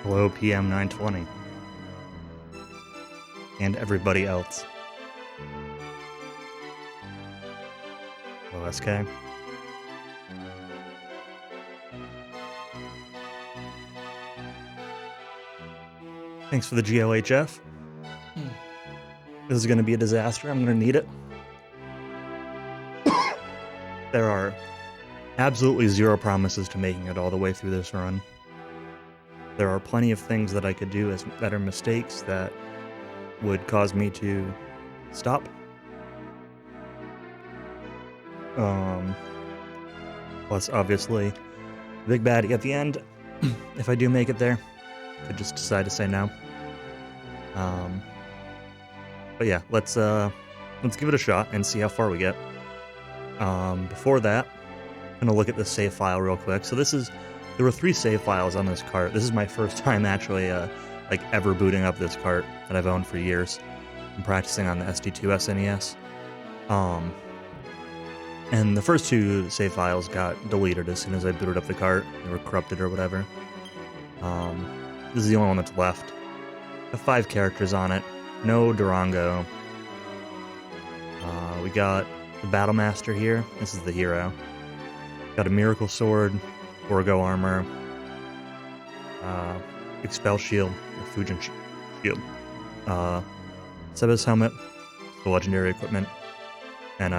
Hello, PM 920. And everybody else. Hello, SK. Thanks for the GLHF. This is going to be a disaster. I'm going to need it. There are absolutely zero promises to making it all the way through this run. There are plenty of things that I could do as better mistakes that would cause me to stop. Plus, obviously, big baddie at the end. If I do make it there, could just decide to say no. But yeah, let's give it a shot and see how far we get. Before that, I'm gonna look at the save file real quick. So there were 3 save files on this cart. This is my first time actually like ever booting up this cart that I've owned for years. I'm practicing on the SD2 SNES. And the first 2 save files got deleted as soon as I booted up the cart. They were corrupted or whatever. This is the only one that's left. I have 5 characters on it. No Durango. We got the Battle Master here. This is the hero. Got a Miracle Sword, Orgo Armor, Expel Shield, or Fujin Shield, Seba's Helmet, the Legendary Equipment, and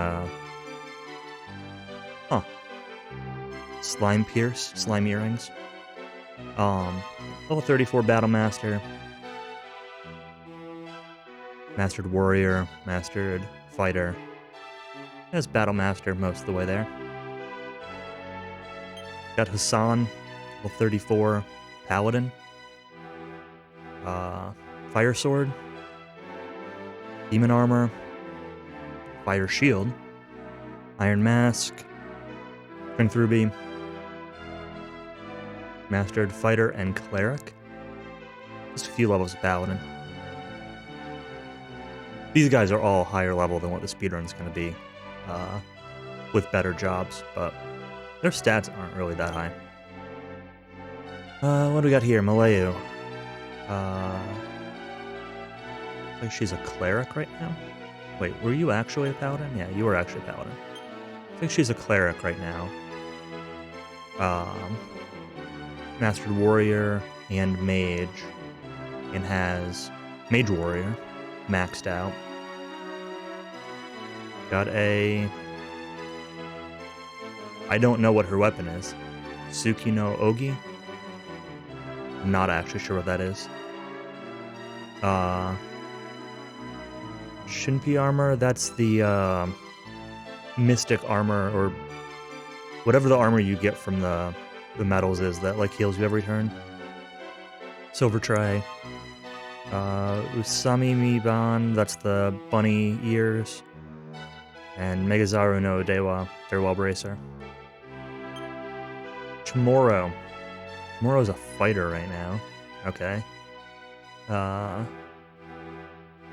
Slime Pierce, Slime Earrings. Level 34 Battle Master, Mastered Warrior, Mastered Fighter. That's Battle Master most of the way there. Got Hassan, level 34 Paladin, Fire Sword, Demon Armor, Fire Shield, Iron Mask, Strength Ruby, Mastered Fighter and Cleric. Just a few levels of Paladin. These guys are all higher level than what the speedrun's going to be, with better jobs, but their stats aren't really that high. What do we got here? Malayu. Looks like she's a cleric right now. Wait, were you actually a paladin? Yeah, you were actually a paladin. I think she's a cleric right now. Mastered Warrior and Mage, and has Mage Warrior maxed out. Got a... I don't know what her weapon is. Suki no Ogi? I'm not actually sure what that is. Shinpi armor, that's the mystic armor, or whatever the armor you get from the metals is that like heals you every turn. Silver Tray. Usami Miban, that's the bunny ears. And Megazaru no Dewa, Farewell Bracer. Chamorro. Chamorro's a fighter right now. Okay.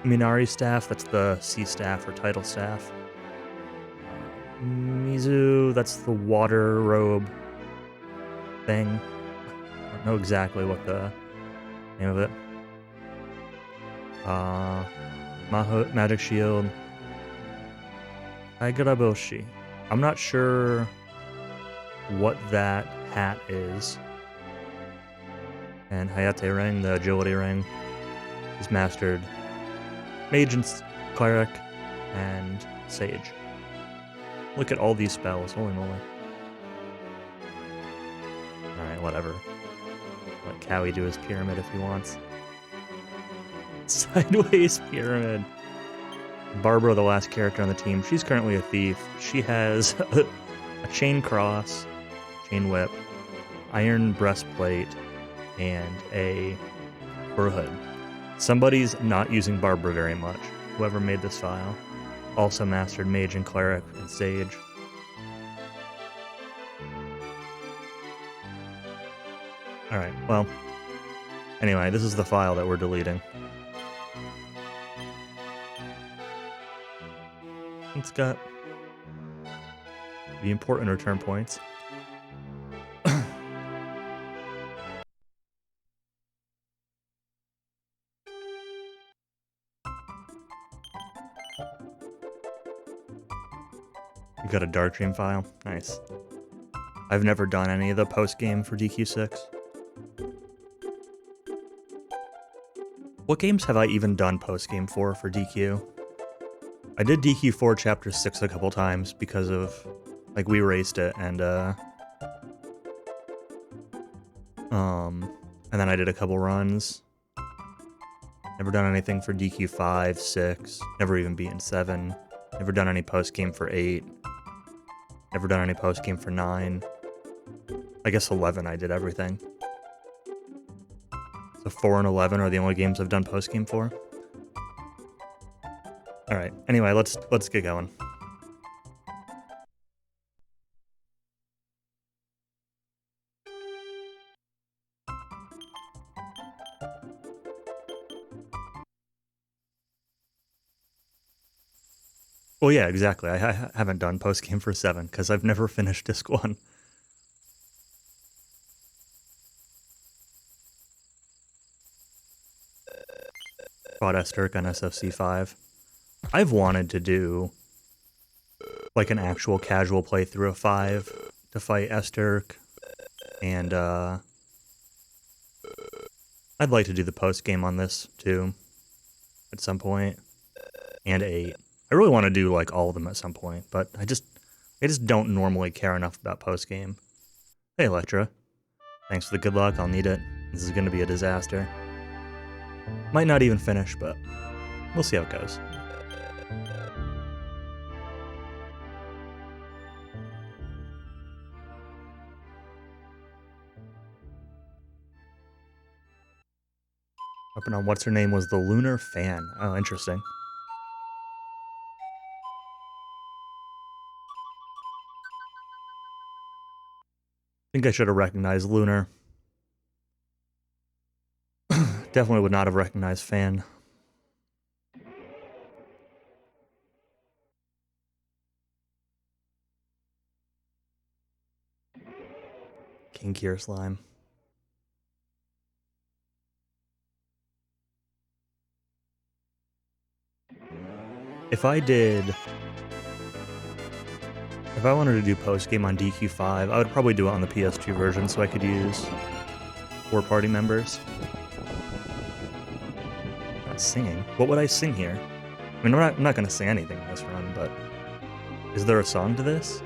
Minari Staff, that's the Sea Staff or Title Staff. Mizu, that's the water robe thing. I don't know exactly what the name of it. Magic Shield. Aigaraboshi. I'm not sure what that hat is. And Hayate Ring, the agility ring, is mastered Mage and Cleric and Sage. Look at all these spells, holy moly. Alright, whatever. Let Cowie do his pyramid if he wants. Sideways pyramid. Barbara, the last character on the team, she's currently a thief. She has a chain cross, chain whip, iron breastplate, and a fur hood. Somebody's not using Barbara very much. Whoever made this file. Also mastered Mage and Cleric and Sage. Alright, well. Anyway, this is the file that we're deleting. It's got the important return points. You got a Dark Dream file? Nice. I've never done any of the post-game for DQ6. What games have I even done post-game for DQ? I did DQ4 Chapter 6 a couple times because of, like, we raced it, and then I did a couple runs. Never done anything for DQ5, 6, never even beaten 7. Never done any post-game for 8. Never done any post-game for 9. I guess 11 I did everything. So 4 and 11 are the only games I've done post-game for. Alright, anyway, let's get going. Well, yeah, exactly. I haven't done post-game for 7, because I've never finished Disc 1. Fought Esturk on SFC 5. I've wanted to do, like, an actual casual playthrough of 5 to fight Esturk, and, I'd like to do the post-game on this, too, at some point, and 8. I really want to do, like, all of them at some point, but I just don't normally care enough about post-game. Hey, Electra. Thanks for the good luck, I'll need it. This is going to be a disaster. Might not even finish, but we'll see how it goes. Up and on what's her name was the Lunar Fan. Oh, interesting. I think I should have recognized Lunar. Definitely would not have recognized Fan. King Kier Slime. If I wanted to do post-game on DQ5, I would probably do it on the PS2 version so I could use 4 party members. Not singing. What would I sing here? I mean, I'm not going to sing anything in this run, but is there a song to this?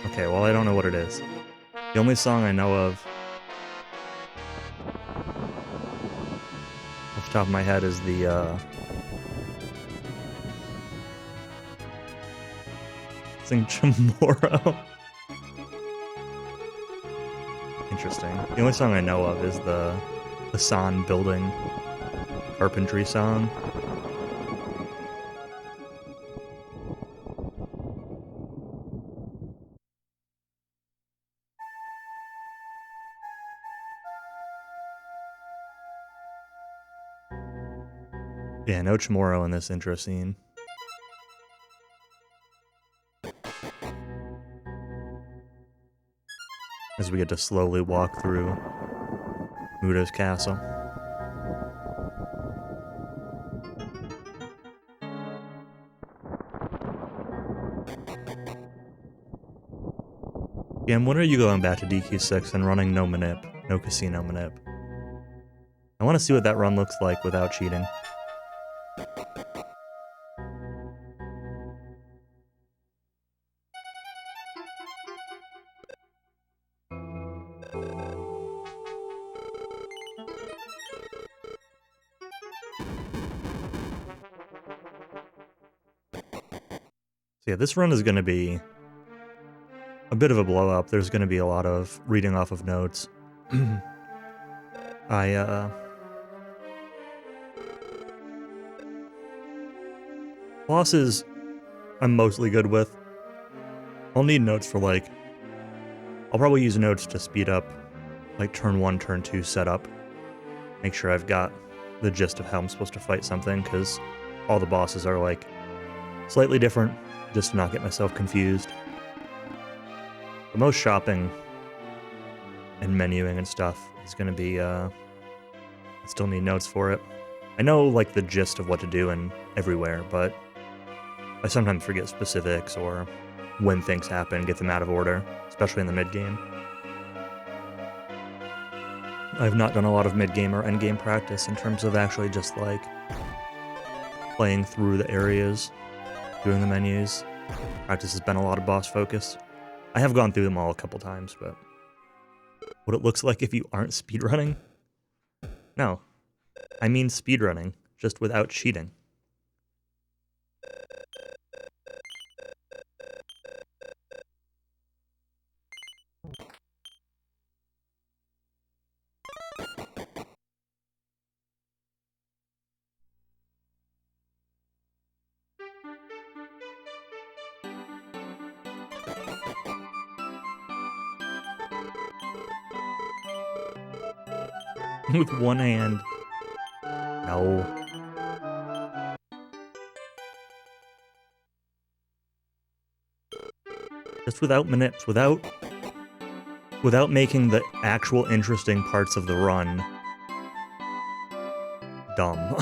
Okay, well, I don't know what it is. The only song I know of off the top of my head is the, Sing Tomorrow. Interesting. The only song I know of is the San building carpentry song. Yeah, no Chamorro in this intro scene. As we get to slowly walk through Mudo's castle. Yeah, when are you going back to DQ6 and running no manip, no casino manip? I want to see what that run looks like without cheating. So yeah, this run is going to be a bit of a blow-up. There's going to be a lot of reading off of notes. Bosses, I'm mostly good with. I'll need notes for, like... I'll probably use notes to speed up, like, turn 1, turn 2 setup. Make sure I've got the gist of how I'm supposed to fight something, because all the bosses are, like, slightly different, just to not get myself confused. But most shopping and menuing and stuff is going to be I still need notes for it. I know, like, the gist of what to do and everywhere, but I sometimes forget specifics or when things happen, get them out of order, especially in the mid-game. I've not done a lot of mid-game or end-game practice in terms of actually just, like, playing through the areas, doing the menus. Practice has been a lot of boss focus. I have gone through them all a couple times, but what it looks like if you aren't speedrunning? No. I mean speedrunning, just without cheating. With one hand. No. Just without manips, without making the actual interesting parts of the run dumb.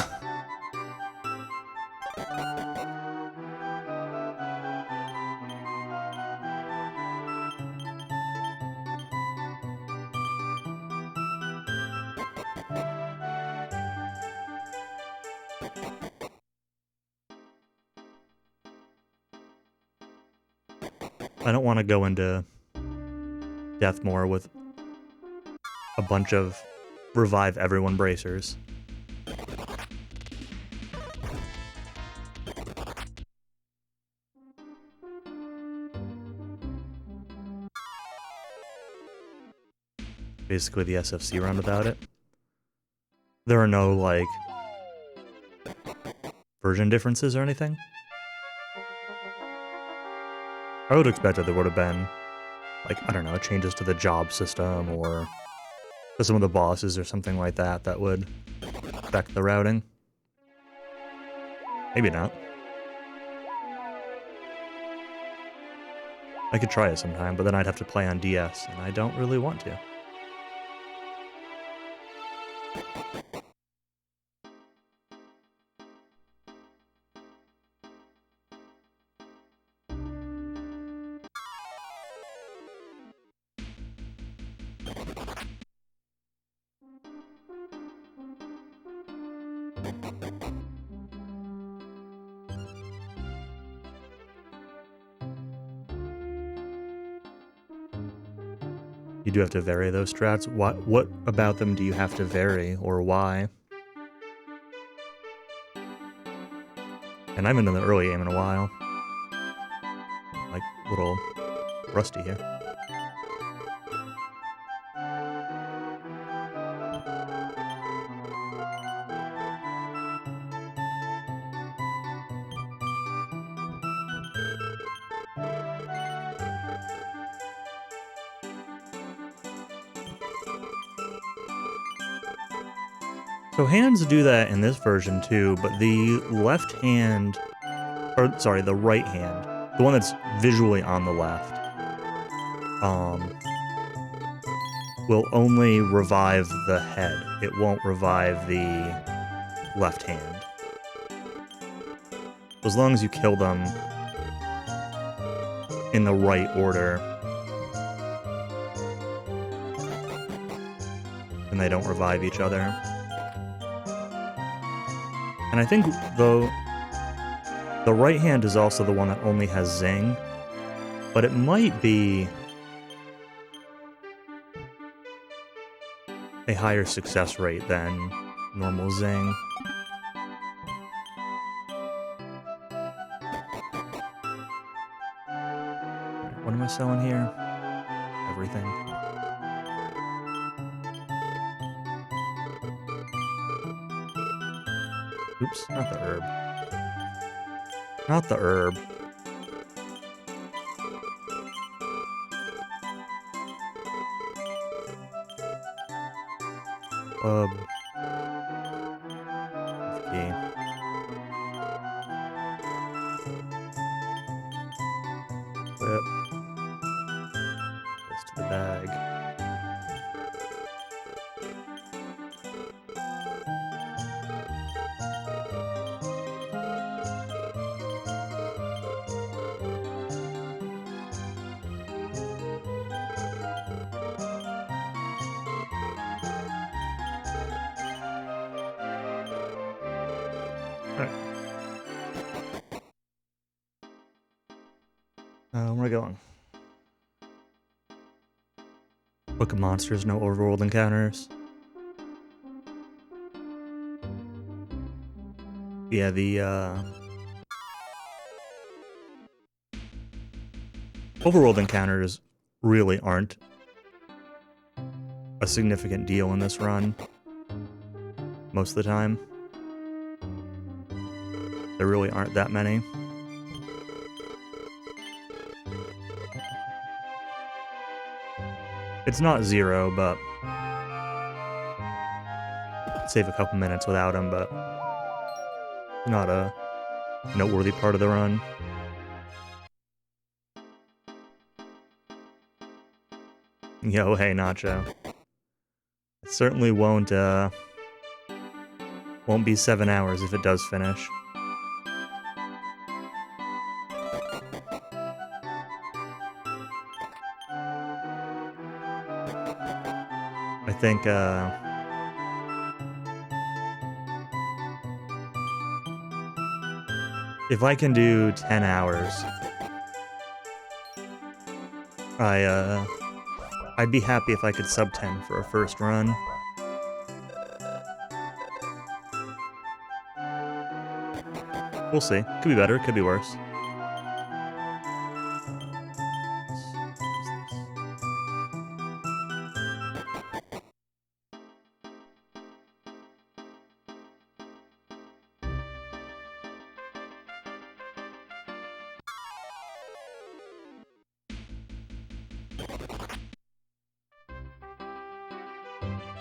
I don't want to go into Deathmore with a bunch of revive everyone bracers. Basically the SFC run without it. There are no, like, version differences or anything. I would expect that there would have been, like, I don't know, changes to the job system or to some of the bosses or something like that that would affect the routing. Maybe not. I could try it sometime, but then I'd have to play on DS, and I don't really want to. You do have to vary those strats. What about them do you have to vary, or why? And I haven't done the early game in a while. Like, a little rusty here. So hands do that in this version too, but the left hand, or sorry, the right hand, the one that's visually on the left, will only revive the head. It won't revive the left hand. As long as you kill them in the right order, then they don't revive each other. And I think, though, the right hand is also the one that only has Zing, but it might be a higher success rate than normal Zing. What am I selling here? Everything. Oops, not the herb. Not the herb. Okay. Whip. Goes to the bag. Alright. Where am I going? Book of Monsters, no overworld encounters. Yeah, the overworld encounters really aren't a significant deal in this run. Most of the time. There really aren't that many. It's not zero, but save a couple minutes without him, but not a noteworthy part of the run. Yo, hey, Nacho. It certainly won't be 7 hours if it does finish. I think, if I can do 10 hours, I'd be happy if I could sub 10 for a first run. We'll see. Could be better, could be worse.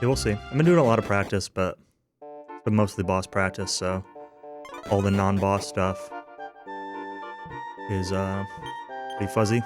Yeah, we'll see. I've been doing a lot of practice, but it's been mostly boss practice, so all the non-boss stuff is pretty fuzzy.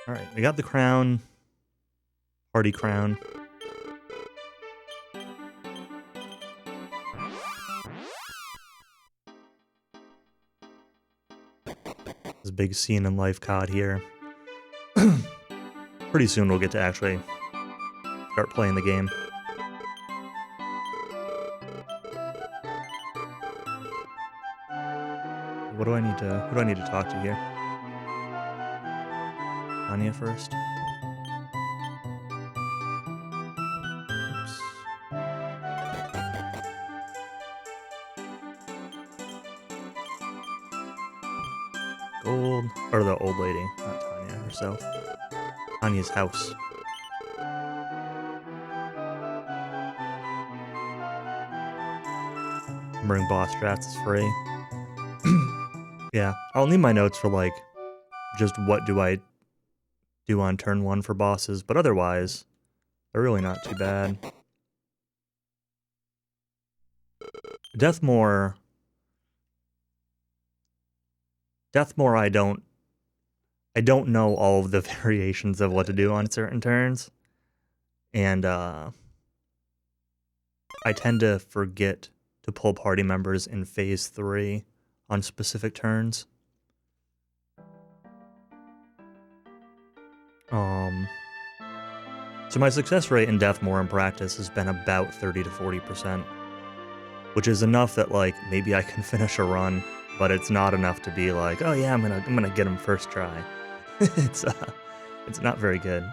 Alright, we got the crown. Party crown. This big scene in life COD here. Pretty soon we'll get to actually start playing the game. Who do I need to talk to here? Anya first. Oops. Gold, or the old lady, not Tanya herself. Tanya's house. Bring boss strats is free. Yeah, I'll need my notes for like just what do I do on turn 1 for bosses, but otherwise they're really not too bad. Deathmore, I don't know all of the variations of what to do on certain turns, and I tend to forget to pull party members in phase 3 on specific turns. So my success rate in Deathmore in practice has been about 30 to 40%, which is enough that like maybe I can finish a run, but it's not enough to be like, oh yeah, I'm gonna get him first try. It's not very good.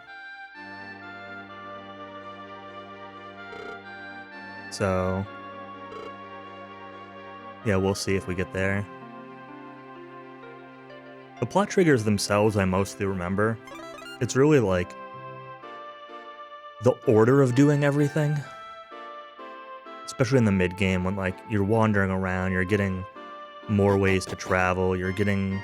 So yeah, we'll see if we get there. The plot triggers themselves I mostly remember. It's really like the order of doing everything. Especially in the mid-game when like you're wandering around, you're getting more ways to travel, you're getting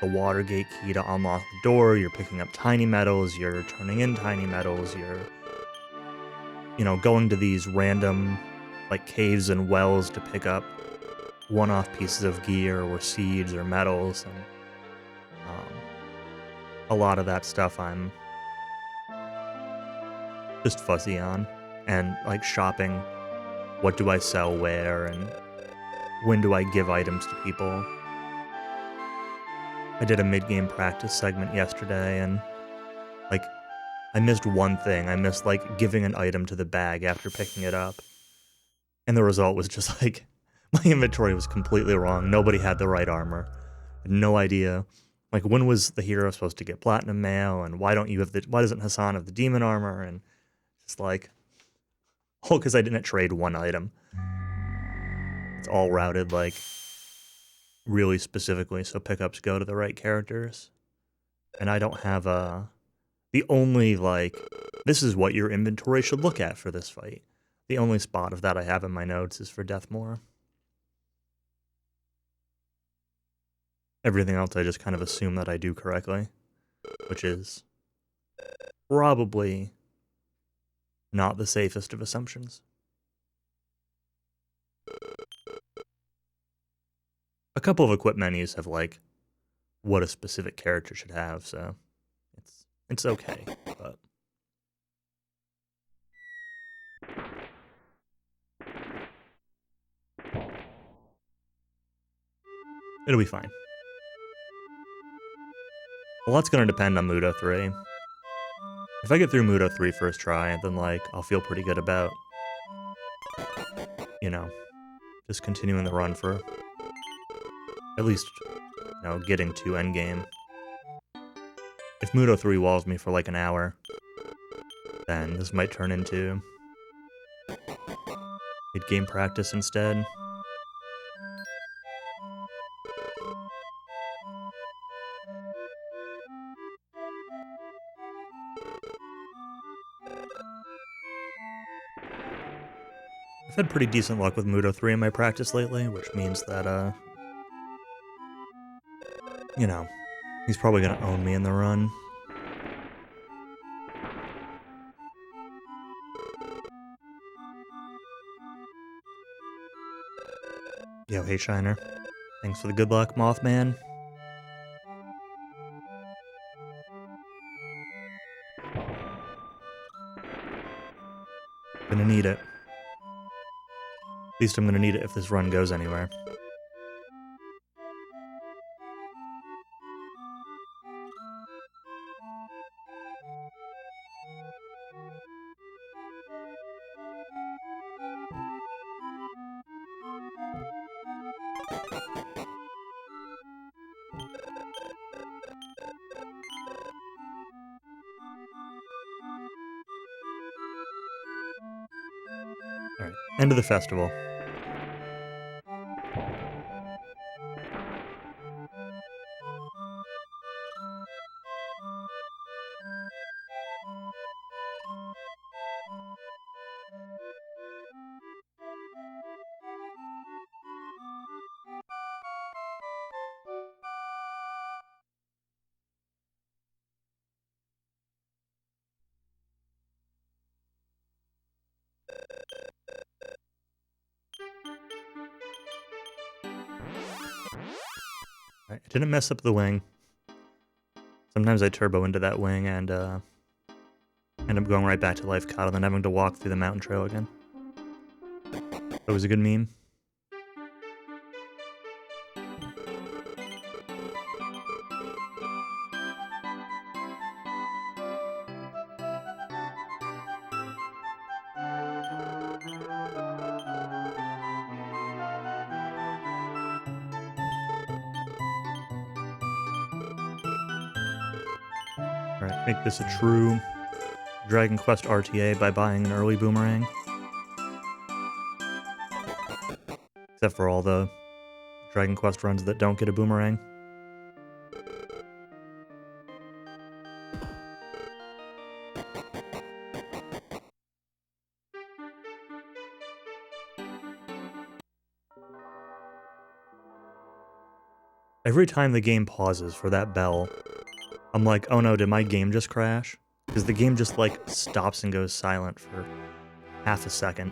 the water gate key to unlock the door, you're picking up tiny metals, you're turning in tiny metals, you're, going to these random, like, caves and wells to pick up one-off pieces of gear or seeds or metals, and a lot of that stuff I'm just fuzzy on. And, like, shopping, what do I sell where, and when do I give items to people. I did a mid-game practice segment yesterday, and, like, I missed one thing. I missed, like, giving an item to the bag after picking it up. And the result was just, like, my inventory was completely wrong. Nobody had the right armor. I had no idea. Like, when was the hero supposed to get platinum mail, and why doesn't Hassan have the demon armor? And just like, oh, because I didn't trade one item. It's all routed, like, really specifically, so pickups go to the right characters. And I don't have the only, like, this is what your inventory should look at for this fight. The only spot of that I have in my notes is for Deathmore. Everything else I just kind of assume that I do correctly, which is probably not the safest of assumptions. A couple of equip menus have, like, what a specific character should have, so it's okay, but it'll be fine. A lot's gonna depend on Muto 3. If I get through Muto 3 first try, then, like, I'll feel pretty good about, just continuing the run for at least, getting to endgame. If Muto 3 walls me for, like, an hour, then this might turn into mid-game practice instead. I've had pretty decent luck with Muto 3 in my practice lately, which means that, he's probably gonna own me in the run. Yo, hey Shiner. Thanks for the good luck, Mothman. Gonna need it. At least I'm gonna need it if this run goes anywhere. Alright, end of the festival. Alright, I didn't mess up the wing. Sometimes I turbo into that wing and end up going right back to Life Cod and then having to walk through the mountain trail again. That was a good meme. Alright, make this a true Dragon Quest RTA by buying an early boomerang. Except for all the Dragon Quest runs that don't get a boomerang. Every time the game pauses for that bell, I'm like, oh no, did my game just crash? Because the game just, like, stops and goes silent for half a second.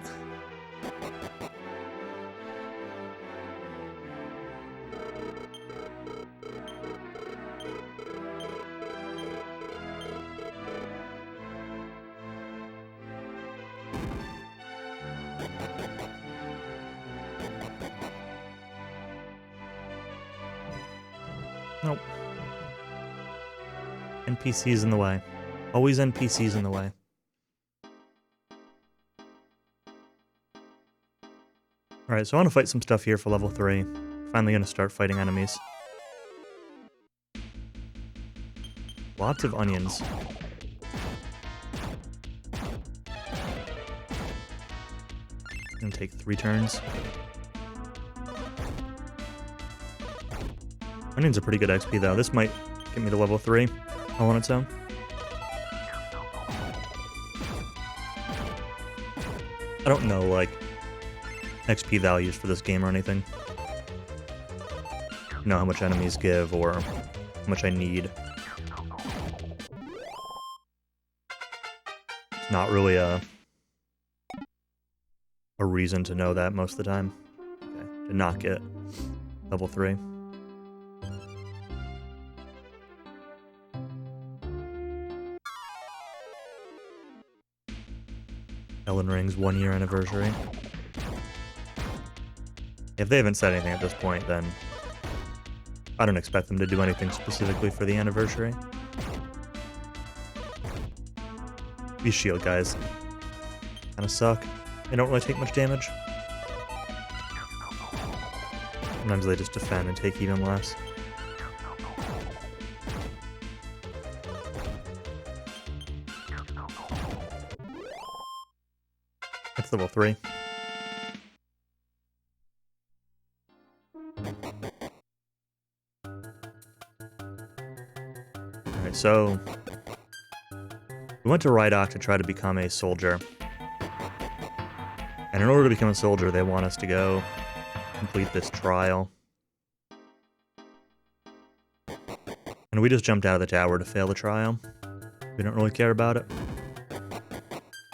Nope. NPCs in the way. Always NPCs in the way. Alright, so I want to fight some stuff here for level 3. Finally gonna start fighting enemies. Lots of onions. Gonna take 3 turns. Onions are pretty good XP though. This might get me to level 3 all on its own. I don't know, like, XP values for this game or anything. Know how much enemies give or how much I need. It's not really a reason to know that most of the time. Okay, did not get level 3. Elden Ring's 1-year anniversary. If they haven't said anything at this point, then I don't expect them to do anything specifically for the anniversary. These shield guys kinda suck. They don't really take much damage. Sometimes they just defend and take even less. That's level 3. Alright, so we went to Rydok to try to become a soldier. And in order to become a soldier, they want us to go complete this trial. And we just jumped out of the tower to fail the trial. We don't really care about it.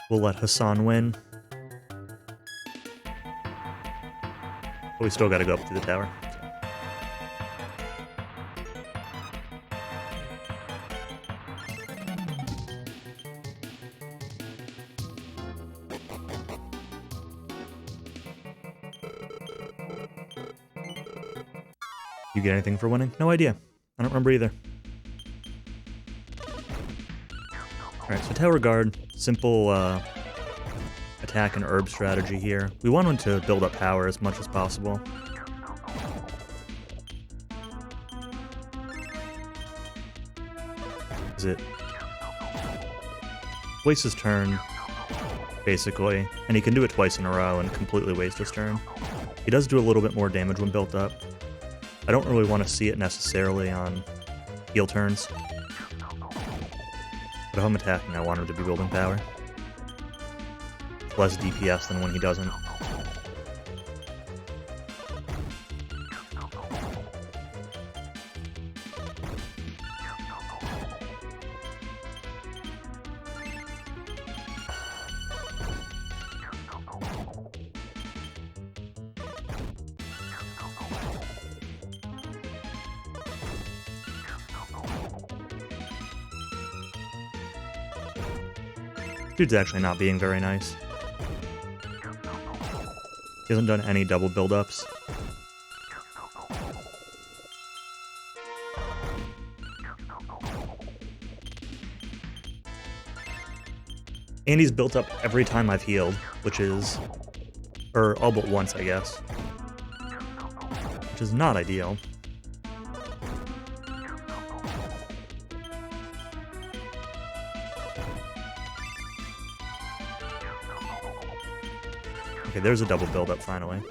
We'll let Hassan win. But we still gotta go up to the tower. You get anything for winning? No idea. I don't remember either. Alright, so Tower Guard, simple attack and herb strategy here. We want him to build up power as much as possible. Is it wastes his turn, basically, and he can do it twice in a row and completely waste his turn. He does do a little bit more damage when built up. I don't really want to see it necessarily on heal turns. But if I'm attacking, I want him to be building power. Less DPS than when he doesn't. Dude's actually not being very nice. He hasn't done any double build-ups. And he's built up every time I've healed, which is... or all but once, I guess. Which is not ideal. Okay, there's a double build-up finally.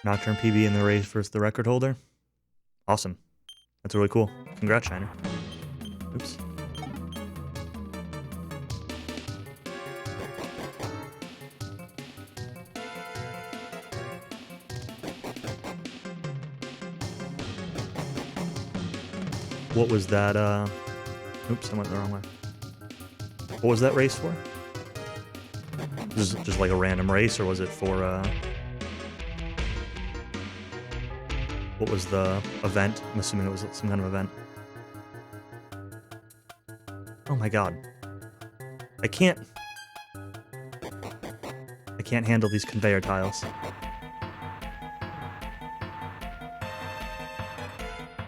Nocturne PB in the race versus the record holder. Awesome. That's really cool. Congrats, Shiner. Oops. What was that, oops, I went the wrong way. What was that race for? Was it just like a random race, or was it for, what was the event? I'm assuming it was some kind of event. Oh my god. I can't handle these conveyor tiles.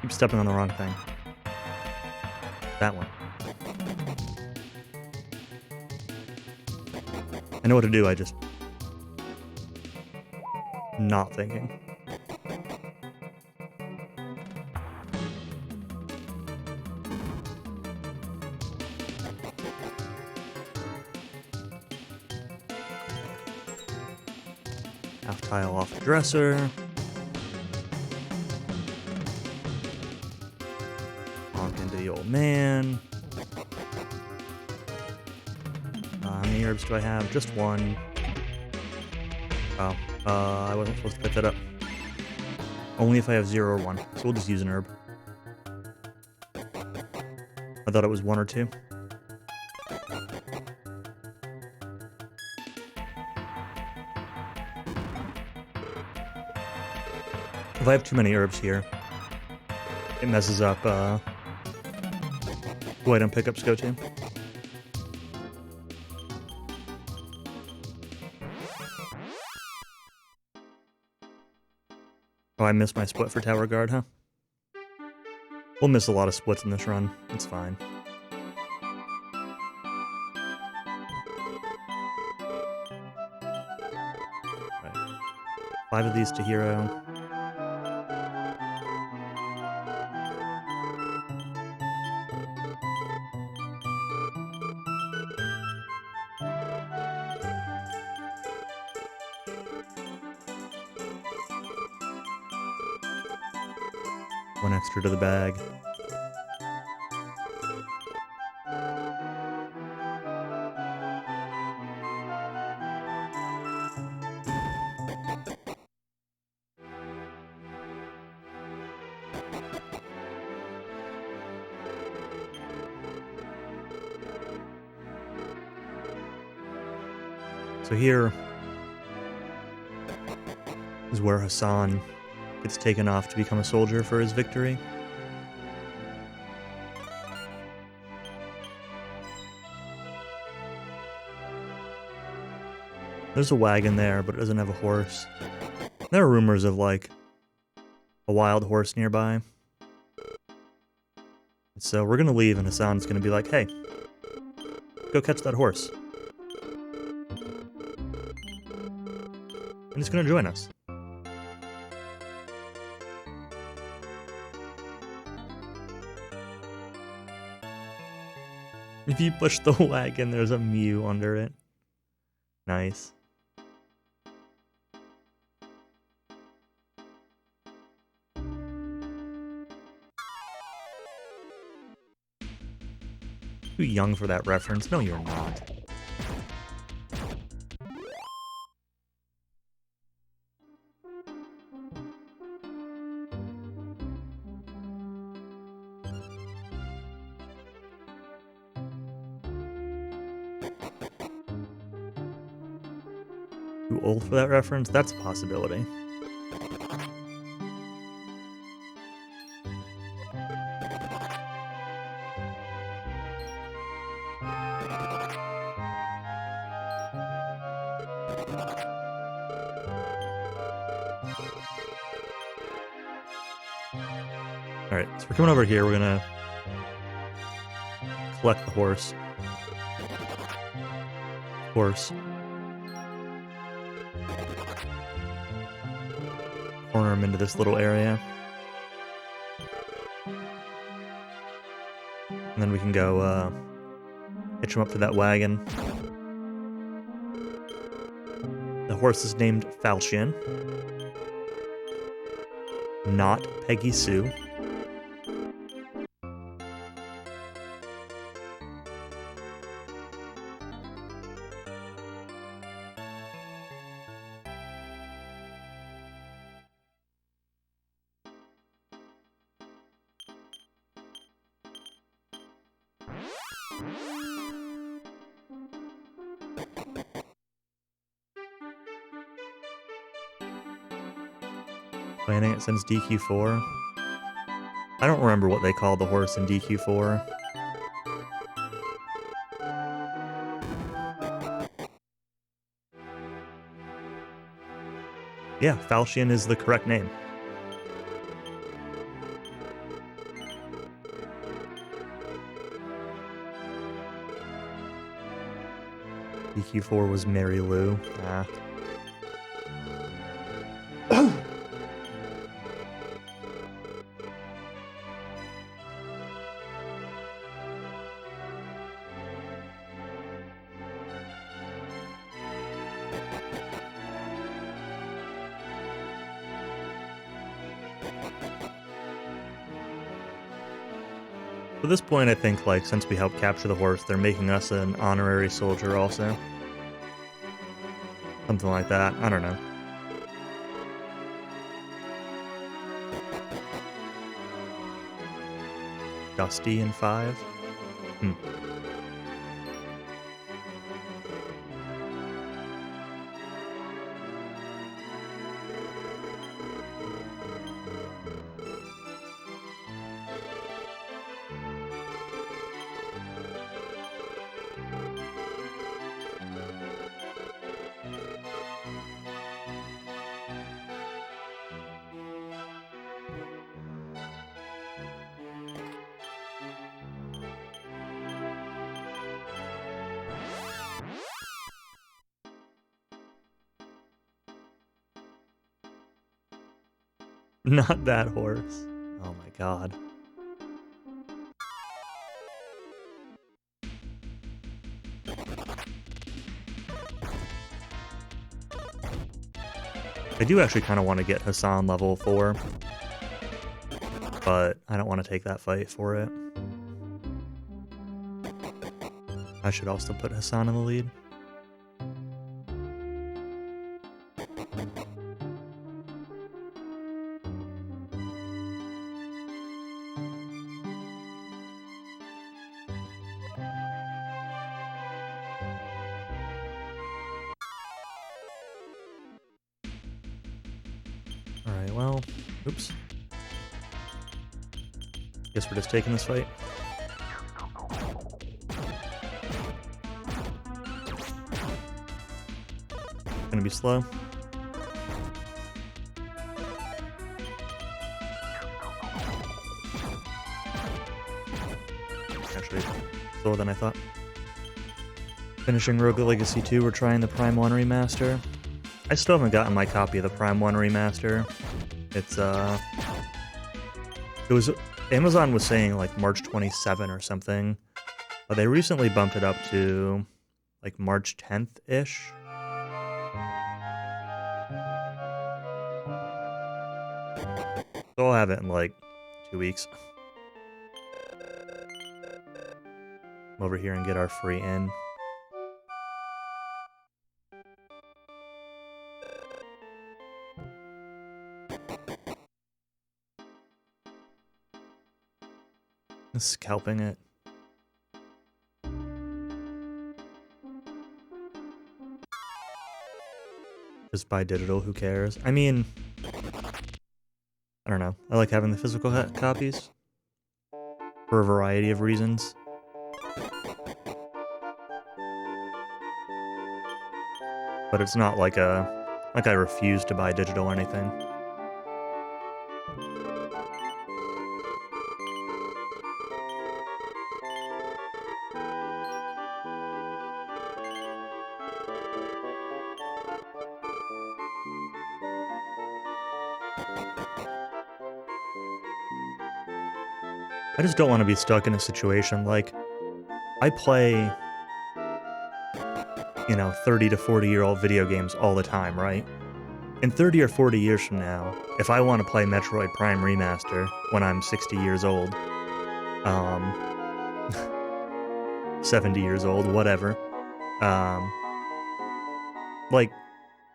Keep stepping on the wrong thing. That one. I know what to do, I just... not thinking. Half tile off the dresser. Honk into the old man. How many herbs do I have? Just one. Oh, I wasn't supposed to pick that up. Only if I have 0 or 1, so we'll just use an herb. I thought it was 1 or 2. If I have too many herbs here, it messes up who item pickups go to. Oh, I missed my split for Tower Guard, huh? We'll miss a lot of splits in this run. It's fine. Right. 5 of these to hero. One extra to the bag. So here is where Hassan gets taken off to become a soldier for his victory. There's a wagon there, but it doesn't have a horse. There are rumors of, like, a wild horse nearby. So we're gonna leave, and Hassan's gonna be like, hey, go catch that horse. And he's gonna join us. If you push the wagon, there's a Mew under it. Nice. Too young for that reference. No, you're not. Too old for that reference? That's a possibility. Alright, so we're coming over here. We're gonna collect the horse. Corner him into this little area. And then we can go hitch him up to that wagon. The horse is named Falchion, not Peggy Sue. Planning it since DQ4. I don't remember what they call the horse in DQ4. Yeah, Falchion is the correct name. DQ4 was Mary Lou. Ah. At this point, I think, like, since we helped capture the horse, they're making us an honorary soldier also. Something like that. I don't know. Dusty in 5? Not that horse. Oh my god. I do actually kind of want to get Hassan level 4, but I don't want to take that fight for it. I should also put Hassan in the lead. Alright, well, oops. Guess we're just taking this fight. Gonna be slow. Actually, slower than I thought. Finishing Rogue Legacy 2, we're trying the Prime 1 remaster. I still haven't gotten my copy of the Prime 1 remaster. It's, it was, Amazon was saying like March 27 or something, but they recently bumped it up to like March 10th-ish. So I'll have it in like 2 weeks. Come over here and get our free in. Scalping it. Just buy digital, who cares? I mean, I don't know. I like having the physical copies for a variety of reasons. But it's not like I refuse to buy digital or anything. I just don't want to be stuck in a situation like I play, you know, 30 to 40-year-old video games all the time, right? In 30 or 40 years from now, if I want to play Metroid Prime Remaster when I'm 60 years old, 70 years old, whatever, like,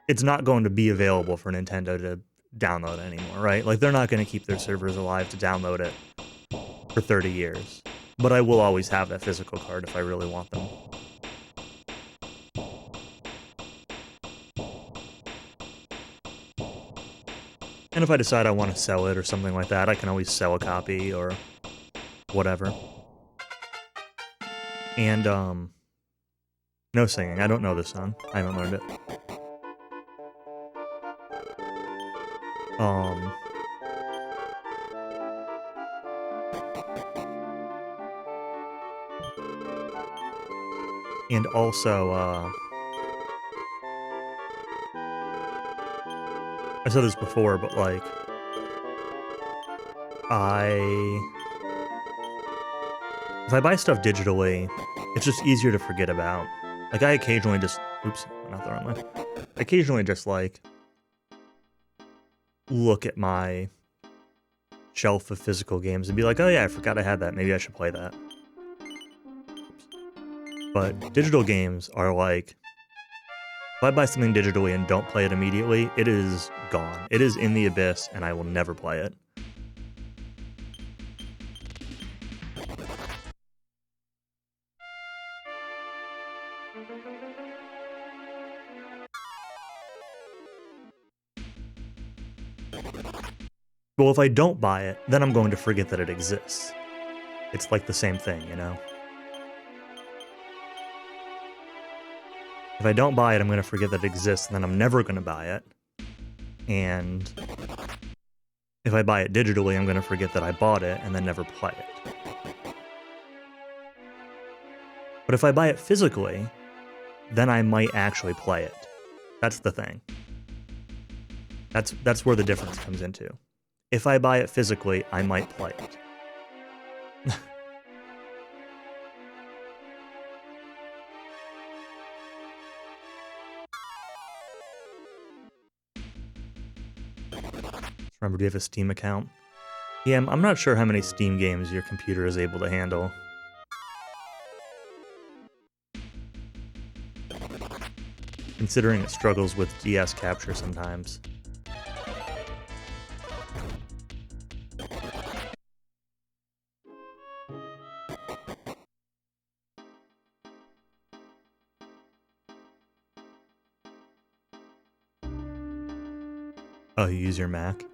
it's not going to be available for Nintendo to download anymore, right? Like, they're not going to keep their servers alive to download it for 30 years. But I will always have that physical card if I really want them. And if I decide I want to sell it or something like that, I can always sell a copy or whatever. And, no singing. I don't know this song. I haven't learned it. And also, I said this before, but, like, if I buy stuff digitally, it's just easier to forget about. Like, I occasionally just, oops, not the wrong way. I occasionally just, like, look at my shelf of physical games and be like, oh yeah, I forgot I had that. Maybe I should play that. But digital games are like, if I buy something digitally and don't play it immediately, it is gone. It is in the abyss, and I will never play it. Well, if I don't buy it, then I'm going to forget that it exists. It's like the same thing, you know? If I don't buy it, I'm going to forget that it exists, and then I'm never going to buy it. And if I buy it digitally, I'm going to forget that I bought it and then never play it. But if I buy it physically, then I might actually play it. That's the thing. That's where the difference comes into. If I buy it physically, I might play it. Remember, do you have a Steam account? Yeah, I'm not sure how many Steam games your computer is able to handle. Considering it struggles with DS capture sometimes. Oh, you use your Mac?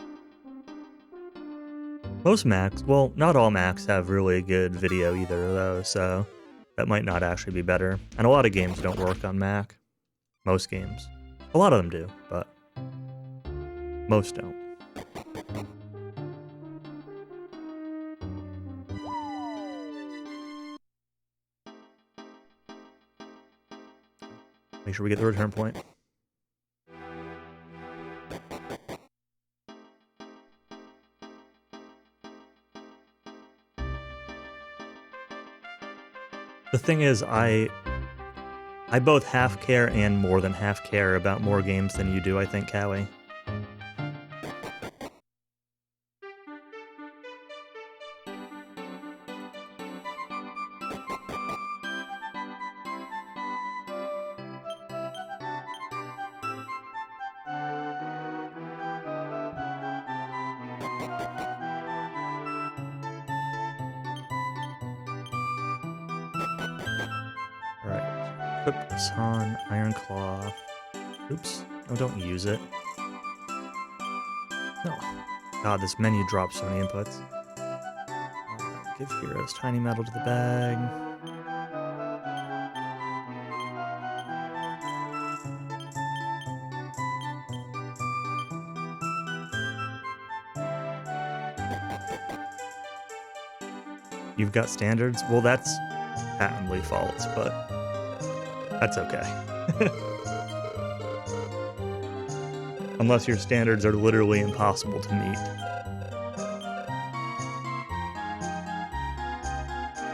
Most Macs, well, not all Macs have really good video either, though, so that might not actually be better. And a lot of games don't work on Mac. Most games. A lot of them do, but most don't. Make sure we get the return point. The thing is, I both half care and more than half care about more games than you do, I think, Callie. Equip this on Iron Claw. Oops. No, don't use it. No. God, this menu drops so many inputs. Give heroes tiny metal to the bag. You've got standards? Well, that's patently false, but that's okay. Unless your standards are literally impossible to meet.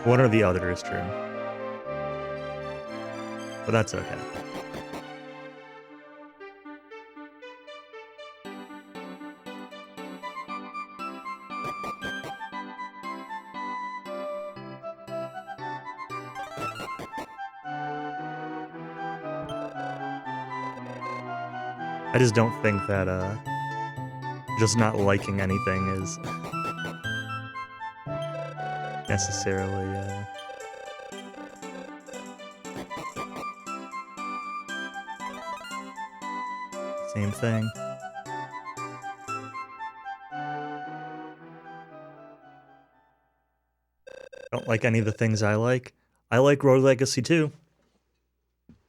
One or the other is true. But that's okay. I just don't think that, just not liking anything is necessarily same thing. Don't like any of the things I like. I like Rogue Legacy 2,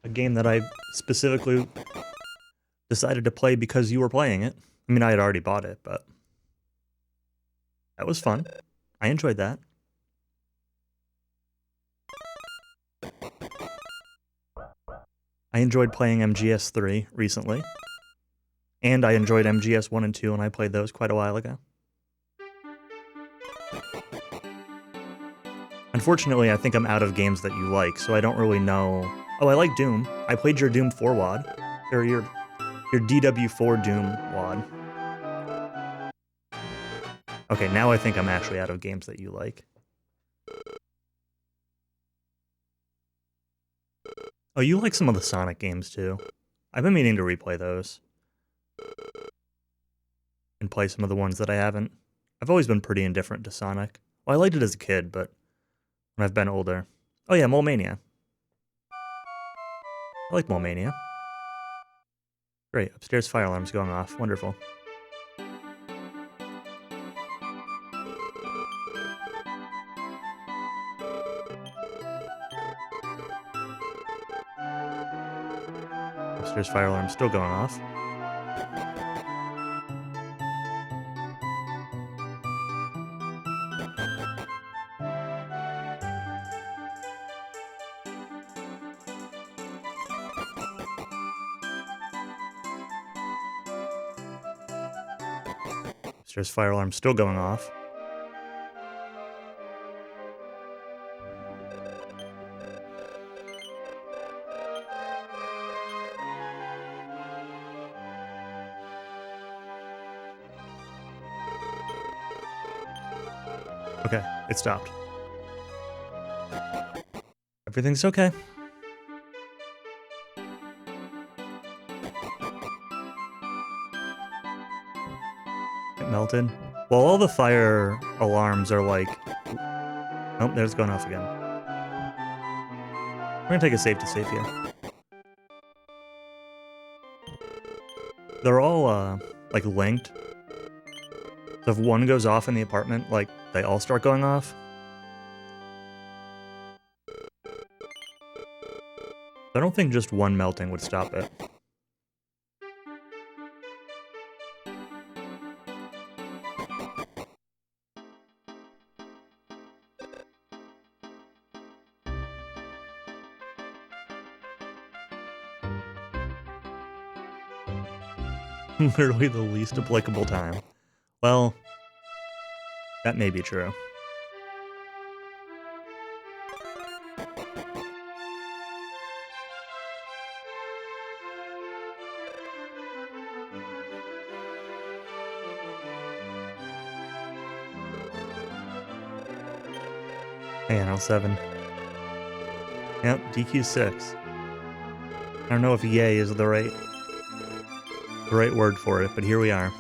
a game that I specifically decided to play because you were playing it. I mean, I had already bought it, but that was fun. I enjoyed that. I enjoyed playing MGS3 recently, and I enjoyed MGS 1 and 2, and I played those quite a while ago. Unfortunately, I think I'm out of games that you like, so I don't really know. Oh, I like Doom. I played your Doom 4 WAD, or your DW4 Doom WAD. Okay, now I think I'm actually out of games that you like. Oh, you like some of the Sonic games too. I've been meaning to replay those. And play some of the ones that I haven't. I've always been pretty indifferent to Sonic. Well, I liked it as a kid, but when I've been older. Oh yeah, Mole Mania. I like Mole Mania. Great, upstairs fire alarm's going off. Wonderful. Upstairs fire alarm's still going off. Upstairs fire alarm's still going off. Okay, it stopped. Everything's okay. It melted. Well, all the fire alarms are like... Oh, there's going off again. We're gonna take a safe here. They're all, like, linked. So if one goes off in the apartment, like, they all start going off. I don't think just one melting would stop it. Literally the least applicable time. Well, that may be true. ANL7. Yep, DQ6. I don't know if yay is the right word for it, but here we are.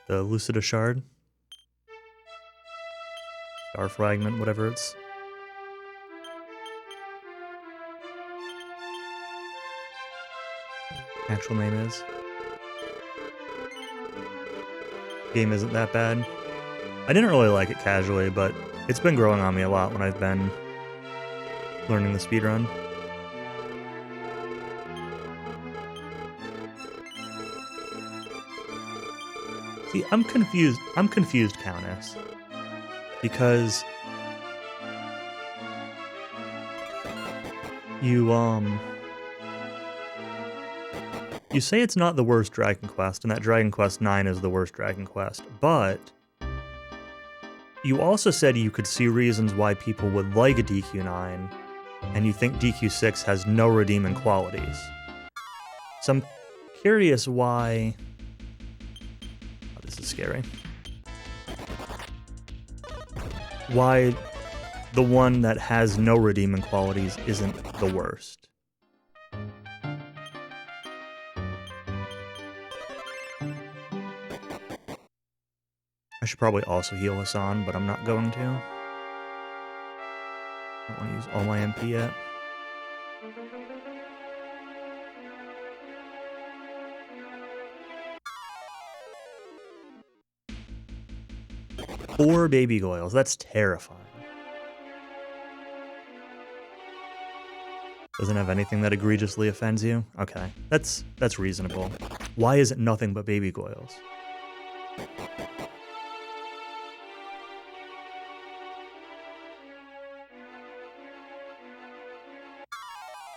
The Lucida Shard. Star Fragment, whatever its actual name is. Game isn't that bad. I didn't really like it casually, but it's been growing on me a lot when I've been learning the speedrun. See, I'm confused, Countess. Because you say it's not the worst Dragon Quest, and that Dragon Quest IX is the worst Dragon Quest, but you also said you could see reasons why people would like a DQ9, and you think DQ6 has no redeeming qualities. So I'm curious why... Oh, this is scary. Why the one that has no redeeming qualities isn't the worst. I should probably also heal Hassan, but I'm not going to. I don't want to use all my MP yet. Four baby goyles, that's terrifying. Doesn't have anything that egregiously offends you? Okay, that's reasonable. Why is it nothing but baby goyles?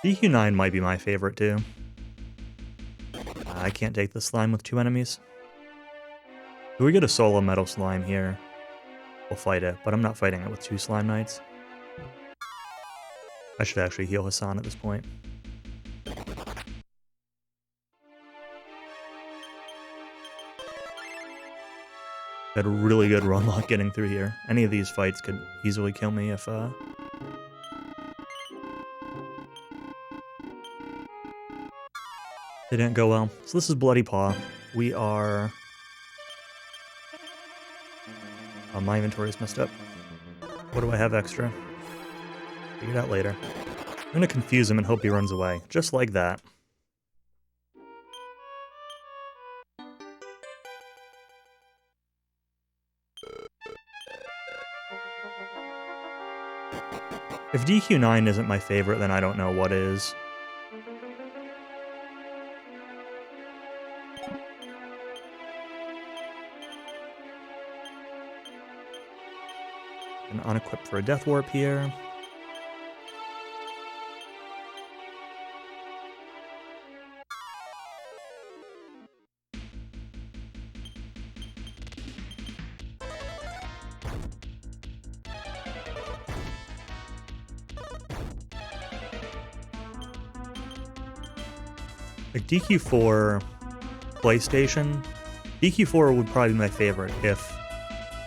DQ9 might be my favorite too. I can't take the slime with two enemies. If we get a solo metal slime here, we'll fight it, but I'm not fighting it with two slime knights. I should actually heal Hassan at this point. Had a really good run lock getting through here. Any of these fights could easily kill me if they didn't go well. So this is Bloody Paw. We are... Oh, my inventory is messed up. What do I have extra? Figure it out later. I'm gonna confuse him and hope he runs away. Just like that. If DQ9 isn't my favorite, then I don't know what is. And unequip for a Death Warp here. Like DQ4 PlayStation, DQ4 would probably be my favorite if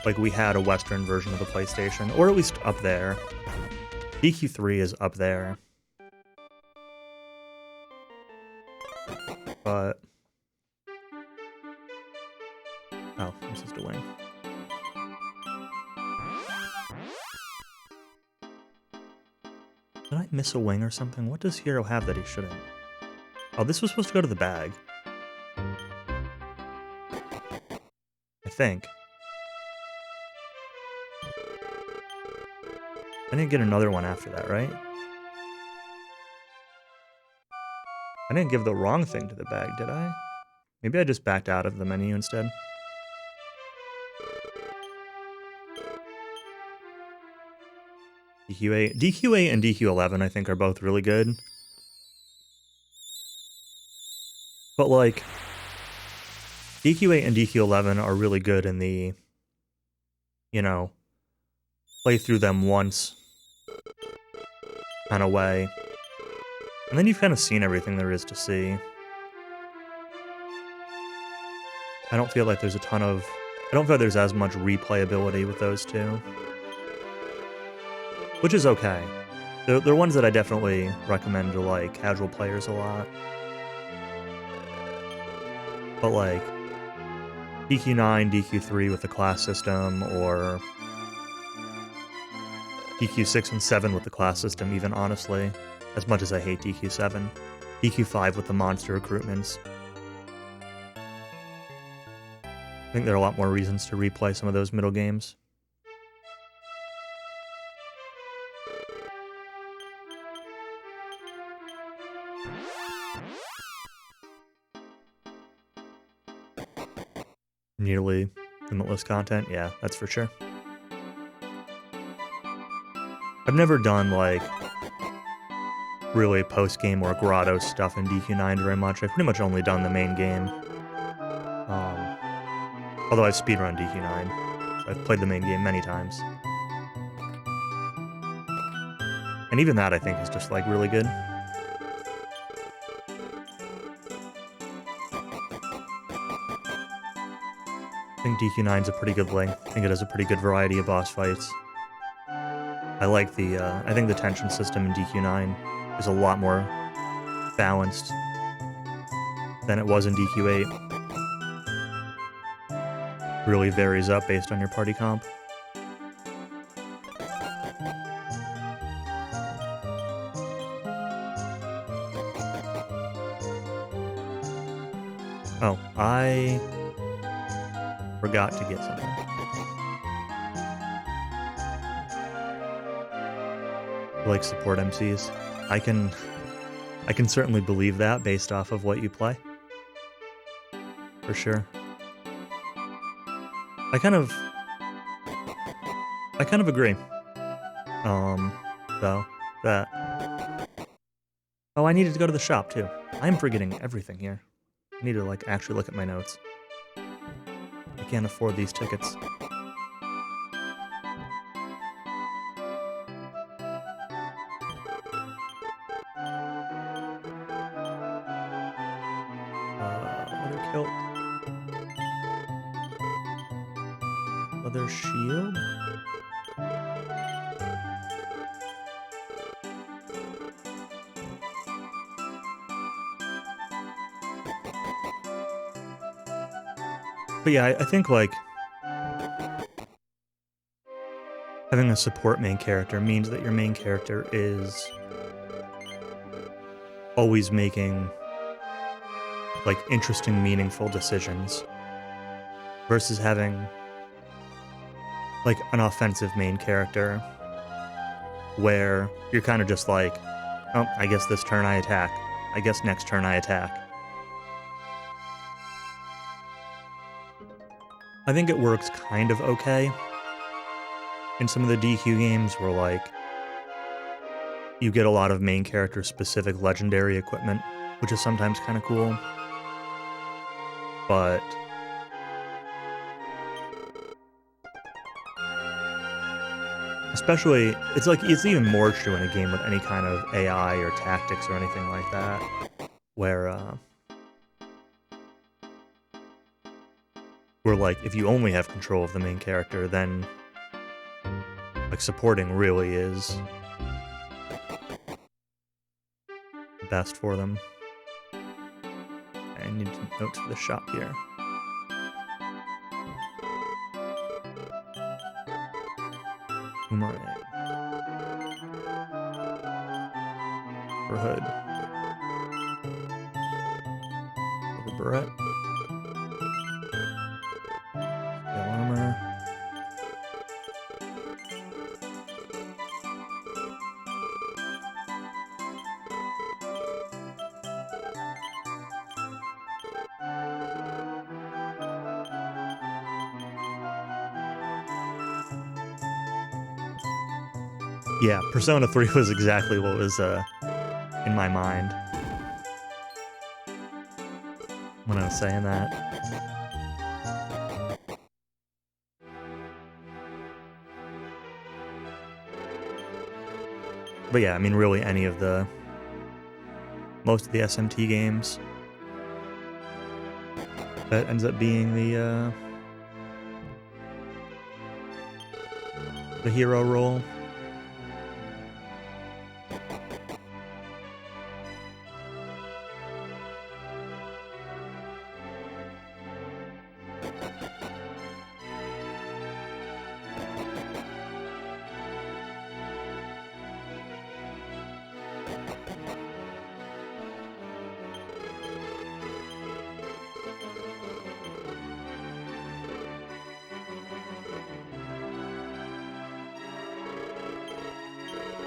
like we had a Western version of the PlayStation, or at least up there. DQ3 is up there. But... Oh, this is the wing. Did I miss a wing or something? What does Hero have that he shouldn't? Oh, this was supposed to go to the bag. I think. I didn't get another one after that, right? I didn't give the wrong thing to the bag, did I? Maybe I just backed out of the menu instead. DQ8 and DQ11 I think are both really good. But like, DQ8 and DQ11 are really good in the, you know, play through them once kind of way. And then you've kind of seen everything there is to see. I don't feel like there's a ton of... I don't feel like there's as much replayability with those two. Which is okay. They're ones that I definitely recommend to, like, casual players a lot. But, like, DQ9, DQ3 with the class system, or DQ6 and 7 with the class system, even, honestly. As much as I hate DQ7. DQ5 with the monster recruitments. I think there are a lot more reasons to replay some of those middle games. Nearly limitless content, yeah, that's for sure. I've never done, like, really post-game or grotto stuff in DQ9 very much. I've pretty much only done the main game. Although I've speedrun DQ9. So I've played the main game many times. And even that, I think, is just, like, really good. I think DQ9's a pretty good length. I think it has a pretty good variety of boss fights. I like the, I think the tension system in DQ9 is a lot more balanced than it was in DQ8. Really varies up based on your party comp. Oh, I forgot to get something. Like support MCs. I can certainly believe that based off of what you play. For sure. I kind of agree. Though, that... Oh, I needed to go to the shop, too. I'm forgetting everything here. I need to, like, actually look at my notes. I can't afford these tickets. Leather kilt. Leather shield? But yeah, I think, like, having a support main character means that your main character is always making, like, interesting, meaningful decisions versus having, like, an offensive main character where you're kind of just like, oh, I guess this turn I attack. I guess next turn I attack. I think it works kind of okay in some of the DQ games where, like, you get a lot of main character specific legendary equipment, which is sometimes kind of cool. But especially, it's even more true in a game with any kind of AI or tactics or anything like that, where like, if you only have control of the main character, then, like, supporting really is best for them. I need to note for the shop here. Boomerang. For hood. For barrette. Scale armor. Yeah, Persona 3 was exactly what was in my mind when I was saying that. But yeah, I mean, really most of the SMT games, that ends up being the hero role.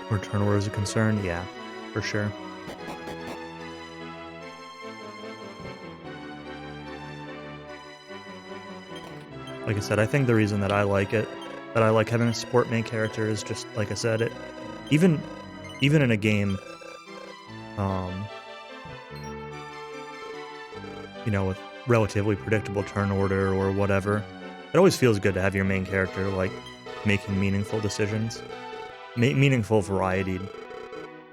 Where turn orders are concerned, yeah, for sure. Like I said, I think the reason that I like it, that I like having a support main character, is just, like I said, it even in a game, you know, with relatively predictable turn order or whatever, it always feels good to have your main character, like, making meaningful decisions. Meaningful variety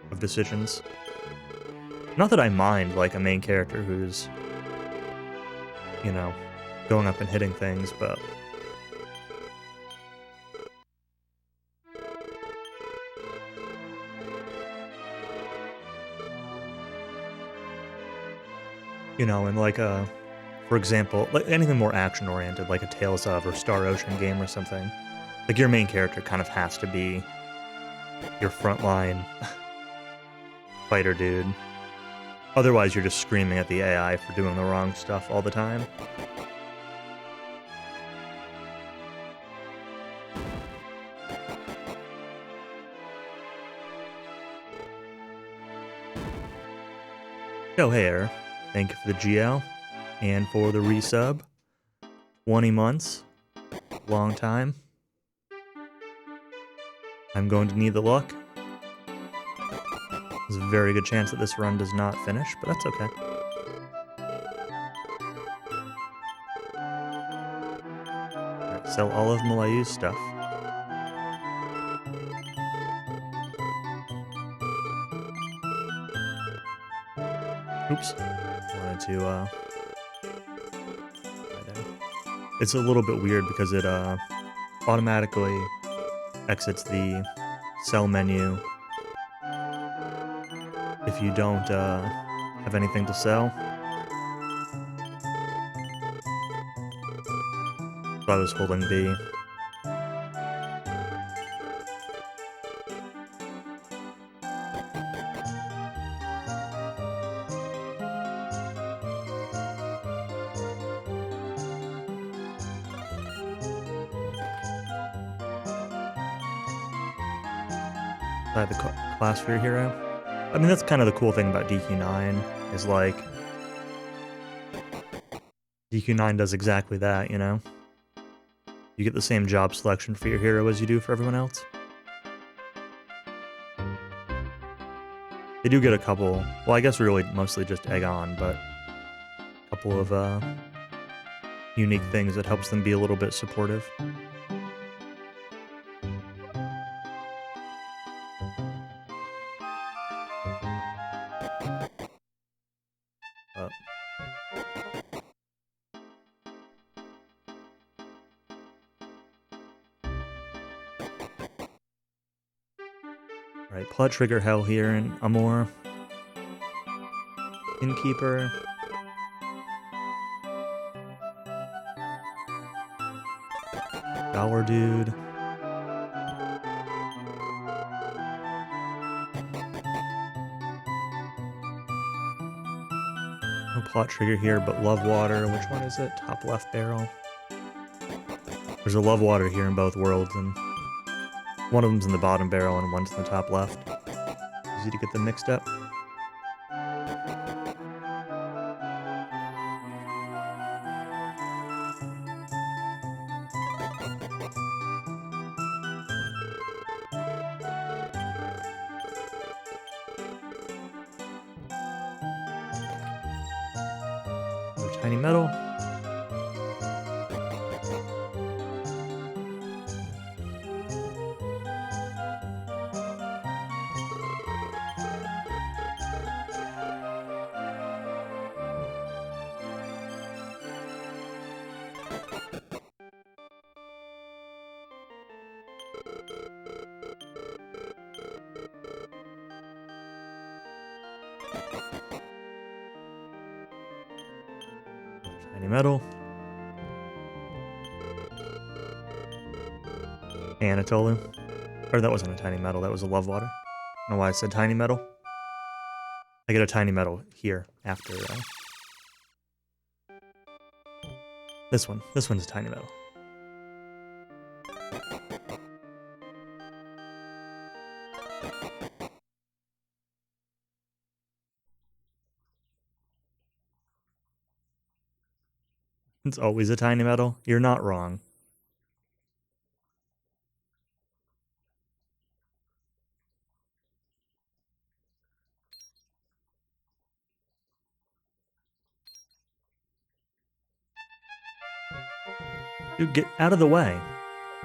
of decisions. Not that I mind, like, a main character who's, you know, going up and hitting things, but You know, in like a, for example, like anything more action-oriented, like a Tales of or Star Ocean game or something, like your main character kind of has to be your frontline fighter dude. Otherwise, you're just screaming at the AI for doing the wrong stuff all the time. Oh, hey, Air. Thank you for the GL and for the resub. 20 months. Long time. I'm going to need the luck. There's a very good chance that this run does not finish, but that's okay. Alright, sell all of Malayu's stuff. Oops. Wanted to, right there. It's a little bit weird because it, automatically exits the sell menu if you don't, have anything to sell. So I was holding B. The class for your hero. I mean, that's kind of the cool thing about DQ9, is like, DQ9 does exactly that, you know? You get the same job selection for your hero as you do for everyone else. They do get a couple, well, I guess really mostly just egg on, but a couple of unique things that helps them be a little bit supportive. Right, plot trigger hell here in Amor. Innkeeper. Dollar dude. No plot trigger here, but love water. Which one is it? Top left barrel. There's a love water here in both worlds, and one of them's in the bottom barrel and one's in the top left. Easy to get them mixed up. Tiny metal. Tiny metal. Anatolu. Or that wasn't a tiny metal, that was a love water. I don't know why I said tiny metal. I get a tiny metal here after this one. This one's a tiny metal. It's always a tiny metal. You're not wrong. Dude, get out of the way.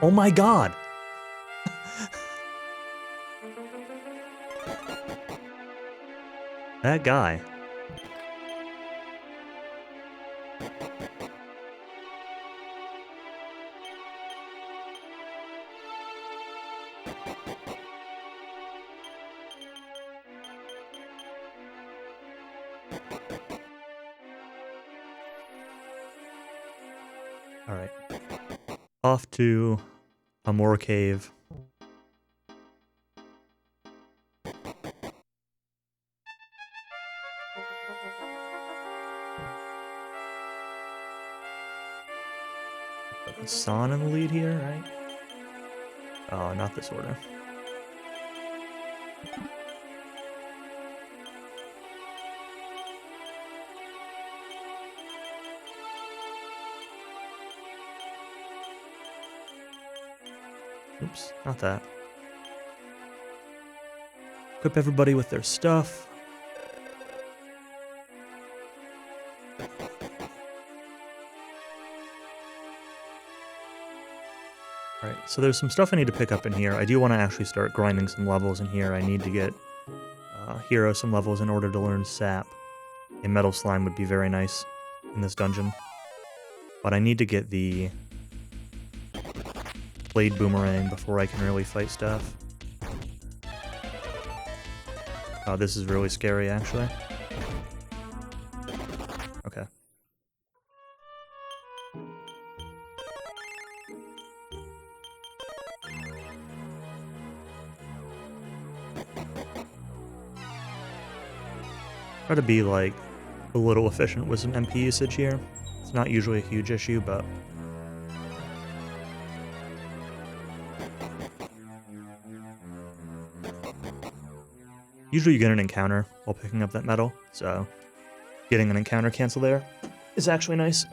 Oh my god! That guy. Alright. Off to Amor Cave. Put Hassan in the lead here, right? Oh, not this order. Oops, not that. Equip everybody with their stuff. Alright, so there's some stuff I need to pick up in here. I do want to actually start grinding some levels in here. I need to get Hero some levels in order to learn Sap. A Metal Slime would be very nice in this dungeon. But I need to get the Blade Boomerang before I can really fight stuff. Oh, this is really scary, actually. Okay. Try to be, like, a little efficient with some MP usage here. It's not usually a huge issue, but... Usually you get an encounter while picking up that metal, so getting an encounter cancel there is actually nice.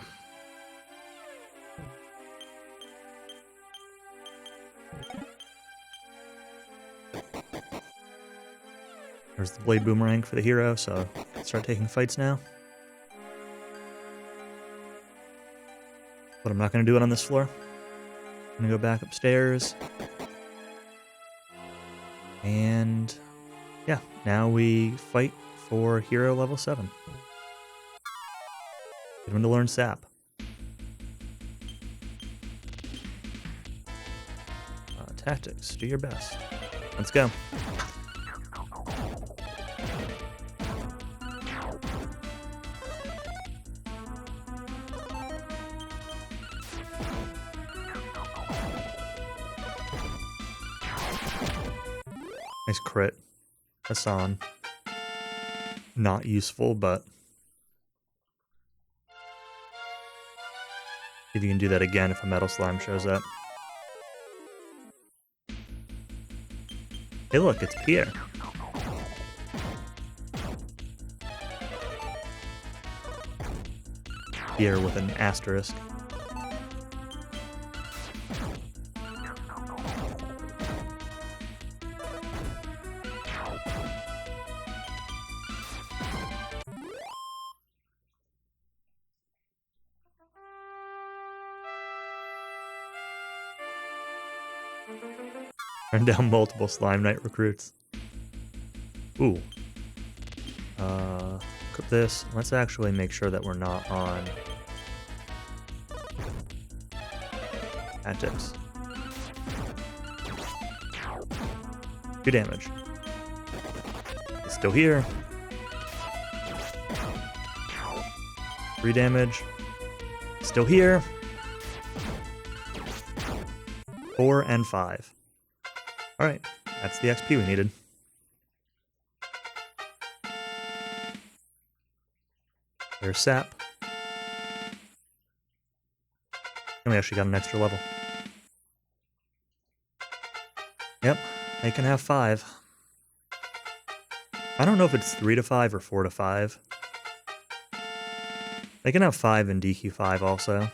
There's the Blade Boomerang for the hero, so start taking fights now. But I'm not going to do it on this floor. I'm going to go back upstairs. And yeah, now we fight for hero level 7. Get him to learn Sap. Tactics, do your best. Let's go. Nice crit. Hassan. Not useful, but... see if you can do that again if a Metal Slime shows up. Hey look, it's Pierre. Pierre with an asterisk. Turn down multiple Slime Knight recruits. Ooh. Equip this. Let's actually make sure that we're not on tactics. 2 damage. He's still here. 3 damage. Still here. 4 and 5. Alright, that's the XP we needed. There's Sap. And we actually got an extra level. Yep, they can have 5. I don't know if it's 3 to 5 or 4 to 5. They can have 5 in DQ5 also.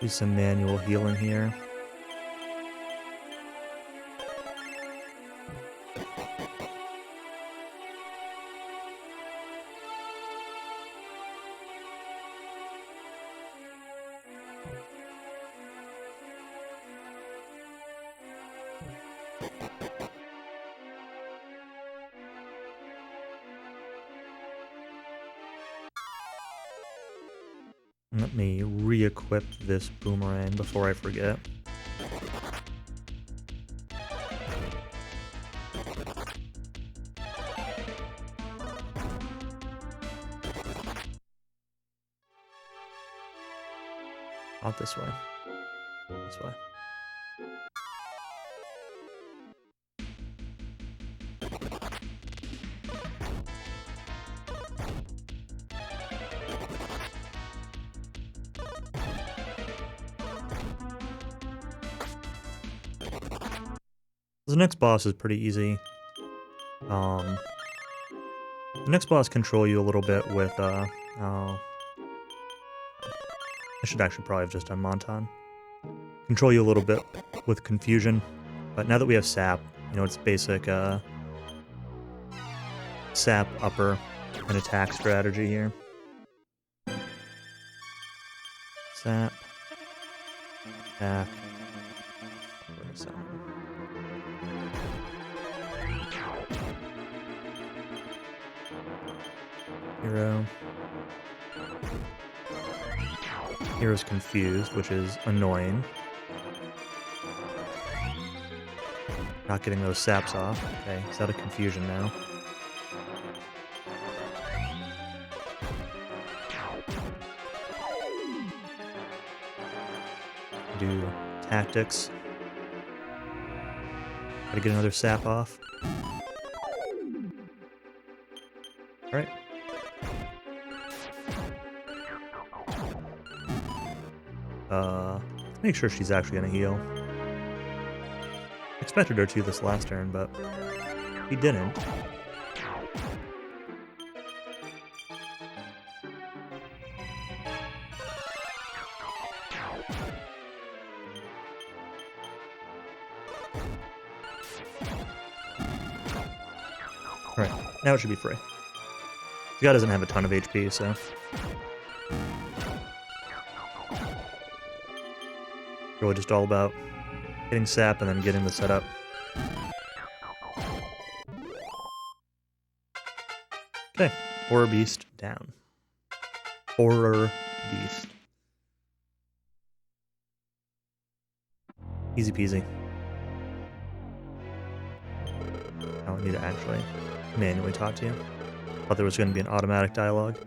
Do some manual healing here. Let me re-equip this boomerang before I forget. Not this way. This way. The next boss is pretty easy. The next boss control you a little bit with, I should actually probably have just done Monton. Control you a little bit with Confusion, but now that we have Sap, you know, it's basic, Sap upper and attack strategy here. Sap. Attack. Hero. Hero's confused, which is annoying. Not getting those saps off. Okay, he's out of confusion now. Do tactics. Gotta get another sap off. Alright. Let's make sure she's actually gonna heal. Expected her to this last turn, but he didn't. Alright, now it should be free. The guy doesn't have a ton of HP, so... Really just all about getting sap and then getting the setup. Okay, Horror Beast down. Horror Beast. Easy peasy. I don't need to actually manually talk to you. Thought there was going to be an automatic dialogue.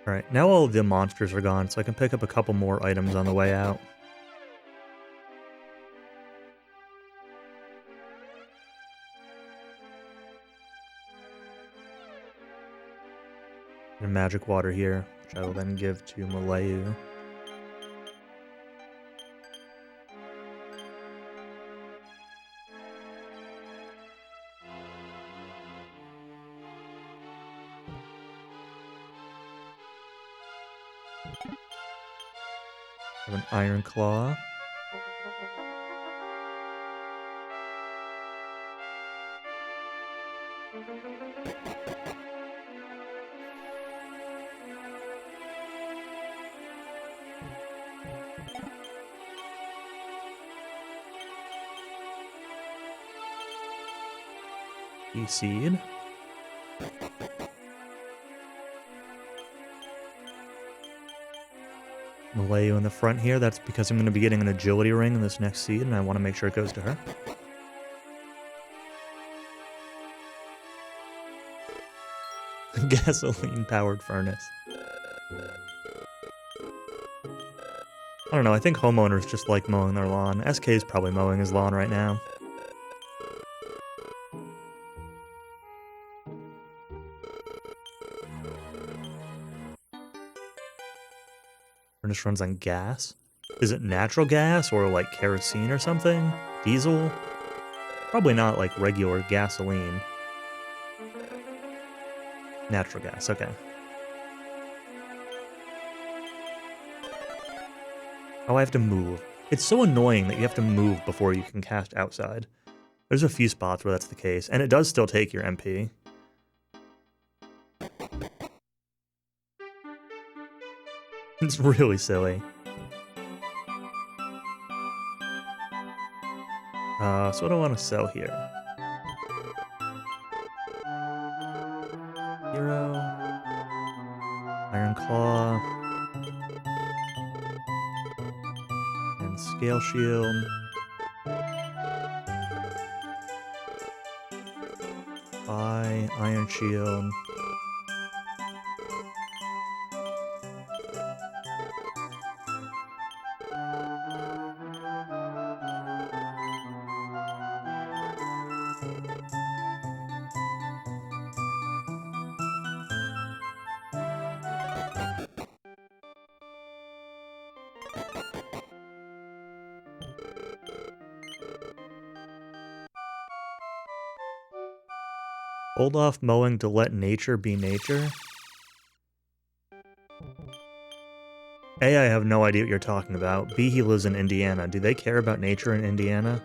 Alright, now all of the monsters are gone, so I can pick up a couple more items on the way out. And magic water here, which I will then give to Malayu. Have an Iron Claw. Seed. Malayu in the front here. That's because I'm going to be getting an agility ring in this next seed, and I want to make sure it goes to her. Gasoline-powered furnace. I don't know, I think homeowners just like mowing their lawn. SK is probably mowing his lawn right now. Furnace runs on gas? Is it natural gas or like kerosene or something? Diesel? Probably not like regular gasoline. Natural gas, okay. Oh, I have to move. It's so annoying that you have to move before you can cast outside. There's a few spots where that's the case, and it does still take your MP. It's really silly. So what do I want to sell here? Hero. Iron Claw. And Scale Shield. Buy Iron Shield. Hold off mowing to let nature be nature? A, I have no idea what you're talking about. B, he lives in Indiana. Do they care about nature in Indiana?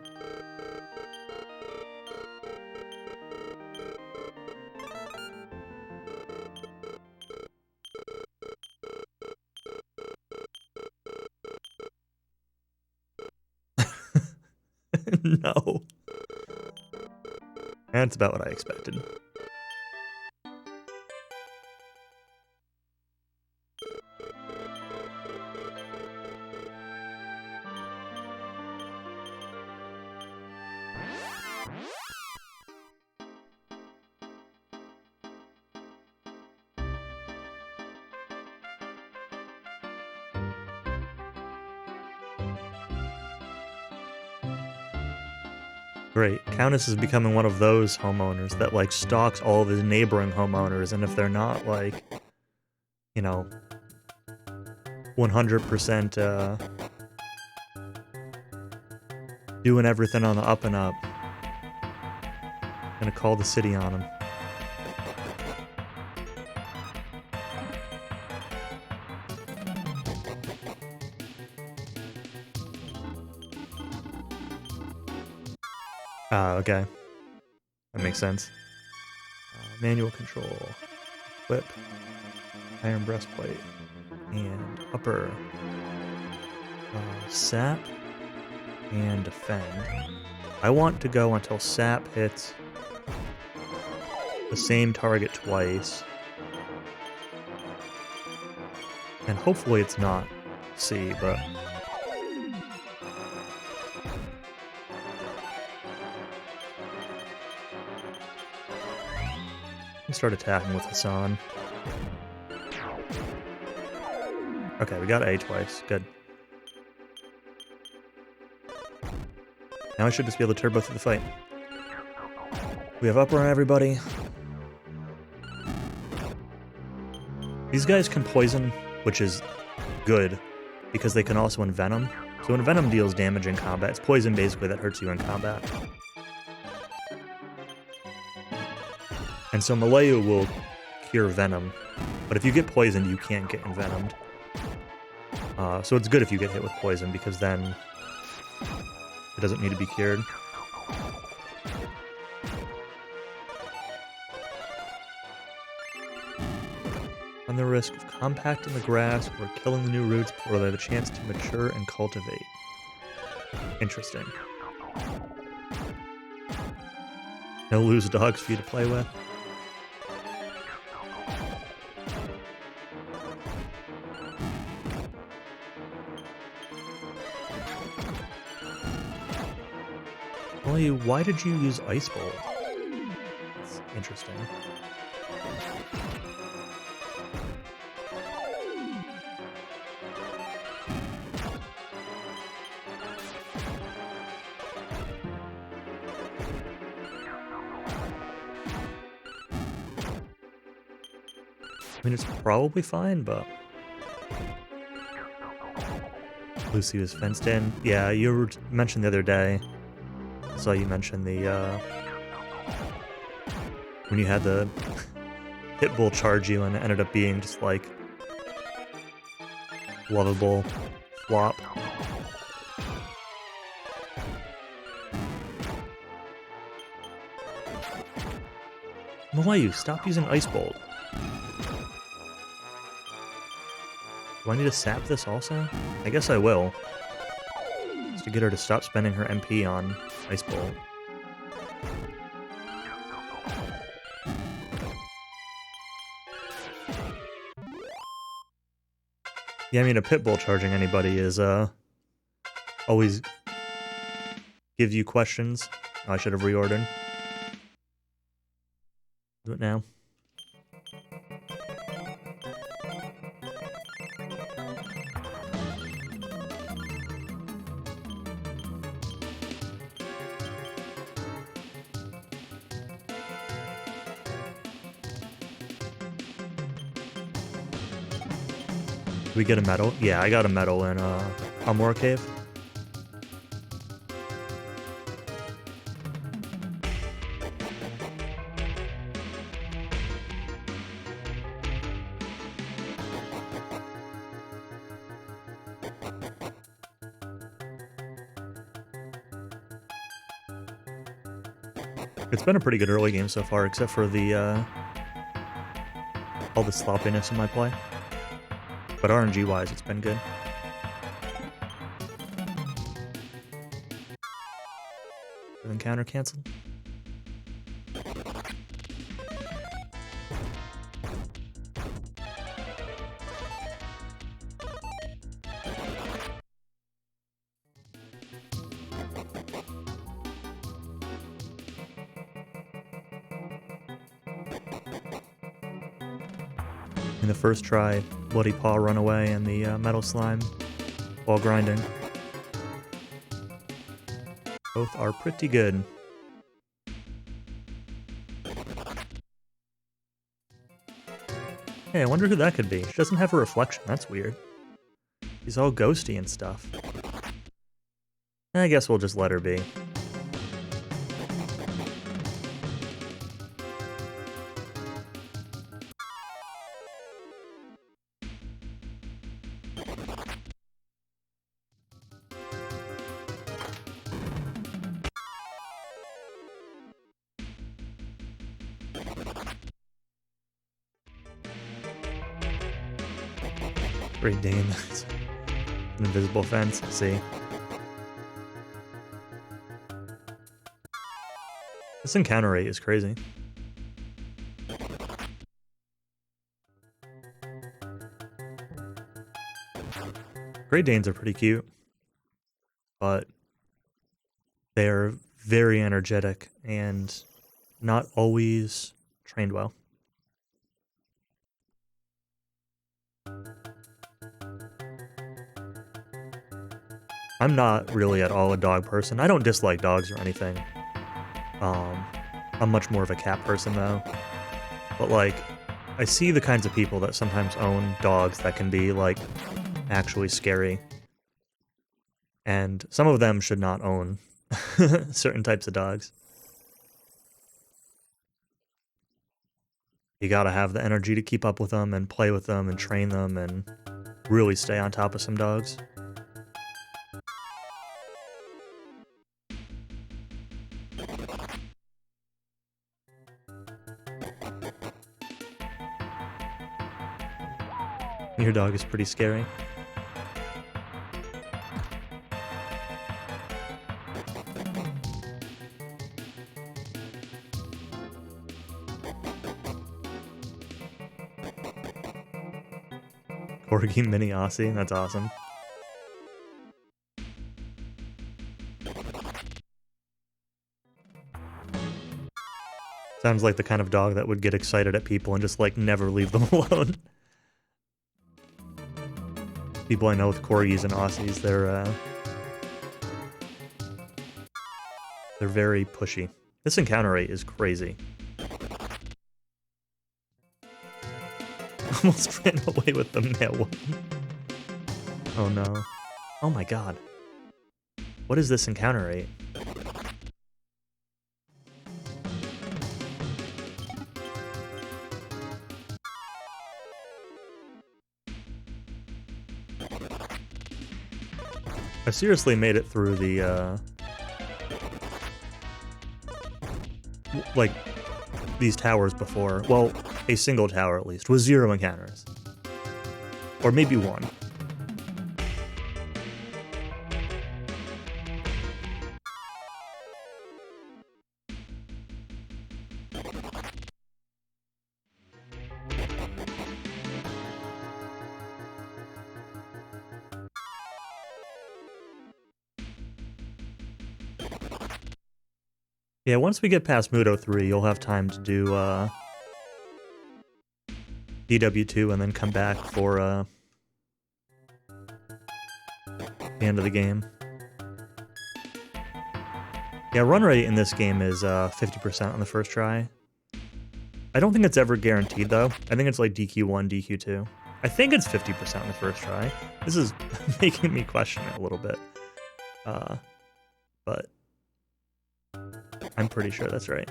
No. That's about what I expected. Great. Countess is becoming one of those homeowners that, like, stalks all of his neighboring homeowners, and if they're not, like, you know, 100% doing everything on the up and up, gonna call the city on him. Okay. That makes sense. Manual control. Whip. Iron breastplate. And upper. Sap. And defend. I want to go until sap hits the same target twice. And hopefully it's not C, but... start attacking with Hassan. Okay, we got A twice. Good. Now I should just be able to turbo through the fight. We have upper on everybody. These guys can poison, which is good, because they can also envenom. So when venom deals damage in combat, it's poison basically that hurts you in combat. And so Malayu will cure venom, but if you get poisoned, you can't get envenomed. So it's good if you get hit with poison, because then it doesn't need to be cured. On the risk of compacting the grass or killing the new roots before they have a chance to mature and cultivate. Interesting. No loose dogs for you to play with. Why did you use Ice Bolt? That's interesting. I mean, it's probably fine, but... Lucy was fenced in. Yeah, you mentioned the other day. So you mentioned the, when you had the pit bull charge you and it ended up being just, like, lovable flop. Malayu, stop using Ice Bolt. Do I need to sap this also? I guess I will. Just to get her to stop spending her MP on Ice Bolt. Yeah, I mean, a pit bull charging anybody is, always give you questions. I should have reordered. Do it now. Did we get a medal? Yeah, I got a medal in Amor Cave. It's been a pretty good early game so far, except for the all the sloppiness in my play. But RNG-wise, it's been good. Encounter canceled. In the first try, Bloody Paw run away and the Metal Slime while grinding. Both are pretty good. Hey, I wonder who that could be. She doesn't have a reflection, that's weird. She's all ghosty and stuff. I guess we'll just let her be. Great Dane. An invisible fence, see. This encounter rate is crazy. Great Danes are pretty cute, but they're very energetic and not always trained well. I'm not really at all a dog person. I don't dislike dogs or anything. I'm much more of a cat person though. But like, I see the kinds of people that sometimes own dogs that can be like actually scary. And some of them should not own certain types of dogs. You gotta have the energy to keep up with them and play with them and train them and really stay on top of some dogs. Your dog is pretty scary. Corgi Mini Aussie, that's awesome. Sounds like the kind of dog that would get excited at people and just like never leave them alone. People I know with Corgis and Aussies, they're very pushy. This encounter rate is crazy. Almost ran away with the male one. Oh no. Oh my god. What is this encounter rate? I seriously made it through the, like, these towers before. Well, a single tower at least, with 0 encounters. Or maybe 1. Yeah, once we get past Mudo 3, you'll have time to do DW2 and then come back for the end of the game. Yeah, run rate in this game is 50% on the first try. I don't think it's ever guaranteed though. I think it's like DQ1, DQ2. I think it's 50% on the first try. This is making me question it a little bit. But I'm pretty sure that's right.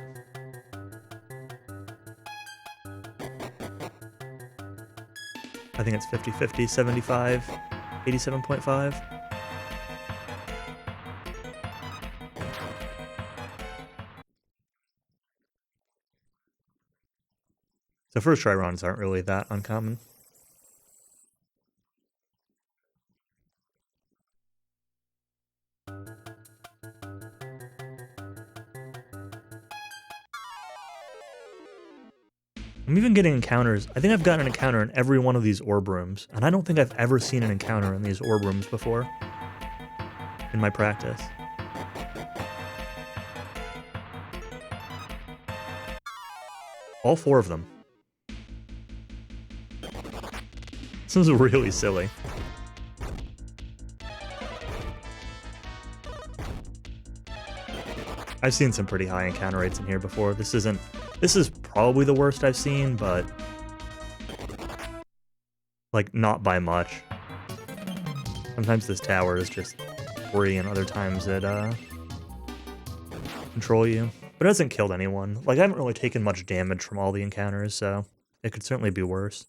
I think it's 50-50, 75, 87.5. So first try runs aren't really that uncommon. I'm even getting encounters. I think I've gotten an encounter in every one of these orb rooms, and I don't think I've ever seen an encounter in these orb rooms before in my practice. All 4 of them. This is really silly. I've seen some pretty high encounter rates in here before. This is probably the worst I've seen, but like not by much. Sometimes this tower is just free and other times it control you. But it hasn't killed anyone. Like I haven't really taken much damage from all the encounters, so it could certainly be worse.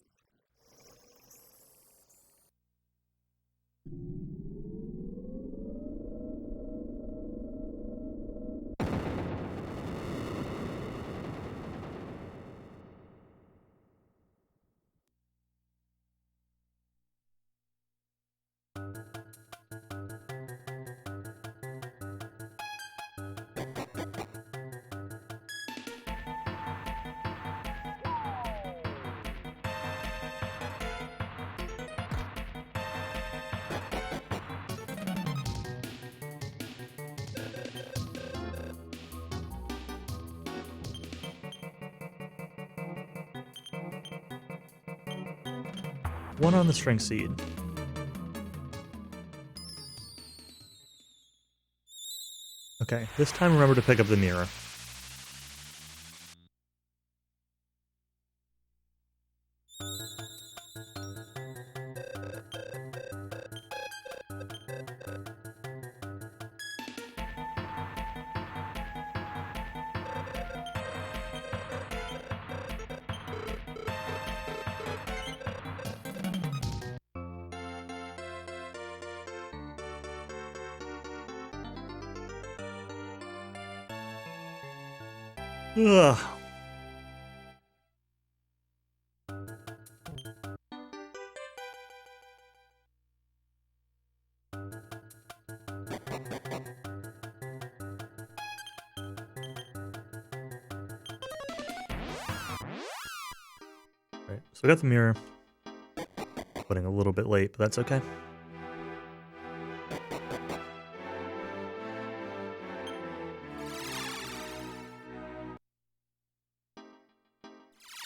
One on the string seed. Okay, this time remember to pick up the mirror. Ugh. Right, so I got the mirror. Putting a little bit late, but that's okay.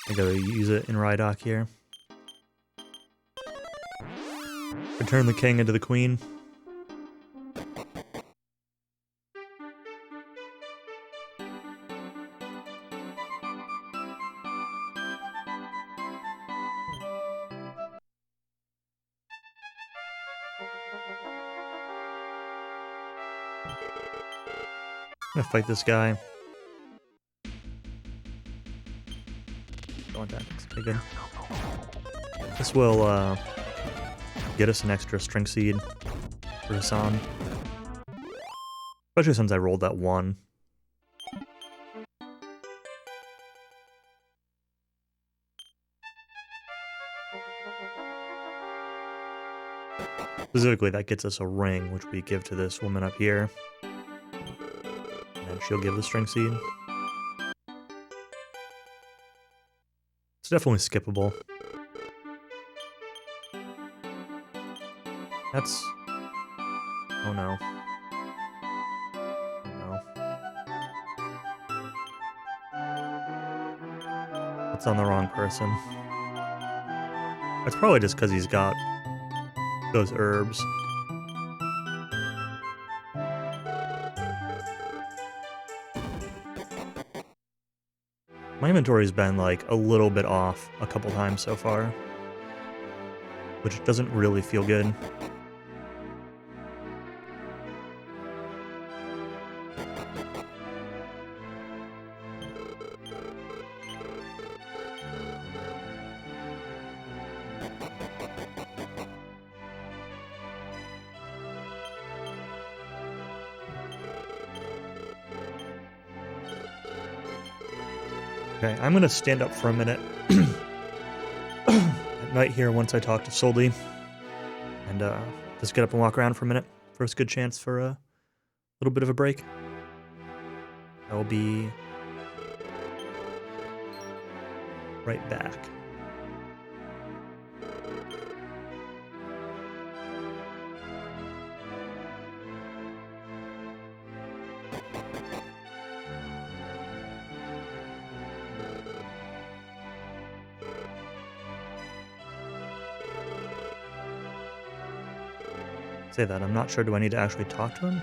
I gotta use it in Rydok here. Return the king into the queen. I'm gonna fight this guy. Going tactics. Okay, good. This will get us an extra string seed for Hassan. Especially since I rolled that 1. Specifically, that gets us a ring, which we give to this woman up here. And then she'll give the string seed. It's definitely skippable. That's... oh no. Oh no. It's on the wrong person. That's probably just because he's got those herbs. My inventory's been like a little bit off a couple times so far, which doesn't really feel good. Okay, I'm gonna stand up for a minute at night here once I talk to Soldi and just get up and walk around for a minute. First good chance for a little bit of a break. I will be right back. Say that, I'm not sure, do I need to actually talk to him?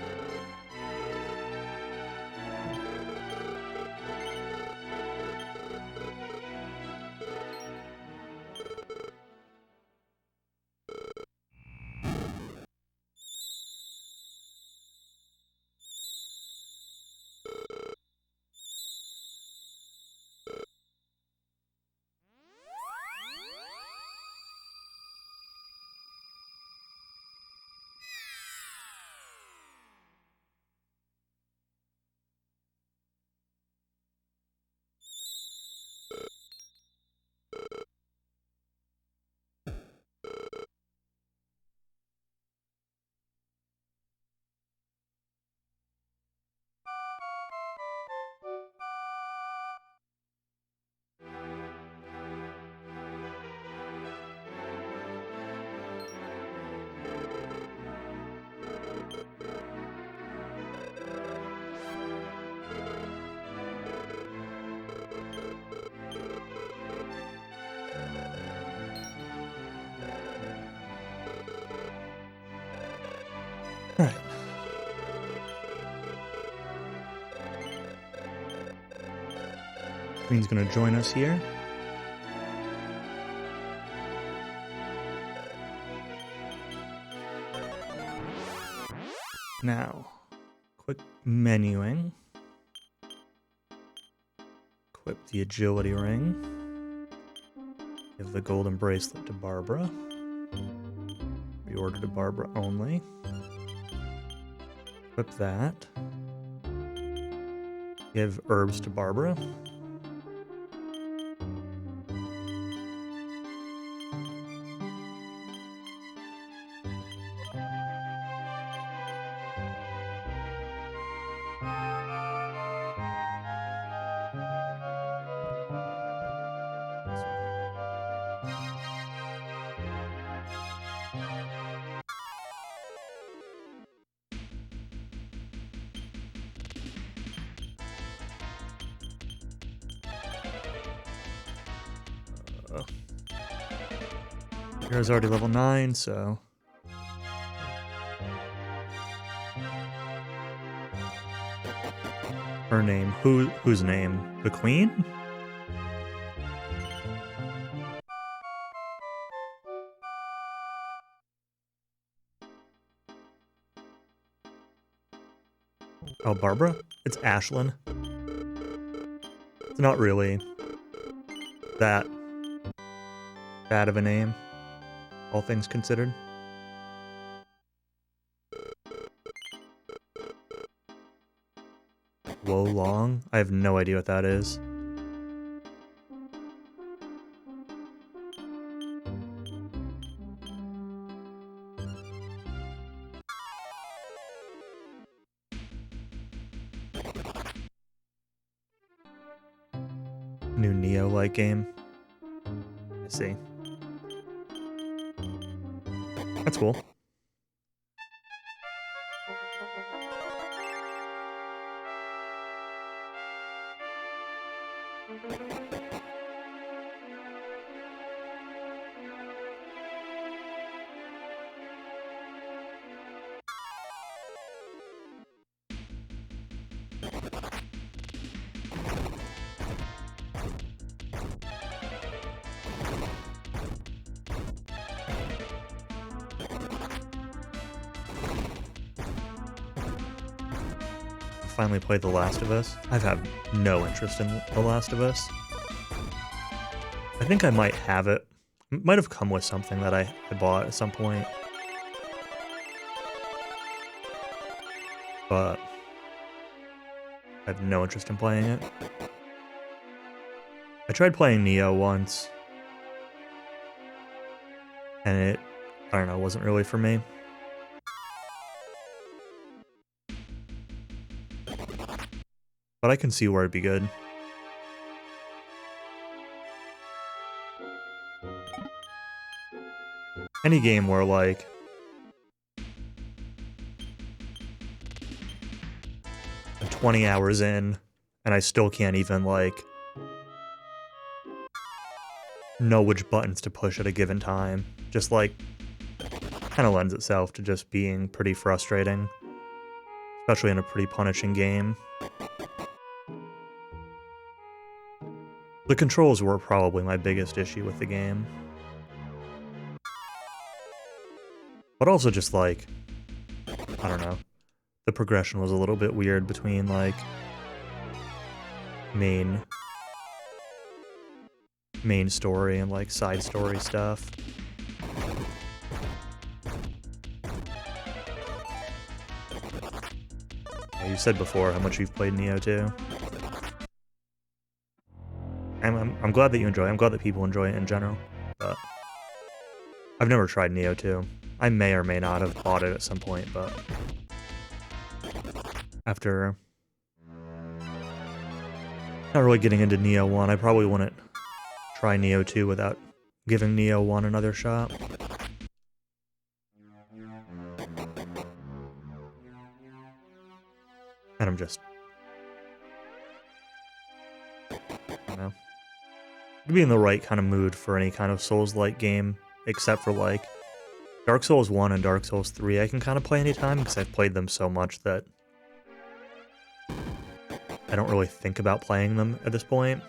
All right. Green's gonna join us here. Now, quick menuing. Equip the agility ring. Give the golden bracelet to Barbara. Reorder to Barbara only. Equip that. Give herbs to Barbara. Hero's already level 9, so... Her name. Whose name? The Queen? Oh, Barbara? It's Ashlyn. It's not really that bad of a name, all things considered. Wo Long? I have no idea what that is. New Neo-like game. I see. That's cool. Finally played The Last of Us. I've had no interest in The Last of Us. I think I might have it. It might have come with something that I bought at some point. But I have no interest in playing it. I tried playing Neo once, and it, I don't know, wasn't really for me. But I can see where it'd be good. Any game where, like, I'm 20 hours in, and I still can't even, like, know which buttons to push at a given time. Just, like, kind of lends itself to just being pretty frustrating. Especially in a pretty punishing game. The controls were probably my biggest issue with the game. But also just, like, I don't know. The progression was a little bit weird between, like, main story and, like, side story stuff. Yeah, you said before how much you've played Neo 2. I'm glad that you enjoy it. I'm glad that people enjoy it in general, but I've never tried Neo 2. I may or may not have bought it at some point, but after not really getting into Neo 1, I probably wouldn't try Neo 2 without giving Neo 1 another shot. And I'm just, I don't know, to be in the right kind of mood for any kind of Souls-like game, except for, like, Dark Souls 1 and Dark Souls 3 I can kind of play anytime, because I've played them so much that I don't really think about playing them at this point.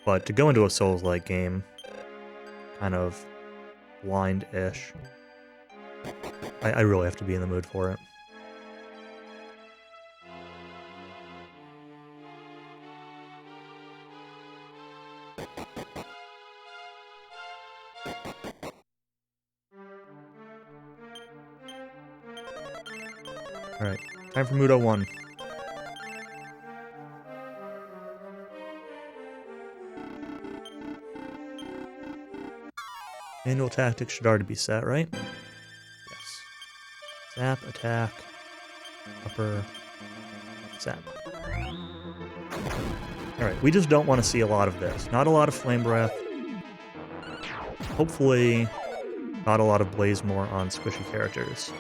But to go into a Souls-like game, kind of blind-ish, I really have to be in the mood for it. Alright, time for Mudo 1. Manual tactics should already be set, right? Yes. Zap, attack, upper, zap. Alright, we just don't want to see a lot of this. Not a lot of Flame Breath. Hopefully, not a lot of Blazemore on squishy characters.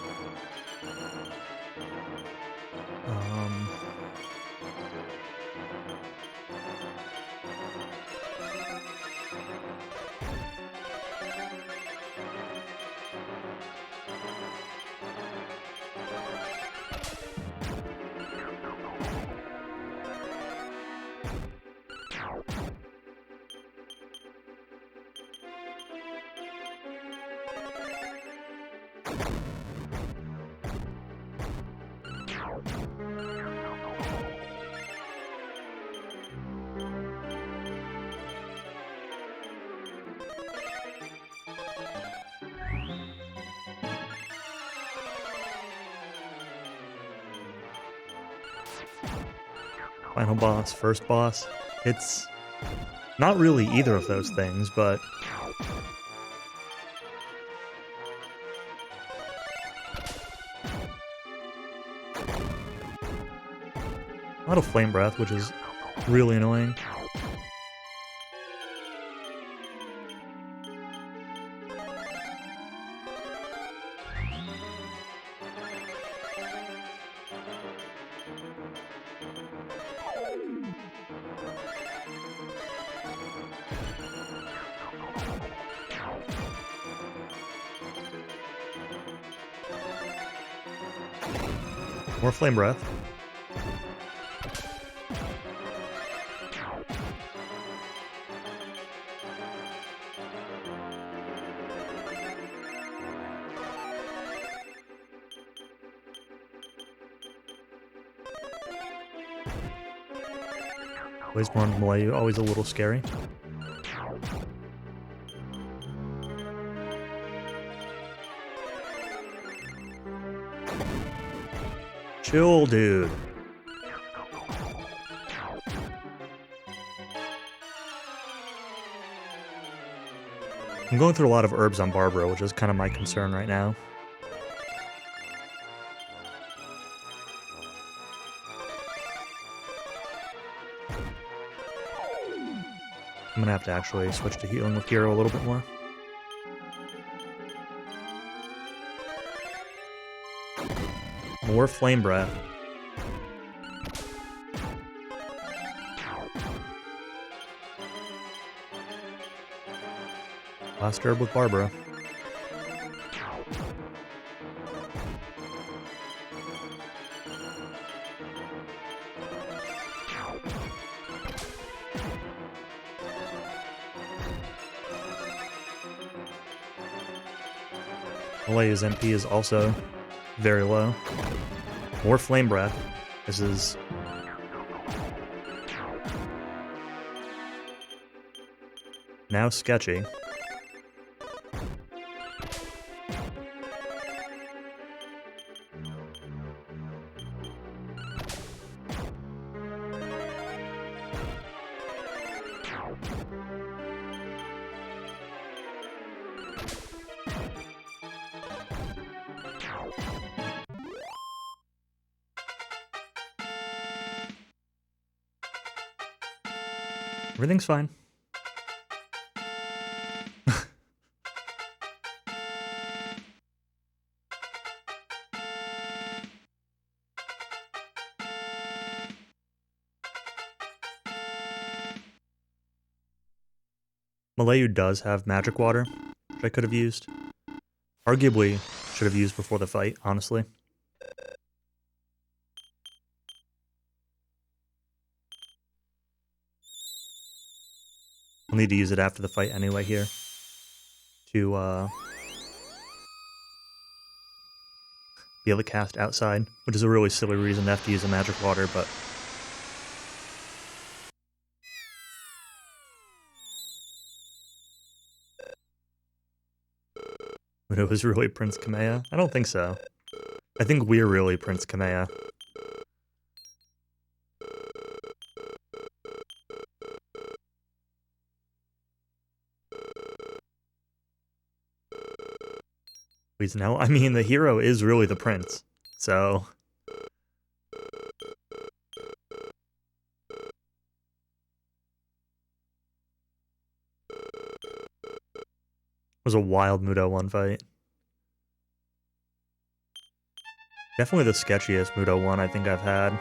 Final boss, first boss. It's not really either of those things, but a lot of Flame Breath, which is really annoying. More Flame Breath. Blazemore and Malayu, always a little scary. Chill, dude. I'm going through a lot of herbs on Barbara, which is kind of my concern right now. I'm gonna have to actually switch to healing with Hero a little bit more. More Flame Breath. Last herb with Barbara. Malaya's MP is also very low. More Flame Breath. This is... now sketchy. Everything's fine. Malayu does have magic water, which I could have used. Arguably, should have used before the fight, honestly. I'll need to use it after the fight anyway here. To, be able to cast outside, which is a really silly reason to have to use a magic water, but... But it was really Prince Kamea? I don't think so. I think we're really Prince Kamea. Please no. I mean, the hero is really the prince, so... It was a wild Mudo 1 fight. Definitely the sketchiest Mudo 1 I think I've had.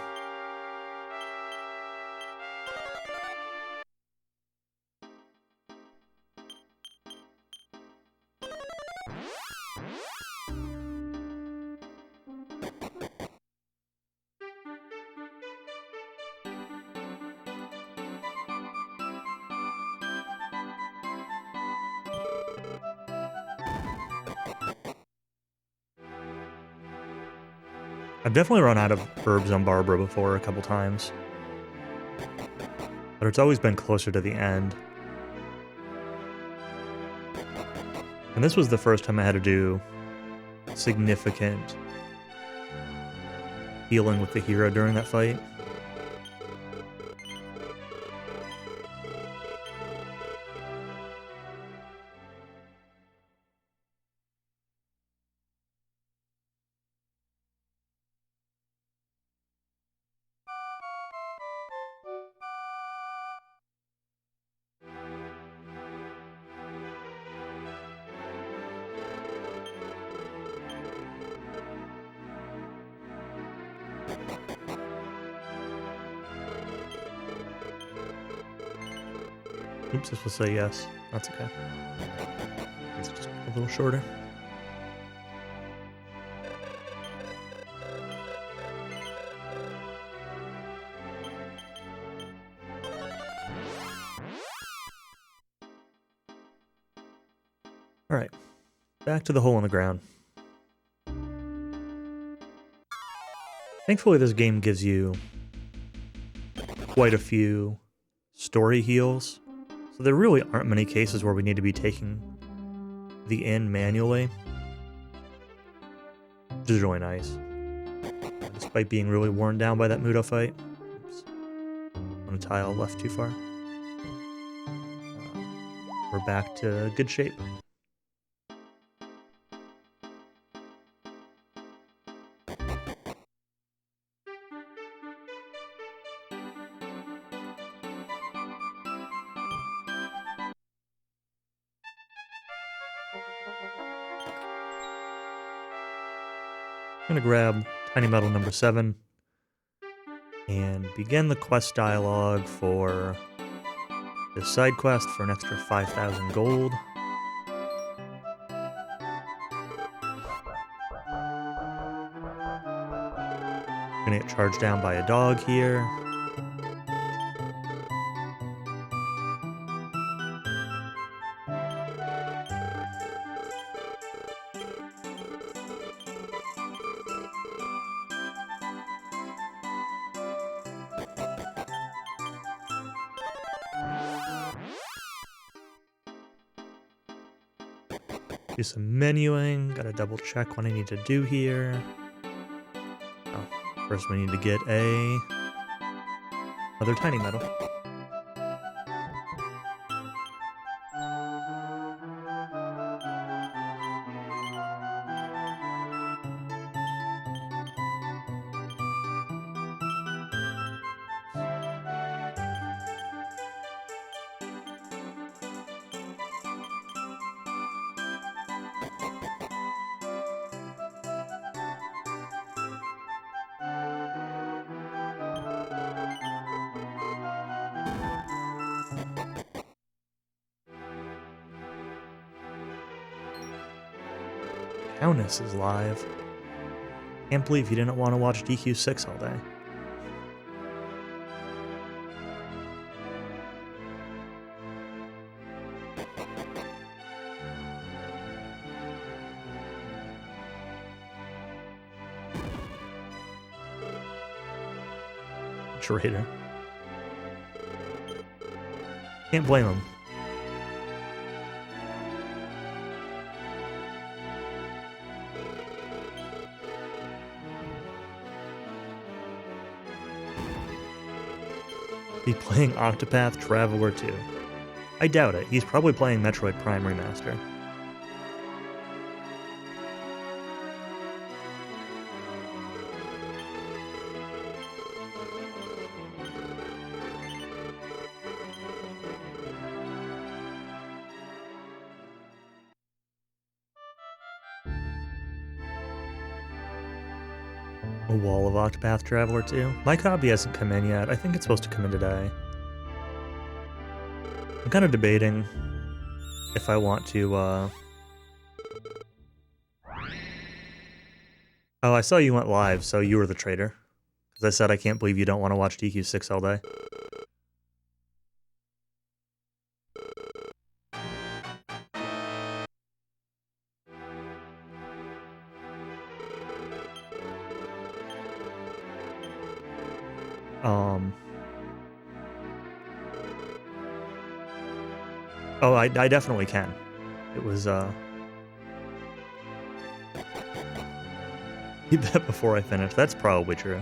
I've definitely run out of herbs on Barbara before a couple times. But it's always been closer to the end. And this was the first time I had to do significant healing with the hero during that fight. Oops, this will say yes. That's okay. It's just a little shorter. Alright, back to the hole in the ground. Thankfully this game gives you quite a few story heals. So there really aren't many cases where we need to be taking the inn manually, which is really nice. Despite being really worn down by that Mudo fight. Oops. On a tile left too far. we're back to good shape. I'm gonna grab Tiny Metal number 7 and begin the quest dialogue for this side quest for an extra 5,000 gold. Gonna get charged down by a dog here. Do some menuing, gotta double check what I need to do here. Oh, first we need to get another Tiny Metal. Countess is live. Can't believe you didn't want to watch DQ6 all day. Traitor. Can't blame him. Be playing Octopath Traveler 2. I doubt it. He's probably playing Metroid Prime Remaster. A wall of Octopath Traveler 2. My copy hasn't come in yet. I think it's supposed to come in today. I'm kind of debating if I want to, Oh, I saw you went live, so you were the traitor. Because I said I can't believe you don't want to watch DQ6 all day. Oh, I definitely can. It was, Keep that before I finish. That's probably true.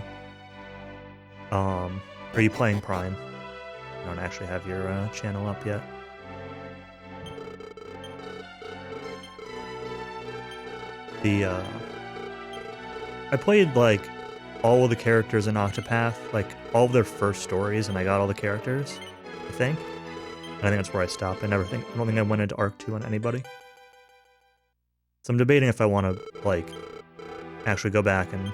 Are you playing Prime? You don't actually have your, channel up yet. I played, like, all of the characters in Octopath, like, all of their first stories, and I got all the characters, I think. And I think that's where I stopped. I don't think I went into Arc 2 on anybody. So I'm debating if I want to, like, actually go back and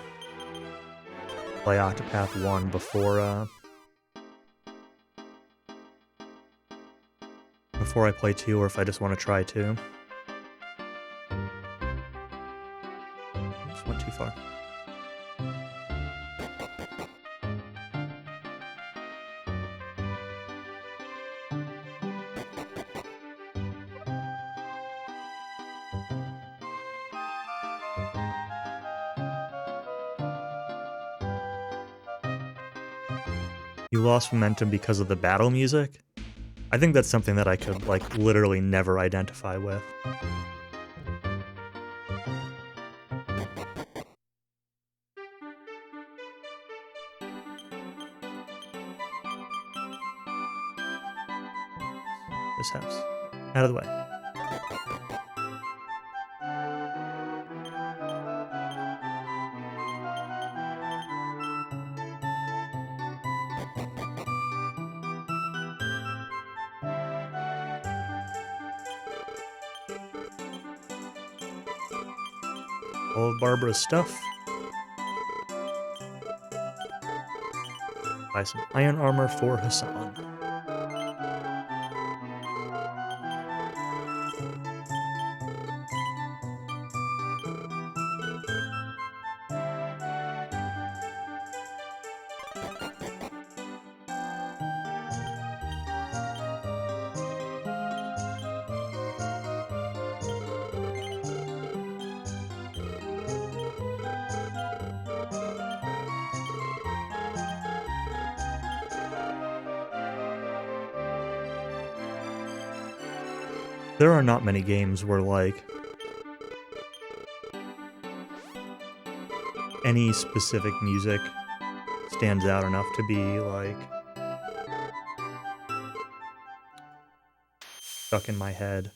play Octopath 1 before I play 2, or if I just want to try 2. Just went too far. You lost momentum because of the battle music? I think that's something that I could, like, literally never identify with. This house. Out of the way. All of Barbara's stuff. Buy some iron armor for Hassan. There are not many games where, like, any specific music stands out enough to be, like, stuck in my head.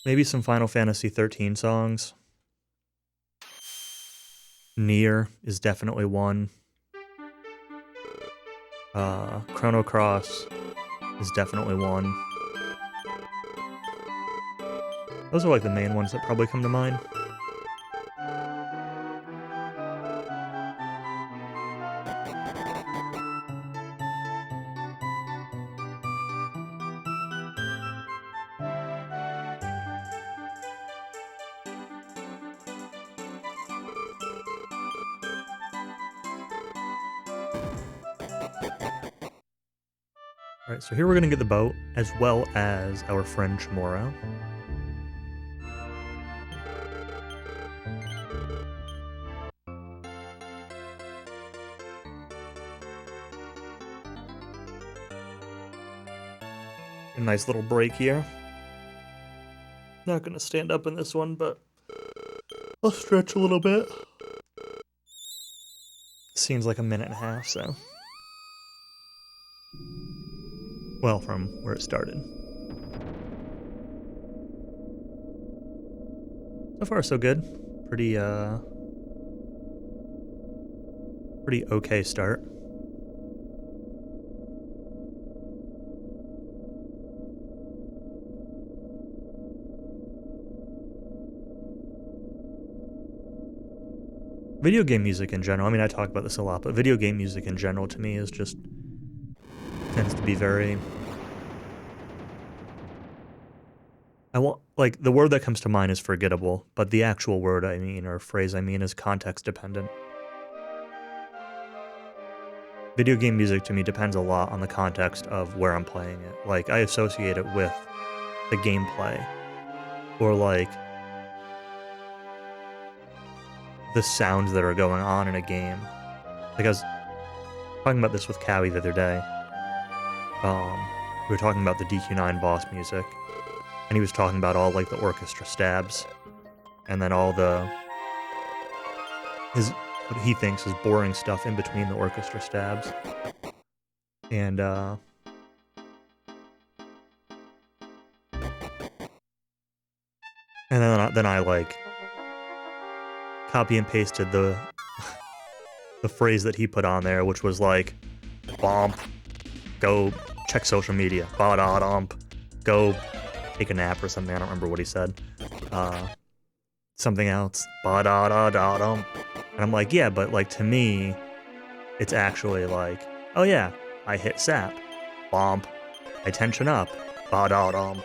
Maybe some Final Fantasy 13 songs. Nier is definitely one. Chrono Cross is definitely one. Those are like the main ones that probably come to mind. Alright, so here we're gonna get the boat, as well as our friend Chamorro. A nice little break here. Not gonna stand up in this one, but I'll stretch a little bit. Seems like a minute and a half, so. Well, from where it started. So far, so good. Pretty okay start. Video game music in general, I mean, I talk about this a lot, but video game music in general to me is just tends to be very... like, the word that comes to mind is forgettable, but the actual word I mean, or phrase I mean, is context dependent. Video game music to me depends a lot on the context of where I'm playing it. Like, I associate it with the gameplay, or like, the sounds that are going on in a game. Like, I was talking about this with Cowie the other day. We were talking about the DQ9 boss music, and he was talking about all, like, the orchestra stabs, and then all what he thinks is boring stuff in between the orchestra stabs. And, then I like, copy and pasted the phrase that he put on there, which was like, "Bomp, go check social media. Ba-da-dump, go take a nap," or something. I don't remember what he said. Something else. Ba-da-da-da-dump. And I'm like, yeah, but like to me, it's actually like, oh yeah, I hit sap. Bomp. I tension up. Ba-da-dump.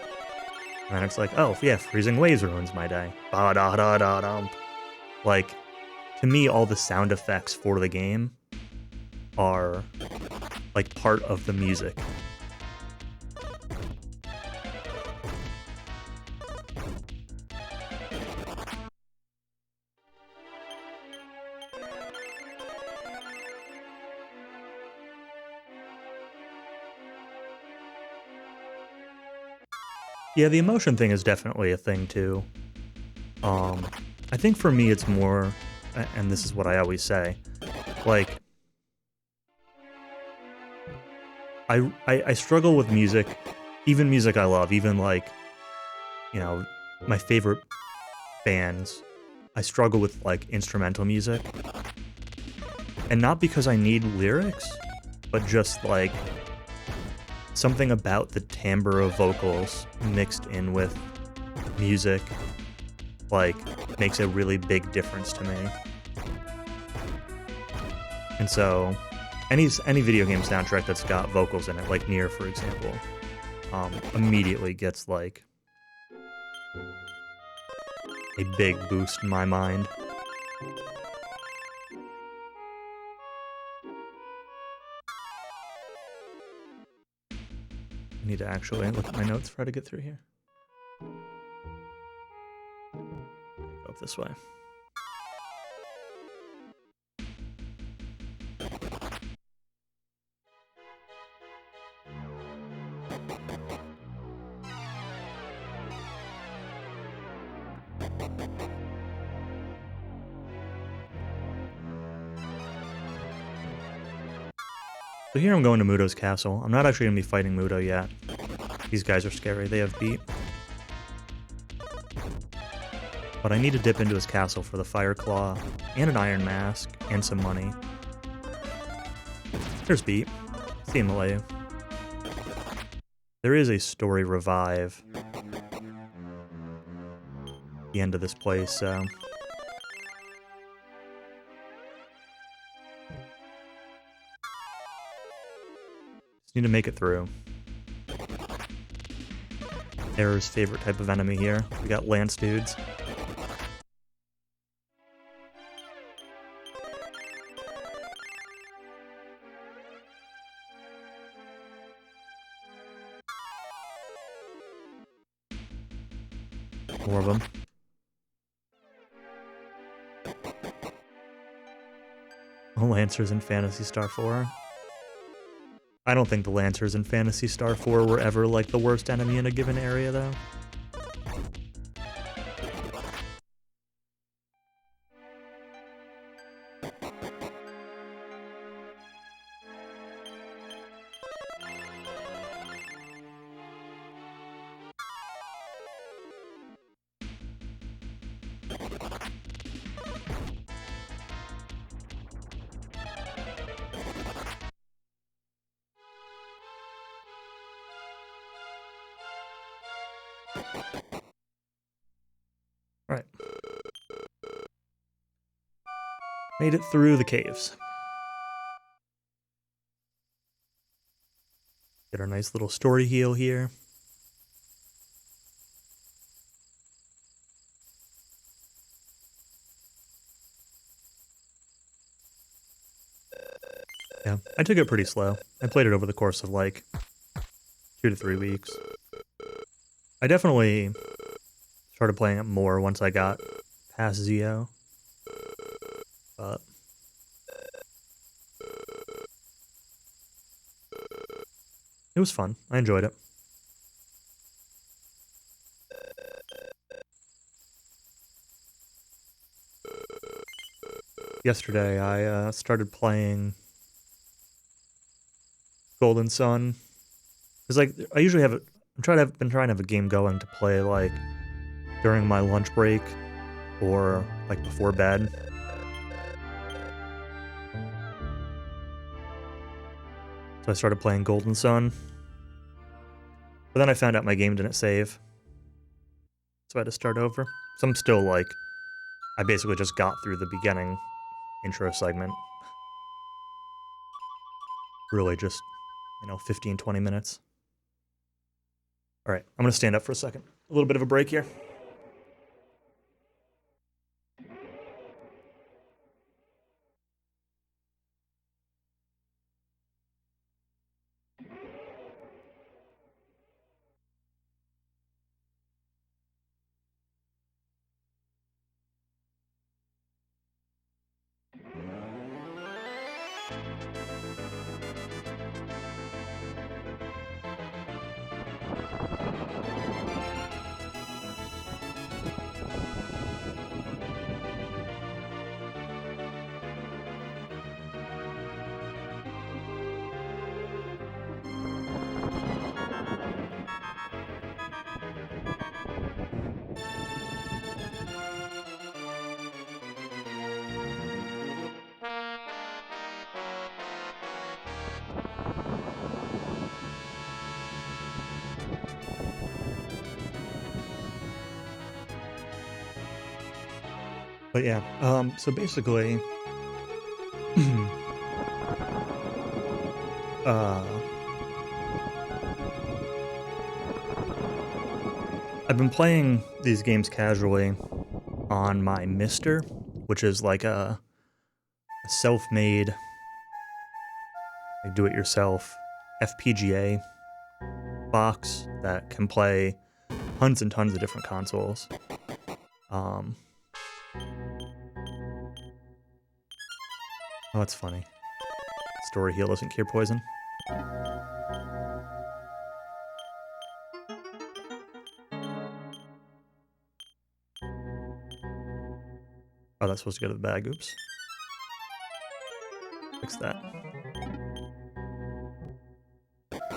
And then it's like, oh yeah, freezing waves ruins my day. Ba-da-da-da-dump. Like, to me, all the sound effects for the game are, like, part of the music. Yeah, the emotion thing is definitely a thing, too. I think for me it's more, and this is what I always say, like, I struggle with music, even music I love, even like, you know, my favorite bands. I struggle with like instrumental music. And not because I need lyrics, but just like something about the timbre of vocals mixed in with music like makes a really big difference to me. And so any video game soundtrack that's got vocals in it, like Nier for example, immediately gets like a big boost in my mind. I need to actually look at my notes for how to get through here. Go up this way. So here I'm going to Mudo's castle. I'm not actually going to be fighting Mudo yet. These guys are scary. They have beat. But I need to dip into his castle for the Fire Claw, and an Iron Mask, and some money. There's beat. See him lay. There is a story revive at the end of this place, so... Just need to make it through. Error's favorite type of enemy here. We got Lance dudes. More of them. Oh, Lancers in Phantasy Star 4. I don't think the Lancers in Phantasy Star 4 were ever, like, the worst enemy in a given area, though. Alright. Made it through the caves. Get our nice little story heal here. Yeah, I took it pretty slow. I played it over the course of like 2 to 3 weeks. I definitely started playing it more once I got past Zio. But it was fun. I enjoyed it. Yesterday I started playing Golden Sun. It's like I usually have been trying to have a game going to play like during my lunch break or like before bed. So I started playing Golden Sun. But then I found out my game didn't save. So I had to start over. So I'm still like, I basically just got through the beginning intro segment. Really just, 15, 20 minutes. All right, I'm going to stand up for a second. A little bit of a break here. But yeah, so basically, uh, I've been playing these games casually on my Mister, which is like a self-made, like do-it-yourself FPGA box that can play tons and tons of different consoles. Oh, that's funny. Story heal doesn't cure poison. Oh, that's supposed to go to the bag. Oops. Fix that.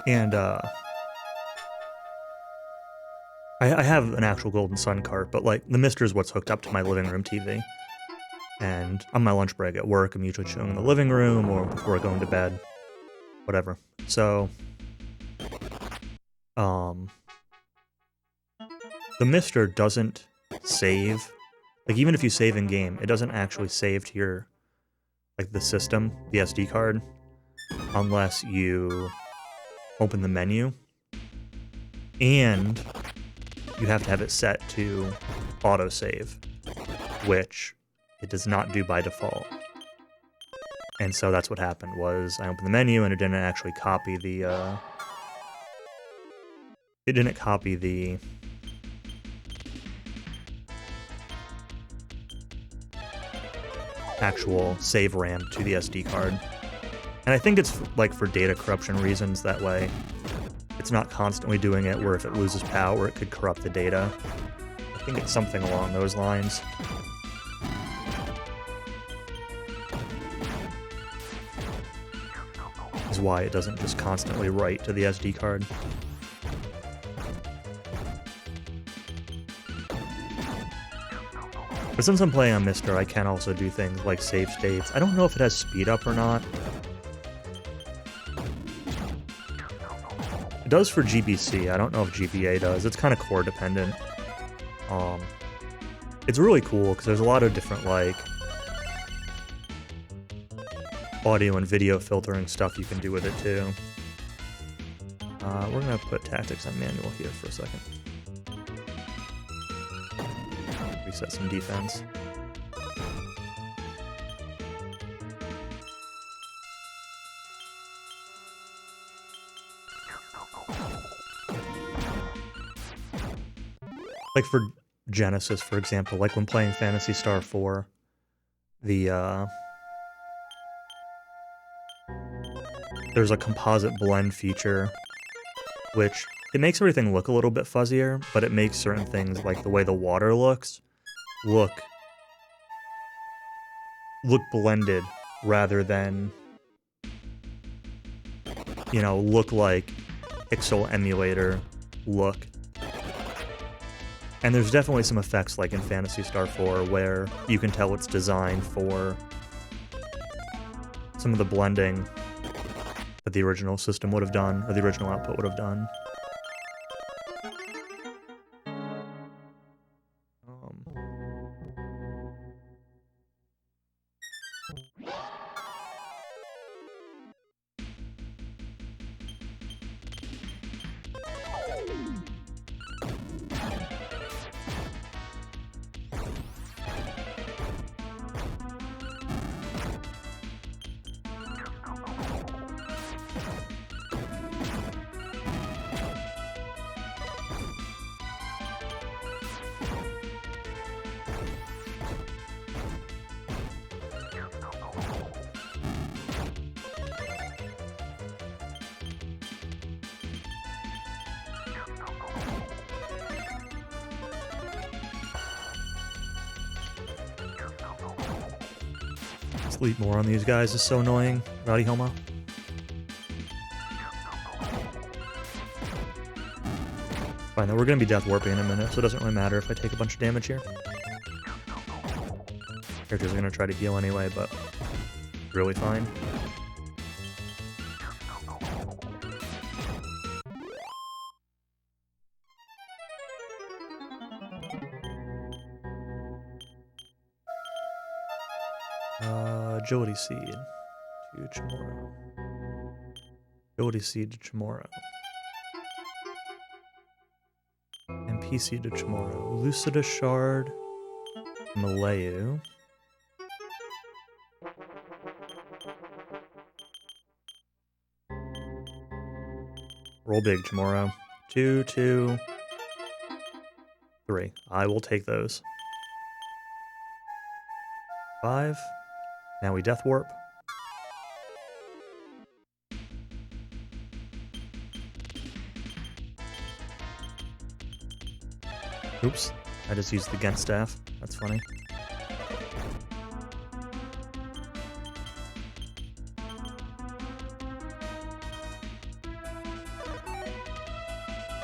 And, I have an actual Golden Sun cart, but, like, the Mister is what's hooked up to my living room TV. And on my lunch break at work, I'm usually chilling in the living room or before going to bed. Whatever. So, the Mister doesn't save. Like, even if you save in game, it doesn't actually save to your, like, the system, the SD card, unless you open the menu. And you have to have it set to autosave, which it does not do by default. And so that's what happened, was I opened the menu and it didn't actually copy the, actual save RAM to the SD card. And I think it's like for data corruption reasons, that way it's not constantly doing it, where if it loses power it could corrupt the data. I think it's something along those lines. Is why it doesn't just constantly write to the SD card. But since I'm playing on Mister, I can also do things like save states. I don't know if it has speed up or not. It does for GBC. I don't know if GBA does. It's kind of core dependent. It's really cool because there's a lot of different, like, audio and video filtering stuff you can do with it too. We're gonna put tactics on manual here for a second. Reset some defense. Like for Genesis, for example, like when playing Phantasy Star 4, the, there's a composite blend feature, which it makes everything look a little bit fuzzier, but it makes certain things, like the way the water looks, look blended rather than, you know, look like pixel emulator look. And there's definitely some effects, like in Phantasy Star 4, where you can tell it's designed for some of the blending that the original system would have done, or the original output would have done. Sleep more on these guys is so annoying. Rowdy Homo. Fine, then we're gonna be death warping in a minute, so it doesn't really matter if I take a bunch of damage here. Characters are gonna try to heal anyway, but really fine. Agility Seed to Chamorro. Agility Seed to Chamorro. NPC to Chamorro. Lucida Shard. Malayu. Roll big, Chamorro. 2, 2, 3. I will take those. 5. Now we Death Warp. Oops. I just used the Gent Staff. That's funny.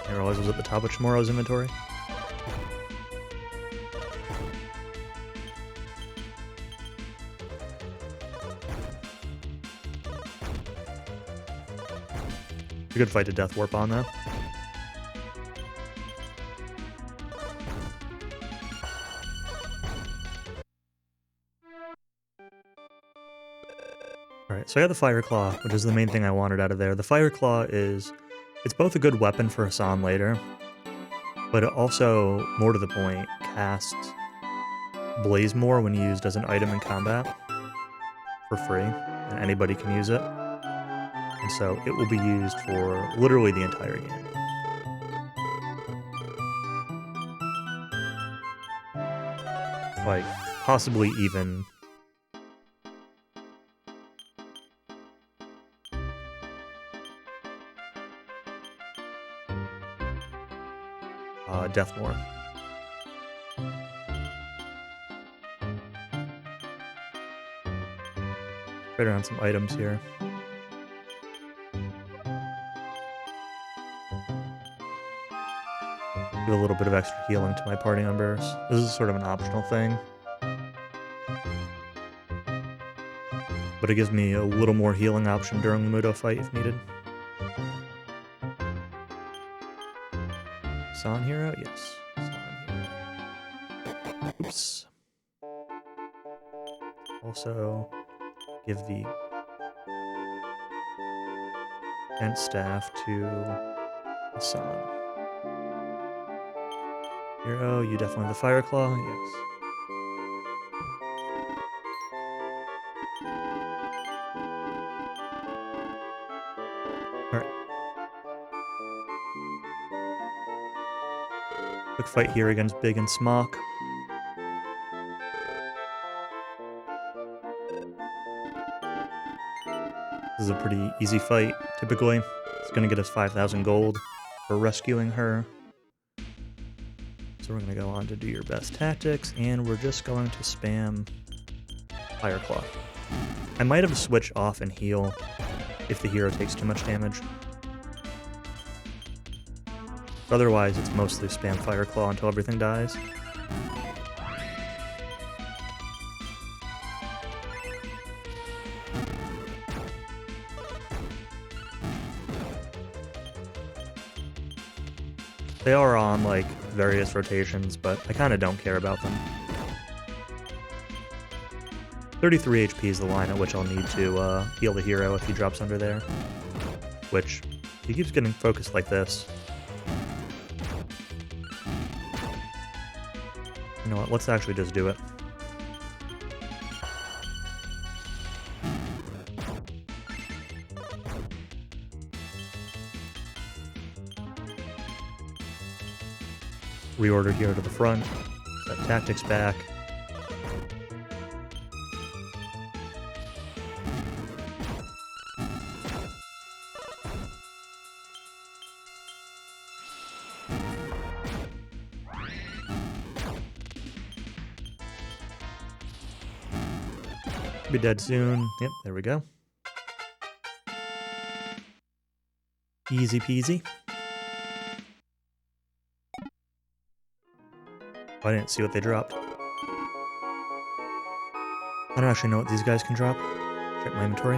I realized it was at the top of Chamorro's inventory. A good fight to Death Warp on, though. Alright, so I got the Fire Claw, which is the main thing I wanted out of there. The Fire Claw is... It's both a good weapon for Hassan later, but it also, more to the point, casts Blaze more when used as an item in combat for free, and anybody can use it. And so it will be used for literally the entire game. Like, possibly even... Deathmore. Trade around some items here. Do a little bit of extra healing to my party members. This is sort of an optional thing, but it gives me a little more healing option during the Mudo fight if needed. San Hero? Yes. San Hero. Oops. Also, give the Gent Staff to Hassan. Hero, you definitely have the Fire Claw? Yes. Alright. Quick fight here against Big and Smock. This is a pretty easy fight, typically. It's going to get us 5,000 gold for rescuing her. So we're going to go on to do your best tactics, and we're just going to spam Fire Claw. I might have switched off and heal if the hero takes too much damage. Otherwise, it's mostly spam Fire Claw until everything dies. They are on, like, various rotations, but I kind of don't care about them. 33 HP is the line at which I'll need to heal the hero if he drops under there. Which, if he keeps getting focused like this... You know what, let's actually just do it. Reorder here to the front, set tactics back. Be dead soon. Yep, there we go. Easy peasy. Oh, I didn't see what they dropped. I don't actually know what these guys can drop. Check my inventory.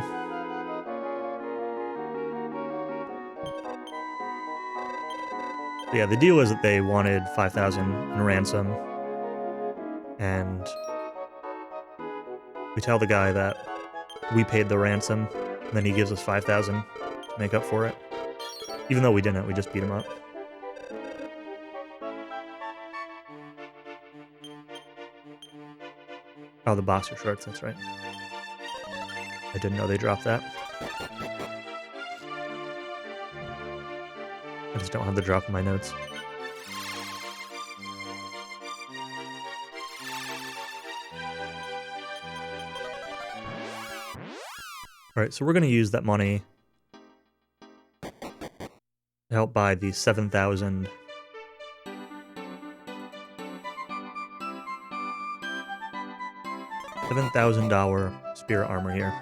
But yeah, the deal is that they wanted 5,000 in ransom, and We tell the guy that we paid the ransom, and then he gives us 5,000 to make up for it. Even though we didn't, we just beat him up. Oh, the boxer shorts, that's right. I didn't know they dropped that. I just don't have the drop in my notes. Alright, so we're going to use that money to help buy the 7,000 $7,000 spirit armor here.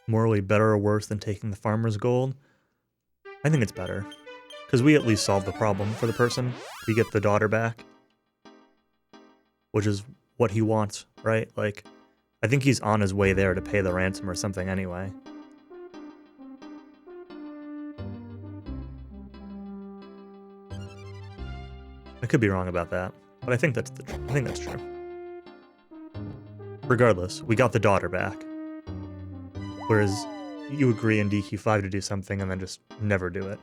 Morally better or worse than taking the farmer's gold? I think it's better. Because we at least solve the problem for the person. We get the daughter back. Which is what he wants, right? Like, I think he's on his way there to pay the ransom or something anyway. I could be wrong about that, but I think that's true. Regardless, we got the daughter back. Whereas you agree in DQ5 to do something and then just never do it.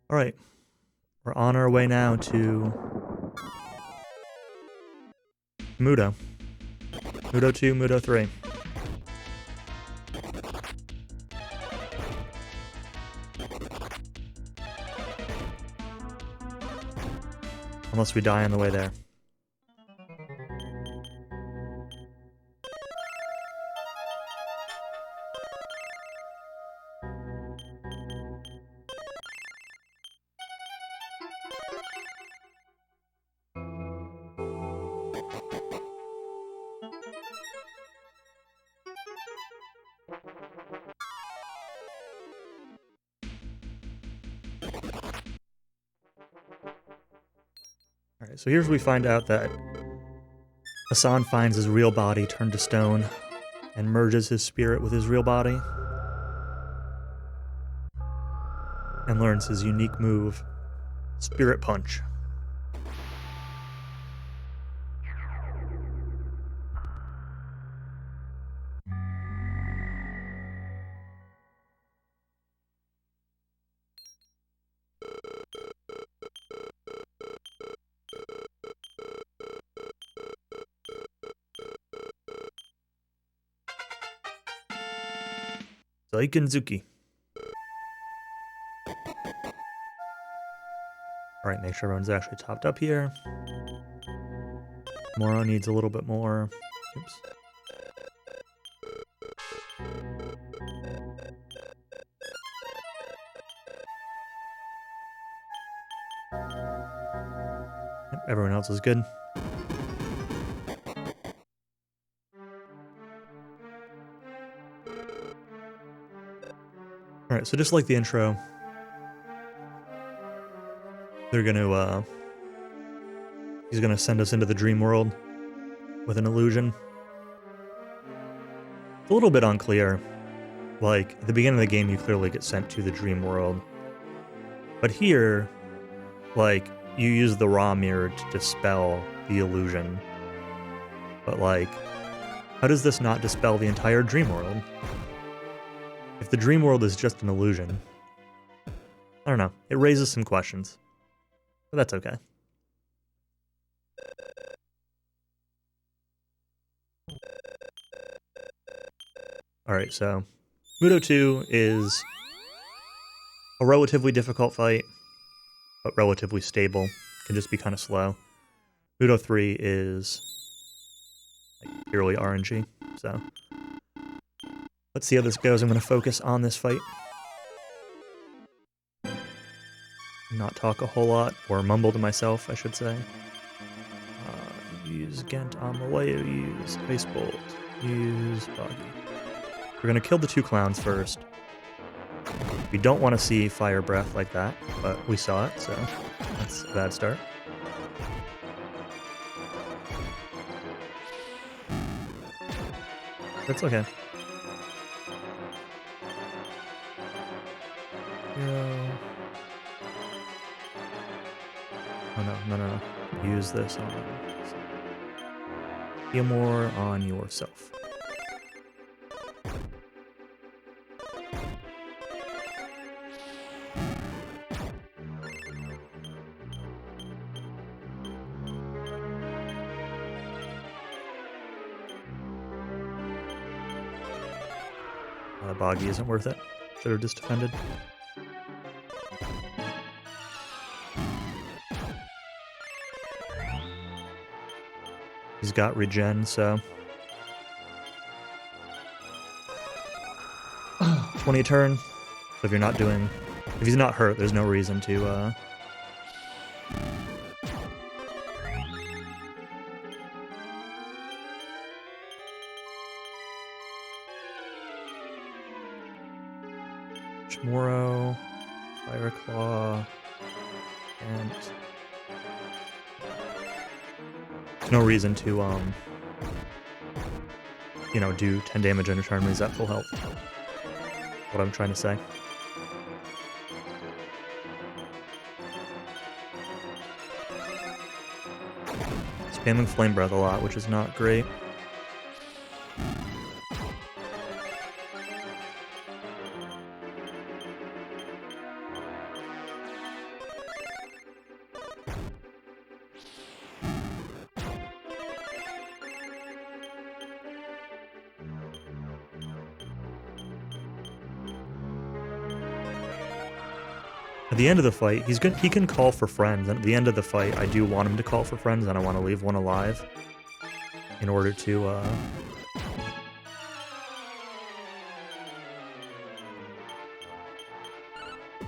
Alright, we're on our way now to Mudo. Mudo 2, Mudo 3. Unless we die on the way there. Alright, so here's where we find out that Hassan finds his real body turned to stone and merges his spirit with his real body and learns his unique move, Spirit Punch. Saikenzuki. Alright, make sure everyone's actually topped up here. Moro needs a little bit more. Oops. Yep, everyone else is good. Alright, so just like the intro, they're gonna, he's gonna send us into the dream world with an illusion. It's a little bit unclear. Like, at the beginning of the game, you clearly get sent to the dream world. But here, like, you use the raw mirror to dispel the illusion. But, like, how does this not dispel the entire dream world? If the dream world is just an illusion, I don't know. It raises some questions. But that's okay. Alright, so Mudo 2 is a relatively difficult fight, but relatively stable. Can just be kind of slow. Mudo 3 is like purely RNG, so let's see how this goes. I'm going to focus on this fight. Not talk a whole lot, or mumble to myself, I should say. Use Gent on Malaya, use Ice Bolt, use Boggy. We're going to kill the 2 clowns first. We don't want to see Fire Breath like that, but we saw it, so that's a bad start. That's okay. Hero. Oh no. Use this on... Heal more on yourself. Boggy isn't worth it. Should have just defended. He's got regen, so 20 a turn. So if you're not doing, if he's not hurt, there's no reason to Moro, Fire Claw, and there's no reason to you know, do 10 damage in a turn when he's at full health. What I'm trying to say. Spamming Flame Breath a lot, which is not great. At the end of the fight, he can call for friends, and at the end of the fight, I do want him to call for friends, and I want to leave one alive in order to,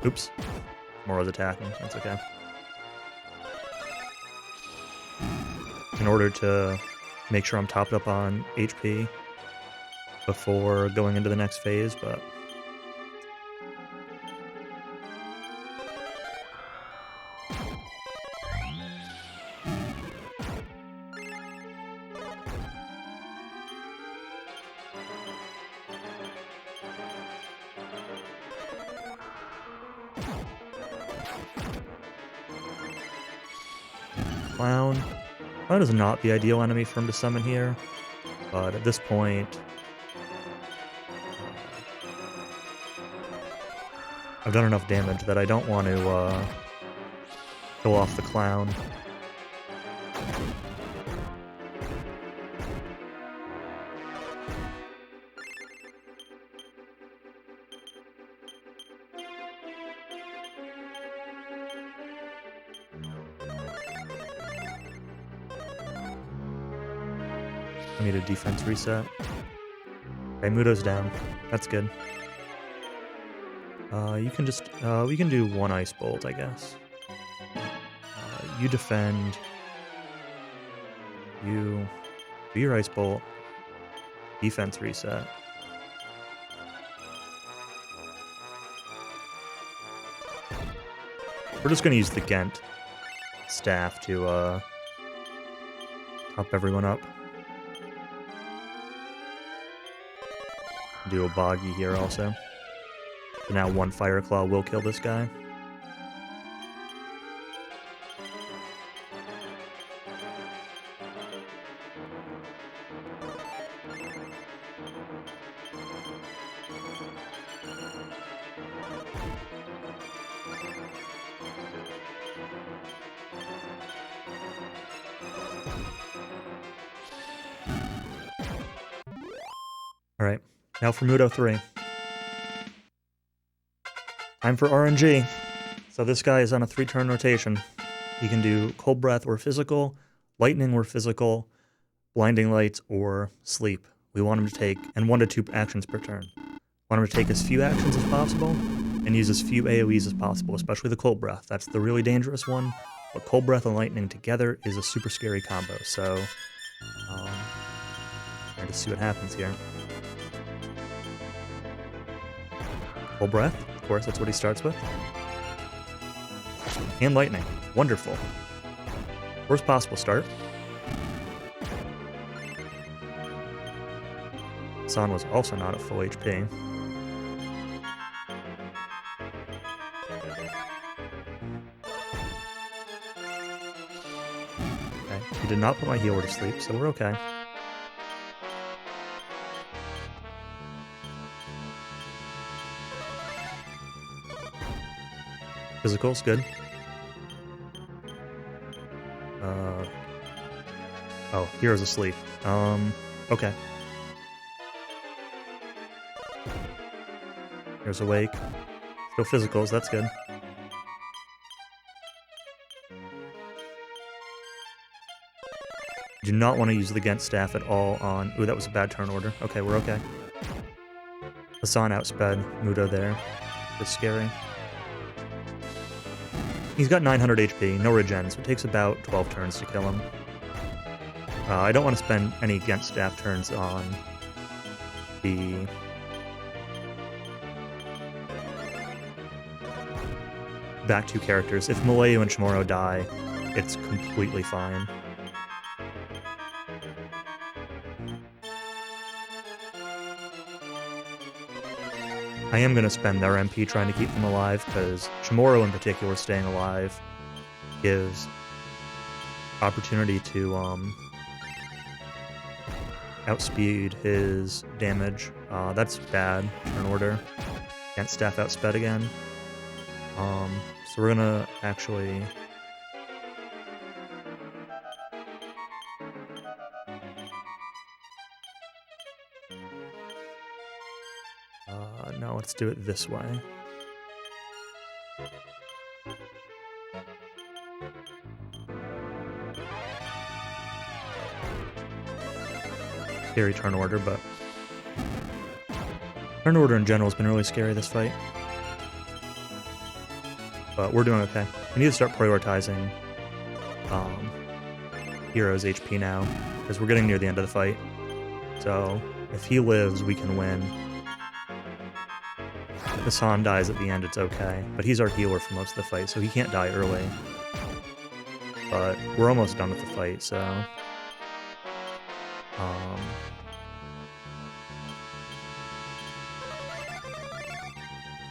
Oops. Moro's attacking. That's okay. In order to make sure I'm topped up on HP before going into the next phase, but... Clown. Clown is not the ideal enemy for him to summon here, but at this point, I've done enough damage that I don't want to kill off the clown. I need a defense reset. Okay, Mudo's down. That's good. You can just, we can do one Ice Bolt, I guess. You defend. You do your Ice Bolt. Defense reset. We're just gonna use the Gent staff to, top everyone up. Do a Boggy here also. So now one Fire Claw will kill this guy. Alright, now for Mudo 3. Time for RNG. So this guy is on a 3-turn rotation. He can do Cold Breath or Physical. lightning or physical, blinding lights, or sleep. We want him to take, and 1 to 2 actions per turn. Want him to take as few actions as possible, and use as few AoEs as possible, especially the Cold Breath. That's the really dangerous one, but Cold Breath and Lightning together is a super scary combo, so trying to see what happens here. Cold Breath, of course, that's what he starts with. And Lightning, wonderful. Worst possible start. San was also not at full HP. Okay, he did not put my healer to sleep, so we're okay. Physical's good. Oh, hero's asleep. Okay. Here's awake. Still physicals, that's good. Do not want to use the Gent staff at all on... Ooh, that was a bad turn order. Okay, we're okay. Hassan outsped Mudo there. That's scary. He's got 900 HP, no regen, so it takes about 12 turns to kill him. I don't want to spend any Gent staff turns on the... back 2 characters. If Malayu and Shimoro die, it's completely fine. I am going to spend their MP trying to keep them alive, because Shimoro in particular staying alive gives opportunity to outspeed his damage. That's bad. Turn order. Can't staff outsped again. So we're gonna actually... no, let's do it this way. Scary turn order, but... turn order in general has been really scary this fight. But we're doing okay. We need to start prioritizing Hero's HP now, because we're getting near the end of the fight. So, if he lives, we can win. If Hassan dies at the end, it's okay. But he's our healer for most of the fight, so he can't die early. But we're almost done with the fight, so...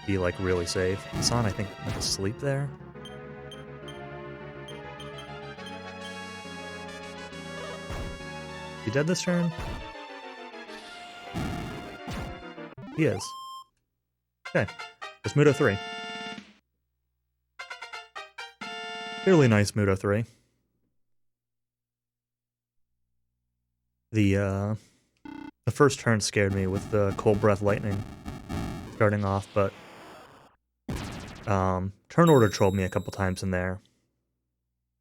be, like, really safe. Hassan, I think, went to sleep there. He dead this turn? He is. Okay. It's Mudo 3. Fairly nice Mudo 3. The first turn scared me with the Cold Breath Lightning starting off, but turn order trolled me a couple times in there,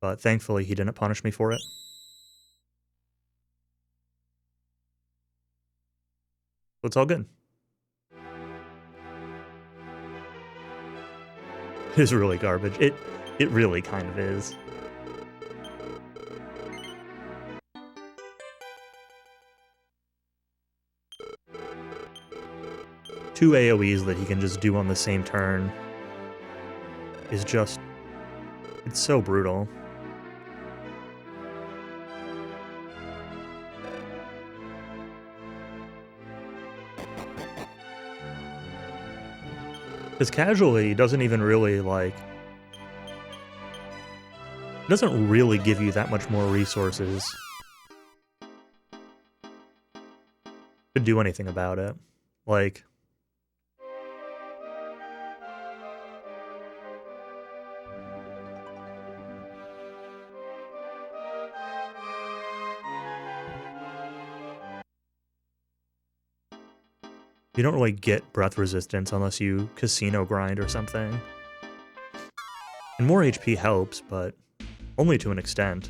but thankfully he didn't punish me for it. So it's all good. It is really garbage. It really kind of is. Two AoEs that he can just do on the same turn is just... it's so brutal. Because casually, he doesn't even really, like... it doesn't really give you that much more resources to do anything about it. Like... you don't really get breath resistance unless you casino grind or something. And more HP helps, but only to an extent.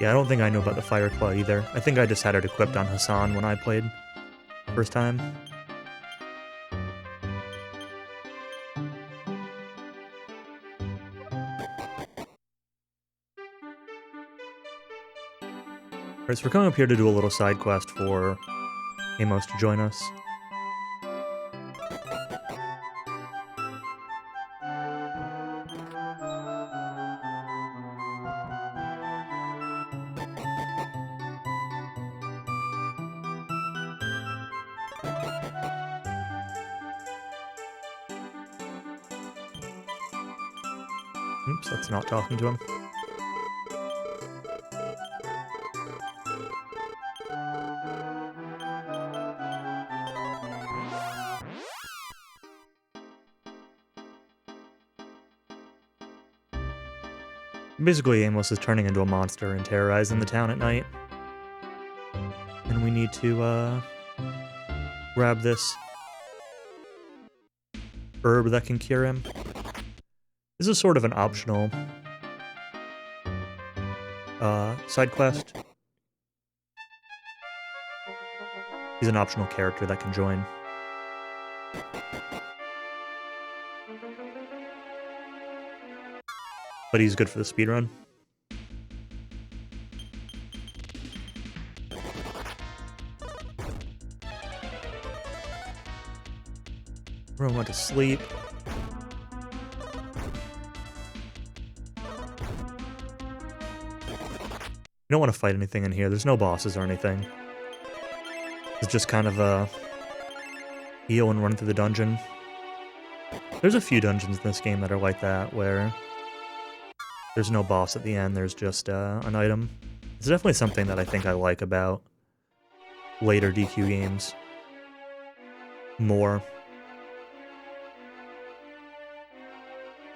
Yeah, I don't think I know about the Fire Claw either. I think I just had it equipped on Hassan when I played first time. Alright, so we're coming up here to do a little side quest for Amos to join us. Oops, that's not talking to him. Basically, Amos is turning into a monster and terrorizing the town at night. And we need to, grab this herb that can cure him. This is sort of an optional side quest. He's an optional character that can join. But he's good for the speedrun. Everyone went to sleep. You don't want to fight anything in here. There's no bosses or anything. It's just kind of a heal and run through the dungeon. There's a few dungeons in this game that are like that, where there's no boss at the end, there's just an item. It's definitely something that I think I like about later DQ games more.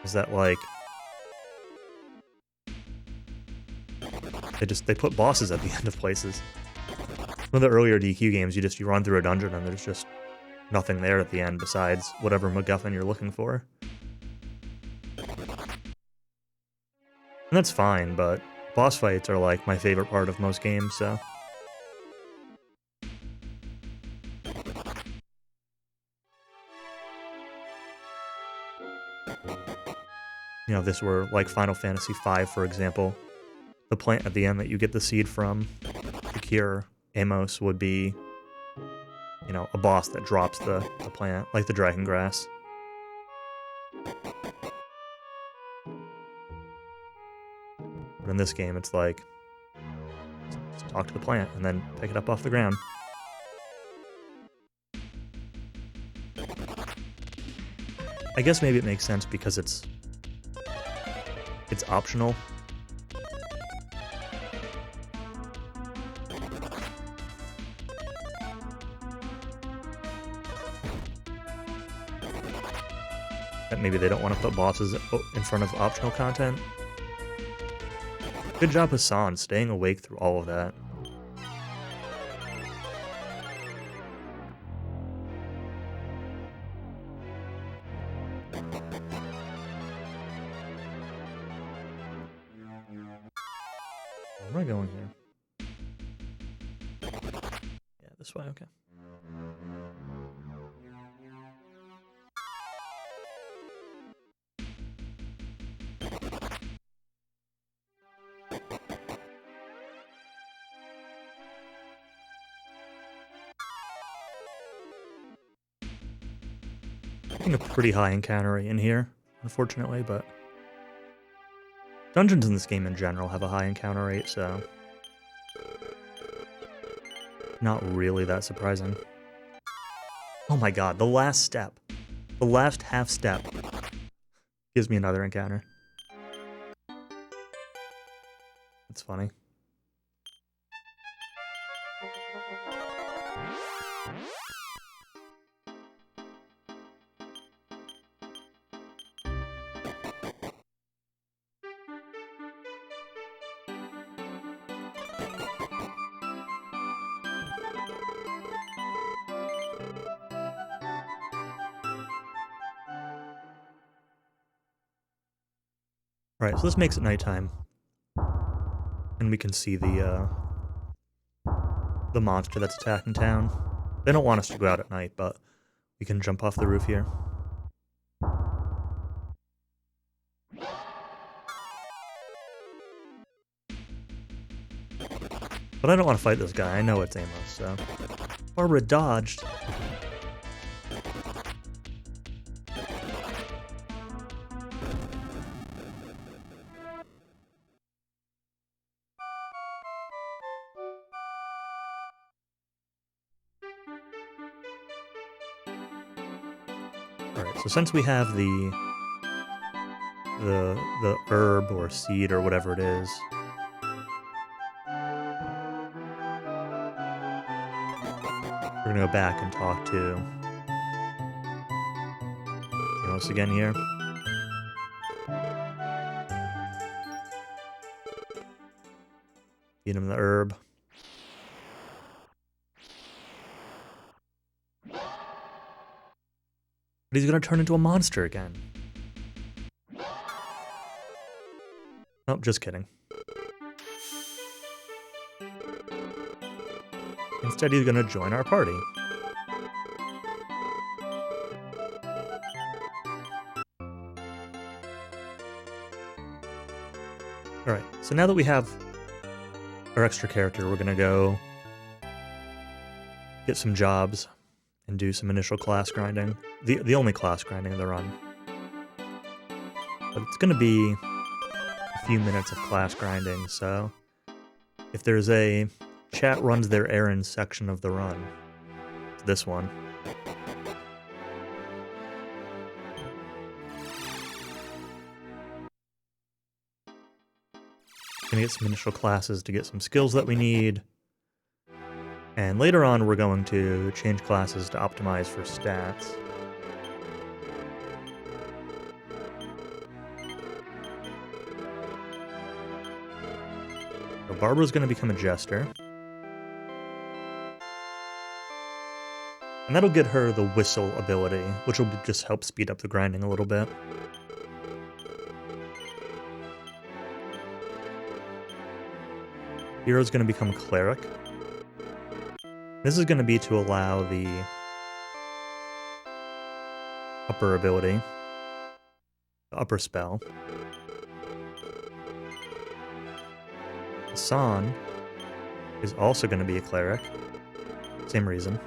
Is that, like, they put bosses at the end of places. One of the earlier DQ games, you run through a dungeon and there's just nothing there at the end besides whatever MacGuffin you're looking for. And that's fine, but boss fights are like my favorite part of most games, so. You know, if this were like Final Fantasy V, for example, the plant at the end that you get the seed from to cure Amos would be, you know, a boss that drops the plant, like the dragon grass. But in this game, it's like, just talk to the plant and then pick it up off the ground. I guess maybe it makes sense because it's optional. That maybe they don't want to put bosses in front of optional content. Good job, Hassan, staying awake through all of that. Where am I going here? Yeah, this way, okay. I think a pretty high encounter rate in here, unfortunately, but dungeons in this game in general have a high encounter rate, so not really that surprising. Oh my god, the last step. The last half step gives me another encounter. That's funny. Alright, so this makes it nighttime. And we can see the monster that's attacking town. They don't want us to go out at night, but we can jump off the roof here. But I don't want to fight this guy. I know it's Amos, so... Barbara dodged. Alright, so since we have the herb or seed or whatever it is, we're gonna go back and talk to Amos again here. Feed him the herb. But he's gonna turn into a monster again. Oh, just kidding. Instead, he's gonna join our party. Alright, so now that we have our extra character, we're gonna go get some jobs and do some initial class grinding. The only class grinding of the run. But it's gonna be a few minutes of class grinding, so if there's a chat runs their errands section of the run, it's this one. Gonna get some initial classes to get some skills that we need. And later on, we're going to change classes to optimize for stats. So Barbara's gonna become a jester. And that'll get her the whistle ability, which will just help speed up the grinding a little bit. Hero's going to become cleric. This is going to be to allow the upper ability, the upper spell. Hassan is also going to be a cleric. Same reason.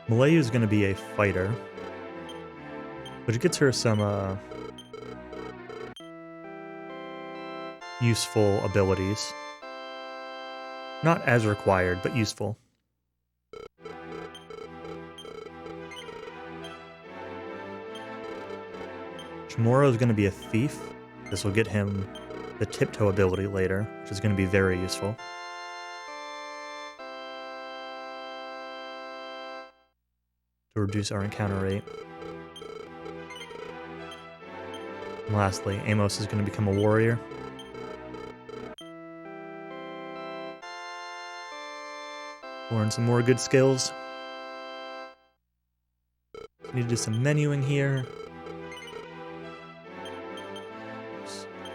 Malayu is going to be a fighter, which gets her some useful abilities. Not as required, but useful. Chamorro is going to be a thief. This will get him the tiptoe ability later, which is going to be very useful. To reduce our encounter rate. And lastly, Amos is going to become a warrior. Learn some more good skills. Need to do some menuing here.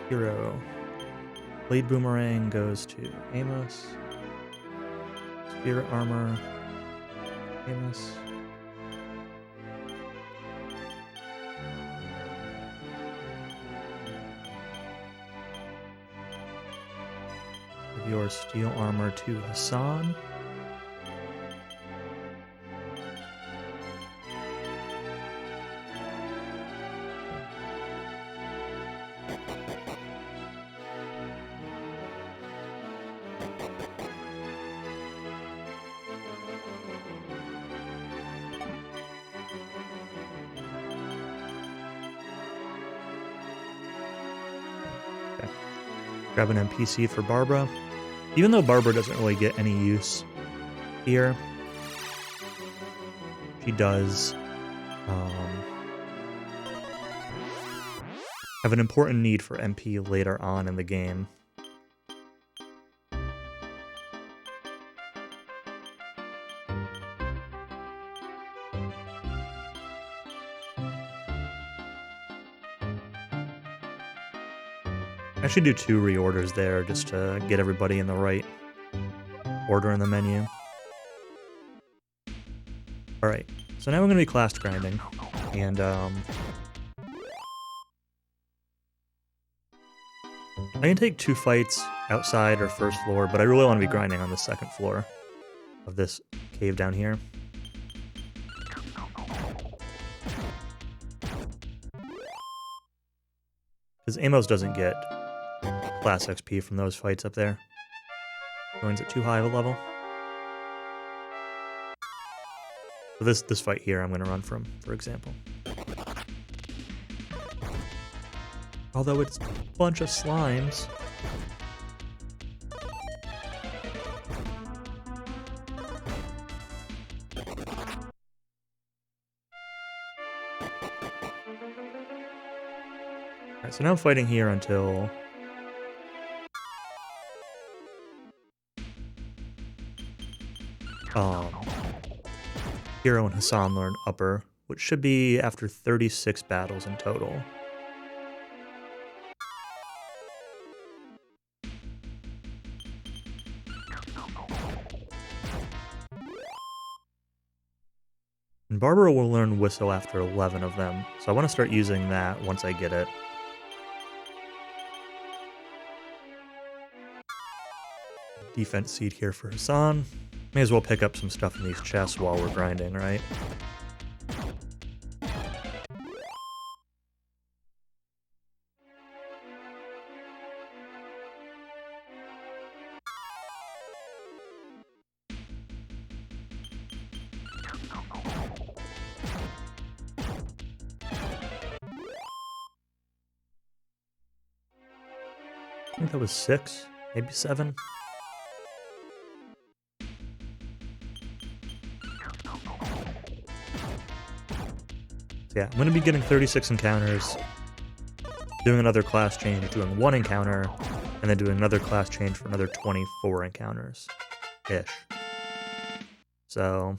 Hero. Blade Boomerang goes to Amos. Spirit Armor. Amos. Your Steel Armor to Hassan. Okay. Grab an NPC for Barbara. Even though Barbara doesn't really get any use here, she does have an important need for MP later on in the game. I should do 2 reorders there just to get everybody in the right order in the menu. Alright, so now we're going to be class grinding, and I can take 2 fights outside or first floor, but I really want to be grinding on the 2nd floor of this cave down here. Because Amos doesn't get class XP from those fights up there. Joins at too high of a level. So this fight here I'm going to run from, for example. Although it's a bunch of slimes. Alright, so now I'm fighting here until... Hero and Hassan learn upper, which should be after 36 battles in total. And Barbara will learn Whistle after 11 of them, so I want to start using that once I get it. Defense seed here for Hassan. May as well pick up some stuff in these chests while we're grinding, right? I think that was 6, maybe 7. Yeah, I'm going to be getting 36 encounters, doing another class change, doing 1 encounter, and then doing another class change for another 24 encounters-ish. So...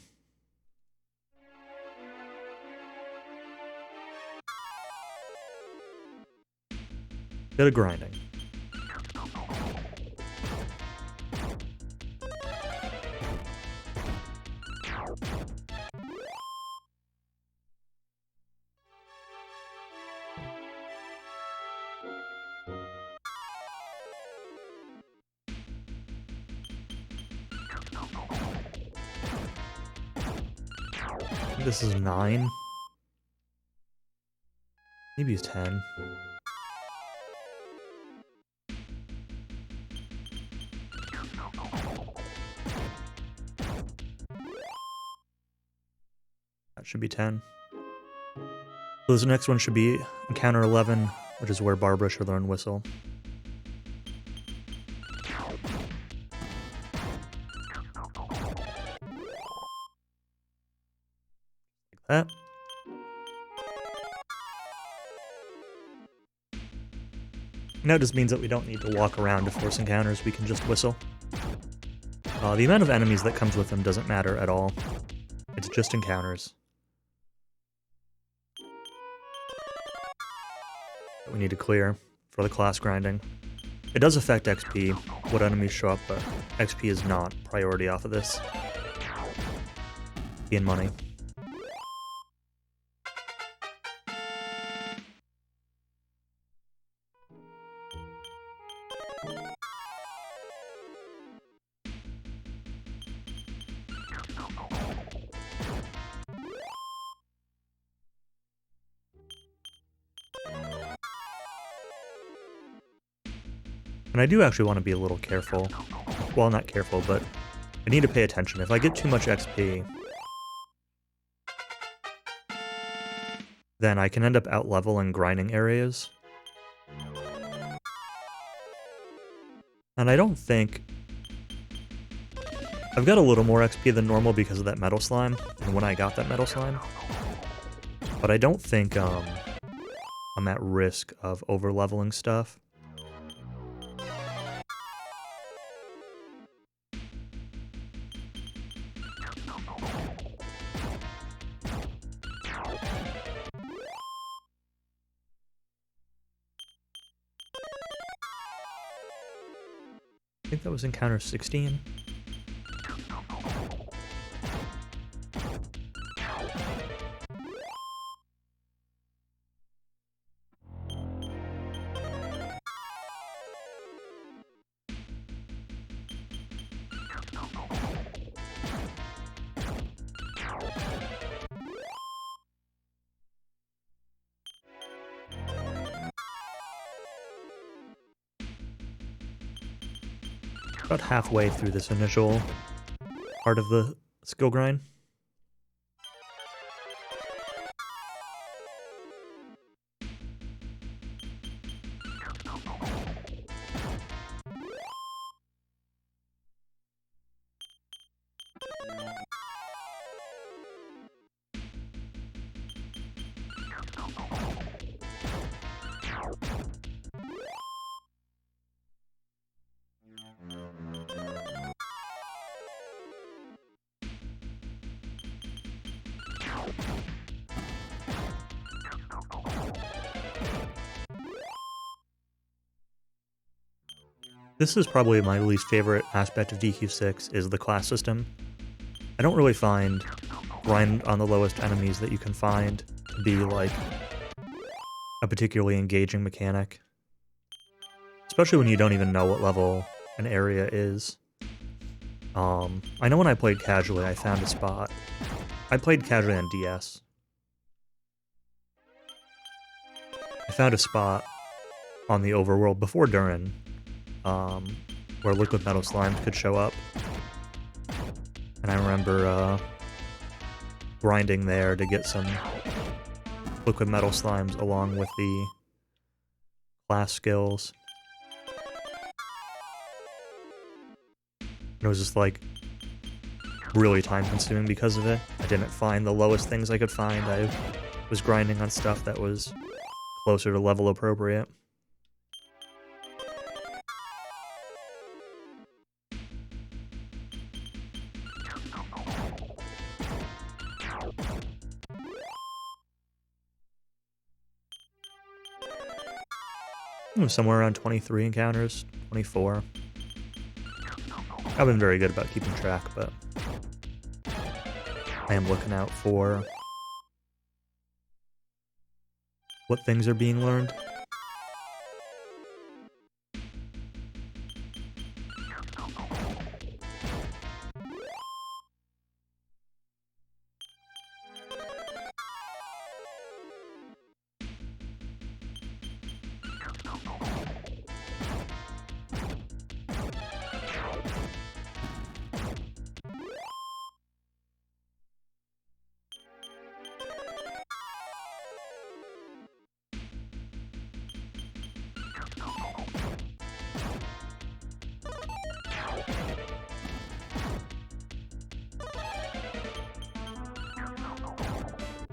bit of grinding. This is 9. Maybe it's 10. That should be 10. So this next one should be encounter 11, which is where Barbara should learn Whistle. That. Now it just means that we don't need to walk around to force encounters, we can just whistle. The amount of enemies that comes with them doesn't matter at all. It's just encounters. That we need to clear for the class grinding. It does affect XP, what enemies show up, but XP is not priority off of this. XP and money. And I do actually want to be a little careful. Well, not careful, but I need to pay attention. If I get too much XP, then I can end up out-leveling grinding areas. And I don't think... I've got a little more XP than normal because of that metal slime, and when I got that metal slime. But I don't think I'm at risk of over-leveling stuff. I think that was encounter 16. About halfway through this initial part of the skill grind. This is probably my least favorite aspect of DQ6 is the class system. I don't really find grind on the lowest enemies that you can find to be like a particularly engaging mechanic. Especially when you don't even know what level an area is. I know when I played casually I found a spot. I played casually on DS. I found a spot on the overworld before Durin, where liquid metal slimes could show up. And I remember grinding there to get some liquid metal slimes along with the class skills. And it was just like really time consuming because of it. I didn't find the lowest things I could find. I was grinding on stuff that was closer to level appropriate. Somewhere around 23 encounters, 24. I've been very good about keeping track, but I am looking out for what things are being learned.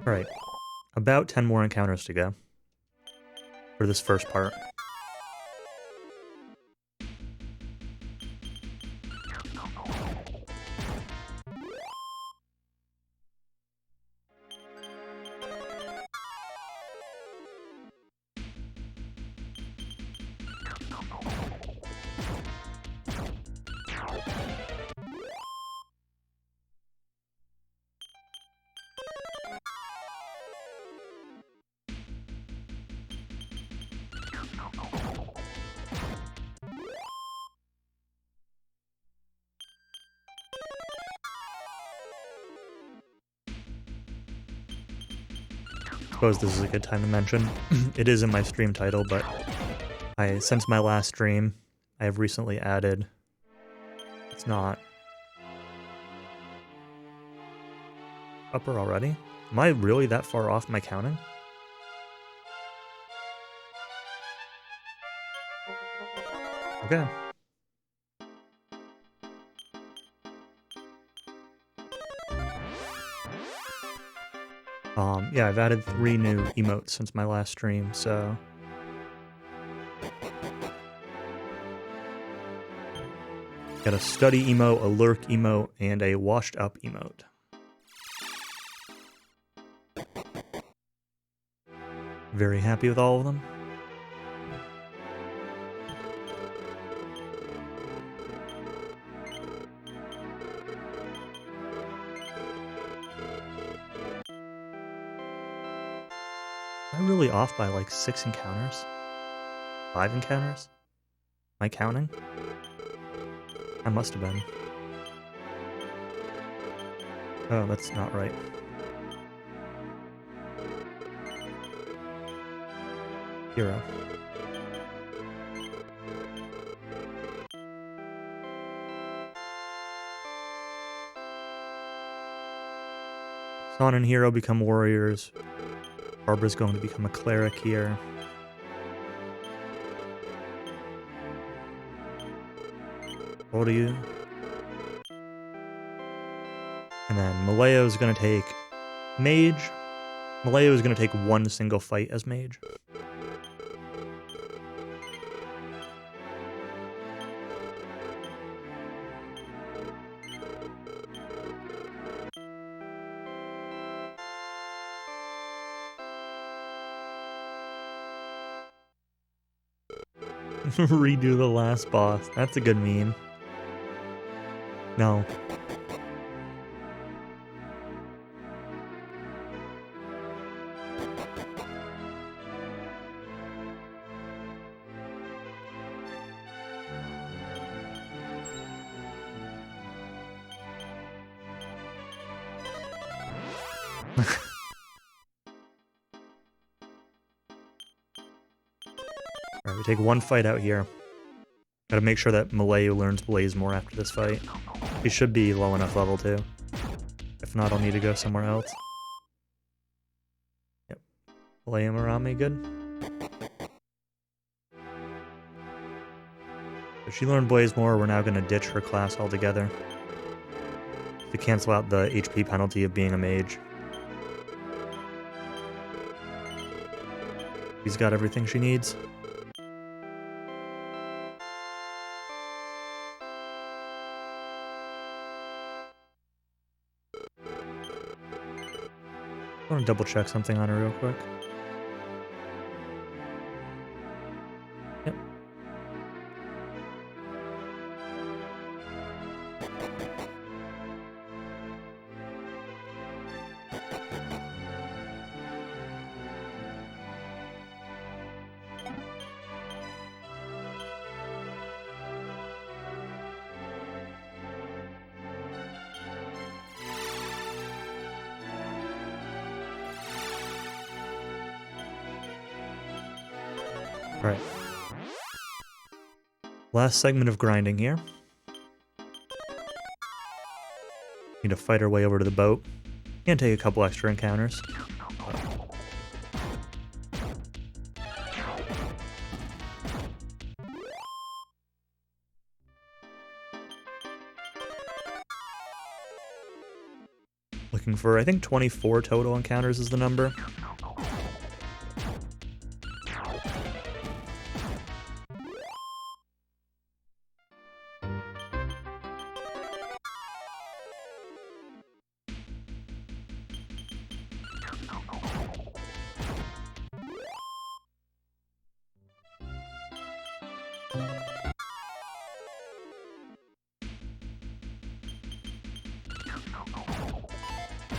Alright, about 10 more encounters to go for this first part. Suppose this is a good time to mention. It is in my stream title, but since my last stream, I have recently added. It's not upper already. Am I really that far off my counting? Okay. Yeah, I've added 3 new emotes since my last stream, so... Got a study emote, a lurk emote, and a washed up emote. Very happy with all of them. Am I really off by like 6 encounters? 5 encounters? Am I counting? I must have been. Oh, that's not right. Hero. Son and Hero become warriors. Barbara's going to become a cleric here. What do you? And then Malayo's going to take Mage. Malayo is going to take one single fight as Mage. Redo the last boss. That's a good meme. No. Alright, we take one fight out here. Gotta make sure that Malayo learns Blaze more after this fight. He should be low enough level too. If not, I'll need to go somewhere else. Yep. Malayo Marami, good. If she learned Blaze more, we're now gonna ditch her class altogether to cancel out the HP penalty of being a mage. She's got everything she needs. I want to double check something on her real quick. Yep. Alright. Last segment of grinding here. Need to fight our way over to the boat. And take a couple extra encounters. Looking for, I think 24 total encounters is the number.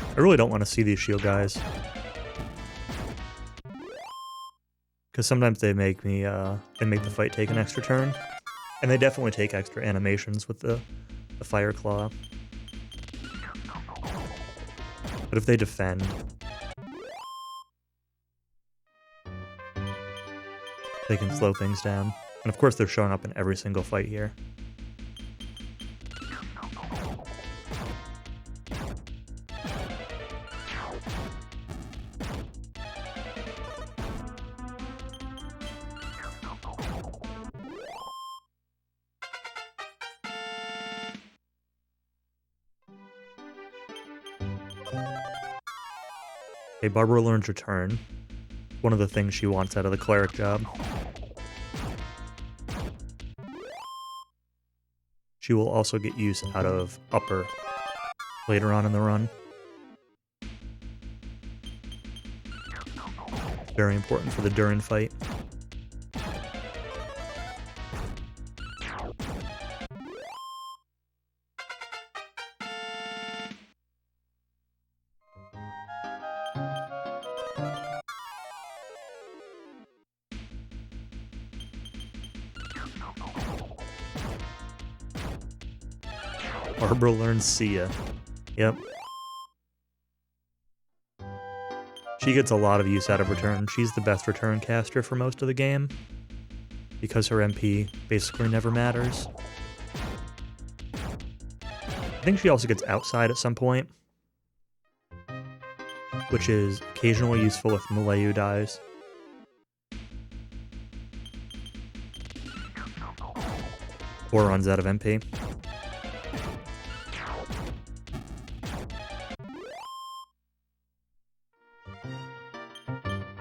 I really don't want to see these shield guys. Because sometimes they make me, they make the fight take an extra turn. And they definitely take extra animations with the Fire Claw. But if they defend... they can slow things down. And of course they're showing up in every single fight here. Okay, Barbara learns Return. One of the things she wants out of the cleric job. She will also get use out of Upper later on in the run. Very important for the Durin fight. Barbara learns Sia. Yep. She gets a lot of use out of return. She's the best return caster for most of the game, because her MP basically never matters. I think she also gets outside at some point, which is occasionally useful if Malayu dies. Or runs out of MP.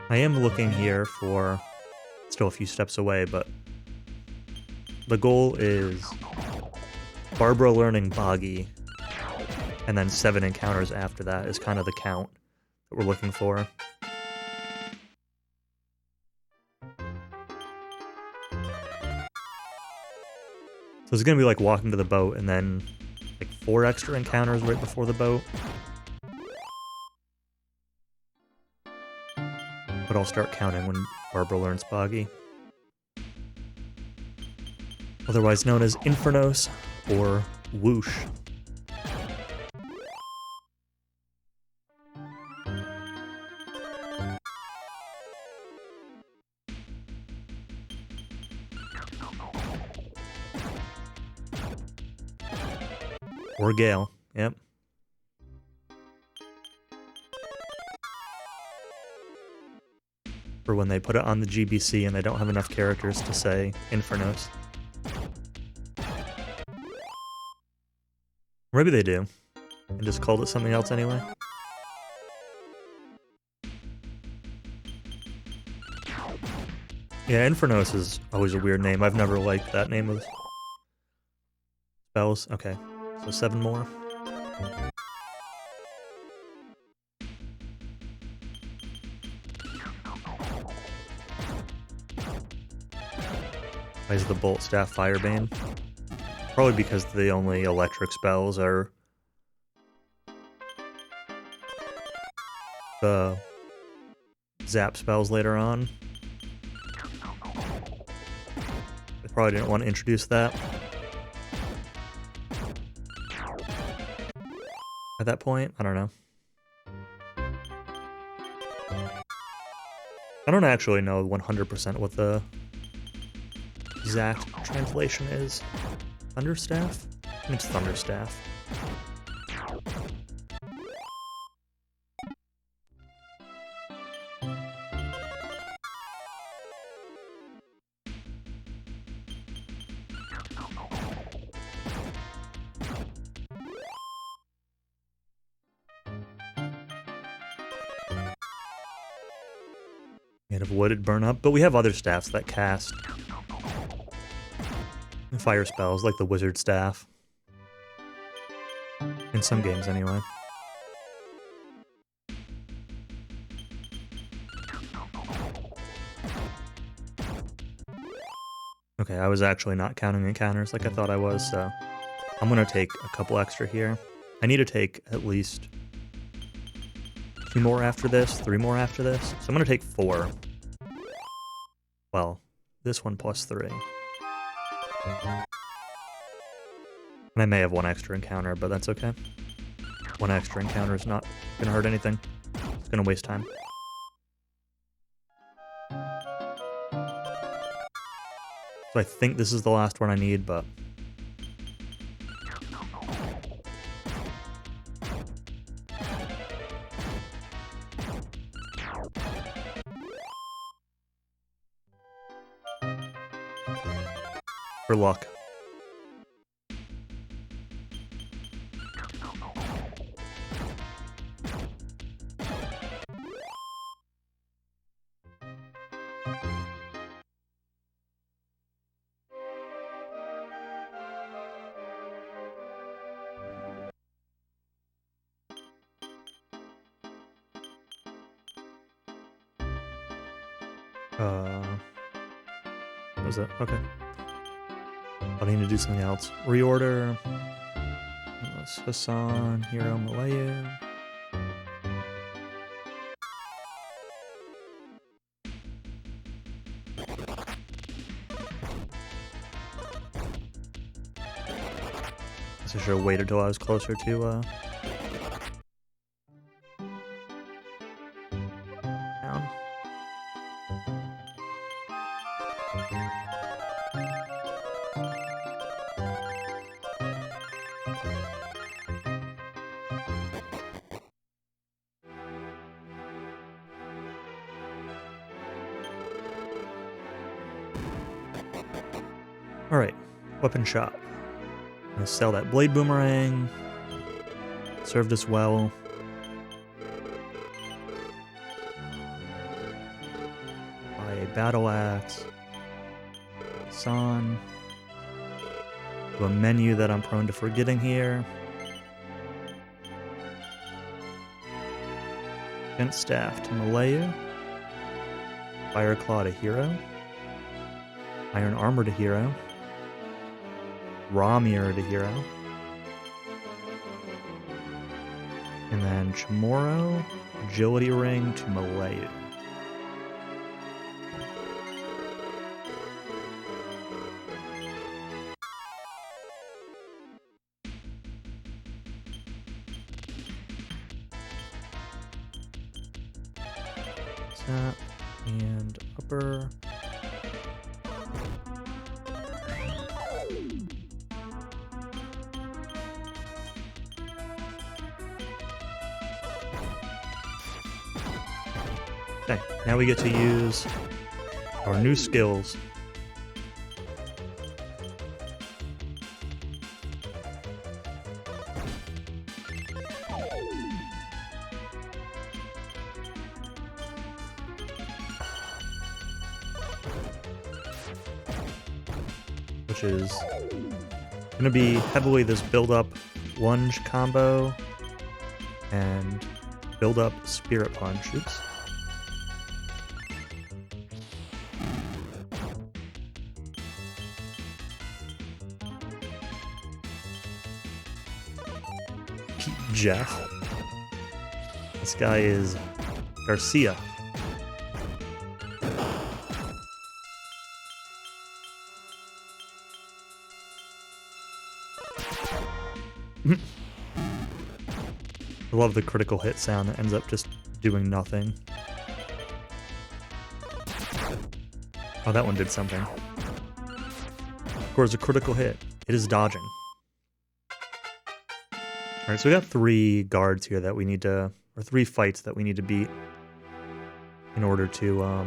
I am looking here for, still a few steps away, but the goal is Barbara learning Boggy, and then 7 encounters after that is kind of the count that we're looking for. So it's going to be like walking to the boat and then like 4 extra encounters right before the boat. But I'll start counting when Barbara learns Boggy. Otherwise known as Infernos or Whoosh. Or Gale, yep. For when they put it on the GBC and they don't have enough characters to say Infernos. Maybe they do. And just called it something else anyway. Yeah, Infernos is always a weird name. I've never liked that name of spells. Okay, so 7 more. Why is the Bolt Staff Firebane? Probably because the only electric spells are the zap spells later on. They probably didn't want to introduce that at that point. I don't know. I don't actually know 100% what the exact translation is. Thunderstaff? I think it's Thunderstaff. Made of wood, it'd burn up, but we have other staffs that cast fire spells, like the Wizard Staff. In some games, anyway. Okay, I was actually not counting encounters like I thought I was, so I'm gonna take a couple extra here. I need to take at least 2 more after this, 3 more after this, so I'm gonna take 4. Well, this one plus 3. And I may have 1 extra encounter, but that's okay. 1 extra encounter is not gonna hurt anything. It's gonna waste time. So I think this is the last one I need, but... for luck. What was that? Okay. I need to do something else. Reorder. Hassan, Hero, Malayu. I should have waited till I was closer to town. Alright, weapon shop. I'm gonna sell that blade boomerang. Served us well. Buy a battle axe. San. Do a menu that I'm prone to forgetting here. Flint staff to Malayu. Fire claw to Hero. Iron armor to Hero. Raw mirror to Hero. And then Chamorro, agility ring to Malayu. Snap and upper. Okay, now we get to use our new skills. Which is going to be heavily this build-up lunge combo and build-up spirit punch. Oops. Jeff. This guy is Garcia. I love the critical hit sound that ends up just doing nothing. Oh, that one did something. Scores a critical hit. It is dodging. Alright, so we got 3 guards here that we need to, or 3 fights that we need to beat in order to,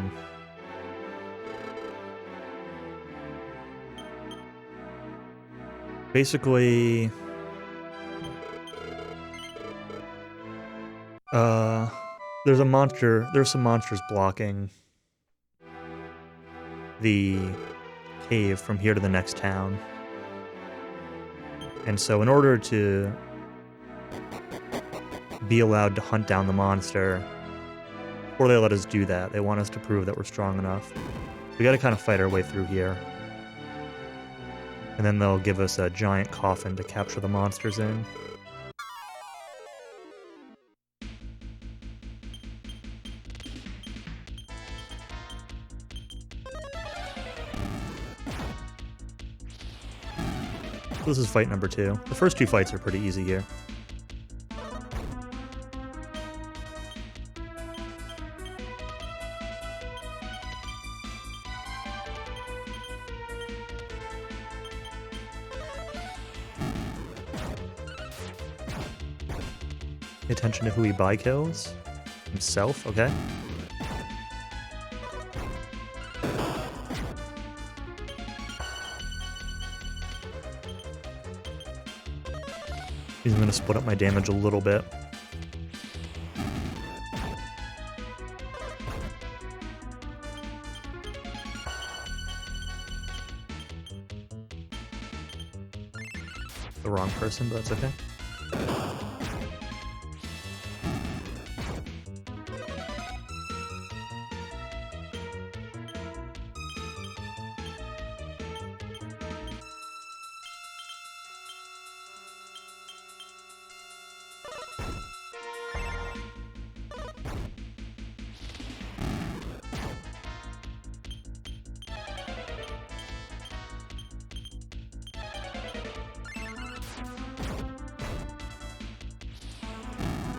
basically, there's some monsters blocking the cave from here to the next town. And so in order to be allowed to hunt down the monster, before they let us do that, they want us to prove that we're strong enough. We gotta kind of fight our way through here. And then they'll give us a giant coffin to capture the monsters in. This is fight number 2. The first 2 fights are pretty easy here. Pay attention to who he buy kills. Himself, okay. He's going to split up my damage a little bit. The wrong person, but that's okay.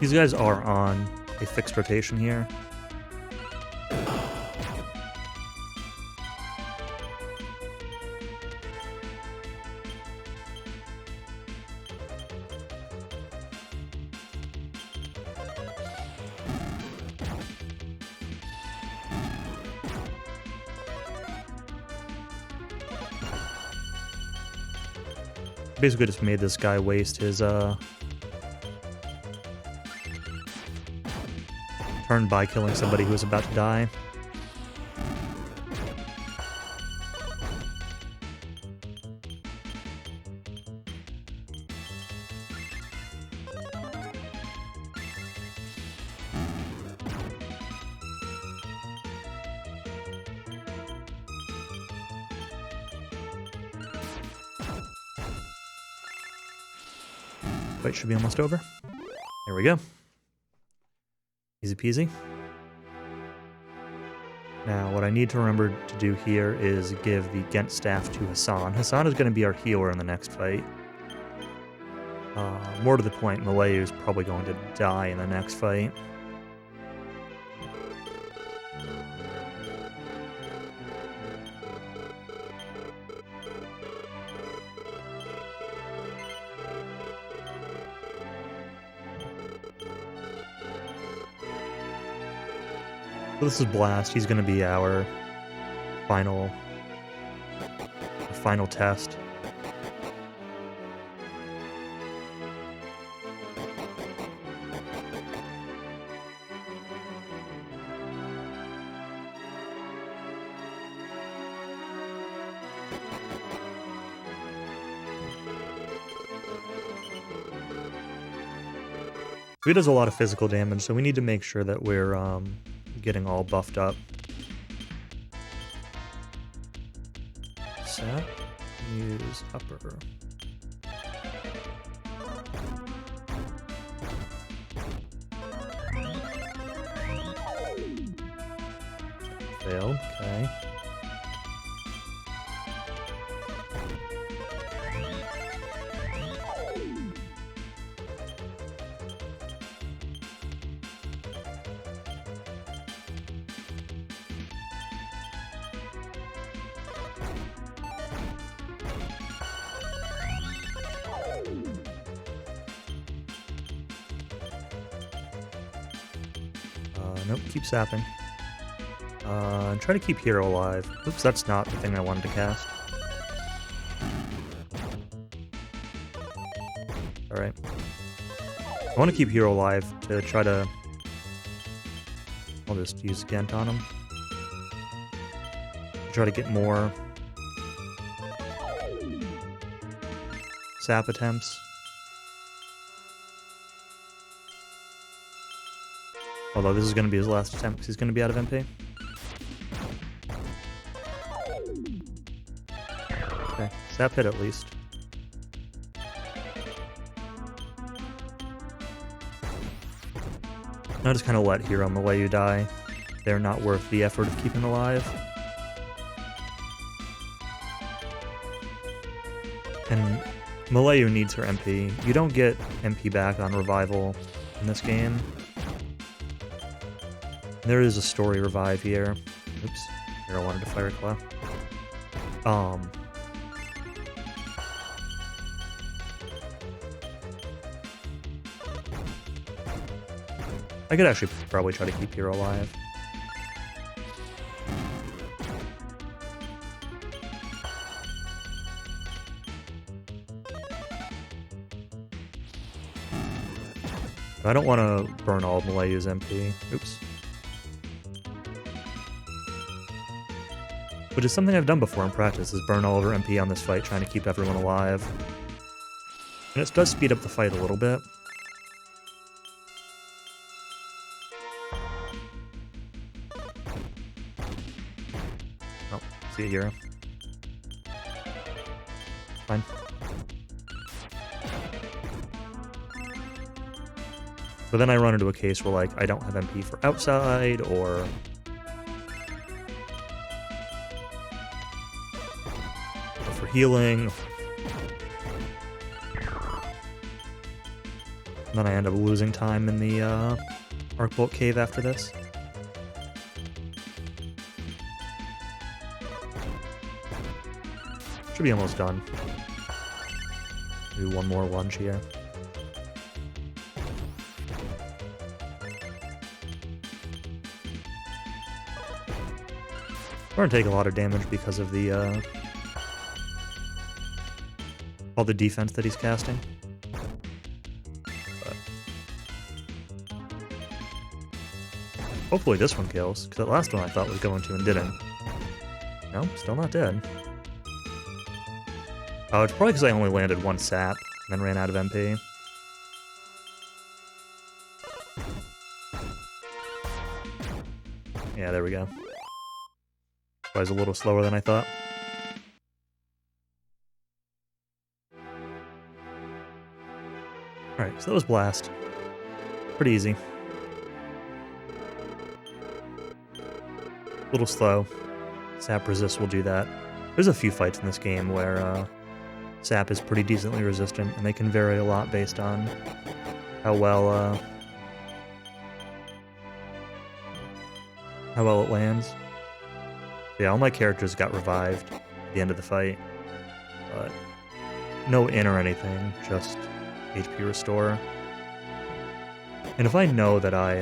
These guys are on a fixed rotation here. Basically just made this guy waste his turn by killing somebody who was about to die. Fight should be almost over. There we go. Easy peasy. Now, what I need to remember to do here is give the Gent staff to Hassan. Hassan is going to be our healer in the next fight. More to the point, Malayu is probably going to die in the next fight. So this is Blast. He's going to be our final test. He does a lot of physical damage, so we need to make sure that we're getting all buffed up. Set, use upper. Failed, okay. Nope, keep sapping. Try to keep Hero alive. Oops, that's not the thing I wanted to cast. Alright. I want to keep Hero alive to try to... I'll just use Gent on him. Try to get more sap attempts. Although this is going to be his last attempt because he's going to be out of MP. Okay, sap hit at least. Now just kind of let Hero and Malayu die. They're not worth the effort of keeping alive. And Malayu needs her MP. You don't get MP back on revival in this game. There is a story revive here. Oops. Here I wanted to fire a claw. I could actually probably try to keep Hero alive. I don't want to burn all of Malayu's MP. Oops. Which is something I've done before in practice, is burn all of her MP on this fight, trying to keep everyone alive. And it does speed up the fight a little bit. Oh, see you here. Fine. But then I run into a case where, like, I don't have MP for outside, or... healing. And then I end up losing time in the Arc Bolt Cave after this. Should be almost done. Do one more lunge here. We're gonna take a lot of damage because of the all the defense that he's casting. But hopefully this one kills, because that last one I thought was going to and didn't. No, still not dead. Oh, it's probably because I only landed one sap and then ran out of MP. Yeah, there we go. I was a little slower than I thought. Alright, so that was Blast. Pretty easy. A little slow. Sap Resist will do that. There's a few fights in this game where Sap is pretty decently resistant, and they can vary a lot based on how well it lands. Yeah, all my characters got revived at the end of the fight, but no in or anything, just HP restore. And if I know that I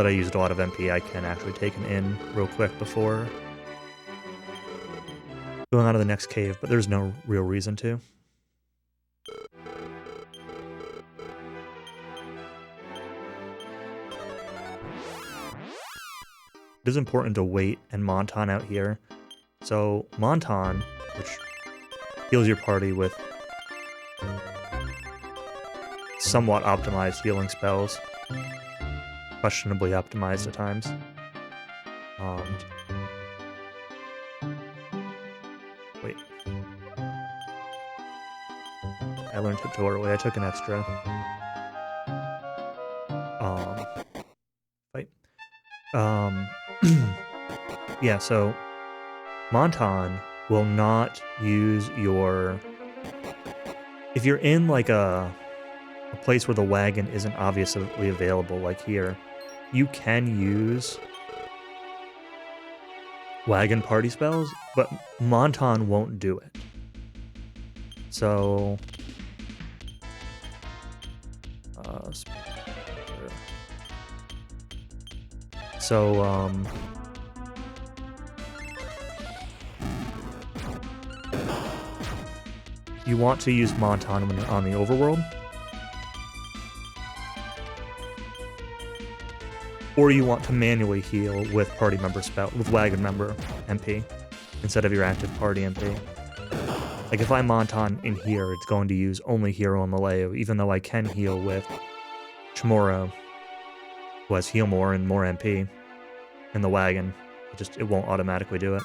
used a lot of MP, I can actually take an in real quick before going on to the next cave, but there's no real reason to. It is important to wait and Monton out here. So Monton, which heals your party with somewhat optimized healing spells, questionably optimized at times. Wait. I learned Tiptoe early. I took an extra. Fight. Yeah, so Monton will not use your... If you're in like a place where the wagon isn't obviously available, like here, you can use wagon party spells, but Monton won't do it. So... you want to use Monton when you're on the overworld, or you want to manually heal with party member spell, with wagon member MP, instead of your active party MP. Like if I Monton in here, it's going to use only Hero and Maleo, even though I can heal with Chamorro, who has heal more and more MP in the wagon. It won't automatically do it.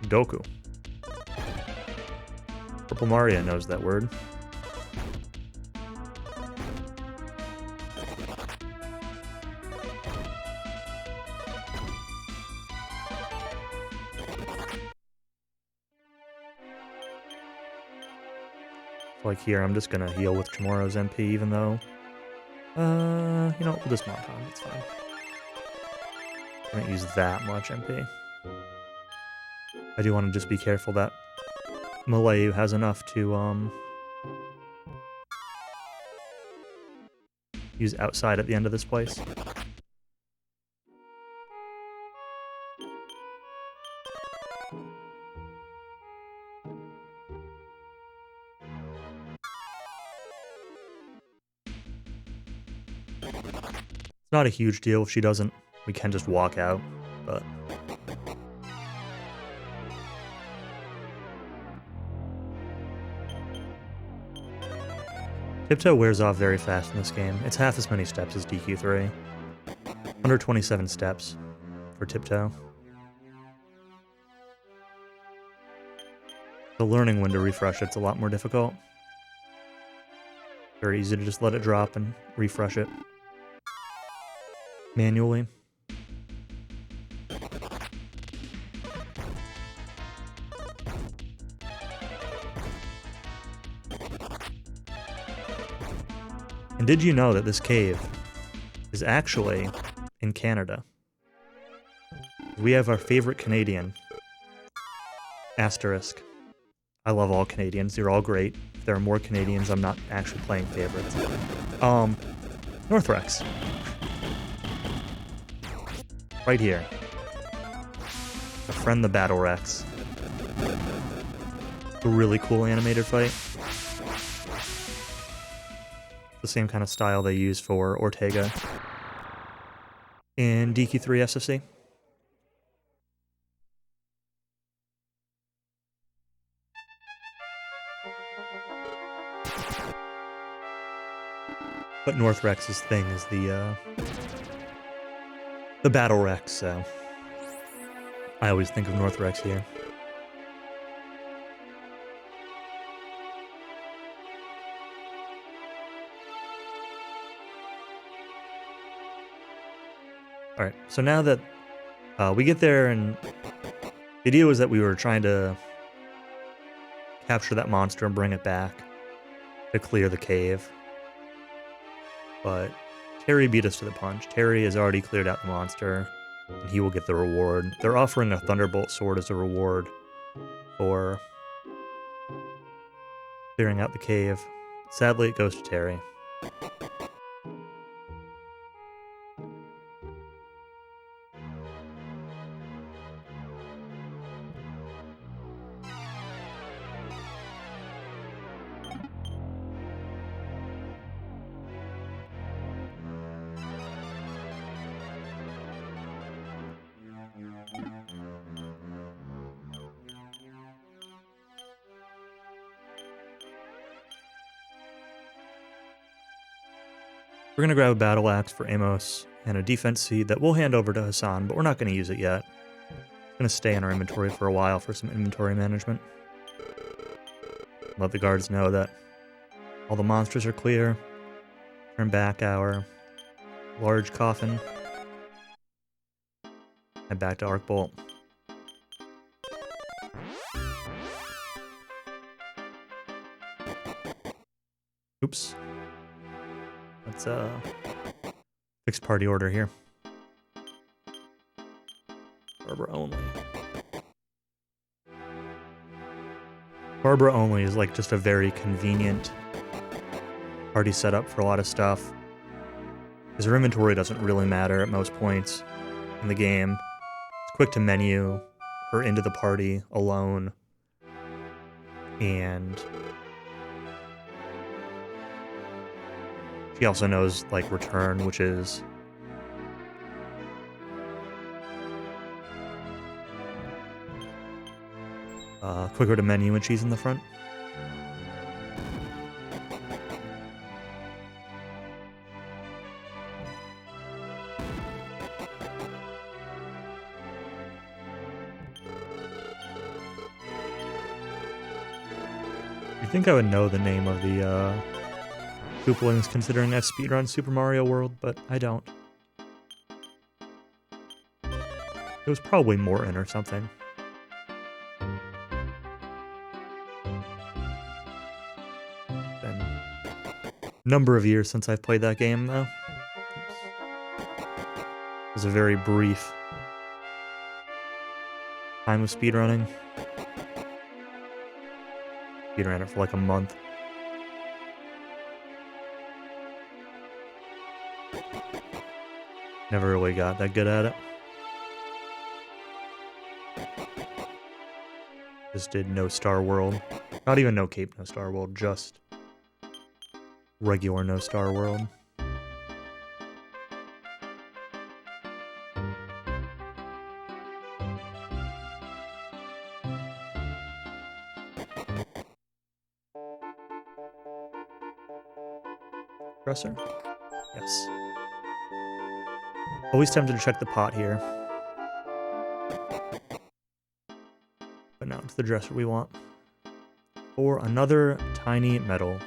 Doku. Purple Maria knows that word. Like here, I'm just gonna heal with Chamorro's MP, even though... you know, we'll just Monton, it's fine. I don't use that much MP. I do want to just be careful that Maleo has enough to, use outside at the end of this place. It's not a huge deal if she doesn't. We can just walk out, but... Tiptoe wears off very fast in this game. It's half as many steps as DQ3. 127 steps for Tiptoe. The learning when to refresh it's a lot more difficult. Very easy to just let it drop and refresh it. manually. And did you know that this cave is actually in Canada? We have our favorite Canadian, Asterisk. I love all Canadians. They're all great. If there are more Canadians, I'm not actually playing favorites. Northrex. Right here. Befriend the Battle Rex. A really cool animated fight. The same kind of style they use for Ortega in DQ3 SFC. But Northrex's thing is the Battle Rex, so I always think of Northrex here. Alright, so now that we get there, and the idea was that we were trying to capture that monster and bring it back to clear the cave. But Terry beat us to the punch. Terry has already cleared out the monster, and he will get the reward. They're offering a Thunderbolt sword as a reward for clearing out the cave. Sadly, it goes to Terry. We're going to grab a battle axe for Amos and a defense seed that we'll hand over to Hassan, but we're not going to use it yet. It's going to stay in our inventory for a while for some inventory management. Let the guards know that all the monsters are clear. Turn back our large coffin. Head back to Arc Bolt. Oops. Let's fixed party order here. Barbara only. Barbara only is like just a very convenient party setup for a lot of stuff. Because her inventory doesn't really matter at most points in the game. It's quick to menu her into the party alone. And she also knows, like, return, which is quicker to menu when she's in the front. You'd think I would know the name of the Koopalings considering I've speedrun Super Mario World, but I don't. It was probably Morton or something. Been a number of years since I've played that game, though. It was a very brief time of speedrunning. Speedran it for like a month. Never really got that good at it. Just did No Star World. Not even No Cape No Star World, just regular No Star World. Dresser? Yes. Always tempted to check the pot here. But no, it's the dresser we want. For another tiny medal.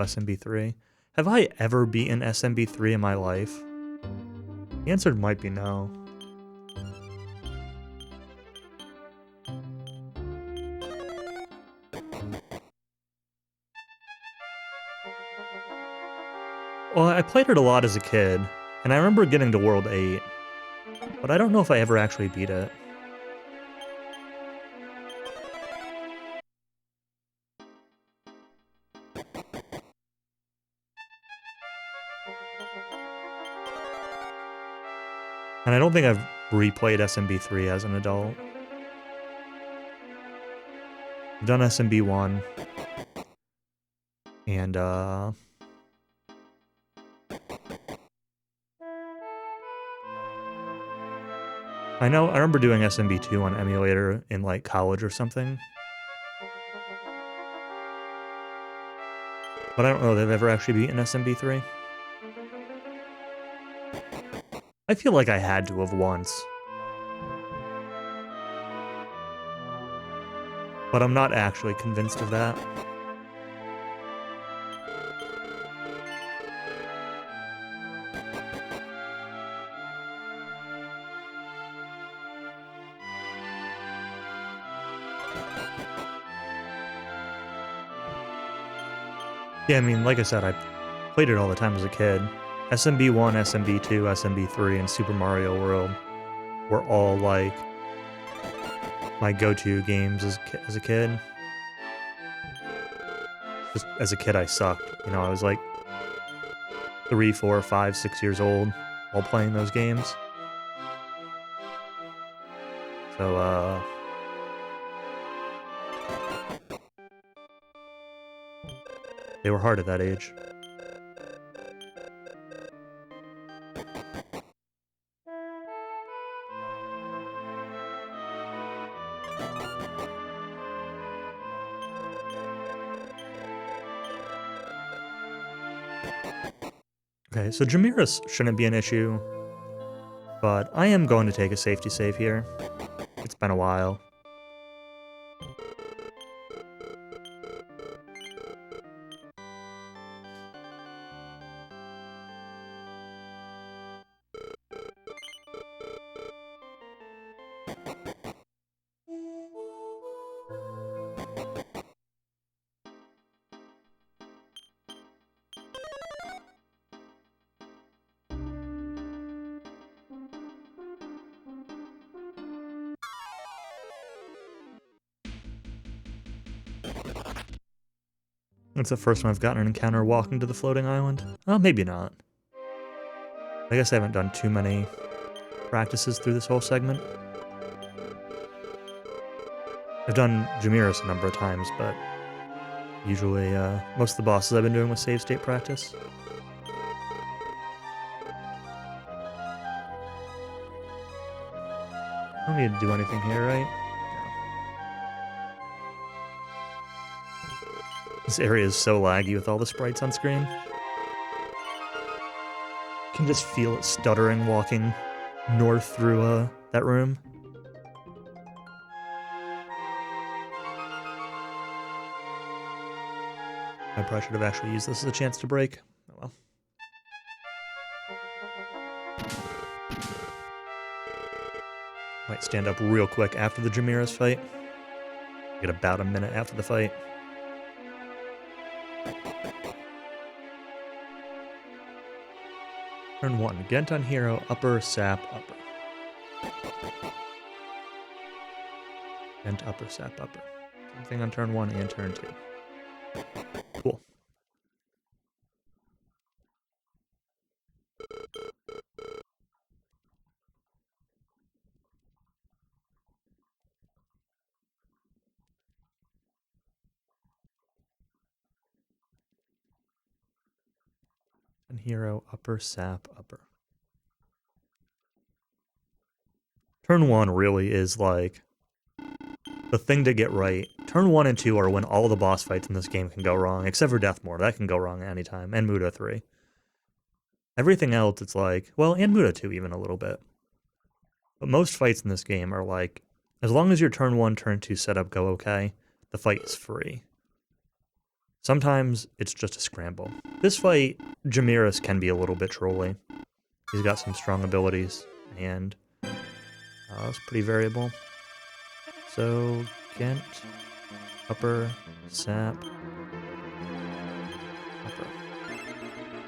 SMB3. Have I ever beaten SMB3 in my life? The answer might be no. Well, I played it a lot as a kid, and I remember getting to World 8, but I don't know if I ever actually beat it. And I don't think I've replayed SMB3 as an adult. I've done SMB1, and I remember doing SMB2 on emulator in like college or something. But I don't know if they've ever actually beaten SMB3. I feel like I had to have once. But I'm not actually convinced of that. Yeah, I mean, like I said, I played it all the time as a kid. SMB1, SMB2, SMB3, and Super Mario World were all, like, my go-to games as a kid. Just as a kid, I sucked. You know, I was, like, 3, 4, 5, 6 years old while playing those games. So, they were hard at that age. Okay, so Jamiris shouldn't be an issue, but I am going to take a safety save here. It's been a while. That's the first time I've gotten an encounter walking to the floating island. Oh, maybe not. I guess I haven't done too many practices through this whole segment. I've done Jamiris a number of times, but usually most of the bosses I've been doing with save state practice. I don't need to do anything here, right? No. This area is so laggy with all the sprites on screen. You can just feel it stuttering walking north through that room. I probably should have actually used this as a chance to break. Oh well. Might stand up real quick after the Jamiris fight. Get about a minute after the fight. Turn 1. Genton Hero, upper, sap, upper. And upper, sap, upper. Same thing on turn 1 and turn 2. Cool. And hero, upper, sap, upper. Turn 1 really is like the thing to get right. Turn 1 and 2 are when all the boss fights in this game can go wrong, except for Deathmore. That can go wrong at any time, and Muda 3. Everything else, it's like, well, and Muda 2 even a little bit. But most fights in this game are like, as long as your turn 1, turn 2 setup go okay, the fight is free. Sometimes it's just a scramble. This fight, Jamiris can be a little bit trolly. He's got some strong abilities, and it's pretty variable. So, Gent, upper, sap, upper.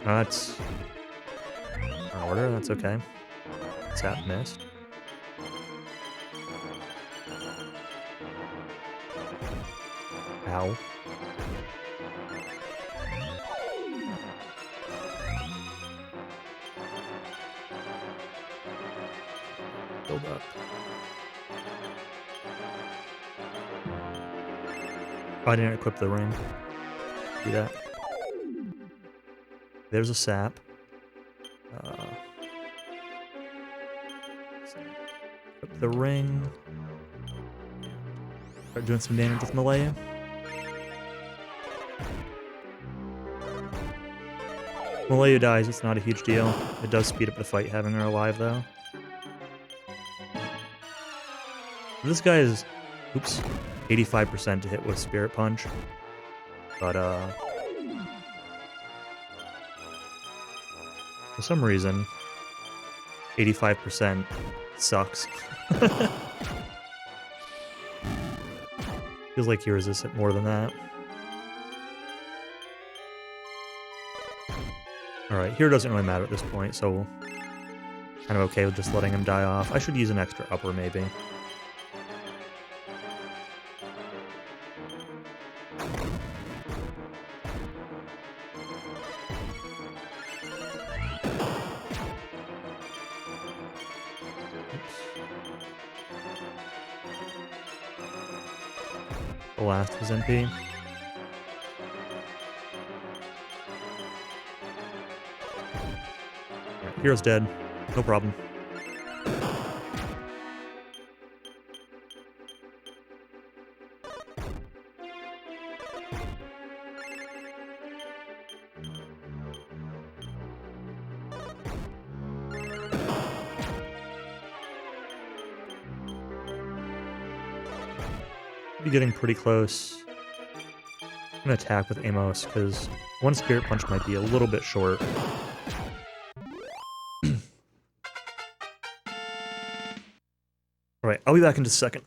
That's an order, that's okay. Sap missed. Ow. Build up. Oh, I didn't equip the ring. Do that. There's a sap. Equip the ring. Start doing some damage with Malaya. Malaya dies, it's not a huge deal. It does speed up the fight having her alive, though. This guy is, oops, 85% to hit with Spirit Punch. But, for some reason, 85% sucks. Feels like yours is hit more than that. Alright, here doesn't really matter at this point, so kind of okay with just letting him die off. I should use an extra upper, maybe. The last was NP. Right, hero's dead. No problem. Be getting pretty close. I'm gonna attack with Amos because one Spirit Punch might be a little bit short. Alright, I'll be back in just a second.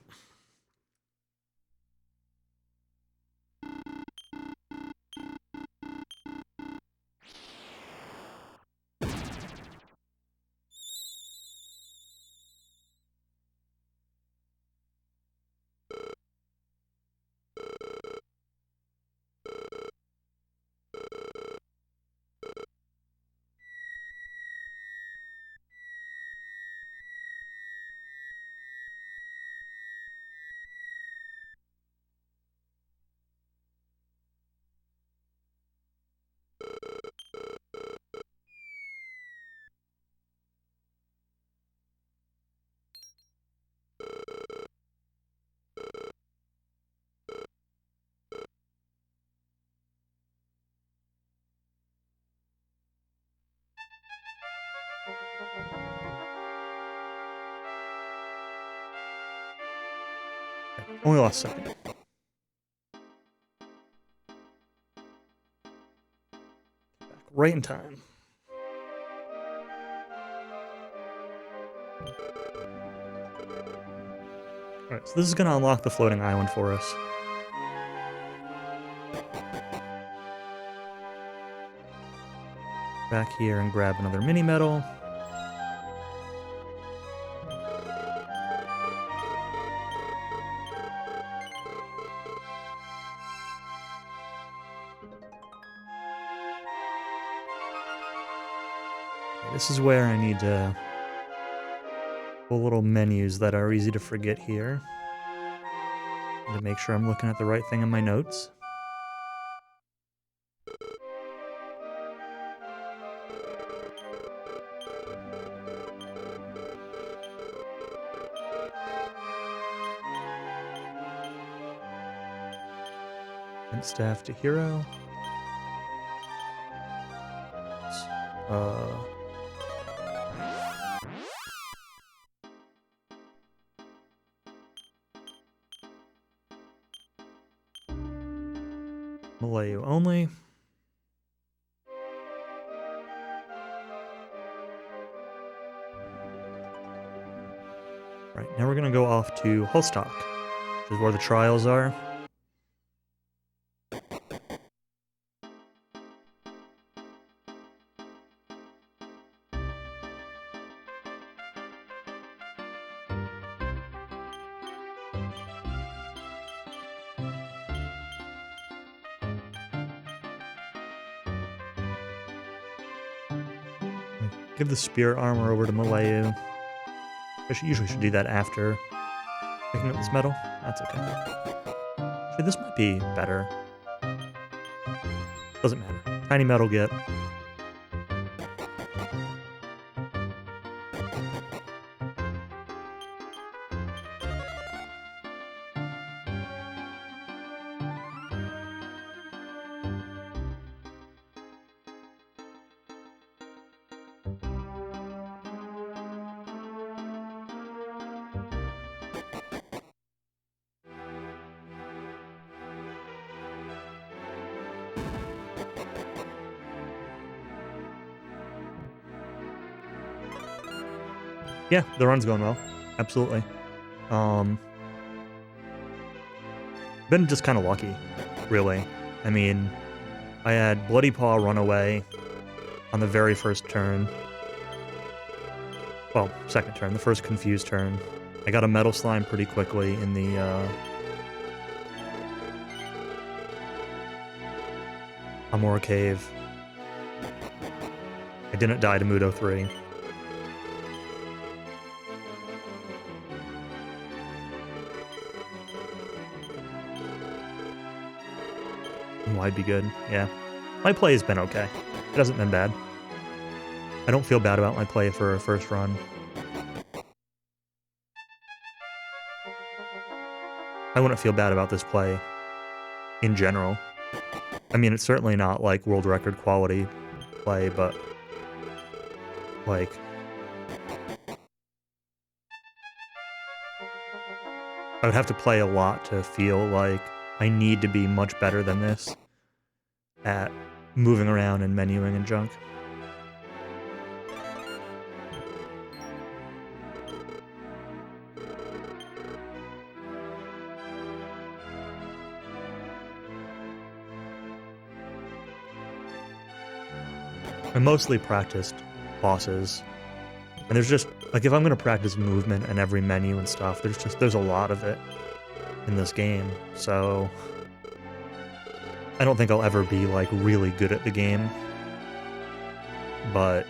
Only last second. Back right in time. Alright, so this is going to unlock the floating island for us. Back here and grab another mini medal. This is where I need to pull little menus that are easy to forget here. And to make sure I'm looking at the right thing in my notes. And staff to hero. Malayu only. Right, now we're gonna go off to Holstock, which is where the trials are. Give the spear armor over to Malayu. I usually should do that after picking up this medal. That's okay. Actually, this might be better. Doesn't matter. Tiny medal get. Yeah, the run's going well. Absolutely. Been just kind of lucky, really. I mean, I had Bloody Paw run away on the very first turn. Well, second turn, the first confused turn. I got a Metal Slime pretty quickly in the Amora Cave. I didn't die to Mudo 3. I'd be good, yeah. My play has been okay. It hasn't been bad. I don't feel bad about my play for a first run. I wouldn't feel bad about this play in general. I mean, it's certainly not like world record quality play, but like I would have to play a lot to feel like I need to be much better than this at moving around and menuing and junk. I mostly practiced bosses, and there's just, like, if I'm going to practice movement and every menu and stuff, there's a lot of it in this game, so I don't think I'll ever be, like, really good at the game, but,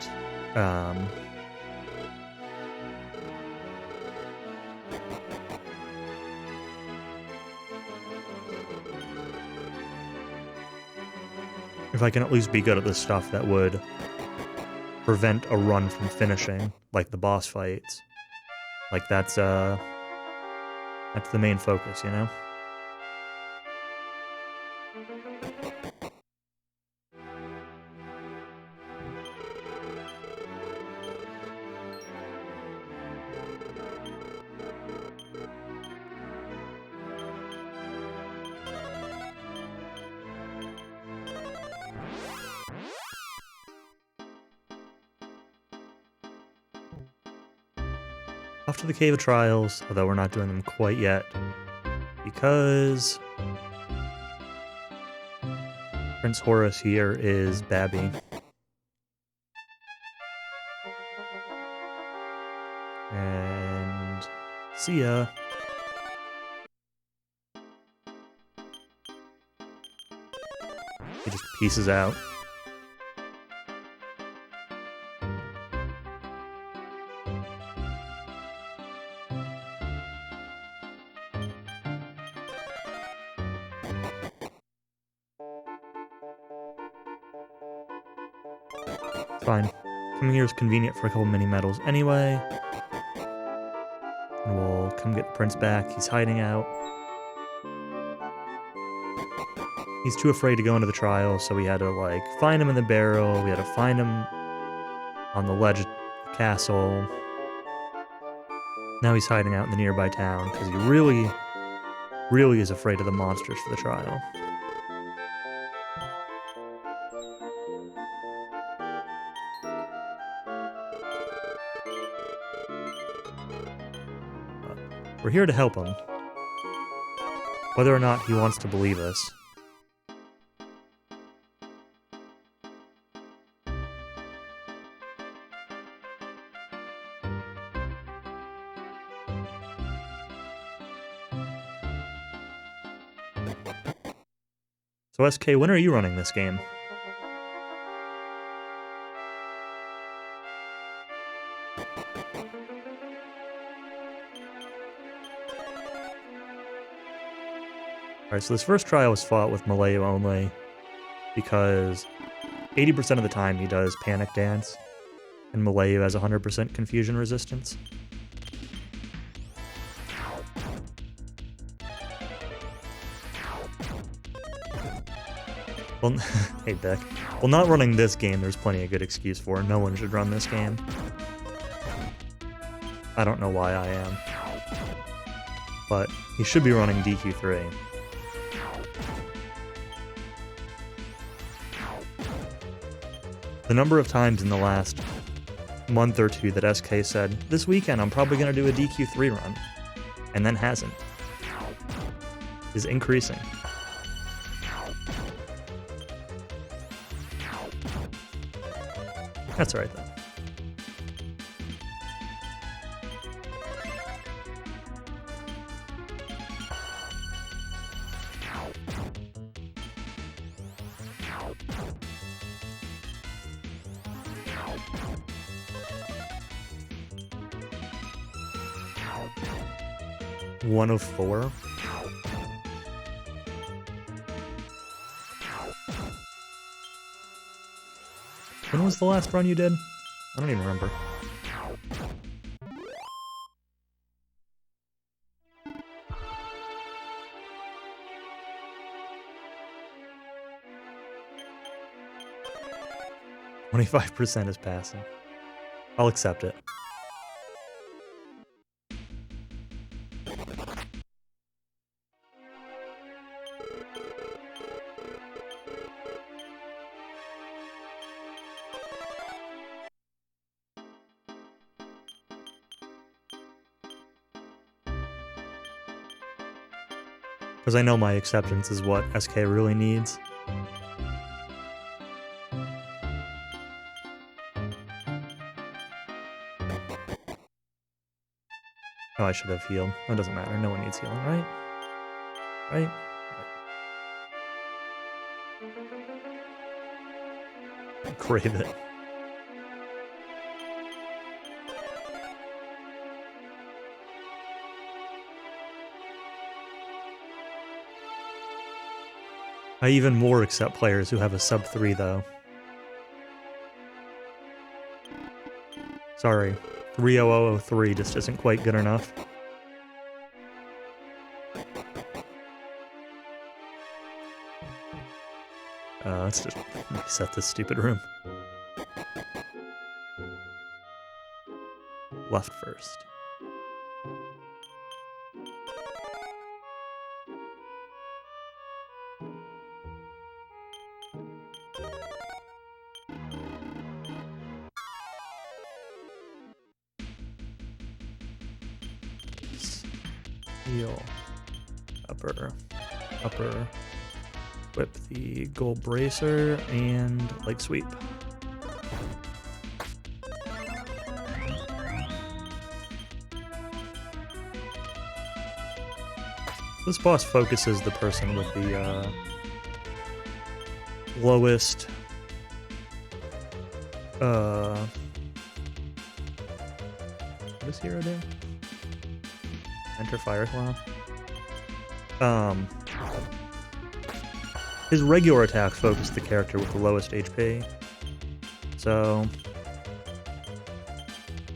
if I can at least be good at the stuff that would prevent a run from finishing, like the boss fights, like that's the main focus, you know? Off to the Cave of Trials, although we're not doing them quite yet, because Prince Horus here is Babby. And see ya. He just pieces out. Fine. Coming here is convenient for a couple mini medals anyway. And we'll come get the prince back. He's hiding out. He's too afraid to go into the trial, so we had to, like, find him in the barrel. We had to find him on the ledge of the castle. Now he's hiding out in the nearby town, because he really, really is afraid of the monsters for the trial. We're here to help him. Whether or not he wants to believe us. So SK, when are you running this game? Alright, so this first trial was fought with Malayu only because 80% of the time he does Panic Dance, and Malayu has 100% confusion resistance. Well, hey Beck. Well, not running this game, there's plenty of good excuse for. No one should run this game. I don't know why I am. But he should be running DQ3. The number of times in the last month or two that SK said, this weekend I'm probably going to do a DQ3 run, and then hasn't, is increasing. That's alright though. One of four. When was the last run you did? I don't even remember. %25 is passing. I'll accept it. Because I know my acceptance is what SK really needs. Oh, I should have healed. That doesn't matter. No one needs healing, right? Right? Right. Crave it. I even more accept players who have a sub 3 though. Sorry, 30003 just isn't quite good enough. Let's just reset this stupid room. Left first. Heal. Upper. Upper. Whip the gold bracer and leg sweep. This boss focuses the person with the lowest what does hero do? Enter fire claw. His regular attacks focus the character with the lowest HP. So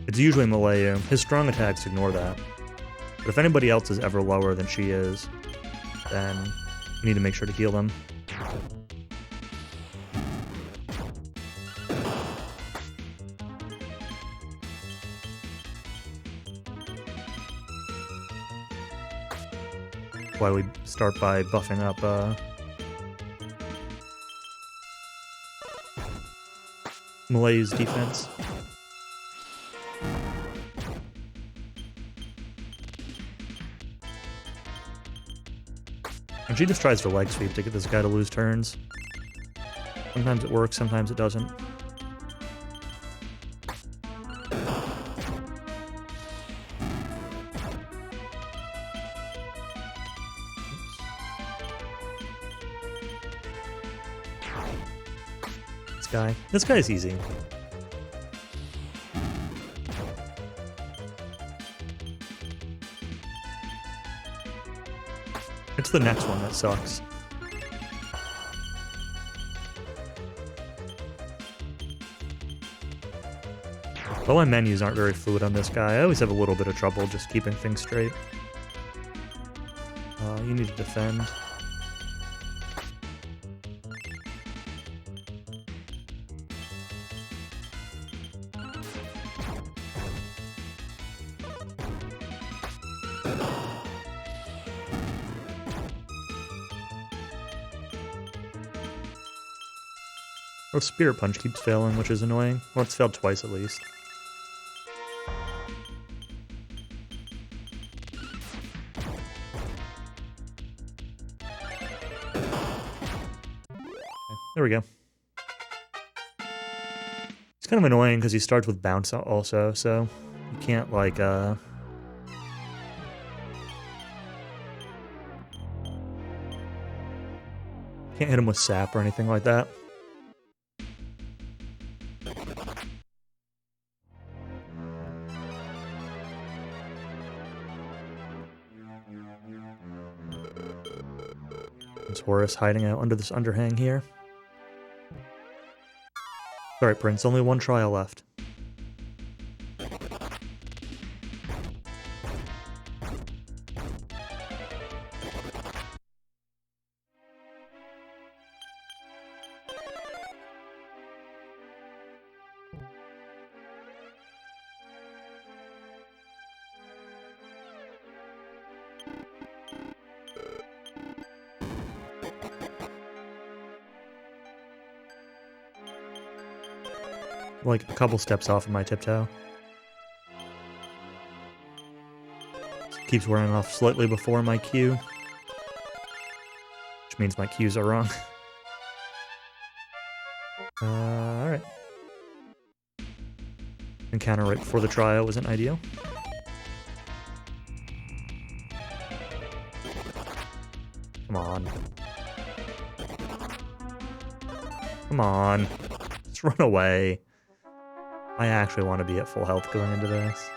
it's usually Malayu. His strong attacks ignore that. But if anybody else is ever lower than she is, then we need to make sure to heal them. Why we start by buffing up Malay's defense. And she just tries to leg sweep to get this guy to lose turns. Sometimes it works, sometimes it doesn't. This guy is easy. It's the next one that sucks. Though my menus aren't very fluid on this guy, I always have a little bit of trouble just keeping things straight. You need to defend. Oh, Spirit Punch keeps failing, which is annoying. Well, it's failed twice at least. There we go. It's kind of annoying because he starts with bounce also, so you can't, like, can't hit him with sap or anything like that. There's Horus hiding out under this underhang here. Alright, Prince, only one trial left. Like a couple steps off of my tiptoe. Keeps wearing off slightly before my Q. Which means my Qs are wrong. Alright. Encounter right before the trial wasn't ideal. Come on. Come on. Just run away. I actually want to be at full health going into this.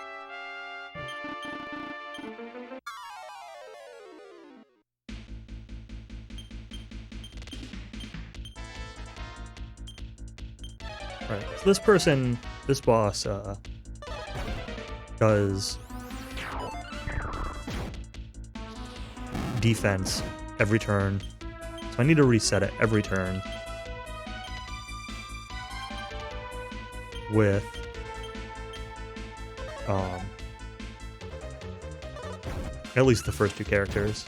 Alright, so this boss, does defense every turn. So I need to reset it every turn. With at least the first two characters.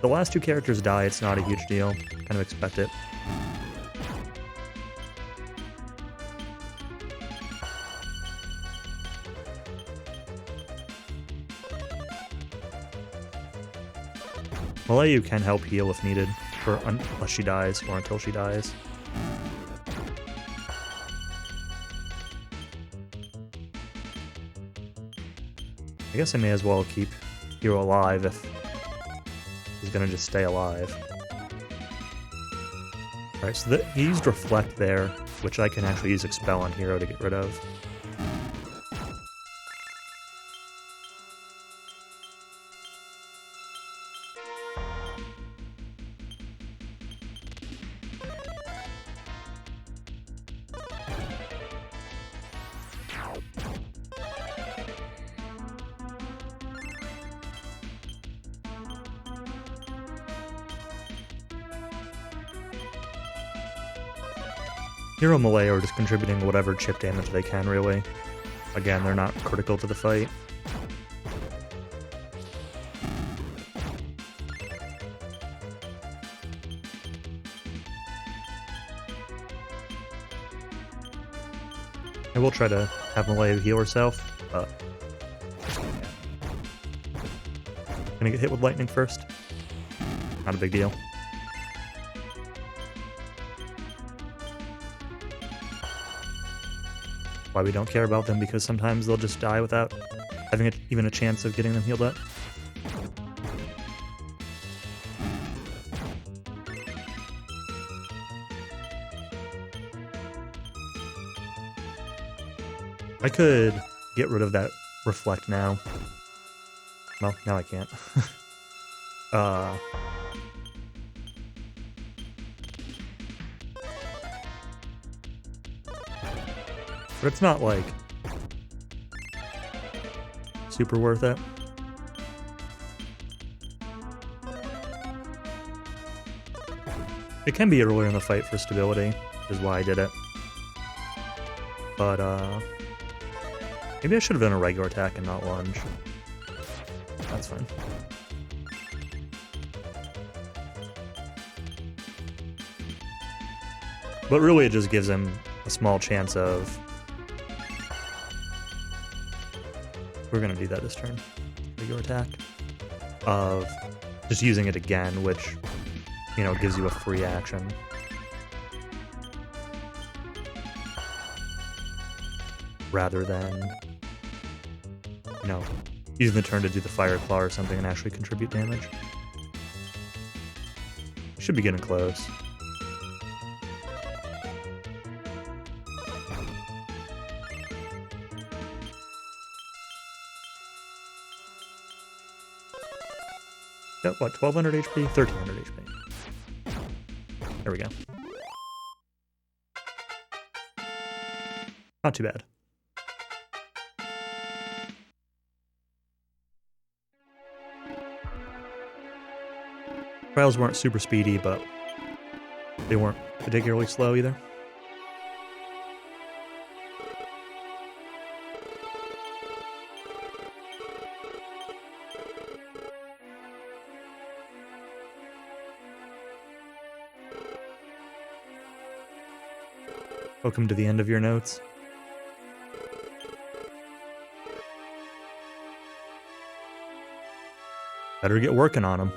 The last two characters die, it's not a huge deal. Kind of expect it. Malayu can help heal if needed, unless she dies, or until she dies. I guess I may as well keep Hero alive if he's gonna just stay alive. Alright, so he used Reflect there, which I can actually use Expel on Hero to get rid of. Hero Melee are just contributing whatever chip damage they can, really. Again, they're not critical to the fight. I will try to have Melee heal herself, but... Gonna get hit with lightning first. Not a big deal. Why we don't care about them, because sometimes they'll just die without having even a chance of getting them healed up. I could get rid of that reflect now. Well, now I can't. But it's not, like, super worth it. It can be earlier in the fight for stability, which is why I did it. But, maybe I should have done a regular attack and not lunge. That's fine. But really it just gives him a small chance of... We're gonna do that this turn. Regular attack. Of just using it again, which, you know, gives you a free action. Rather than, you know, using the turn to do the Fire Claw or something and actually contribute damage. Should be getting close. Got, what, 1200 HP? 1300 HP. There we go. Not too bad. Trials weren't super speedy, but they weren't particularly slow either. Welcome to the end of your notes. Better get working on them.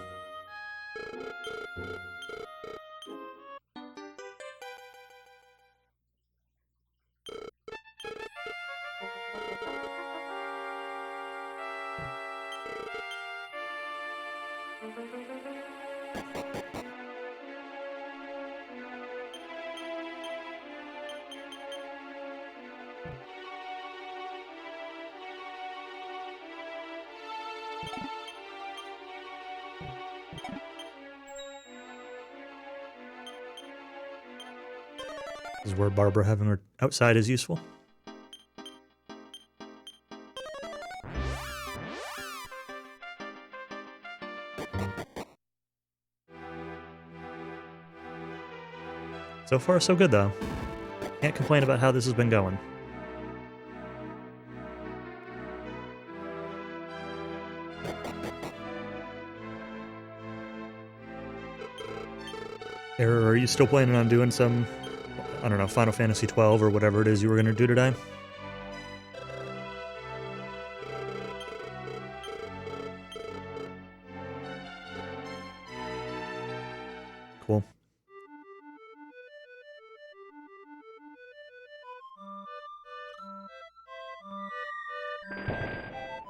This is where Barbara having her outside is useful. So far, so good, though. Can't complain about how this has been going. Error, are you still planning on doing some, I don't know, Final Fantasy XII or whatever it is you were going to do today? Cool.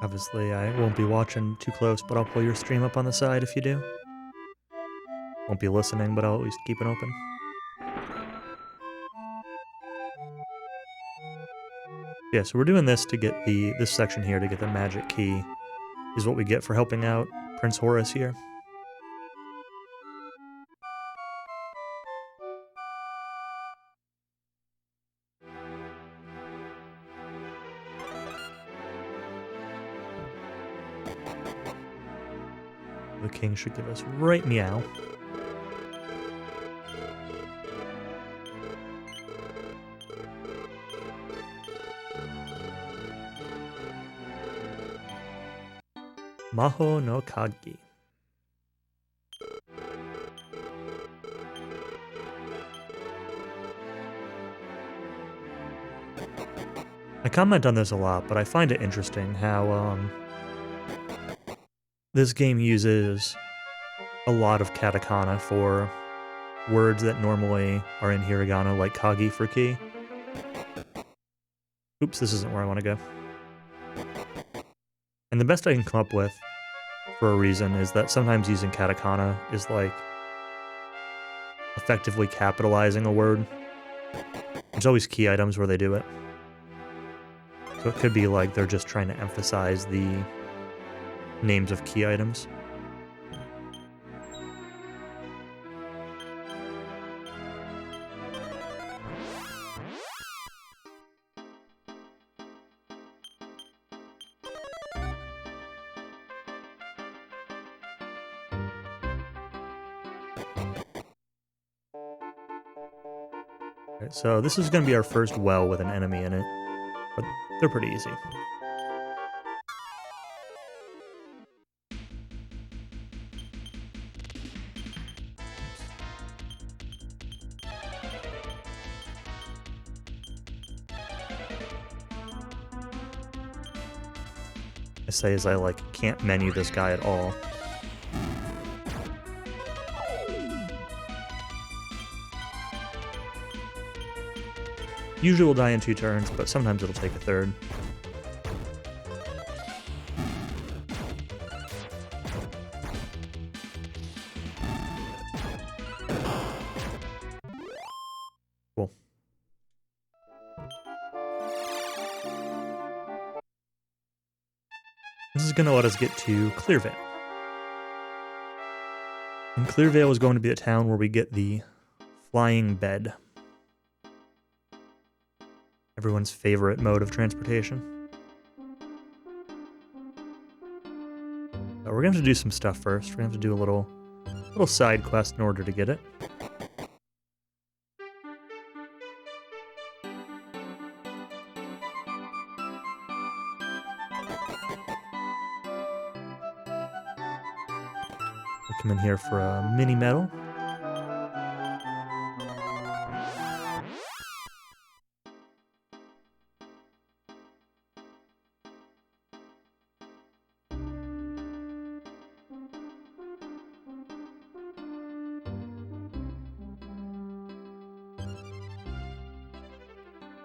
Obviously, I won't be watching too close, but I'll pull your stream up on the side if you do. Won't be listening, but I'll at least keep it open. Yeah, so we're doing this to get this section here to get the magic key, is what we get for helping out Prince Horace here. The king should give us right meow. Maho no Kagi. I comment on this a lot, but I find it interesting how this game uses a lot of katakana for words that normally are in hiragana, like kagi for key. Oops, this isn't where I want to go. And the best I can come up with for a reason is that sometimes using katakana is like effectively capitalizing a word. There's always key items where they do it. So it could be like they're just trying to emphasize the names of key items. Right, so this is going to be our first well with an enemy in it, but they're pretty easy. I say as I can't menu this guy at all. Usually we'll die in 2 turns, but sometimes it'll take a third. Cool. This is going to let us get to Clearvale. And Clearvale is going to be a town where we get the flying bed. Everyone's favorite mode of transportation. We're going to have to do some stuff first. We're going to have to do a little side quest in order to get it. We come in here for a mini medal.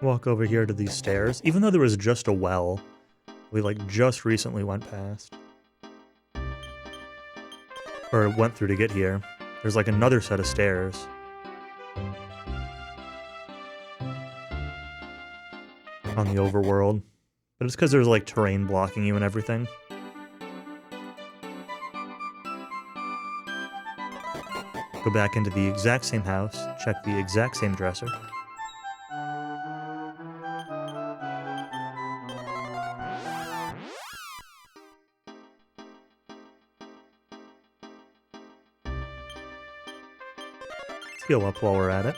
Walk over here to these stairs. Even though there was just a well, we just recently went past. Or went through to get here. There's another set of stairs. On the overworld. But it's because there's terrain blocking you and everything. Go back into the exact same house, check the exact same dresser. Heal up while we're at it.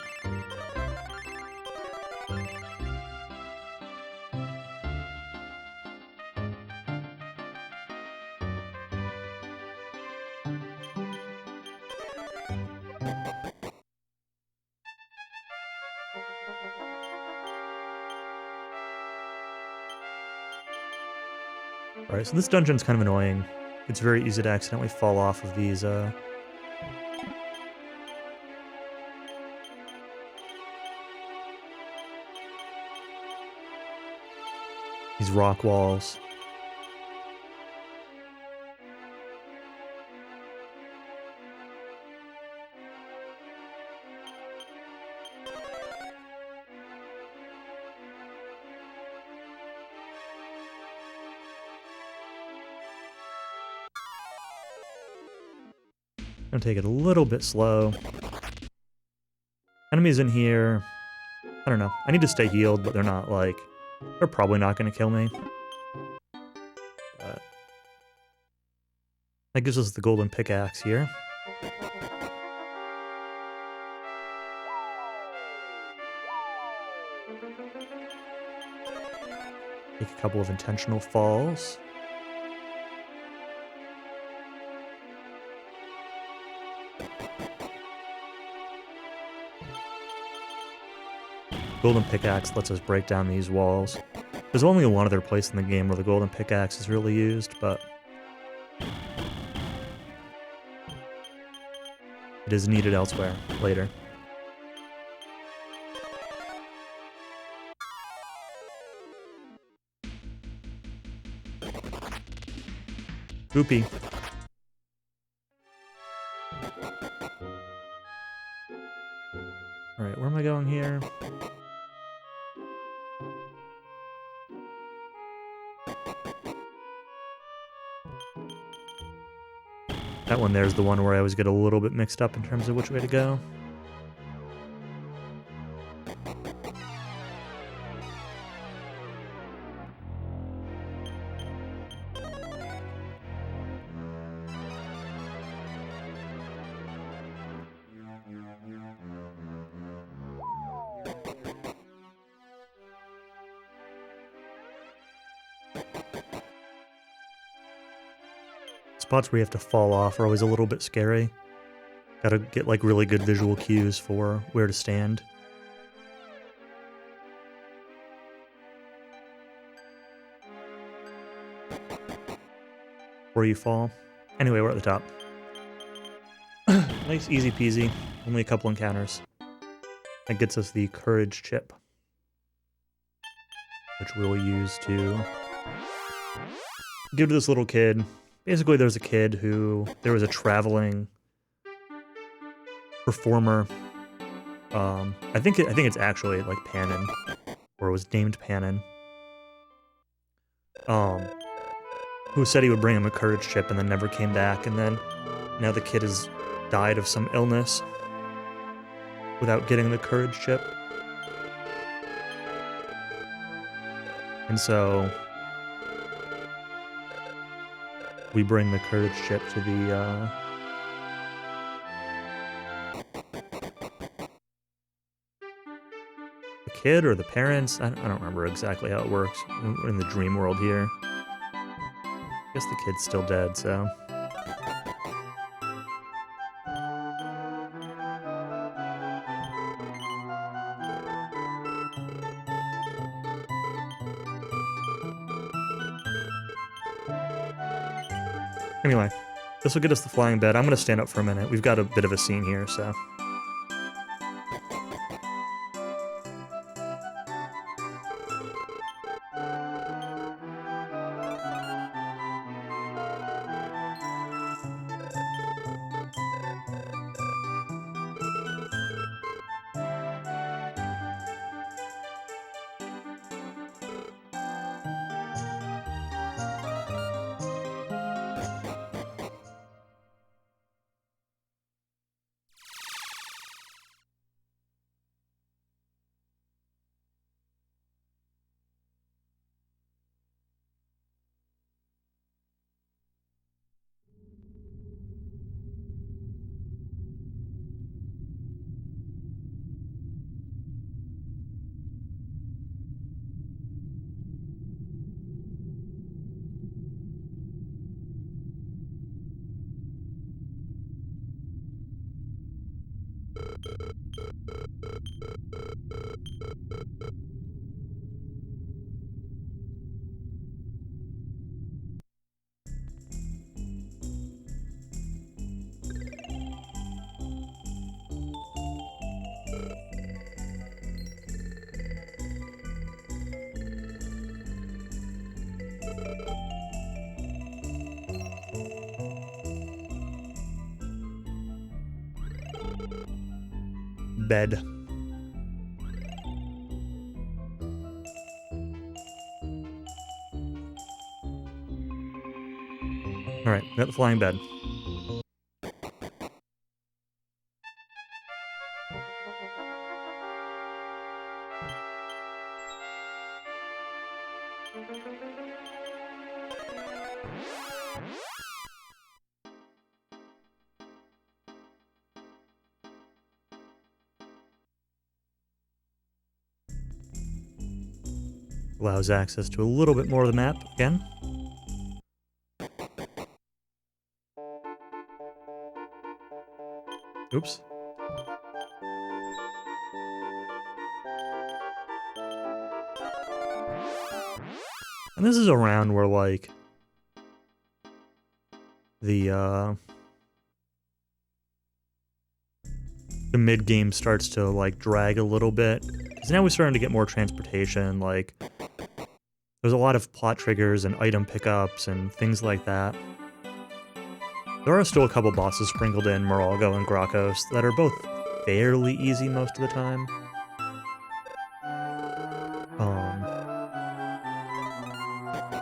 Alright, so this dungeon's kind of annoying. It's very easy to accidentally fall off of these, rock walls. I'm gonna take it a little bit slow. Enemies in here. I don't know. I need to stay healed, but they're not they're probably not gonna kill me. But that gives us the golden pickaxe here. Take a couple of intentional falls. Golden pickaxe lets us break down these walls. There's only one other place in the game where the golden pickaxe is really used, but It is needed elsewhere later. Goopy. Alright, where am I going here? That one there's the one where I always get a little bit mixed up in terms of which way to go. Spots where you have to fall off are always a little bit scary. Gotta get like really good visual cues for where to stand. Where you fall. Anyway, we're at the top. Nice, easy peasy. Only a couple encounters. That gets us the courage chip, which we'll use to give to this little kid. Basically, there's a kid who... There was a traveling performer. I think it's actually like Panin, or it was named Panin. Who said he would bring him a courage chip and then never came back, and then now the kid has died of some illness without getting the courage chip. And so we bring the courage chip to the kid or the parents. I don't remember exactly how it works in the dream world here. I guess the kid's still dead, so... Anyway, this will get us the flying bed. I'm going to stand up for a minute. We've got a bit of a scene here, so... Bed. Alright, we got the flying bed. Allows access to a little bit more of the map again. Oops. And this is around where, like, the, mid-game starts to, like, drag a little bit. Because now we're starting to get more transportation, like, there's a lot of plot triggers and item pickups and things like that. There are still a couple bosses sprinkled in, Moralgo and Grokos, that are both fairly easy most of the time.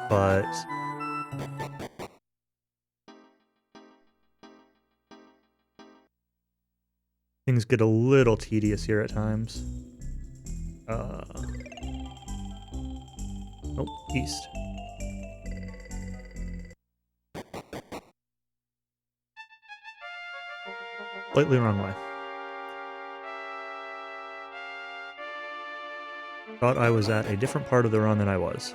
But things get a little tedious here at times. Oh, east. Slightly wrong way. Thought I was at a different part of the run than I was.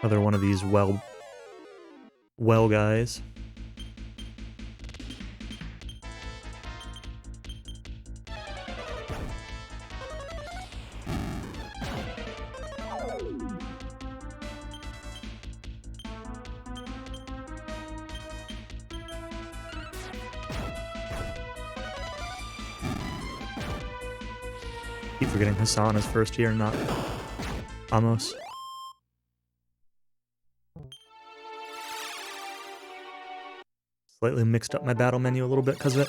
Another one of these well guys. Keep forgetting Hassan is first here, not Amos. Slightly mixed up my battle menu a little bit because of it.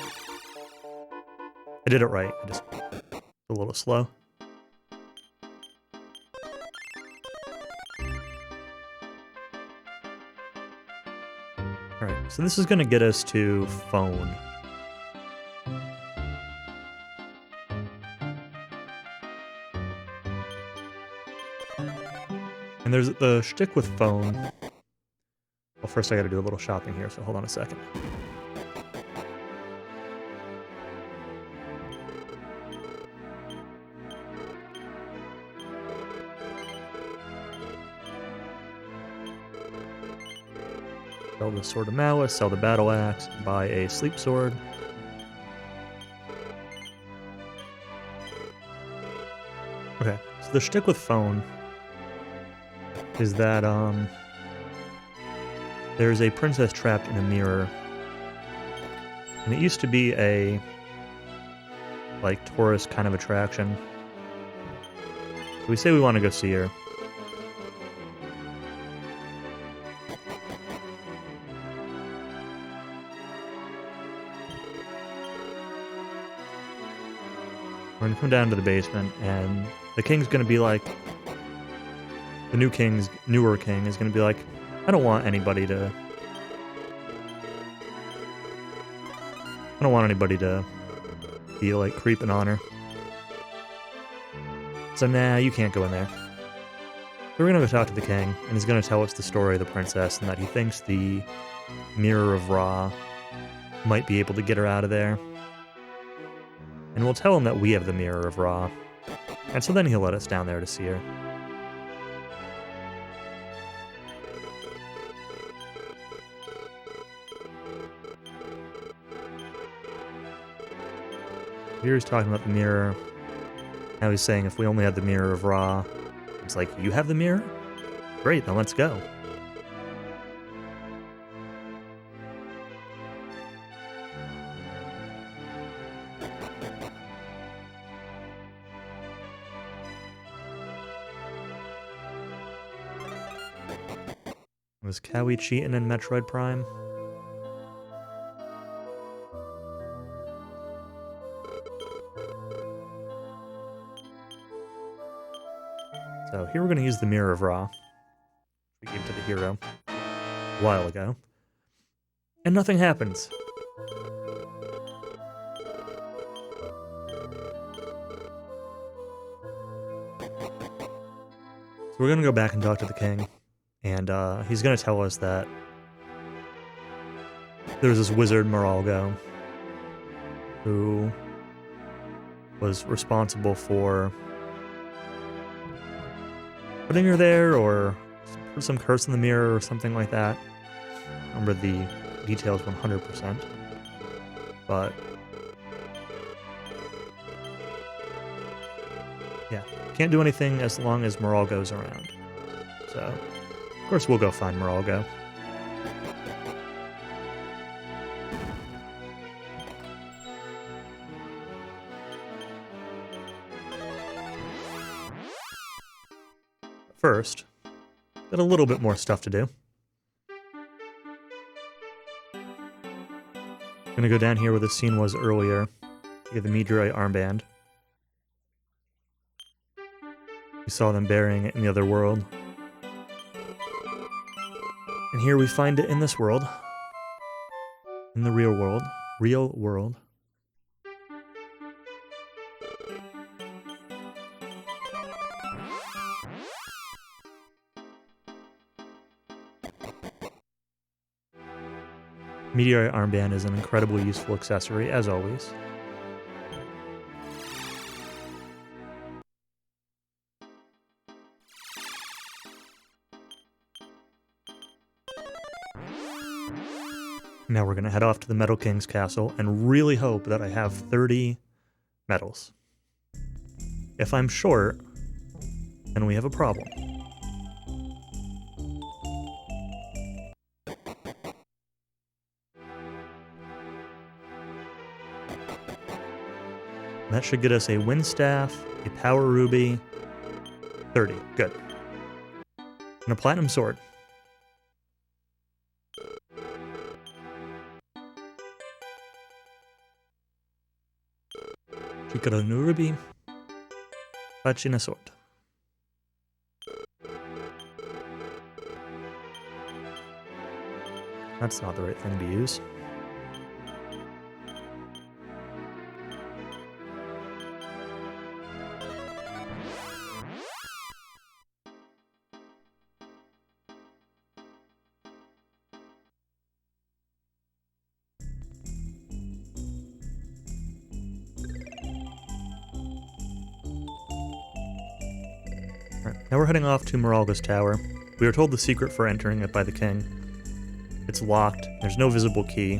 I did it right, I just a little slow. Alright, so this is going to get us to phone. And there's the shtick with phone. Well, first I gotta do a little shopping here, so hold on a second. Sell the Sword of Malice, sell the Battle Axe, buy a Sleep Sword. Okay, so the shtick with phone is that, there's a princess trapped in a mirror. And it used to be a, like, tourist kind of attraction. So we say we want to go see her. We're gonna come down to the basement, and the king's gonna be like... The newer king is gonna be like, I don't want anybody to be, like, creeping on her. So, nah, you can't go in there. So we're gonna go talk to the king, and he's gonna tell us the story of the princess, and that he thinks the Mirror of Ra might be able to get her out of there. And we'll tell him that we have the Mirror of Ra. And so then he'll let us down there to see her. Here he's talking about the mirror. Now he's saying if we only had the Mirror of Ra. It's like, you have the mirror? Great, then let's go. Was Cowie cheating in Metroid Prime? So here we're going to use the Mirror of Ra. We gave to the hero a while ago. And nothing happens. So we're going to go back and talk to the king. And he's going to tell us that there's this wizard, Moralgo, who was responsible for putting her there, or some curse in the mirror, or something like that. I don't remember the details 100%. But yeah, can't do anything as long as Moralgo's around. So Of course, we'll go find Moralgo. First, got a little bit more stuff to do. Gonna go down here where the scene was earlier. Get the meteorite armband. We saw them burying it in the other world. And here we find it in this world. In the real world. Real world. Meteorite armband is an incredibly useful accessory, as always. Now we're going to head off to the Metal King's castle and really hope that I have 30 medals. If I'm short, then we have a problem. That should get us a wind staff, a power ruby, 30. Good. And a platinum sword. She got a new ruby, patch in a sword. That's not the right thing to use. Now we're heading off to Moralgo's tower. We were told the secret for entering it by the king. It's locked. There's no visible key.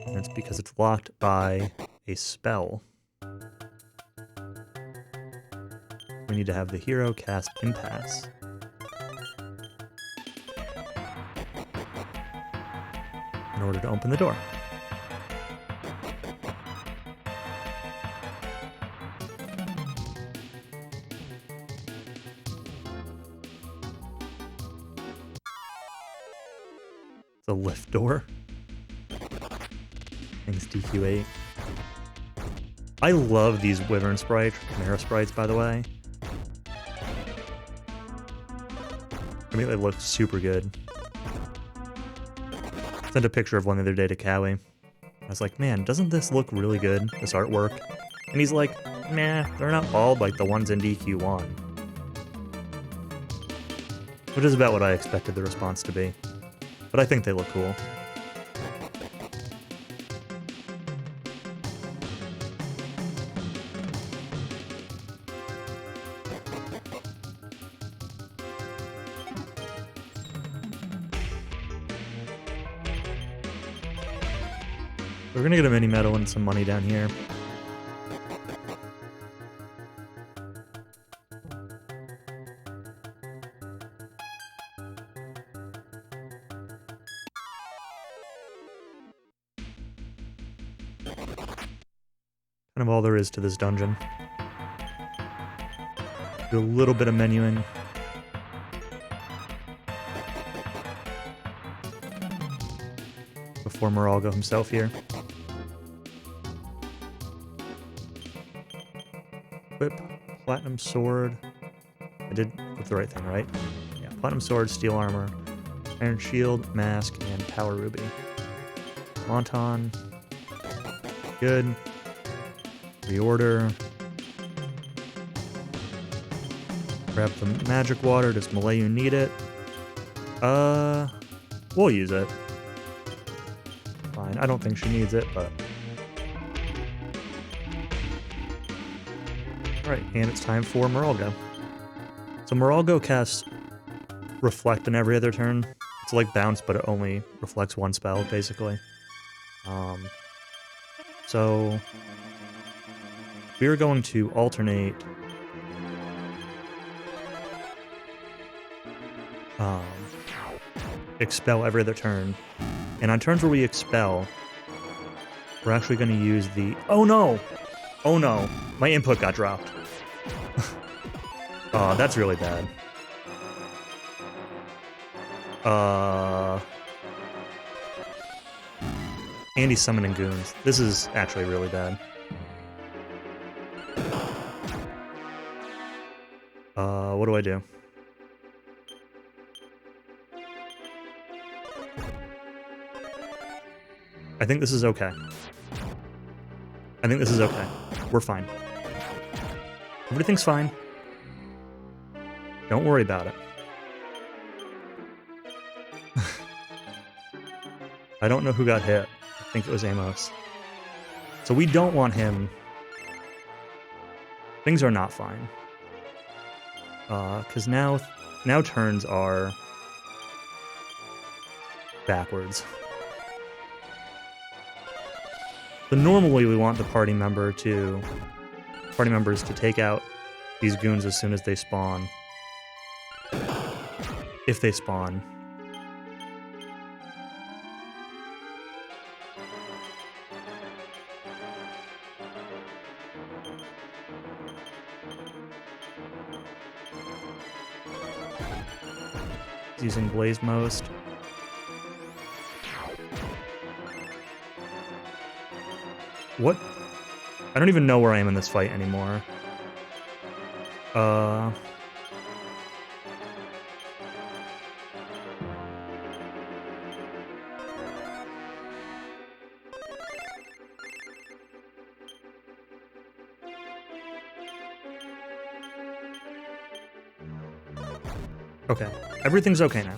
And it's because it's locked by a spell. We need to have the hero cast Impasse. In order to open the door. The lift door. Thanks, DQ8. I love these Wyvern sprites, Chimera sprites, by the way. I mean, they look super good. Sent a picture of one the other day to Cowie. I was like, man, doesn't this look really good, this artwork? And he's like, nah, they're not bald like the ones in DQ1. Which is about what I expected the response to be. But I think they look cool. We're gonna get a mini medal and some money down here. Kind of all there is to this dungeon. Do a little bit of menuing. Before Moralgo himself here. Whip, platinum sword. I did with the right thing, right? Yeah, platinum sword, steel armor, iron shield, mask, and power ruby. Monton. Good. Reorder. Grab the magic water. Does Malayu need it? We'll use it. Fine. I don't think she needs it, but... Alright, and it's time for Moralgo. So Moralgo casts Reflect in every other turn. It's like Bounce, but it only reflects one spell, basically. So... we're going to alternate expel every other turn. And on turns where we expel, we're actually going to use the... Oh no! Oh no! My input got dropped. Oh, that's really bad. Andy's summoning goons. This is actually really bad. What do I do? I think this is okay. I think this is okay. We're fine. Everything's fine. Don't worry about it. I don't know who got hit. I think it was Amos. So we don't want him. Things are not fine. Because now turns are backwards. So normally we want the party members to take out these goons as soon as they spawn. If they spawn. Using Blaze Most. What? I don't even know where I am in this fight anymore. Okay. Everything's okay now.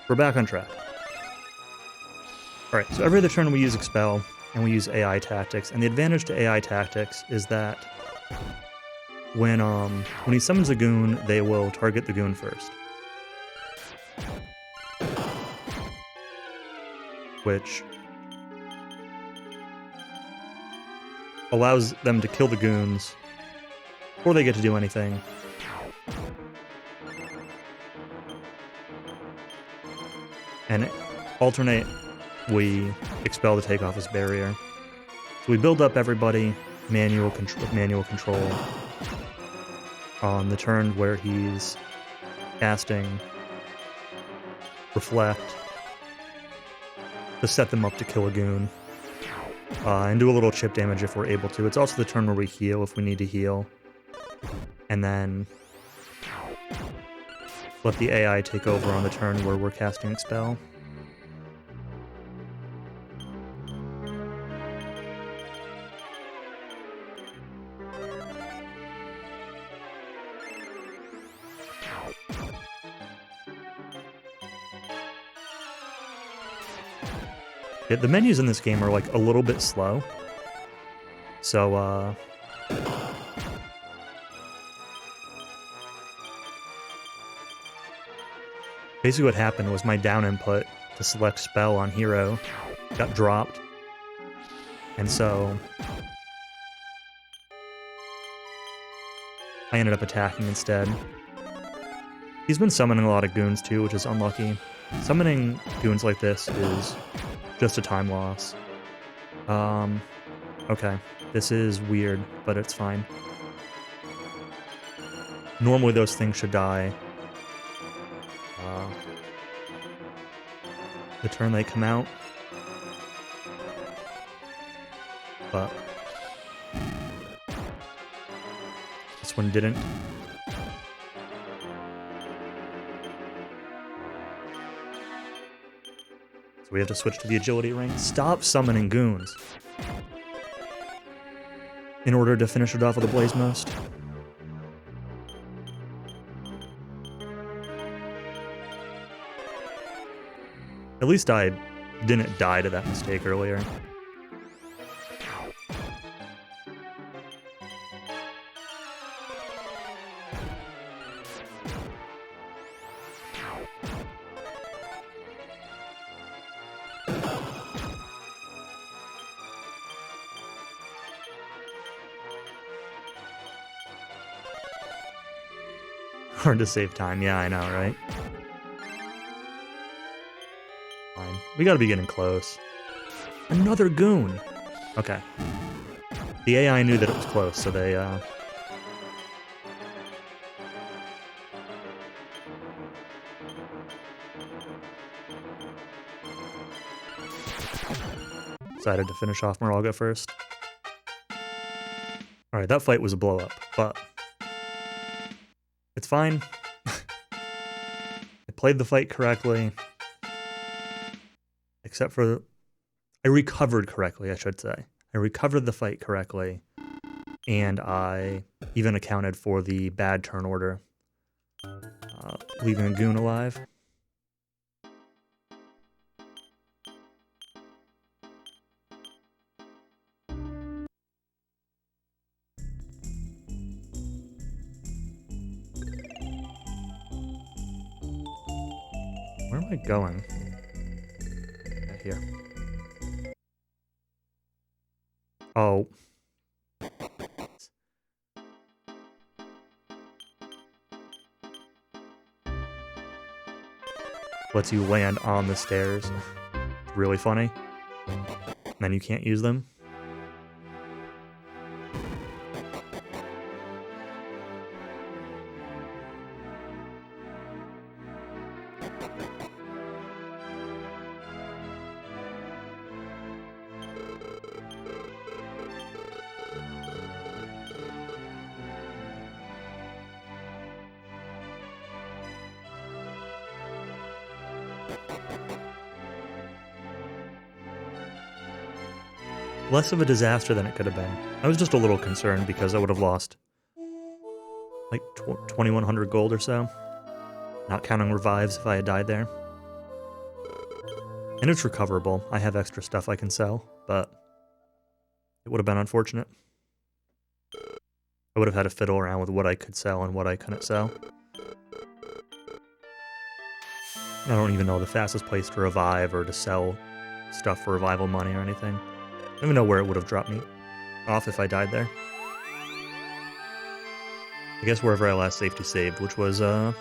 We're back on track. Alright, so every other turn we use Expel, and we use AI Tactics, and the advantage to AI Tactics is that when he summons a goon, they will target the goon first. Which allows them to kill the goons before they get to do anything. And alternate, we expel the takeoff his barrier. So we build up everybody, manual control on the turn where he's casting Reflect to set them up to kill a goon. And do a little chip damage if we're able to. It's also the turn where we heal if we need to heal. And then let the AI take over on the turn where we're casting Expel. Yeah, the menus in this game are like a little bit slow. So, basically what happened was my down input to select spell on hero got dropped. And so I ended up attacking instead. He's been summoning a lot of goons too, which is unlucky. Summoning goons like this is just a time loss. Okay. This is weird, but it's fine. Normally those things should die. The turn they come out. But this one didn't. So we have to switch to the agility ring. Stop summoning goons. In order to finish it off with a Blaze Most. At least I didn't die to that mistake earlier. hard to save time. Yeah, I know, right? Fine. We gotta be getting close. Another goon! Okay. The AI knew that it was close, so they, decided to finish off Moraga first. Alright, that fight was a blow-up, but it's fine. I played the fight correctly. Except for... I recovered correctly, I should say. I recovered the fight correctly, and I even accounted for the bad turn order, leaving a goon alive. Where am I going? Right here. Oh. Lets you land on the stairs. It's really funny. And then you can't use them. Less of a disaster than it could have been. I was just a little concerned because I would have lost like 2,100 gold or so. Not counting revives if I had died there. And it's recoverable. I have extra stuff I can sell, but it would have been unfortunate. I would have had to fiddle around with what I could sell and what I couldn't sell. I don't even know the fastest place to revive or to sell stuff for revival money or anything. I don't even know where it would have dropped me off if I died there. I guess wherever I last safety saved, which was it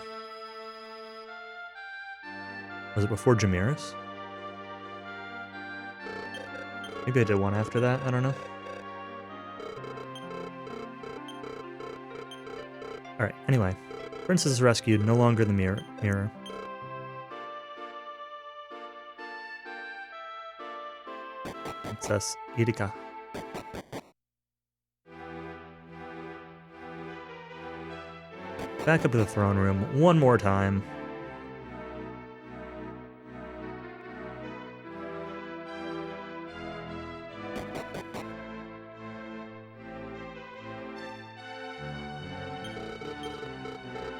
before Jamiris? Maybe I did one after that, I don't know. Alright, anyway. Princess is rescued, no longer the mirror. Princess Erika. Back up to the throne room one more time.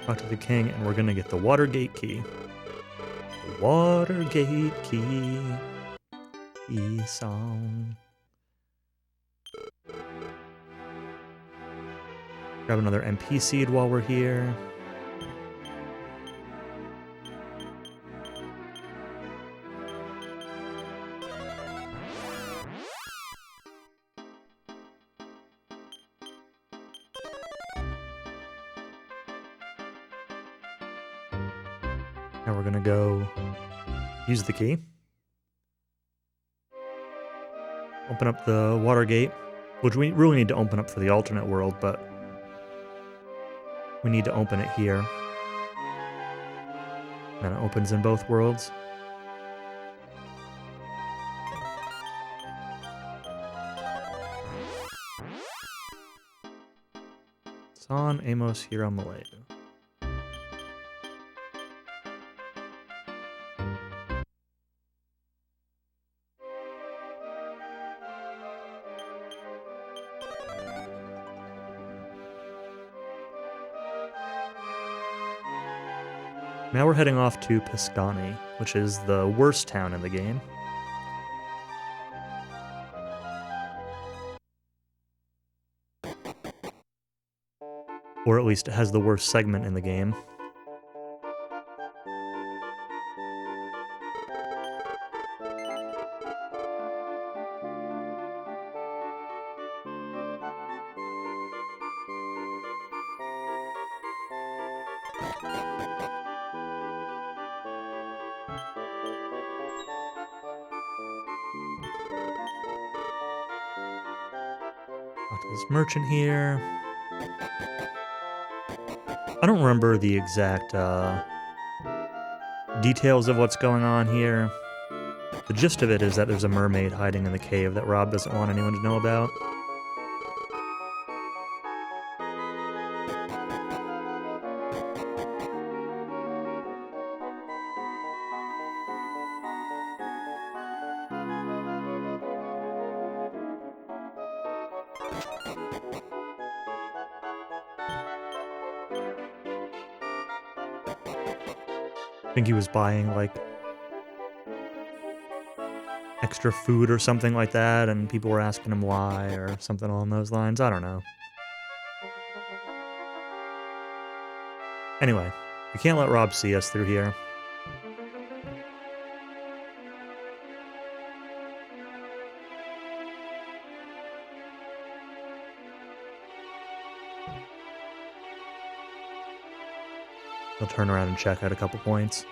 Talk to the king, and we're gonna get the Watergate key. The Watergate key. Song. Grab another MP seed while we're here. Now we're gonna go use the key. Open up the Watergate, which we really need to open up for the alternate world, but we need to open it here. Then it opens in both worlds. San Amos Hira Malayu. Now we're heading off to Piscani, which is the worst town in the game. Or at least it has the worst segment in the game. Talk to this merchant here. I don't remember the exact details of what's going on here. The gist of it is that there's a mermaid hiding in the cave that Rob doesn't want anyone to know about. I think he was buying, like, extra food or something like that, and people were asking him why or something along those lines. I don't know. Anyway, we can't let Rob see us through here. He'll turn around and check at a couple points.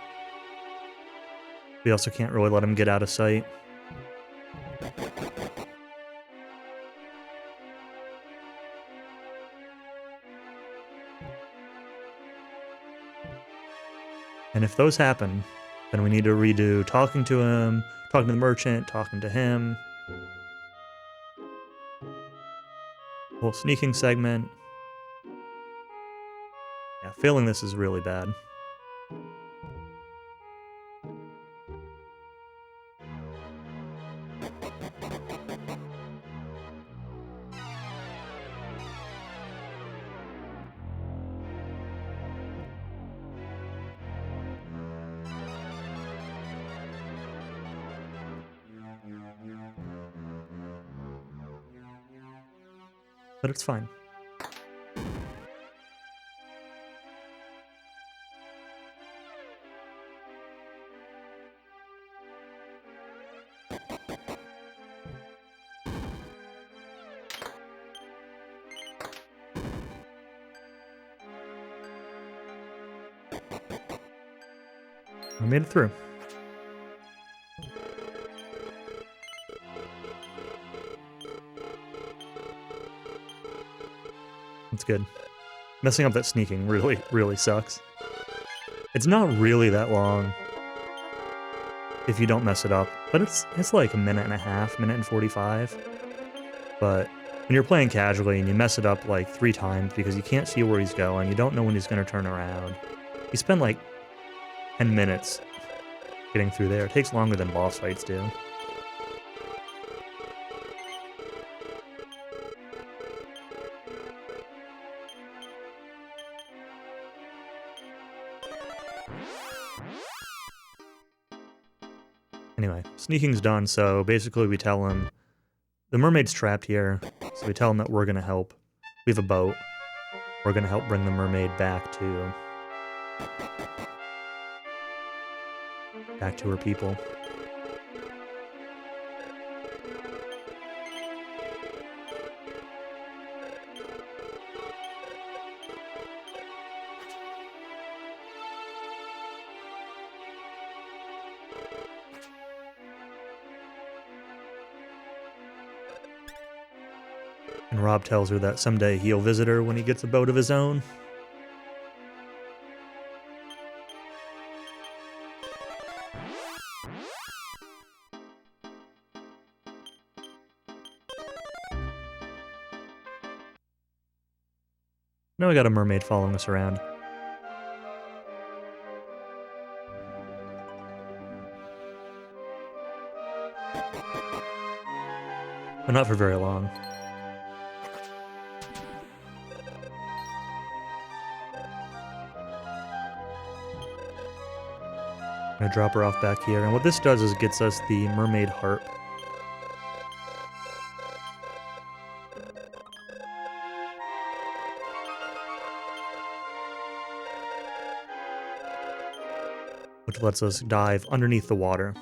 We also can't really let him get out of sight. And if those happen, then we need to redo talking to him, talking to the merchant, talking to him. Whole sneaking segment. Yeah, failing this is really bad. But it's fine. I made it through. That's good. Messing up that sneaking really, really sucks. It's not really that long if you don't mess it up, but it's like a minute and a half, minute and 45. But when you're playing casually and you mess it up like 3 times because you can't see where he's going, you don't know when he's going to turn around, you spend like 10 minutes getting through there. It takes longer than boss fights do. Anyway, sneaking's done, so basically we tell him the mermaid's trapped here, so we tell him that we're going to help. We have a boat. We're going to help bring the mermaid back to her people. And Rob tells her that someday he'll visit her when he gets a boat of his own. Now we got a mermaid following us around. But not for very long. I'm gonna drop her off back here, and what this does is gets us the mermaid harp. Which lets us dive underneath the water.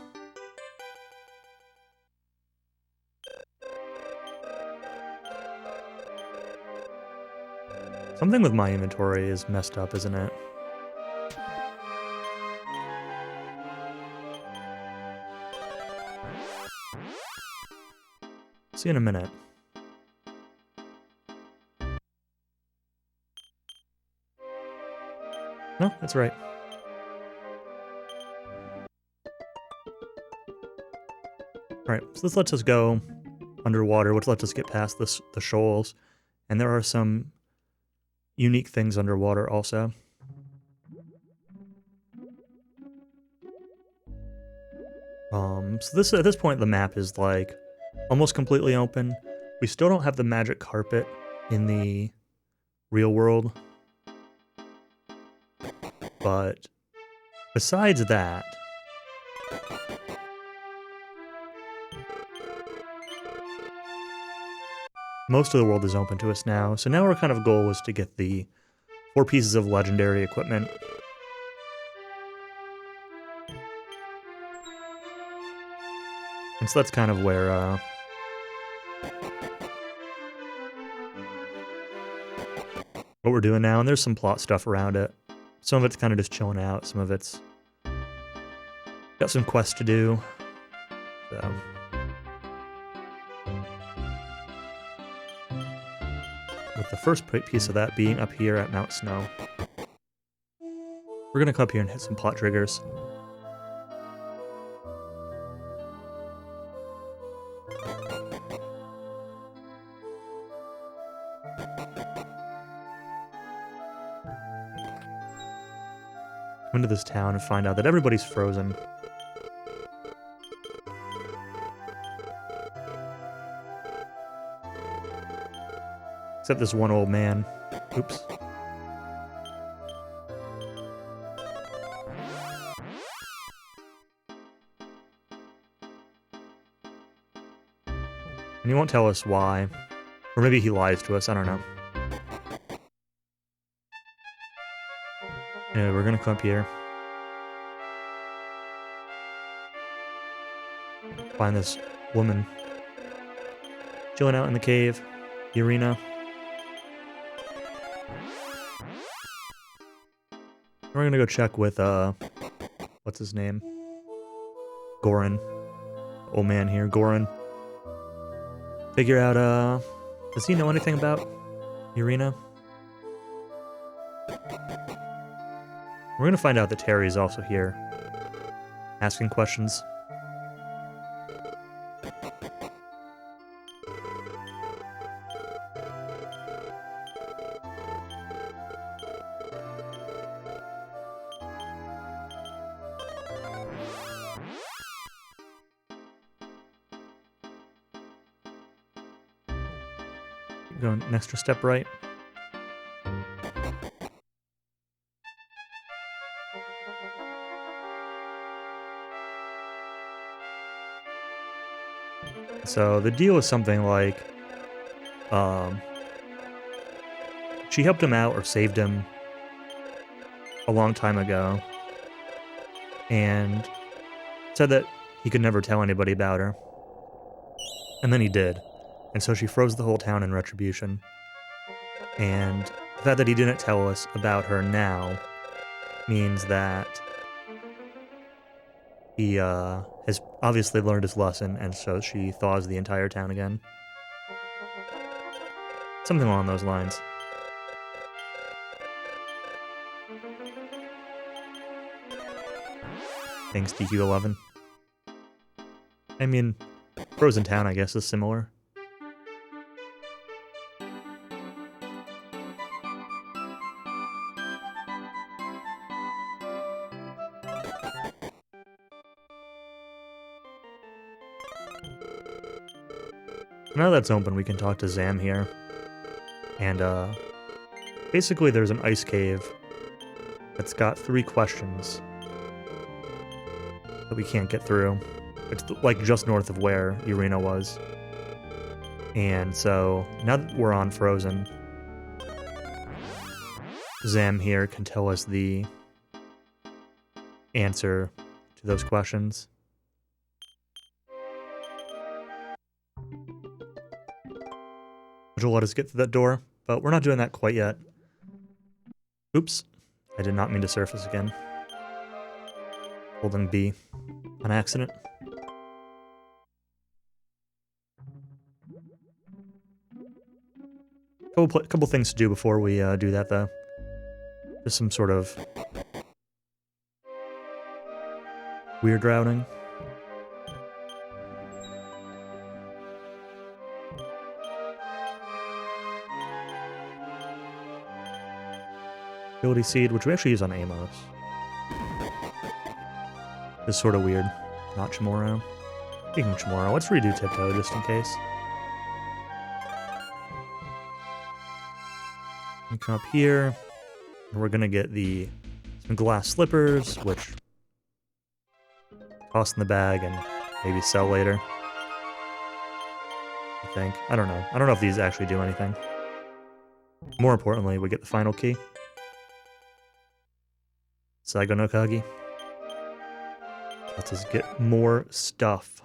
Something with my inventory is messed up, isn't it? See you in a minute. No, that's right. Alright, so this lets us go underwater, which lets us get past the shoals. And there are some unique things underwater also. So this at this point the map is like almost completely open. We still don't have the magic carpet in the real world. But besides that, most of the world is open to us now. So now our kind of goal is to get the 4 pieces of legendary equipment. And so that's kind of where what we're doing now. And there's some plot stuff around it. Some of it's kind of just chilling out. Some of it's got some quests to do. So. With the first piece of that being up here at Mount Snow. We're gonna come up here and hit some plot triggers. Come into this town and find out that everybody's frozen. Except this one old man. Oops. And he won't tell us why. Or maybe he lies to us, I don't know. Anyway, we're gonna come up here. Find this woman chilling out in the cave, the arena. We're gonna go check with, what's his name? Goran. Old man here, Goran. Figure out, does he know anything about the arena? We're gonna find out that Terry is also here, asking questions. Go an extra step right. So the deal is something like, she helped him out or saved him a long time ago, and said that he could never tell anybody about her. And then he did. And so she froze the whole town in retribution. And the fact that he didn't tell us about her now means that he has obviously learned his lesson, and so she thaws the entire town again. Something along those lines. Thanks, TQ11. I mean, Frozen Town, I guess, is similar. Now that's open, we can talk to Zam here. And, basically there's an ice cave that's got 3 questions that we can't get through. It's, like, just north of where Irina was. And so, now that we're on Frozen, Zam here can tell us the answer to those questions. Which will let us get through that door, but we're not doing that quite yet. Oops, I did not mean to surface again. Holding B on accident. Couple things to do before we do that, though. Just some sort of weird routing. Ability Seed, which we actually use on Amos. Is sort of weird. Not Chamorro. Speaking of Chamorro, let's redo Tiptoe just in case. We come up here, and we're gonna get some glass slippers, which toss in the bag and maybe sell later. I think. I don't know. I don't know if these actually do anything. More importantly, we get the final key. Saigo no Kagi. Let's just get more stuff.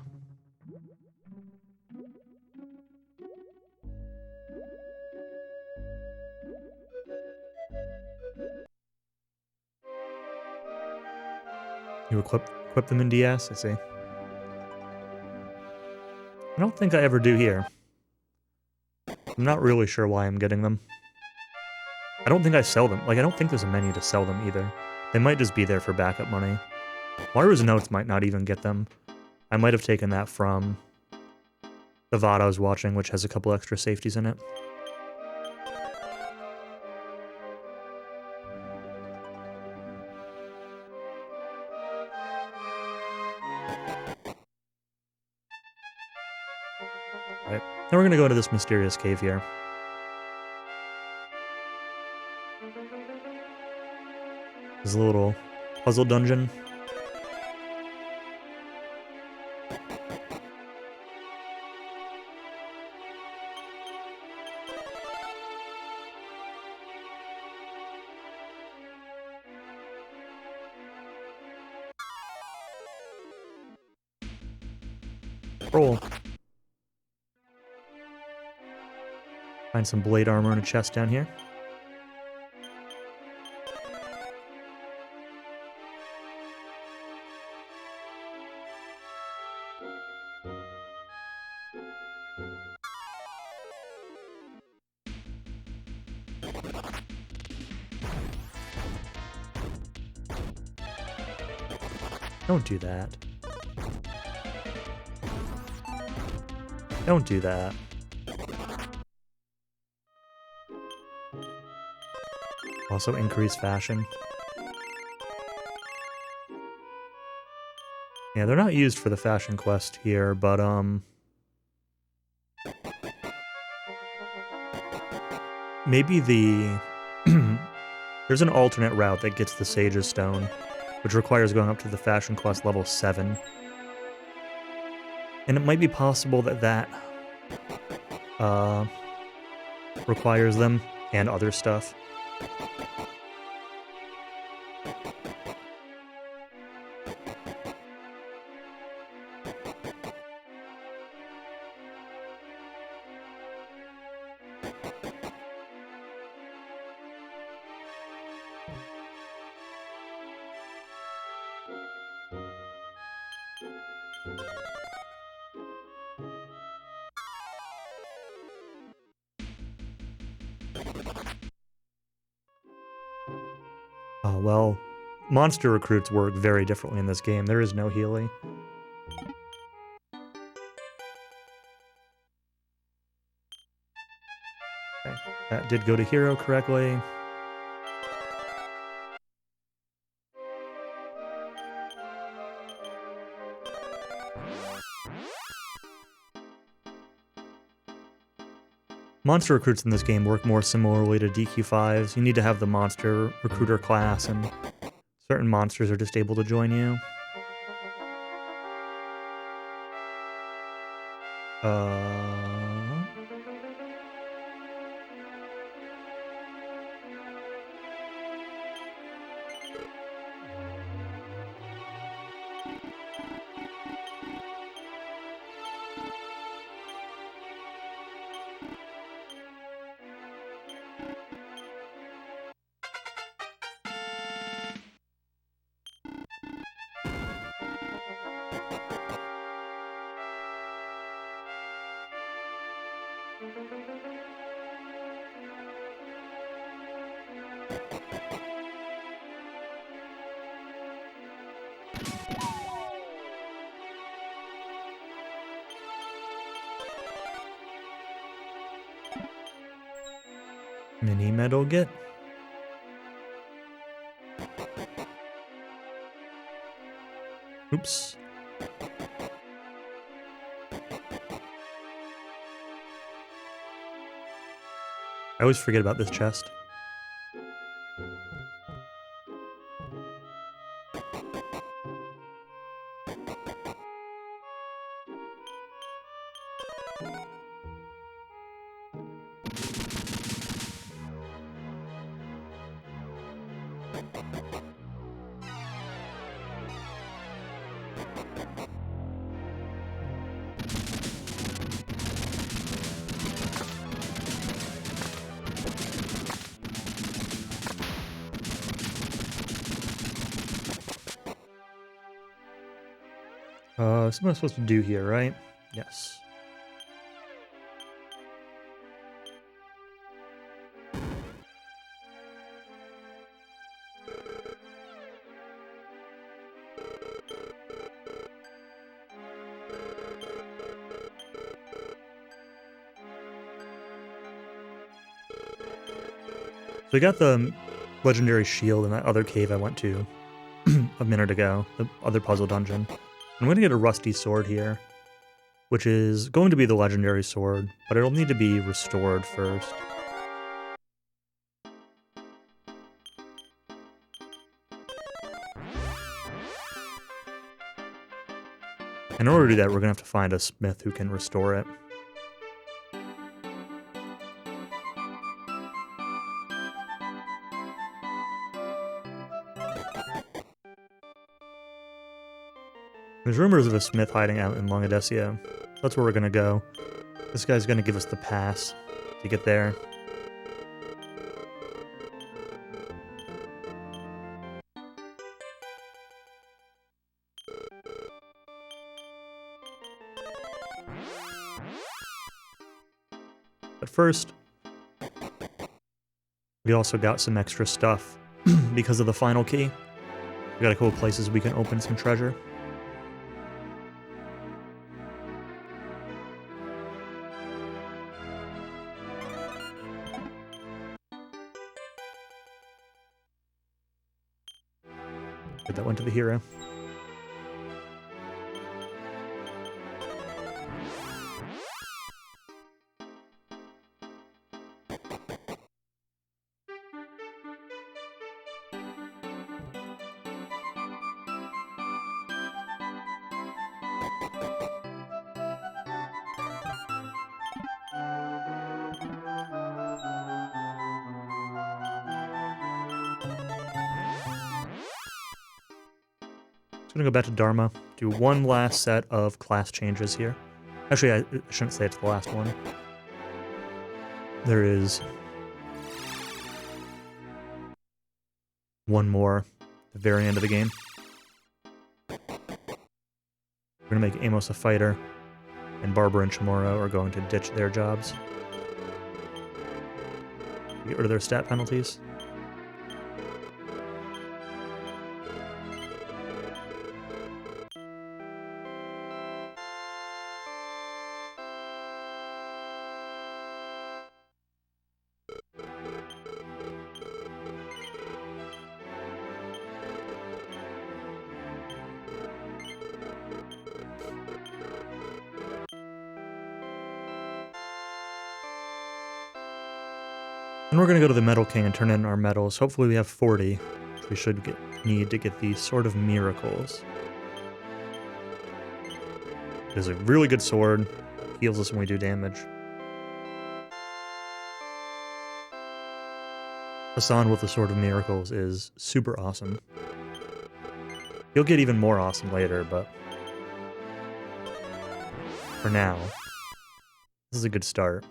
You equip them in DS, I see. I don't think I ever do here. I'm not really sure why I'm getting them. I don't think I sell them. Like, I don't think there's a menu to sell them either. They might just be there for backup money. Maru's Notes might not even get them. I might have taken that from the VOD I was watching, which has a couple extra safeties in it. Right. Then we're going to go into this mysterious cave here. There's a little puzzle dungeon. Roll. Find some blade armor in a chest down here. Don't do that. Don't do that. Also increase fashion. Yeah, they're not used for the fashion quest here, but maybe there's an alternate route that gets the Sage's Stone, which requires going up to the fashion quest level 7. And it might be possible that requires them and other stuff. Well, monster recruits work very differently in this game. There is no Healy. Okay, that did go to hero correctly. Monster recruits in this game work more similarly to DQ5s. You need to have the monster recruiter class, and certain monsters are just able to join you. Mini metal get. Oops. I always forget about this chest. Something I'm supposed to do here, right? Yes. So we got the legendary shield in that other cave I went to a minute ago, the other puzzle dungeon. I'm going to get a rusty sword here, which is going to be the legendary sword, but it'll need to be restored first. In order to do that, we're going to have to find a smith who can restore it. There's rumors of a smith hiding out in Longadesio. That's where we're going to go. This guy's going to give us the pass to get there. But first, we also got some extra stuff because of the final key. We got a couple places we can open some treasure. That went to the hero. I'm gonna go back to Dharma, do one last set of class changes here. Actually, I shouldn't say it's the last one. There is one more at the very end of the game. We're gonna make Amos a fighter, and Barbara and Chamorro are going to ditch their jobs. Get rid of their stat penalties. And we're going to go to the Metal King and turn in our medals. Hopefully we have 40, which we should need to get the Sword of Miracles. It is a really good sword. Heals us when we do damage. Hassan with the Sword of Miracles is super awesome. He'll get even more awesome later, but for now, this is a good start.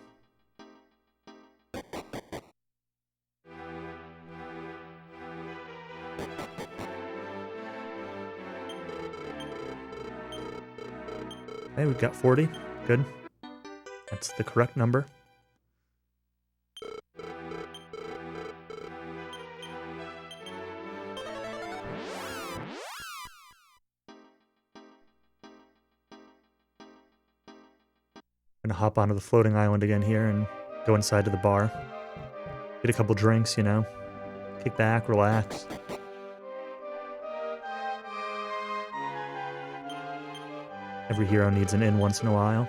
Okay, we've got 40. Good. I That's the correct number. I'm gonna hop onto the floating island again here and go inside to the bar. Get a couple drinks, you know. Kick back, relax. Every hero needs an inn once in a while.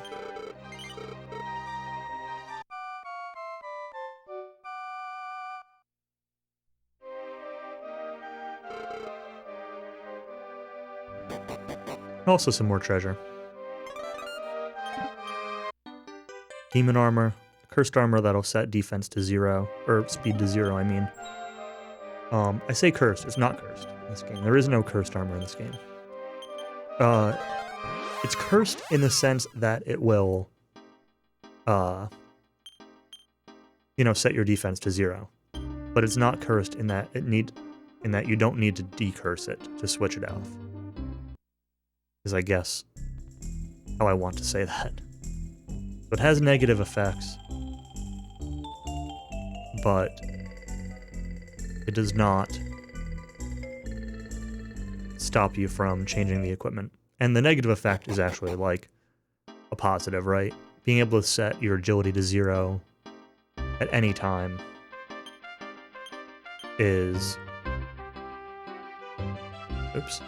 Also some more treasure. Demon armor, cursed armor that'll set defense to 0, or speed to 0, I mean. I say cursed, it's not cursed in this game. There is no cursed armor in this game. It's cursed in the sense that it will, you know, set your defense to 0. But it's not cursed in that you don't need to decurse it to switch it off. Is, I guess, how I want to say that. So it has negative effects, but it does not stop you from changing the equipment. And the negative effect is actually like a positive, right? Being able to set your agility to 0 at any time is... Oops.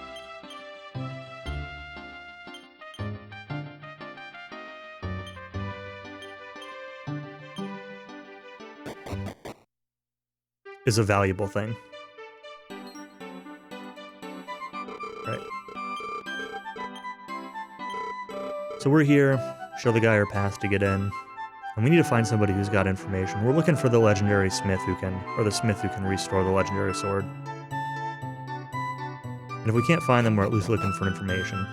Is a valuable thing. Right. So we're here, show the guy our path to get in, and we need to find somebody who's got information. We're looking for the legendary smith who can, or the smith who can restore the legendary sword. And if we can't find them, we're at least looking for information.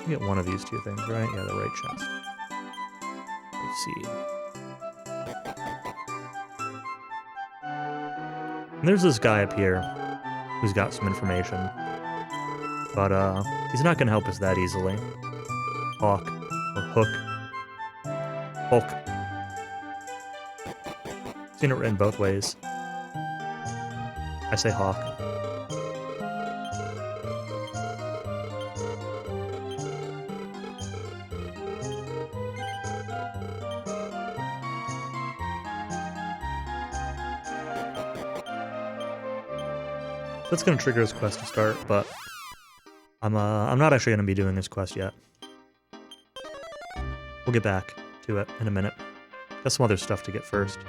We get one of these two things, right? Yeah, the right chest. Let's see. And there's this guy up here who's got some information. But, he's not gonna help us that easily. Hawk. Or Hook. Hulk. Seen it written both ways. I say Hawk. That's gonna trigger his quest to start, but I'm not actually gonna be doing this quest yet. We'll get back to it in a minute. Got some other stuff to get first.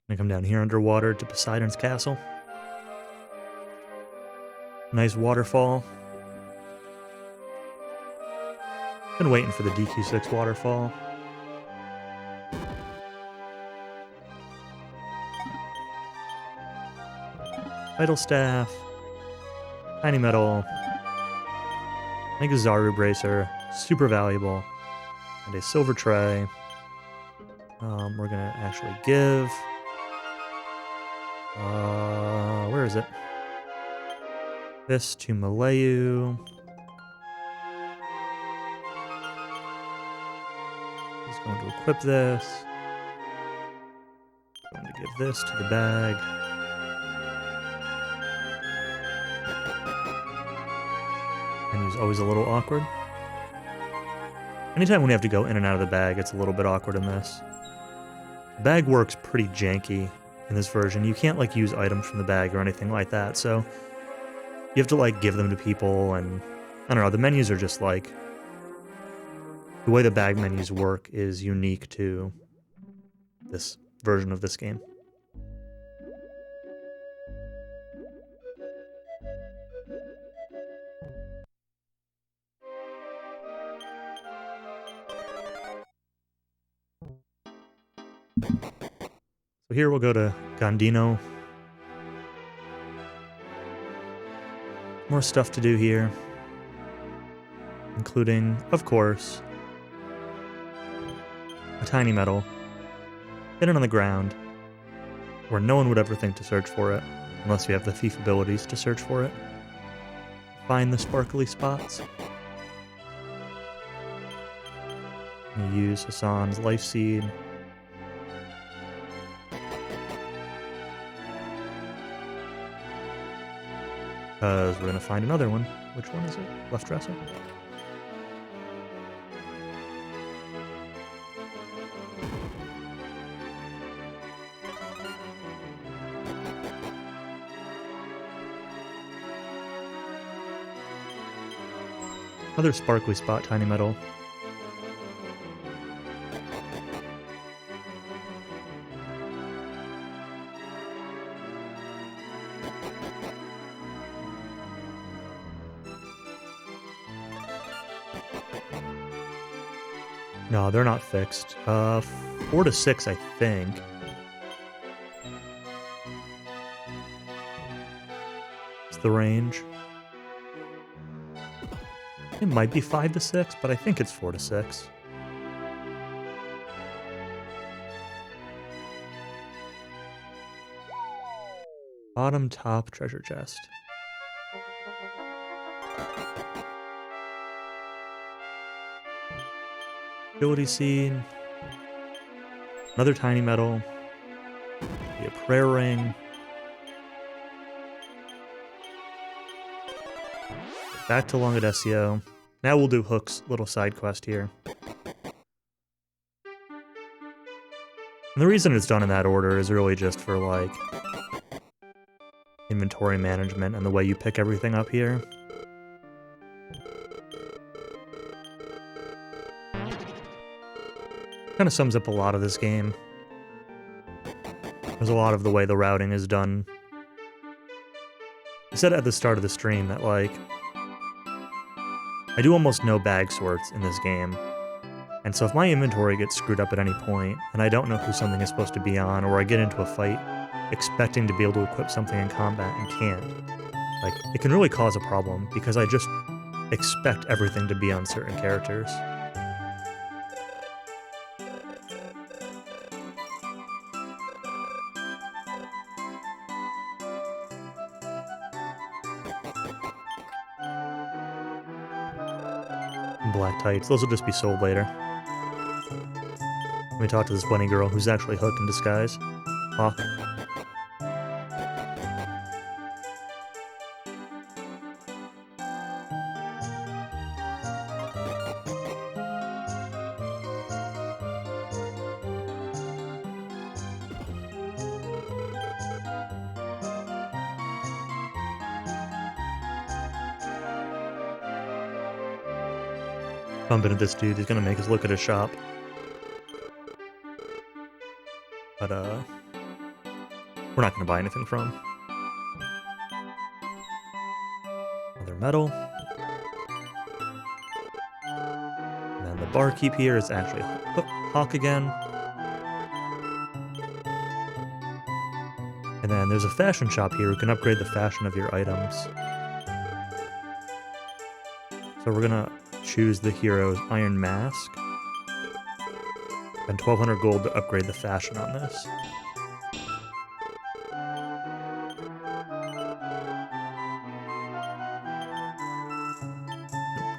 Gonna come down here underwater to Poseidon's castle. Nice waterfall. Been waiting for the DQ6 waterfall. Vital staff. Tiny metal. Mega Zaru bracer. Super valuable. And a silver tray. We're gonna actually give... where is it? This to Malayu. He's going to equip this. Going to give this to the bag. Menu's always a little awkward. Anytime when you have to go in and out of the bag, it's a little bit awkward in this. The bag works pretty janky in this version. You can't like use items from the bag or anything like that, so you have to like give them to people, and I don't know, the menus are just like, the way the bag menus work is unique to this version of this game. So here we'll go to Gondino. More stuff to do here, including, of course, a tiny metal hidden on the ground where no one would ever think to search for it unless you have the thief abilities to search for it. Find the sparkly spots. You use Hassan's life seed. Because we're going to find another one. Which one is it? Left dresser? Another sparkly spot, tiny metal. No, they're not fixed. 4 to 6, I think. It's the range. It might be 5 to 6, but I think it's 4 to 6. Bottom top treasure chest. Ability seed. Another tiny metal. A prayer ring. Back to Longadesio. Now we'll do Hook's little side quest here. And the reason it's done in that order is really just for, like, inventory management and the way you pick everything up here. Kind of sums up a lot of this game. There's a lot of the way the routing is done. I said at the start of the stream that, like, I do almost no bag sorts in this game. And so if my inventory gets screwed up at any point, and I don't know who something is supposed to be on, or I get into a fight expecting to be able to equip something in combat and can't, like, it can really cause a problem, because I just expect everything to be on certain characters. Black tights. Those will just be sold later. Let me talk to this bunny girl who's actually Hook in disguise. Hawk. Bumping into this dude, he's gonna make us look at his shop. But, we're not gonna buy anything from him. Another metal. And then the barkeep here is actually Hawk again. And then there's a fashion shop here who can upgrade the fashion of your items. So we're gonna choose the hero's Iron Mask. And 1200 gold to upgrade the fashion on this.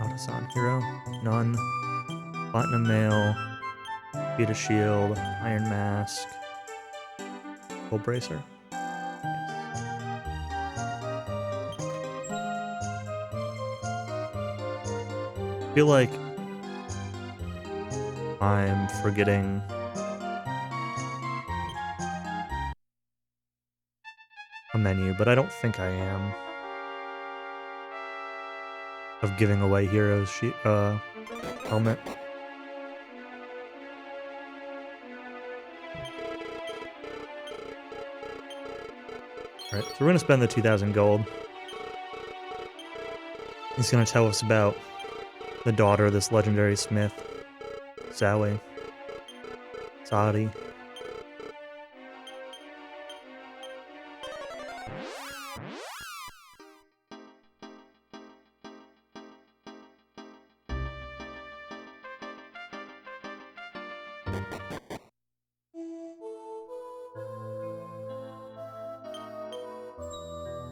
Not Hassan hero. None. Platinum mail. Beat a shield. Iron Mask. Gold bracer. I feel like I'm forgetting a menu, but I don't think I am. Of giving away heroes helmet. Alright, so we're gonna spend the 2,000 gold. He's gonna tell us about the daughter of this legendary smith, Zoe. Saudi.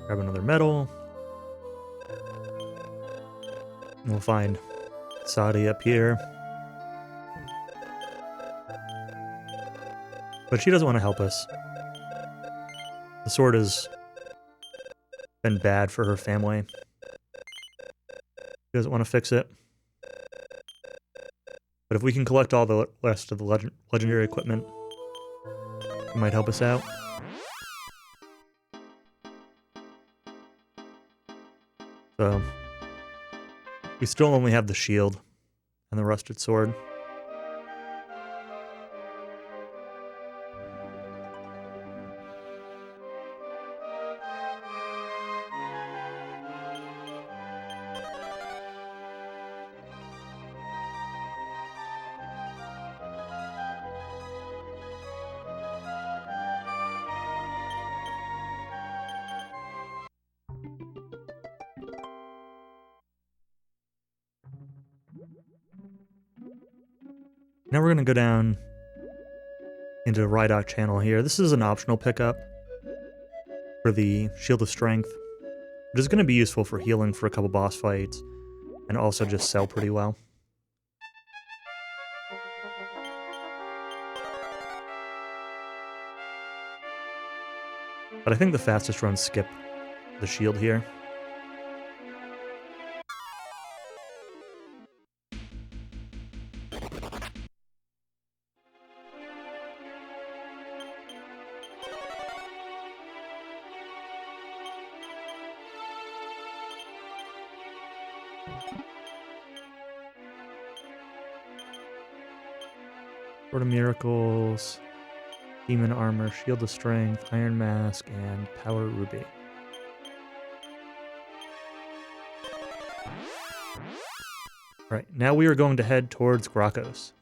Grab another medal. And we'll find Sadi up here. But she doesn't want to help us. The sword has been bad for her family. She doesn't want to fix it. But if we can collect all the rest of the legendary equipment, it might help us out. So, we still only have the shield and the rusted sword. Now we're going to go down into the Rydok channel here. This is an optional pickup for the Shield of Strength. It is going to be useful for healing for a couple boss fights, and also just sell pretty well. But I think the fastest runs skip the shield here. Sword of Miracles, Demon Armor, Shield of Strength, Iron Mask, and Power Ruby. Alright, now we are going to head towards Gracchos.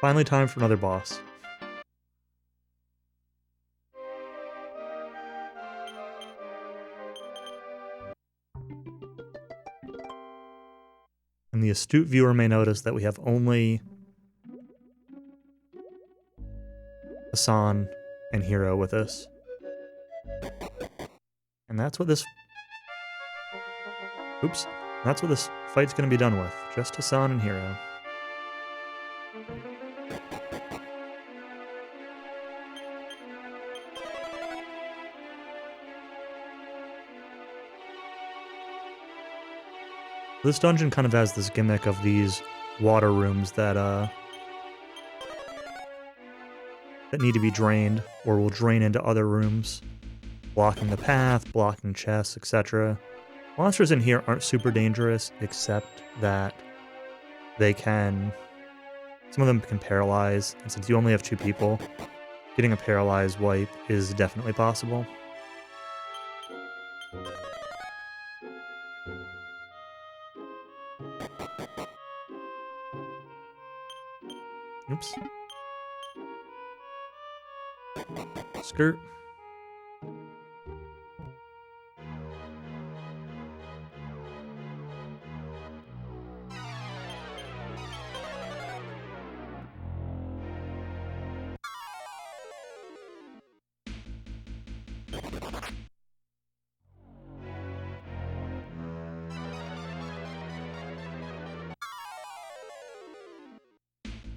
Finally time for another boss. And the astute viewer may notice that we have only Hassan and Hero with us. And that's what this... Oops. That's what this fight's going to be done with. Just Hassan and Hero. This dungeon kind of has this gimmick of these water rooms that need to be drained, or will drain into other rooms, blocking the path, blocking chests, etc. Monsters in here aren't super dangerous, except that they can... Some of them can paralyze, and since you only have 2 people, getting a paralyzed wipe is definitely possible. Oops. Skirt.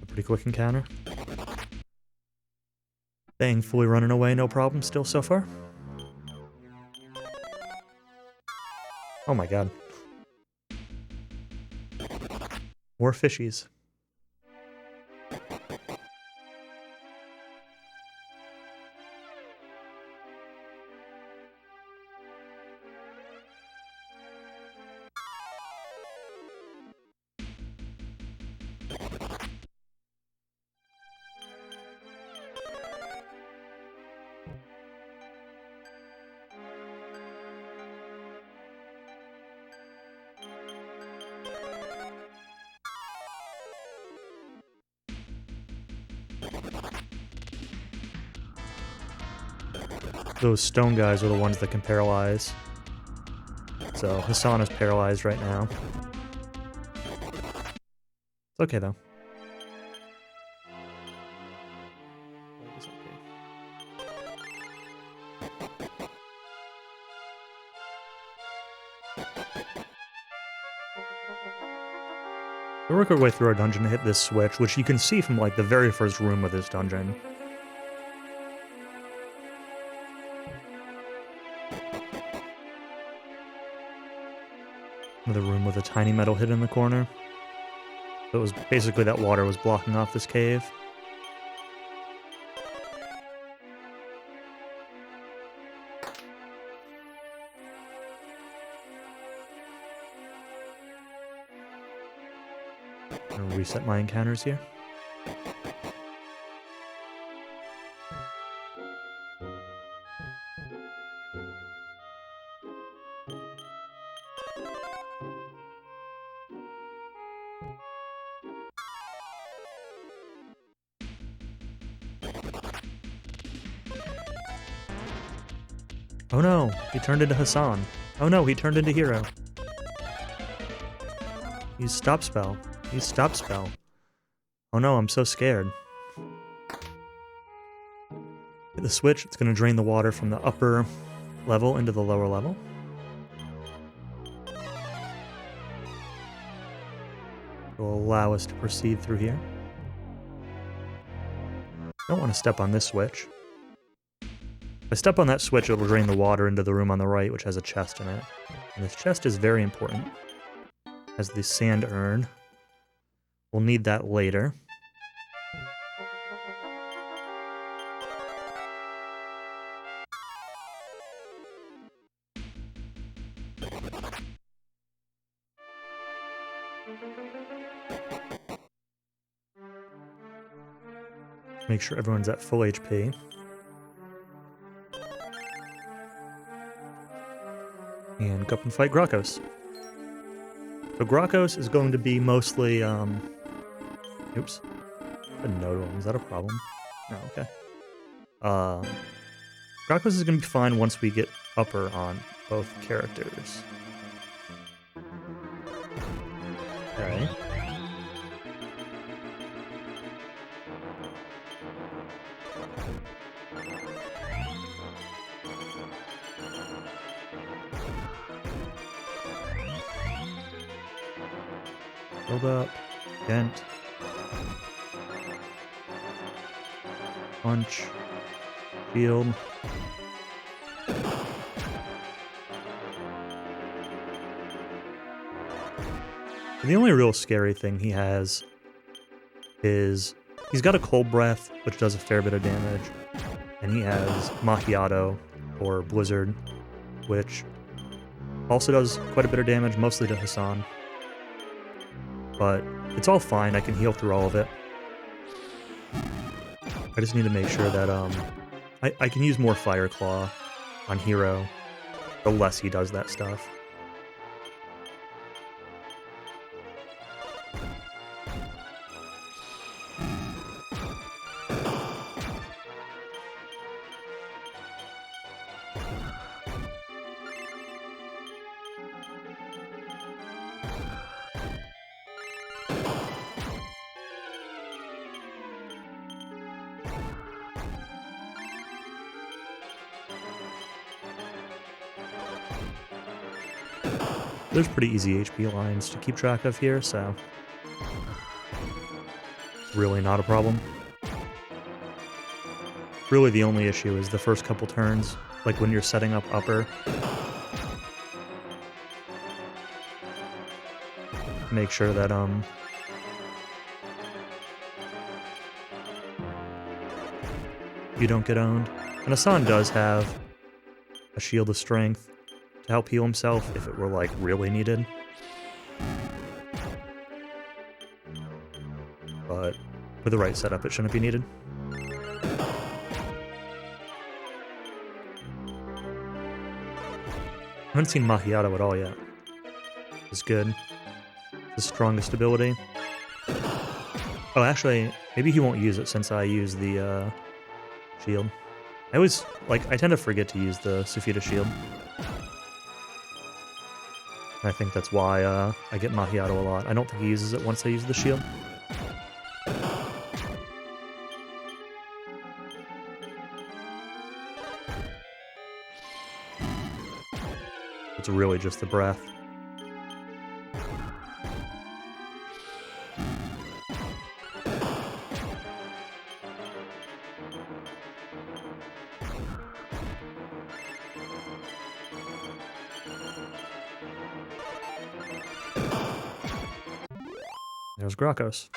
Pretty quick encounter. Thankfully running away, no problem still so far. Oh my god. More fishies. Those stone guys are the ones that can paralyze. So Hassan is paralyzed right now. It's okay, though. We'll work our way through our dungeon to hit this switch, which you can see from, like, the very first room of this dungeon. Another room with a tiny metal hit in the corner. So it was basically that water was blocking off this cave. I'm gonna reset my encounters here. Oh no, he turned into Hassan. Oh no, he turned into Hero. Use stop spell. Use stop spell. Oh no, I'm so scared. Hit the switch, it's going to drain the water from the upper level into the lower level. It will allow us to proceed through here. Don't want to step on this switch. If I step on that switch, it will drain the water into the room on the right, which has a chest in it. And this chest is very important. It has the sand urn. We'll need that later. Make sure everyone's at full HP. And go up and fight Grakos. So Grakos is going to be mostly, oops. I didn't know him. Is that a problem? No, okay. Grakos is going to be fine once we get upper on both characters. Alright. Build up. Dent. Punch. Shield. The only real scary thing he has is he's got a cold breath, which does a fair bit of damage, and he has Macchiato, or Blizzard, which also does quite a bit of damage, mostly to Hassan. But it's all fine, I can heal through all of it. I just need to make sure that I can use more Fire Claw on Hero, the less he does that stuff. There's pretty easy HP lines to keep track of here, so really not a problem. Really the only issue is the first couple turns, like when you're setting up upper. Make sure that you don't get owned. And Hassan does have a Shield of Strength to help heal himself if it were, like, really needed. But with the right setup, it shouldn't be needed. I haven't seen Macchiato at all yet. It's good. It's the strongest ability. Oh, actually, maybe he won't use it since I use the shield. I tend to forget to use the Sophita shield. I think that's why I get Macchiato a lot. I don't think he uses it once I use the shield. It's really just the breath. There's Gracchos.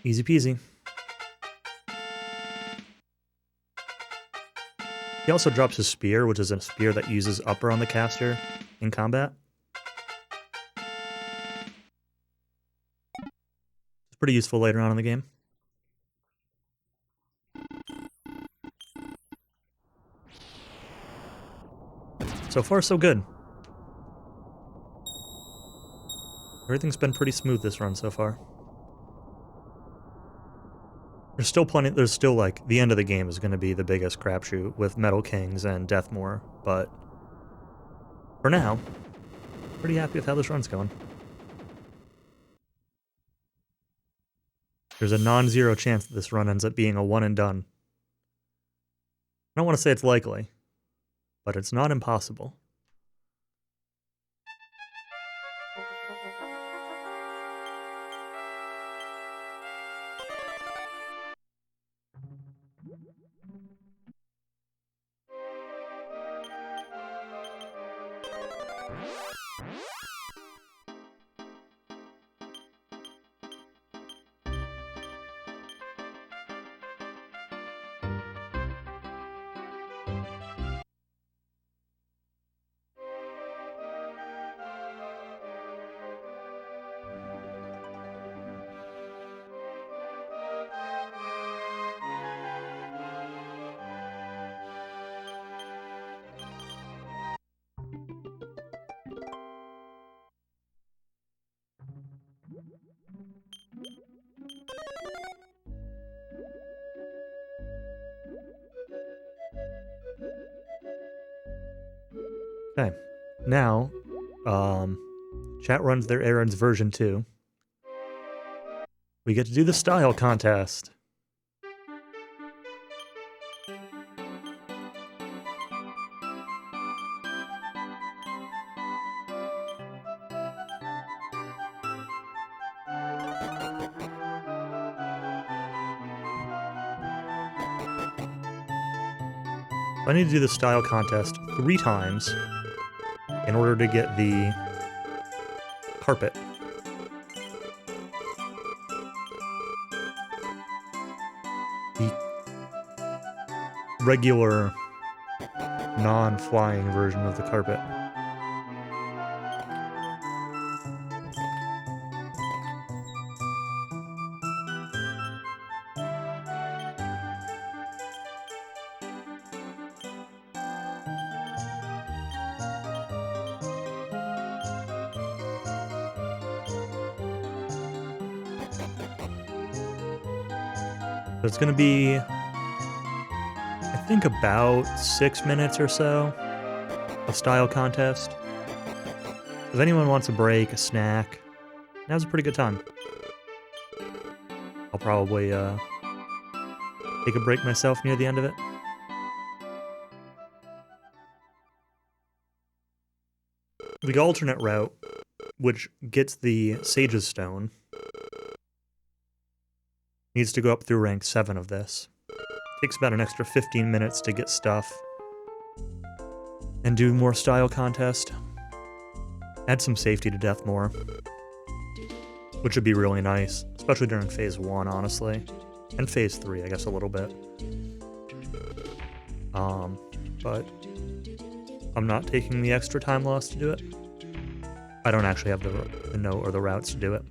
Easy peasy. He also drops his spear, which is a spear that uses upper on the caster in combat. It's pretty useful later on in the game. So far, so good. Everything's been pretty smooth this run so far. There's still plenty, there's still like, the end of the game is going to be the biggest crapshoot with Metal Kings and Deathmore, but for now, pretty happy with how this run's going. There's a non-zero chance that this run ends up being a one and done. I don't want to say it's likely, but it's not impossible. Okay, now, chat runs their errands version 2. We get to do the style contest. I need to do the style contest 3 times in order to get the carpet. The regular, non-flying version of the carpet. So it's going to be, I think, about 6 minutes or so of style contest. If anyone wants a break, a snack, now's a pretty good time. I'll probably take a break myself near the end of it. The alternate route, which gets the Sage's Stone, needs to go up through rank 7 of this. Takes about an extra 15 minutes to get stuff and do more style contest. Add some safety to Deathmore, which would be really nice, especially during Phase 1, honestly. And Phase 3, I guess, a little bit. But I'm not taking the extra time loss to do it. I don't actually have the note or the routes to do it.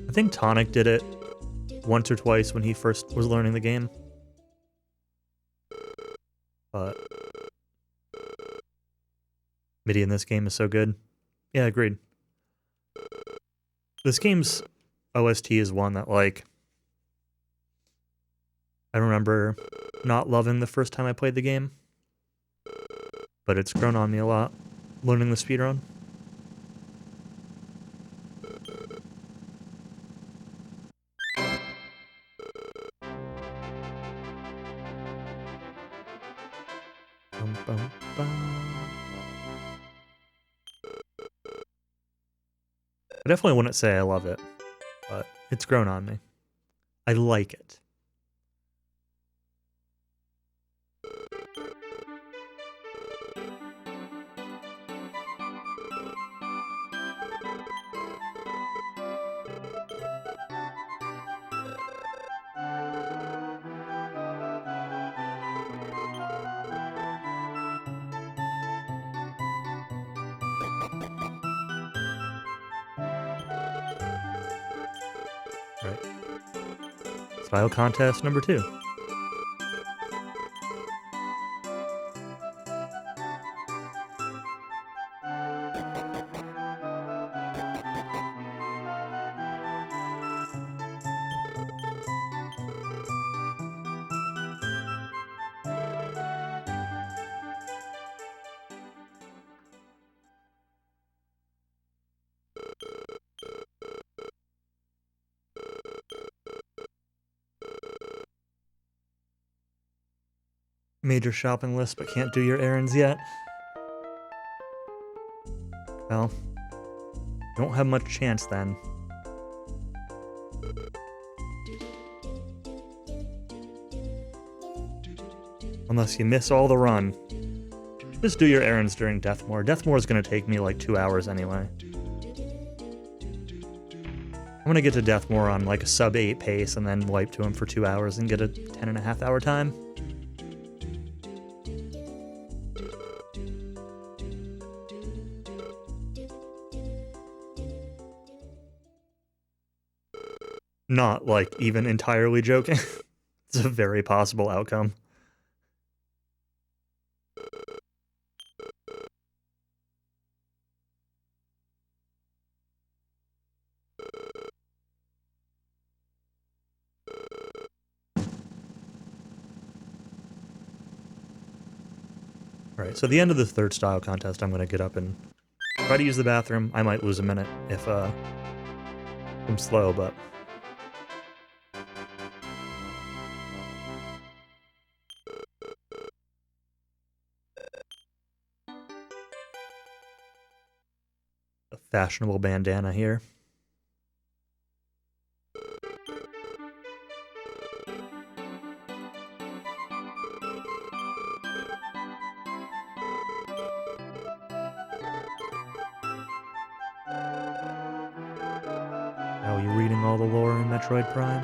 I think Tonic did it once or twice when he first was learning the game. But MIDI in this game is so good. Yeah, agreed. This game's OST is one that, like, I remember not loving the first time I played the game, but it's grown on me a lot, learning the speedrun. Bum, bum, bum. I definitely wouldn't say I love it, but it's grown on me. I like it. Right. Style contest number 2. Major shopping list, but can't do your errands yet. Well, don't have much chance then. Unless you miss all the run. Just do your errands during Deathmore. Deathmore is going to take me like 2 hours anyway. I'm going to get to Deathmore on like a sub 8 pace and then wipe to him for 2 hours and get a 10.5 hour time. Not like even entirely joking. It's a very possible outcome. Alright, so the end of the third style contest, I'm going to get up and try to use the bathroom. I might lose a minute if I'm slow, but... a fashionable bandana here. Now you reading all the lore in Metroid Prime?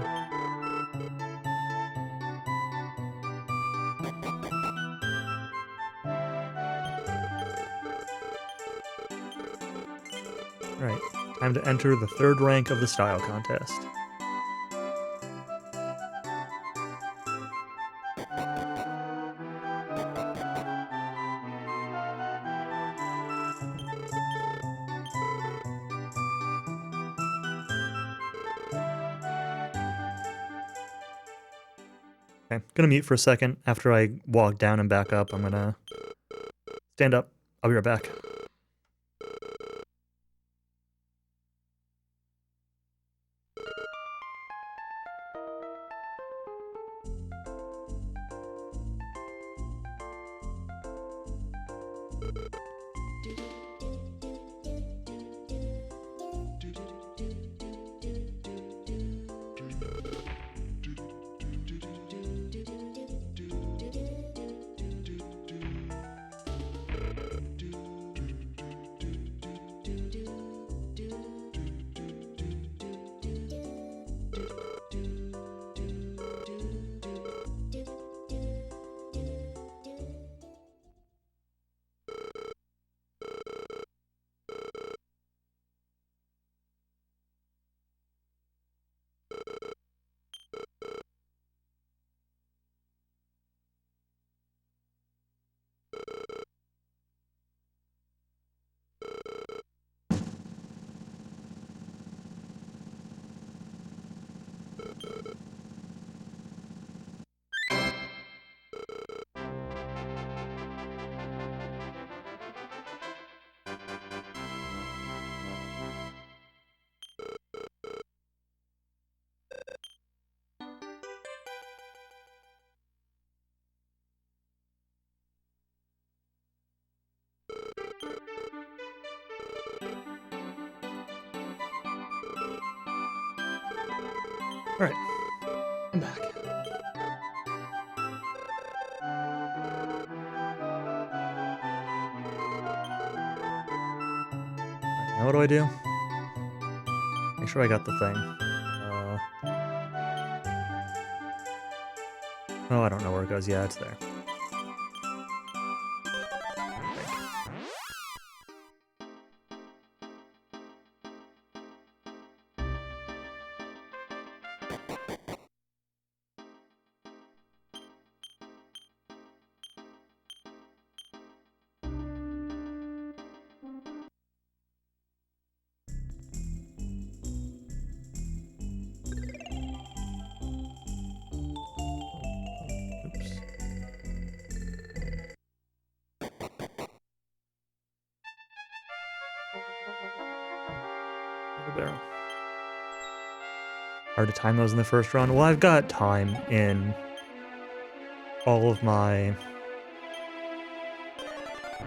Right, time to enter the third rank of the style contest. Okay, gonna mute for a second. After I walk down and back up, I'm gonna stand up. I'll be right back. Alright. I'm back. Alright, now what do I do? Make sure I got the thing. Oh, I don't know where it goes. Yeah, it's there. Barrel. Hard to time those in the first run. Well, I've got time in all of my...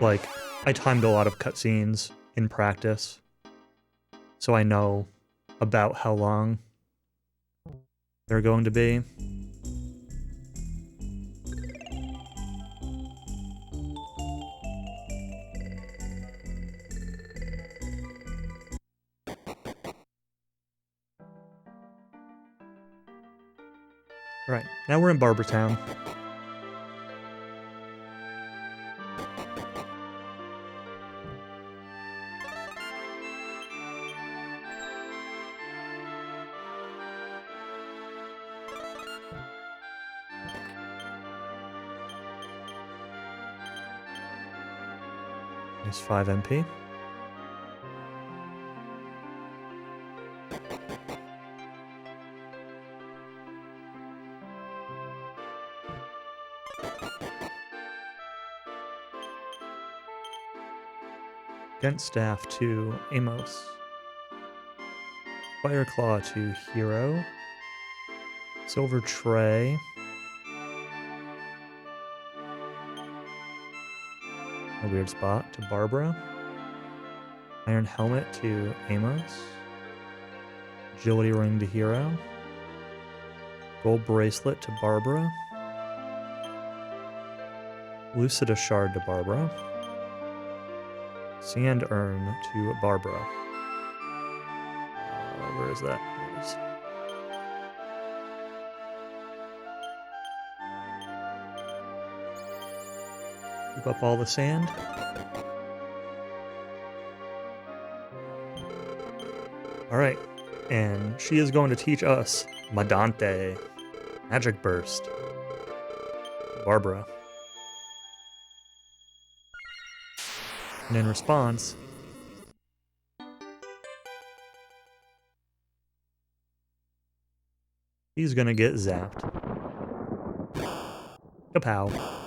Like, I timed a lot of cutscenes in practice, so I know about how long they're going to be. Alright, now we're in Barbertown. Nice 5 MP. Against staff to Amos. Fire Claw to Hero. Silver Tray. A weird spot to Barbara. Iron Helmet to Amos. Agility Ring to Hero. Gold Bracelet to Barbara. Lucida Shard to Barbara. Sand Urn to Barbara. Where is that? There it is. Keep up all the sand. Alright, and she is going to teach us Madante. Magic Burst. Barbara. And in response, he's gonna get zapped. Kapow.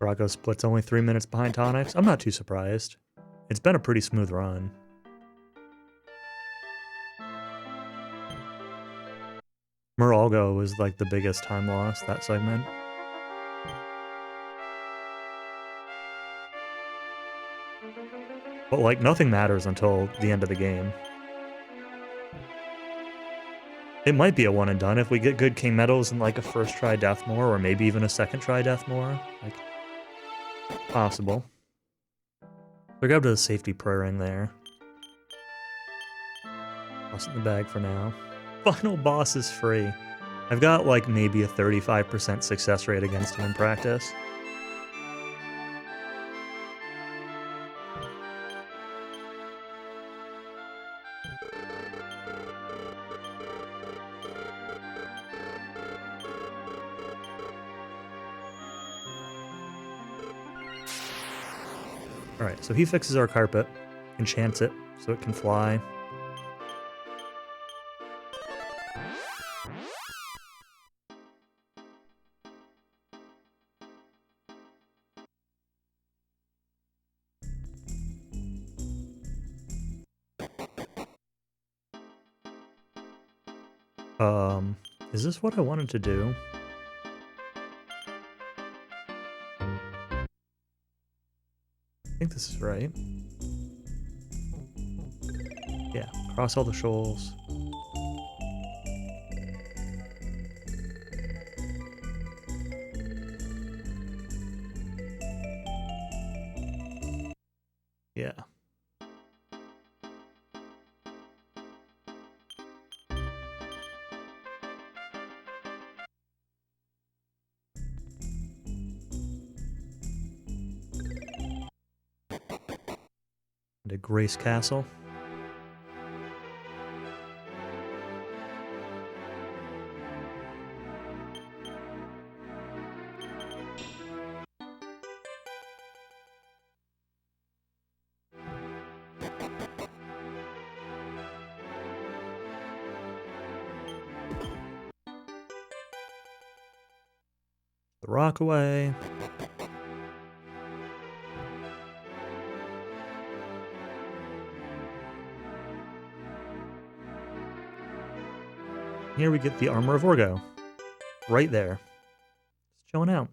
Brago split's only 3 minutes behind Tonix. I'm not too surprised. It's been a pretty smooth run. Muralgo was like the biggest time loss, that segment. But like nothing matters until the end of the game. It might be a one and done if we get good King Medals and like a first try Deathmore, or maybe even a second try Deathmore. Like, possible. So grab to the safety prayer ring there. Toss it in the bag for now. Final boss is free. I've got like maybe a 35% success rate against him in practice. Alright, so he fixes our carpet, enchants it so it can fly. Is this what I wanted to do? I think this is right. Yeah, cross all the shoals. Yeah. To Grace Castle. The Rockaway. Here we get the Armor of Orgo. Right there. Just chilling out.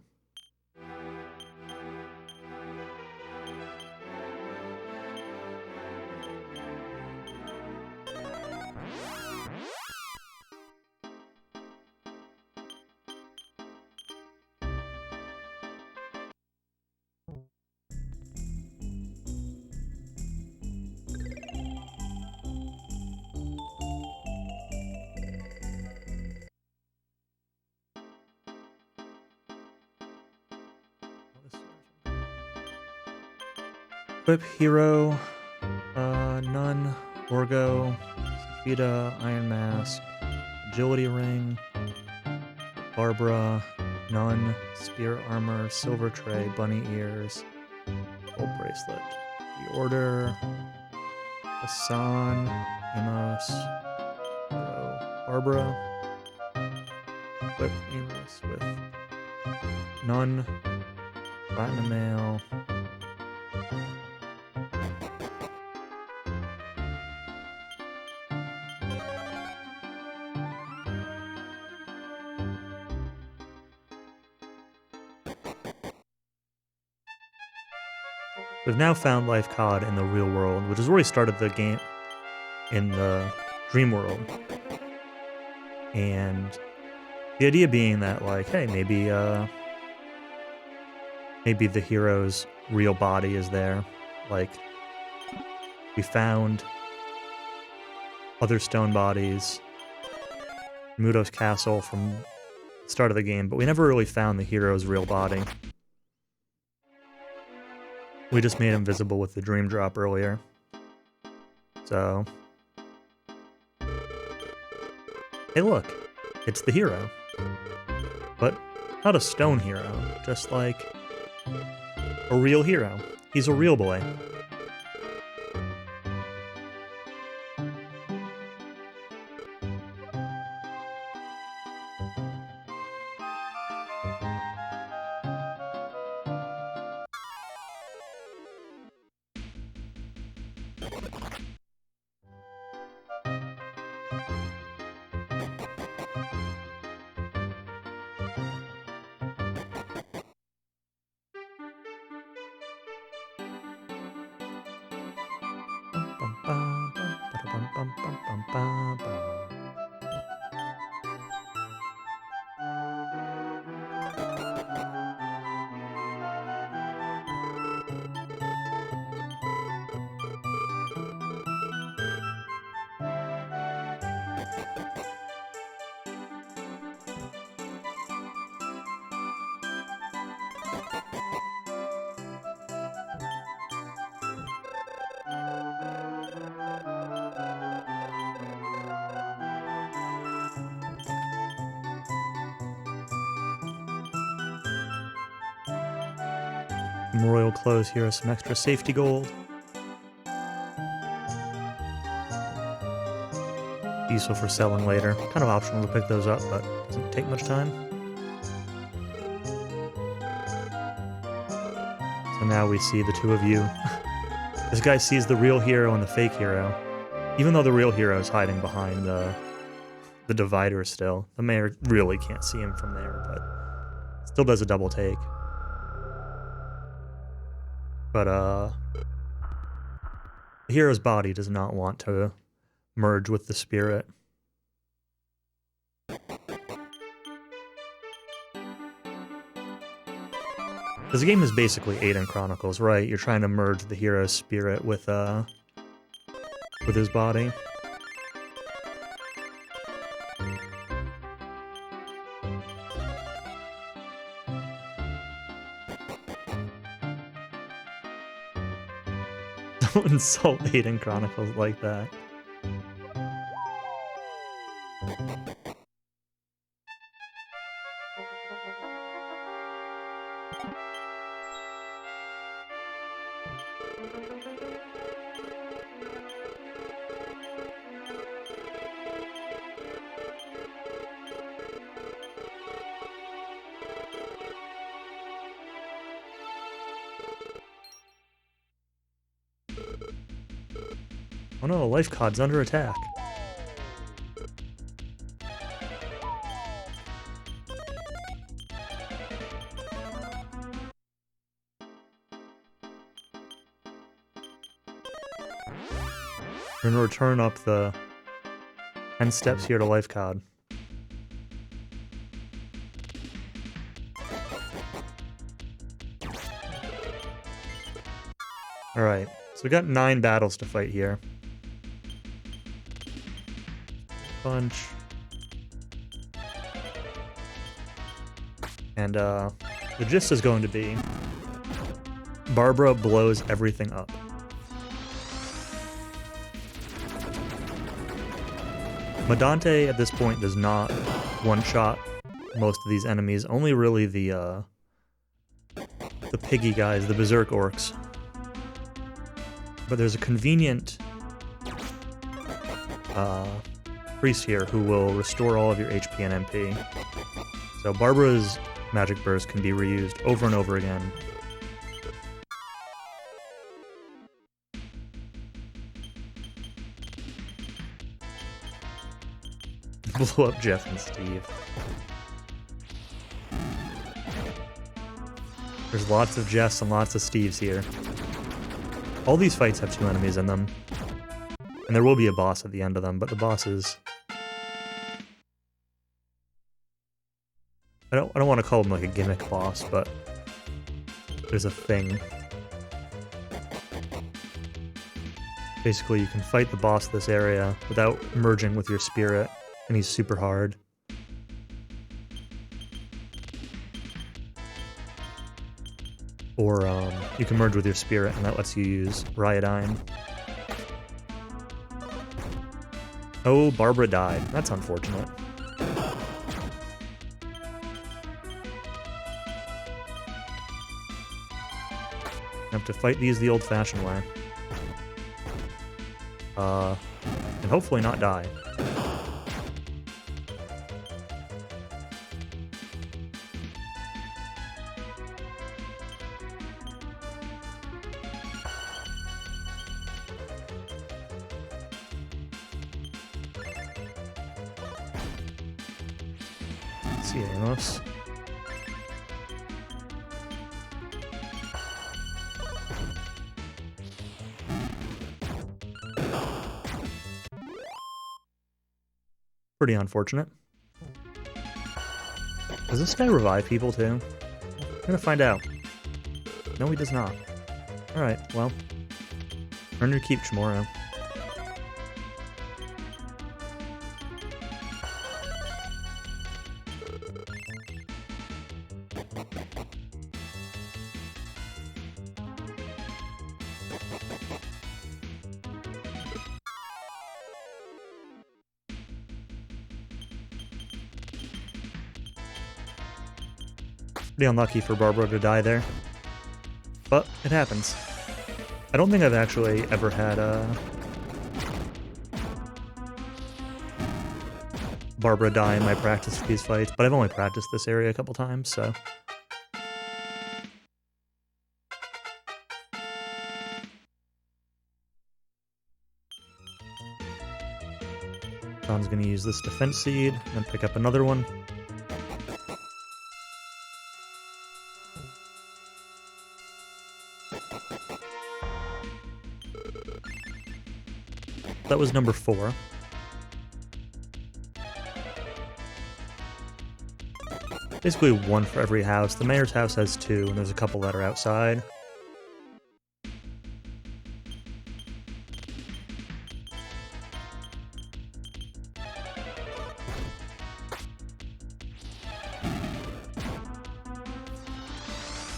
Equip Hero, None, Orgo, Sophia, Iron Mask, Agility Ring, Barbara, None, Spear Armor, Silver Tray, Bunny Ears, Gold Bracelet. The Order, Hassan, Amos, Barbara, equip Amos with None, Platinum Mail, We've now found Life Cod in the real world, which has already started the game in the dream world. And the idea being that, like, hey, maybe the hero's real body is there. Like, we found other stone bodies, Mudo's castle from the start of the game, but we never really found the hero's real body. We just made him visible with the dream drop earlier. So... hey look, it's the hero. But not a stone hero, just like a real hero. He's a real boy. Royal clothes here, some extra safety gold. Useful for selling later. Kind of optional to pick those up, but doesn't take much time. So now we see the two of you. This guy sees the real hero and the fake hero, even though the real hero is hiding behind the the divider still. The mayor really can't see him from there, but still does a double take. But the hero's body does not want to merge with the spirit. This game is basically Aiden Chronicles, right? You're trying to merge the hero's spirit with his body. Don't insult Aiden Chronicles like that. Oh no, life cod's under attack. We're gonna return up the 10 steps here to life cod. Alright, so we got 9 battles to fight here. Punch. And the gist is going to be Barbara blows everything up. Medante at this point does not one-shot most of these enemies, only really the piggy guys, the berserk orcs. But there's a convenient priest here who will restore all of your HP and MP. So Barbara's magic burst can be reused over and over again. Blow up Jeff and Steve. There's lots of Jeffs and lots of Steves here. All these fights have 2 enemies in them. And there will be a boss at the end of them, but the bosses... I don't want to call them like a gimmick boss, but there's a thing. Basically, you can fight the boss of this area without merging with your spirit, and he's super hard. Or you can merge with your spirit, and that lets you use Riodine. Oh, Barbara died. That's unfortunate. I have to fight these the old-fashioned way. And hopefully not die. Let's see, Amos. Pretty unfortunate. Does this guy revive people too? I'm gonna find out. No, he does not. Alright, well. Earn your keep, Chamorro. Pretty unlucky for Barbara to die there. But it happens. I don't think I've actually ever had Barbara die in my practice of these fights, but I've only practiced this area a couple times, so... Sean's going to use this defense seed, and then pick up another one. That was number 4. Basically 1 for every house. The mayor's house has 2, and there's a couple that are outside.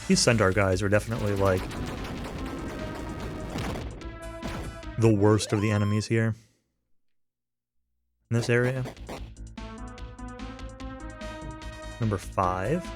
These Centaur guys are definitely, like, the worst of the enemies here in this area. Number 5.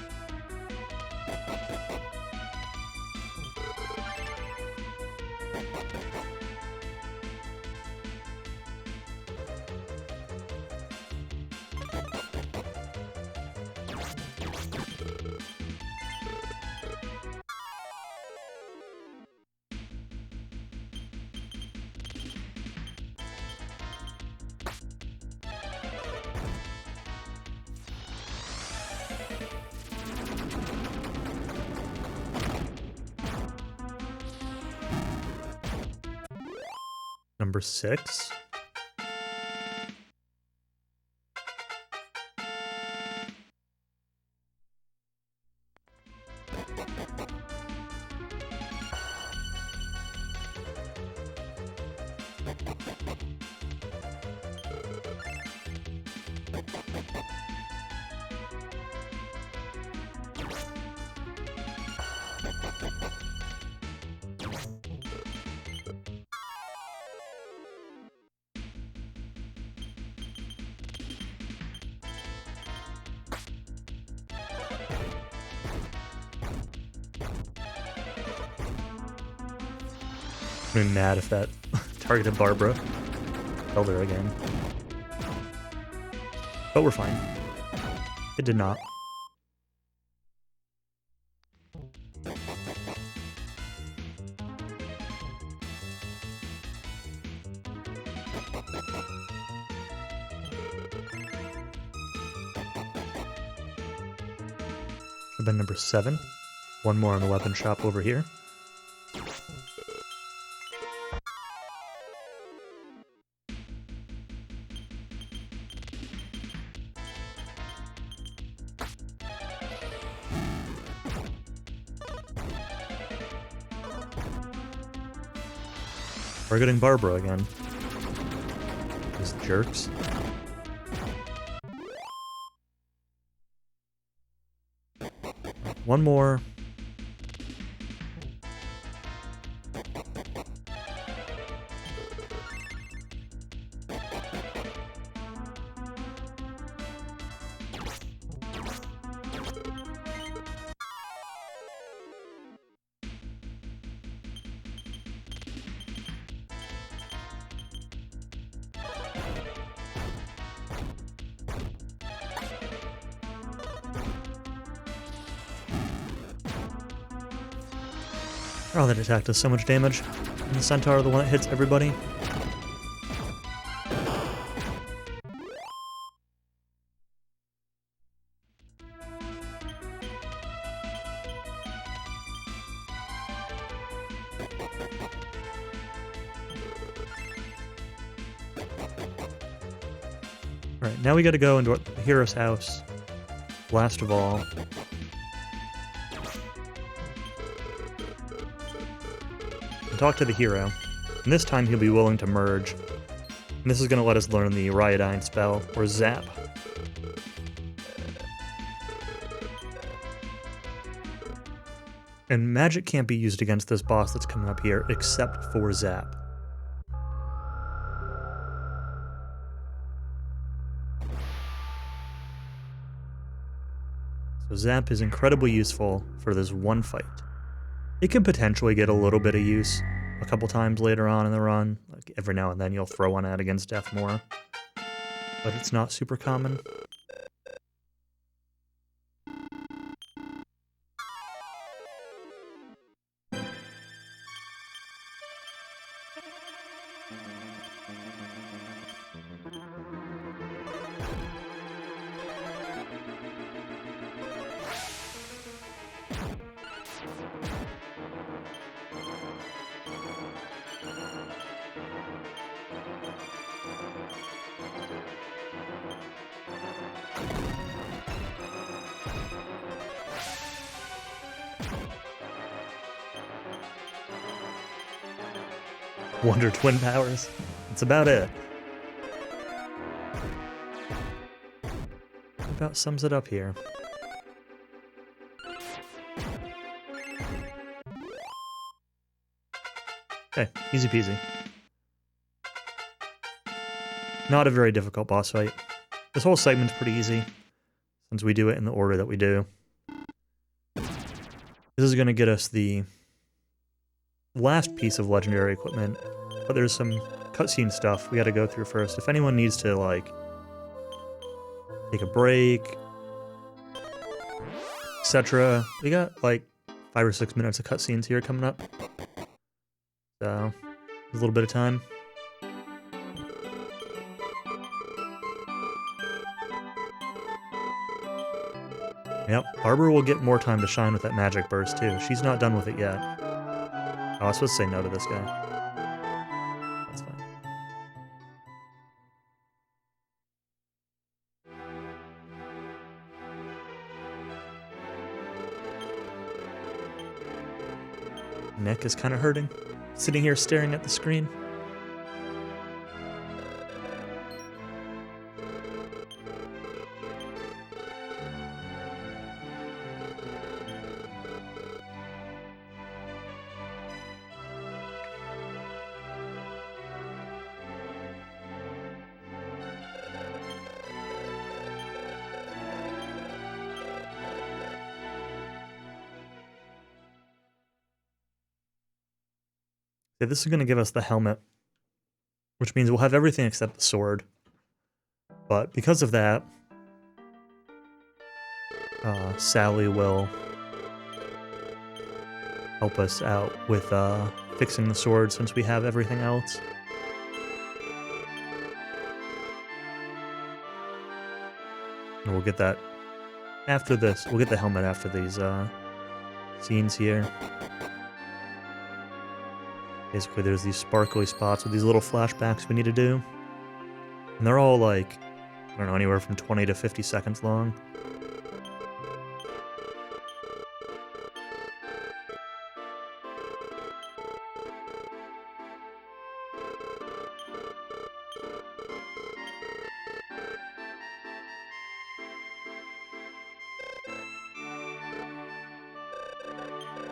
Number 6. I'd be mad if that targeted Barbara. Killed her again. But we're fine. It did not. Should have been number 7. 1 more in the weapon shop over here. We're getting Barbara again. These jerks. One more. Oh, that attack does so much damage. And the Centaur, the one that hits everybody. Alright, now we gotta go into the hero's house. Last of all. Talk to the hero, and this time he'll be willing to merge. And this is going to let us learn the Ryodyne spell, or Zap. And magic can't be used against this boss that's coming up here, except for Zap. So Zap is incredibly useful for this one fight. It could potentially get a little bit of use a couple times later on in the run. Like every now and then you'll throw one out against Death more. But it's not super common. Wonder Twin powers. That's about it. That about sums it up here. Okay, easy peasy. Not a very difficult boss fight. This whole segment's pretty easy, since we do it in the order that we do. This is going to get us the last piece of legendary equipment, but there's some cutscene stuff we got to go through first. If anyone needs to, like, take a break, etc., we got, like, 5 or 6 minutes of cutscenes here coming up. So, a little bit of time. Yep, Barbara will get more time to shine with that magic burst, too. She's not done with it yet. Oh, I was supposed to say no to this guy. That's fine. Neck is kind of hurting, sitting here staring at the screen. Yeah, this is going to give us the helmet, which means we'll have everything except the sword. But because of that, Sally will help us out with fixing the sword since we have everything else. And we'll get that after this. We'll get the helmet after these scenes here. Basically, there's these sparkly spots with these little flashbacks we need to do. And they're all like, I don't know, anywhere from 20 to 50 seconds long.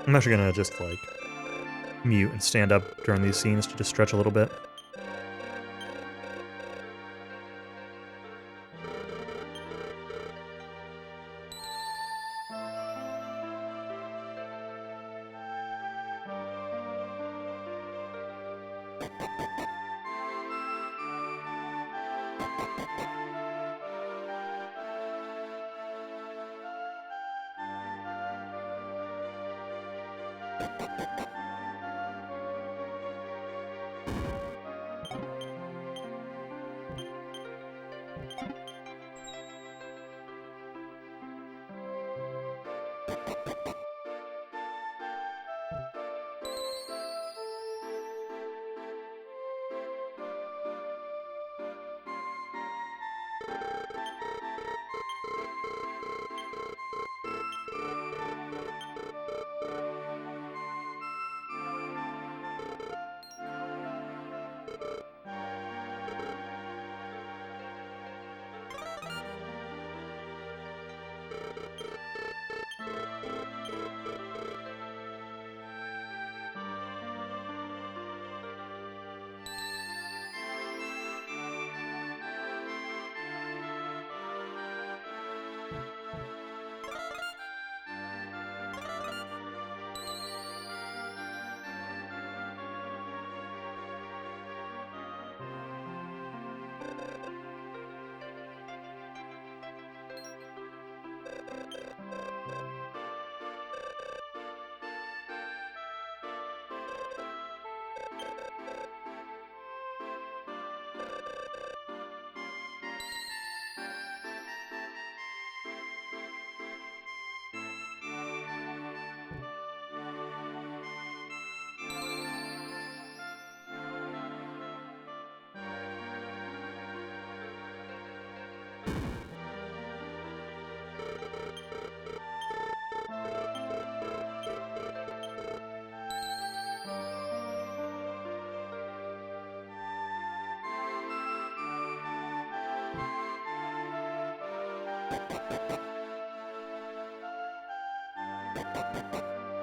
I'm actually gonna just, like, mute and stand up during these scenes to just stretch a little bit.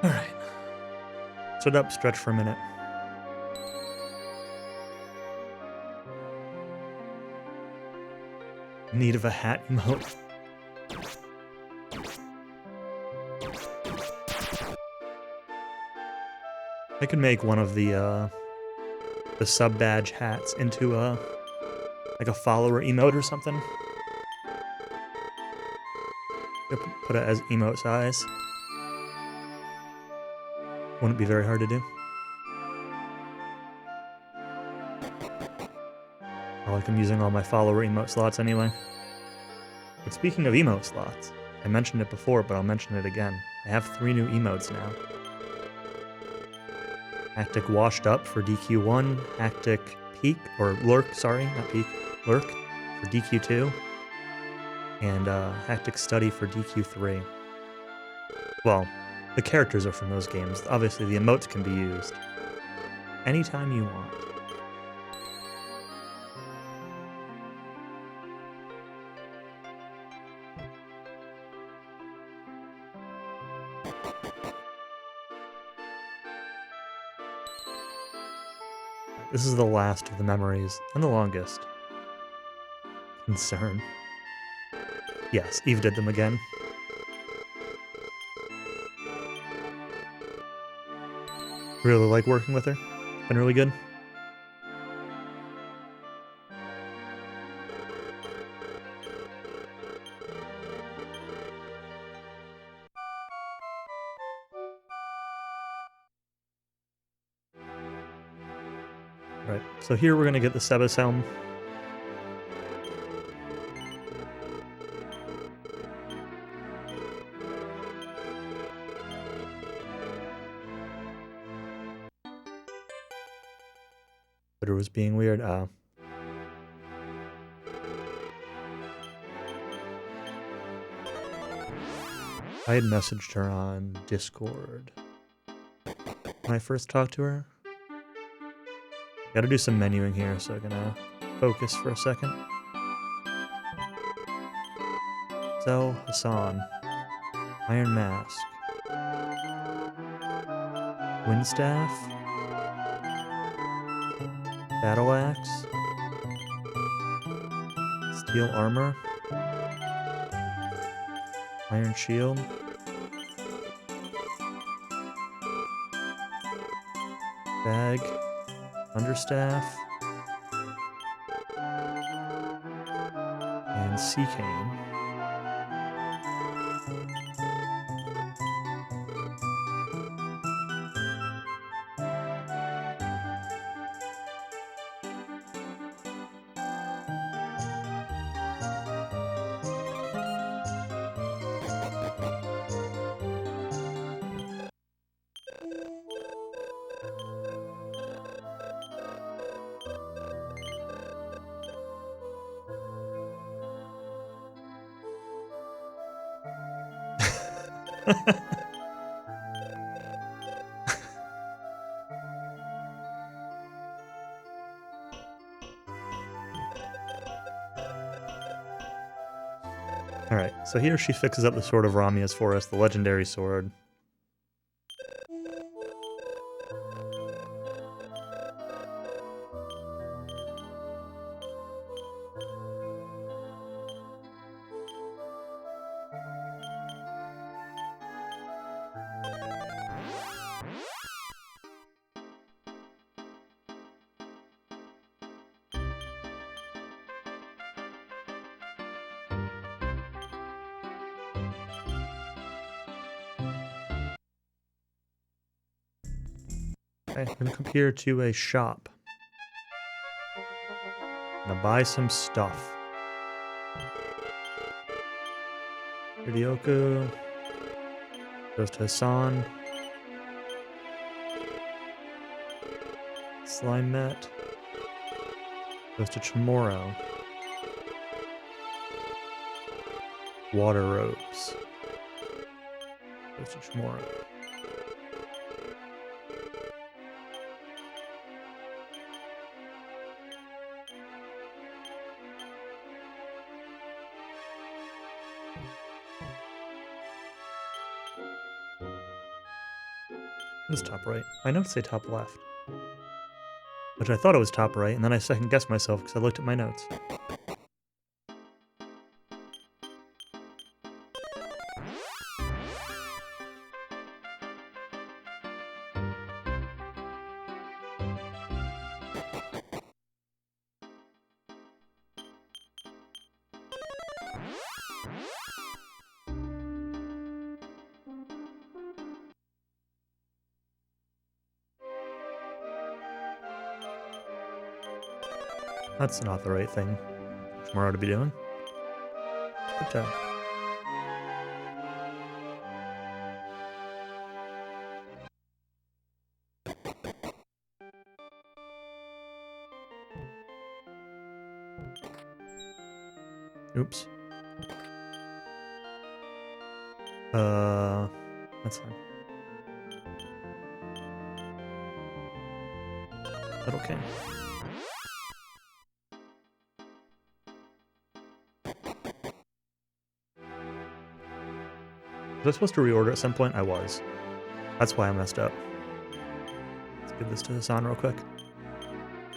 Alright. Sit up, stretch for a minute. Need of a hat emote. I could make one of the sub badge hats into like a follower emote or something. Put it as emote size. Wouldn't be very hard to do. I like I'm using all my follower emote slots anyway. But speaking of emote slots, I mentioned it before, but I'll mention it again. I have 3 new emotes now. Hectic Washed Up for DQ1, Hectic Peak, or Lurk, sorry, not Peak, Lurk for DQ2, and Hectic Study for DQ3. Well, the characters are from those games. Obviously, the emotes can be used anytime you want. This is the last of the memories, and the longest. Concern. Yes, Eve did them again. Really like working with her. Been really good. Right, so here we're going to get the Sebas helm. But it was being weird. I had messaged her on Discord when I first talked to her. Gotta do some menuing here, so I'm gonna focus for a second. Zell, Hassan, Iron Mask, Windstaff, Battle Axe, Steel Armor, Iron Shield, Bag, Understaff, and Sea Cane. Alright, so here she fixes up the Sword of Ramias for us, the legendary sword. Okay, I'm gonna come here to a shop. I'm gonna buy some stuff. Ryoko goes to Hassan. Slime Met goes to Chamorro. Water Ropes goes to Chamorro. It was top right. My notes say top left. Which I thought it was top right, and then I second guessed myself because I looked at my notes. That's not the right thing for Tomorrow to be doing. Good job. Oops. That's fine. But okay. Was I supposed to reorder at some point? I was. That's why I messed up. Let's give this to Hassan real quick.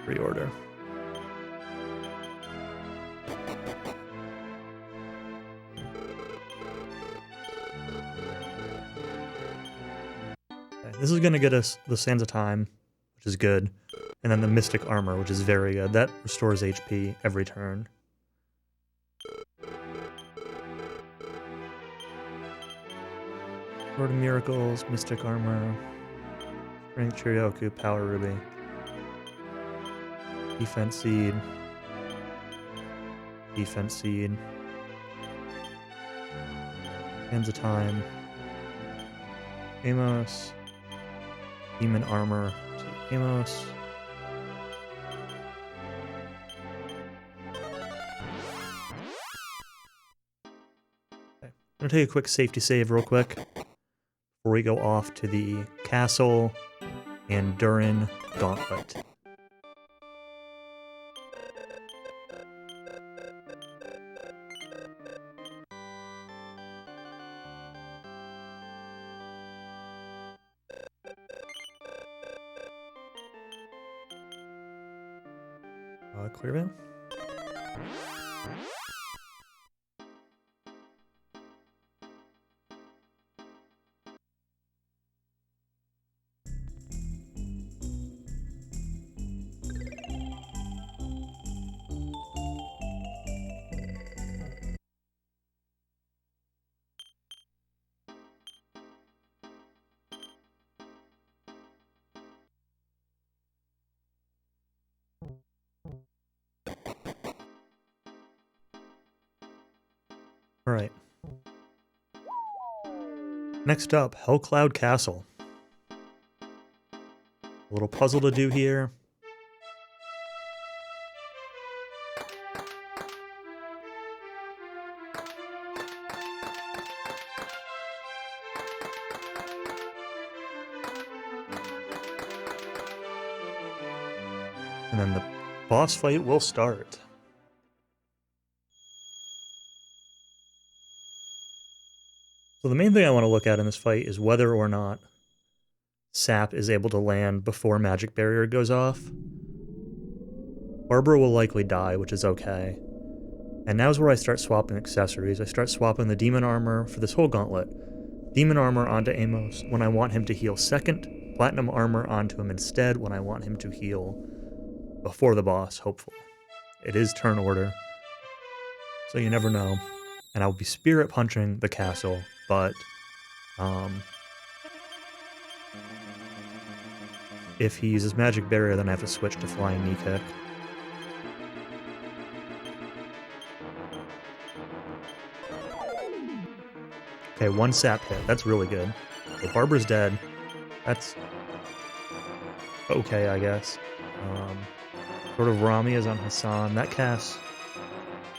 Reorder. Okay, this is going to get us the Sands of Time, which is good, and then the Mystic Armor, which is very good. That restores HP every turn. Sword of Miracles, Mystic Armor, Strength Chiryoku, Power Ruby, Defense Seed, Defense Seed, Sands of Time, Amos, Demon Armor to Amos. Okay. I'm gonna take a quick safety save real quick before we go off to the castle and Durin Gauntlet. Clearvale? Alright. Next up, Hellcloud Castle. A little puzzle to do here. And then the boss fight will start. So the main thing I want to look at in this fight is whether or not Sap is able to land before Magic Barrier goes off. Barbara will likely die, which is okay. And now's where I start swapping accessories. I start swapping the Demon Armor for this whole gauntlet. Demon Armor onto Amos when I want him to heal second. Platinum Armor onto him instead when I want him to heal before the boss, hopefully. It is turn order, so you never know. And I'll be Spirit Punching the castle, but if he uses Magic Barrier, then I have to switch to Flying Knee Kick. Okay, one sap hit. That's really good. Okay, Barbara's dead. That's okay, I guess. Sort of Rami is on Hassan. That casts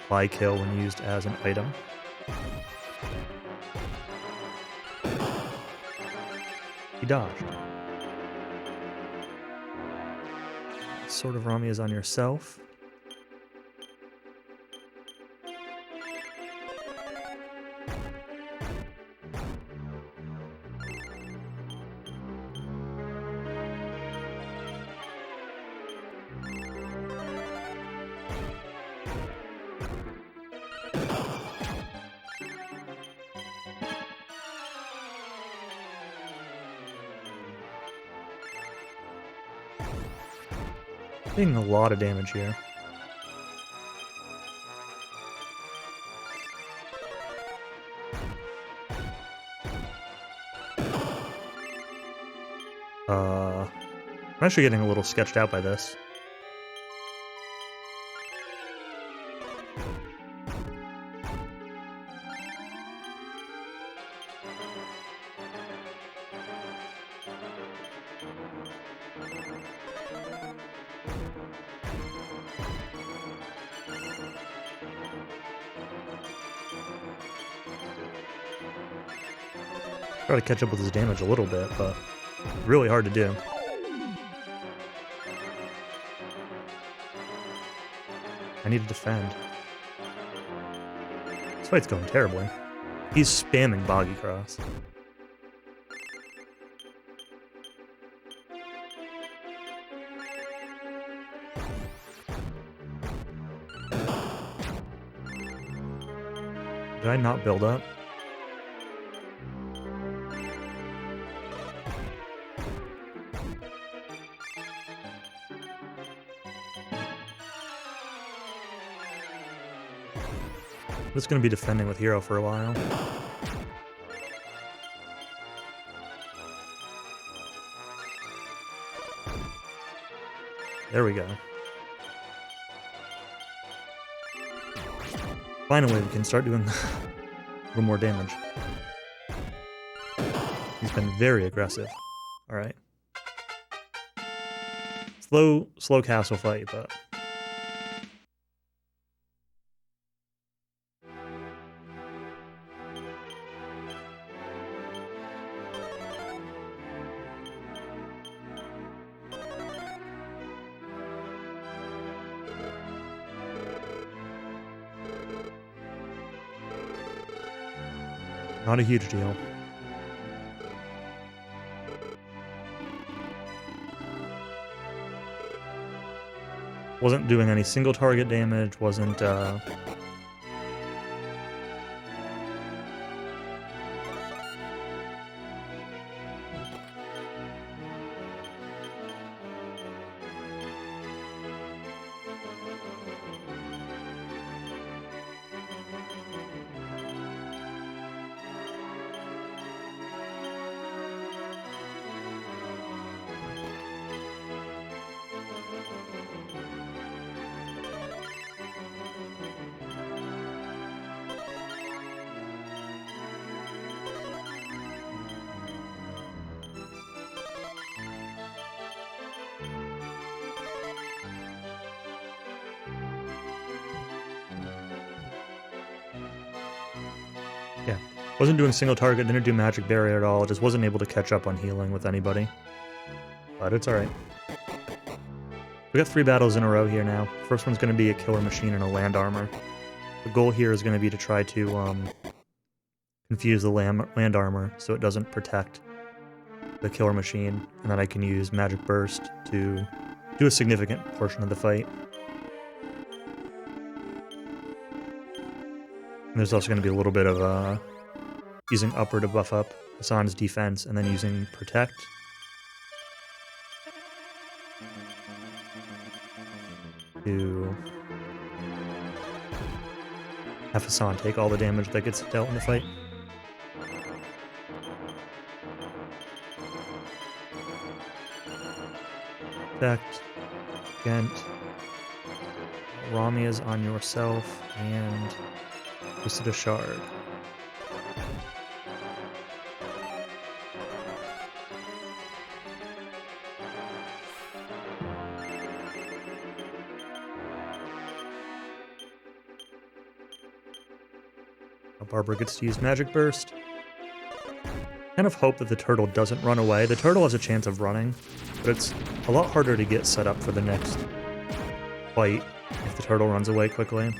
Fly Kill when used as an item. He dodged. Sort of Rami is on yourself. Taking a lot of damage here. I'm actually getting a little sketched out by this. Try to catch up with his damage a little bit, but really hard to do. I need to defend. This fight's going terribly. He's spamming Boggy Cross. Did I not build up? I'm just going to be defending with Hero for a while. There we go. Finally, we can start doing a little more damage. He's been very aggressive. Alright. Slow castle fight, but... not a huge deal. Wasn't doing any single target damage, wasn't wasn't doing single target, didn't do magic barrier at all, just wasn't able to catch up on healing with anybody. But it's alright. We got 3 battles in a row here now. First one's going to be a killer machine and a land armor. The goal here is going to be to try to confuse the land armor so it doesn't protect the killer machine, and then I can use magic burst to do a significant portion of the fight. And there's also going to be a little bit of using upper to buff up Hassan's defense, and then using protect to have Hassan take all the damage that gets dealt in the fight. Protect, Gent, Rami is on yourself, and twisted a shard. Barbara gets to use Magic Burst. Kind of hope that the turtle doesn't run away. The turtle has a chance of running, but it's a lot harder to get set up for the next fight if the turtle runs away quickly.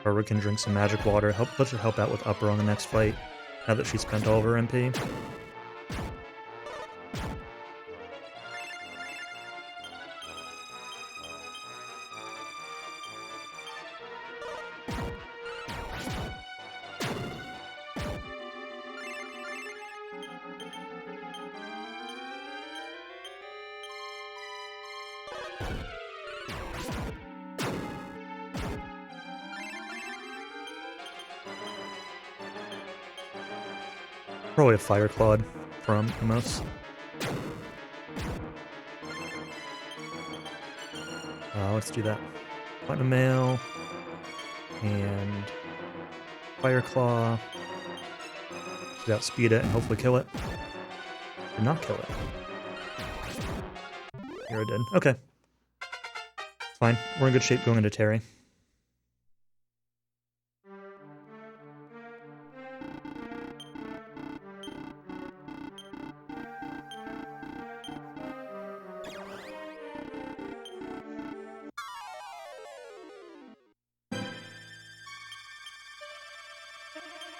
Barbara can drink some magic water, let her help out with upper on the next fight, now that she's spent all of her MP. Probably a Fire Clawed from Emos. Let's do that. Platinum Mail and Fire Claw. Should outspeed it and hopefully kill it. Did not kill it. Hero did. Okay. Fine. We're in good shape going into Terry.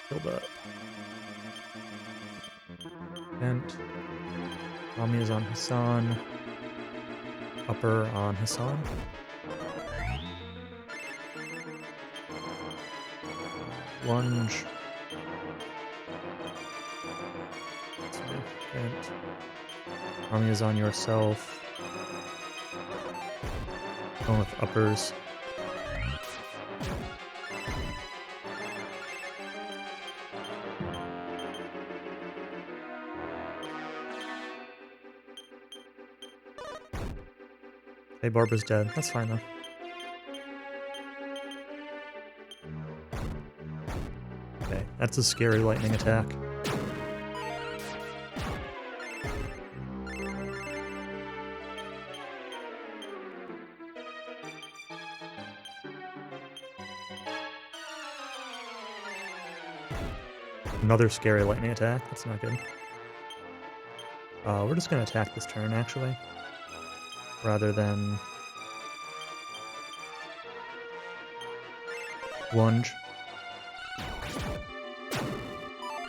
Build up. Vent. Rami is on Hassan. Upper on Hassan. Lunge. Vent. Rami is on yourself. Going with uppers. Hey, Barbara's dead. That's fine, though. Okay, that's a scary lightning attack. Another scary lightning attack. That's not good. We're just going to attack this turn, actually. Rather than lunge.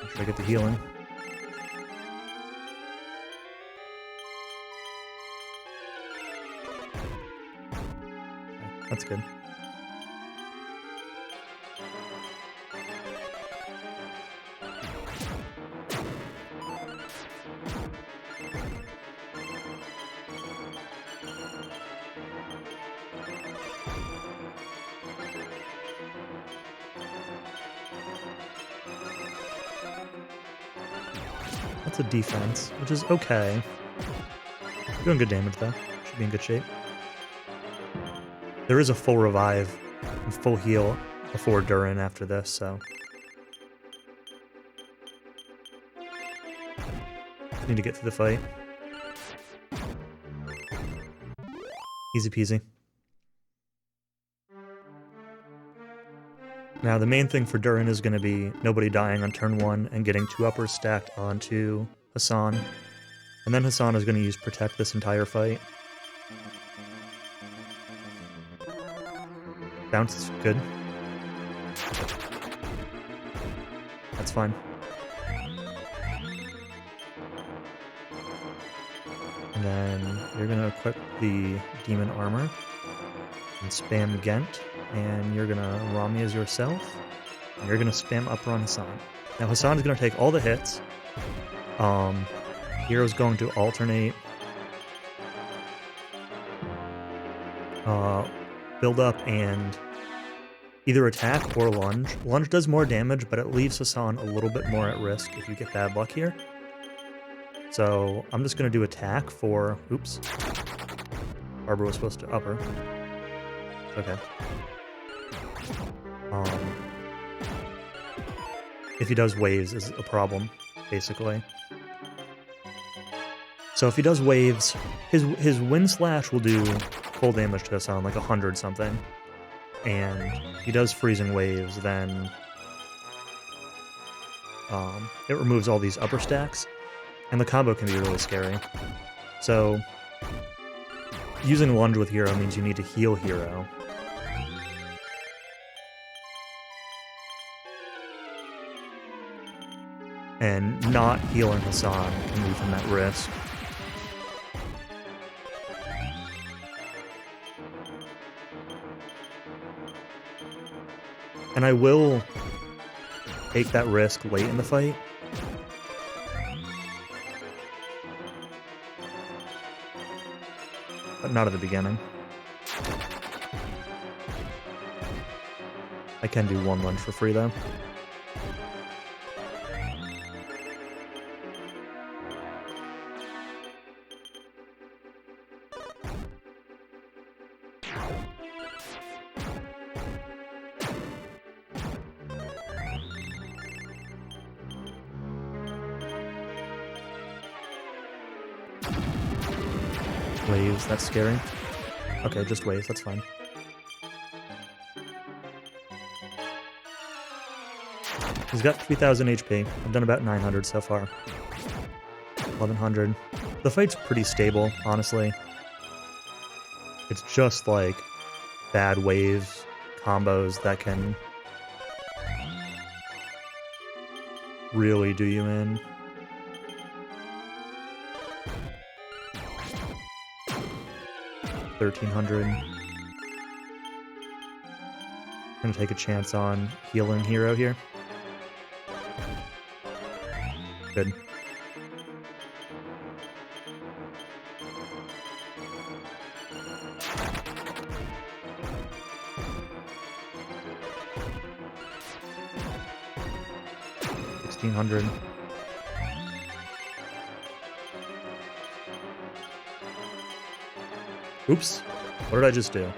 Make sure I get the healing. Okay, that's good. That's a defense, which is okay. Doing good damage, though. Should be in good shape. There is a full revive and full heal before Durin after this, so... Need to get through the fight. Easy peasy. Now, the main thing for Durin is going to be nobody dying on turn 1 and getting 2 uppers stacked onto Hassan. And then Hassan is going to use Protect this entire fight. Bounce is good. That's fine. And then you're going to equip the Demon Armor and spam Gent. And you're gonna Rami as yourself, and you're gonna spam upper on Hassan. Now Hassan is gonna take all the hits. Hero's going to alternate build up and either attack or lunge. Lunge does more damage, but it leaves Hassan a little bit more at risk if you get bad luck here. So I'm just gonna do attack for oops. Barbara was supposed to upper. Okay. If he does waves is a problem, basically. So if he does waves, his wind slash will do full damage to Hassan, like 100 something. And he does freezing waves, then it removes all these upper stacks, and the combo can be really scary. So using lunge with hero means you need to heal hero. And not healing Hassan can leave him at risk. And I will take that risk late in the fight. But not at the beginning. I can do one lunge for free though. Waves, that's scary. Okay, just waves, that's fine. He's got 3,000 HP. I've done about 900 so far. 1,100. The fight's pretty stable, honestly. It's just like bad waves, combos that can really do you in. $1,300. I'm gonna take a chance on healing hero here. Good. $1,600. Oops. What did I just do?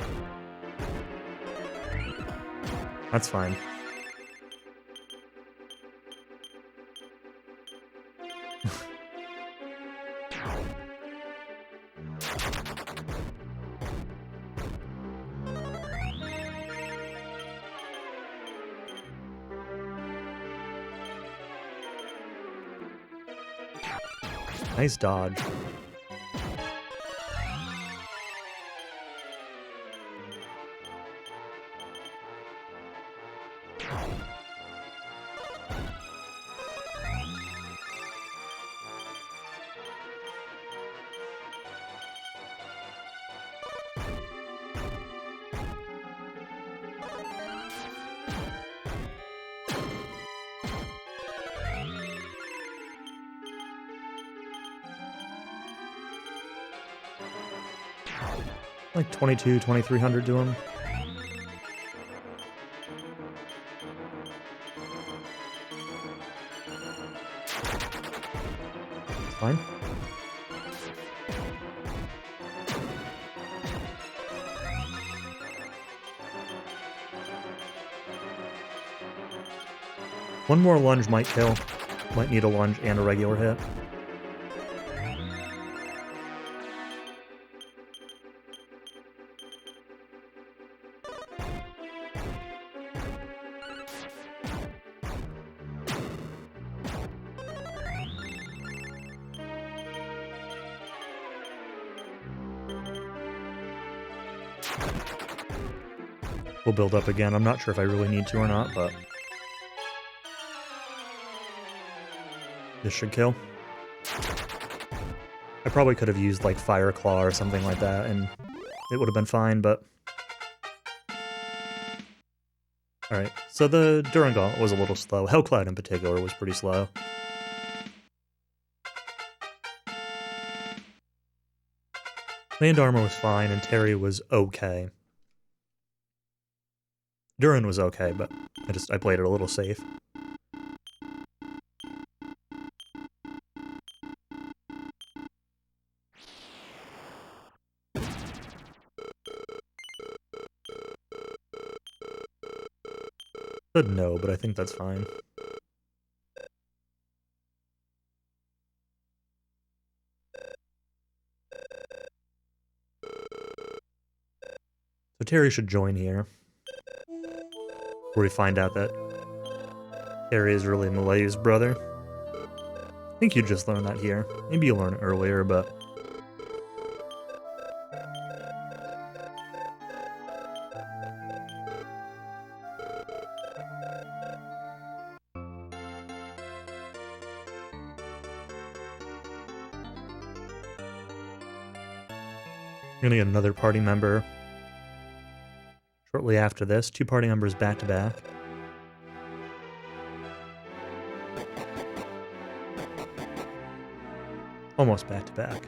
That's fine. Nice dodge. Like 2,300 to him. It's fine. One more lunge might kill. Might need a lunge and a regular hit. We'll build up again. I'm not sure if I really need to or not, but this should kill. I probably could have used like Fire Claw or something like that, and it would have been fine, but... Alright, so the Duran Gauntlet was a little slow. Hellcloud in particular was pretty slow. Land Armor was fine, and Terry was okay. Duran was okay, but I played it a little safe. Said no, but I think that's fine. So Terry should join here. Where we find out that Terry is really Malay's brother. I think you just learned that here. Maybe you learned it earlier, but... We're gonna get another party member shortly after this. 2 party members back to back. Almost back to back.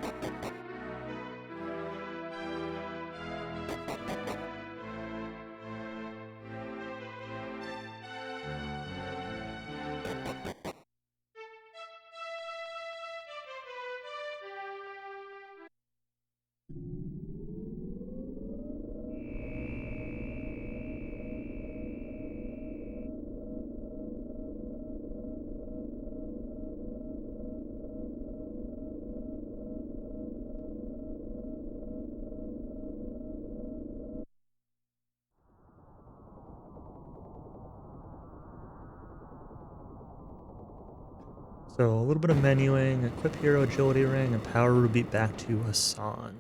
So a little bit of menuing, equip hero agility ring, and power ruby back to Hassan.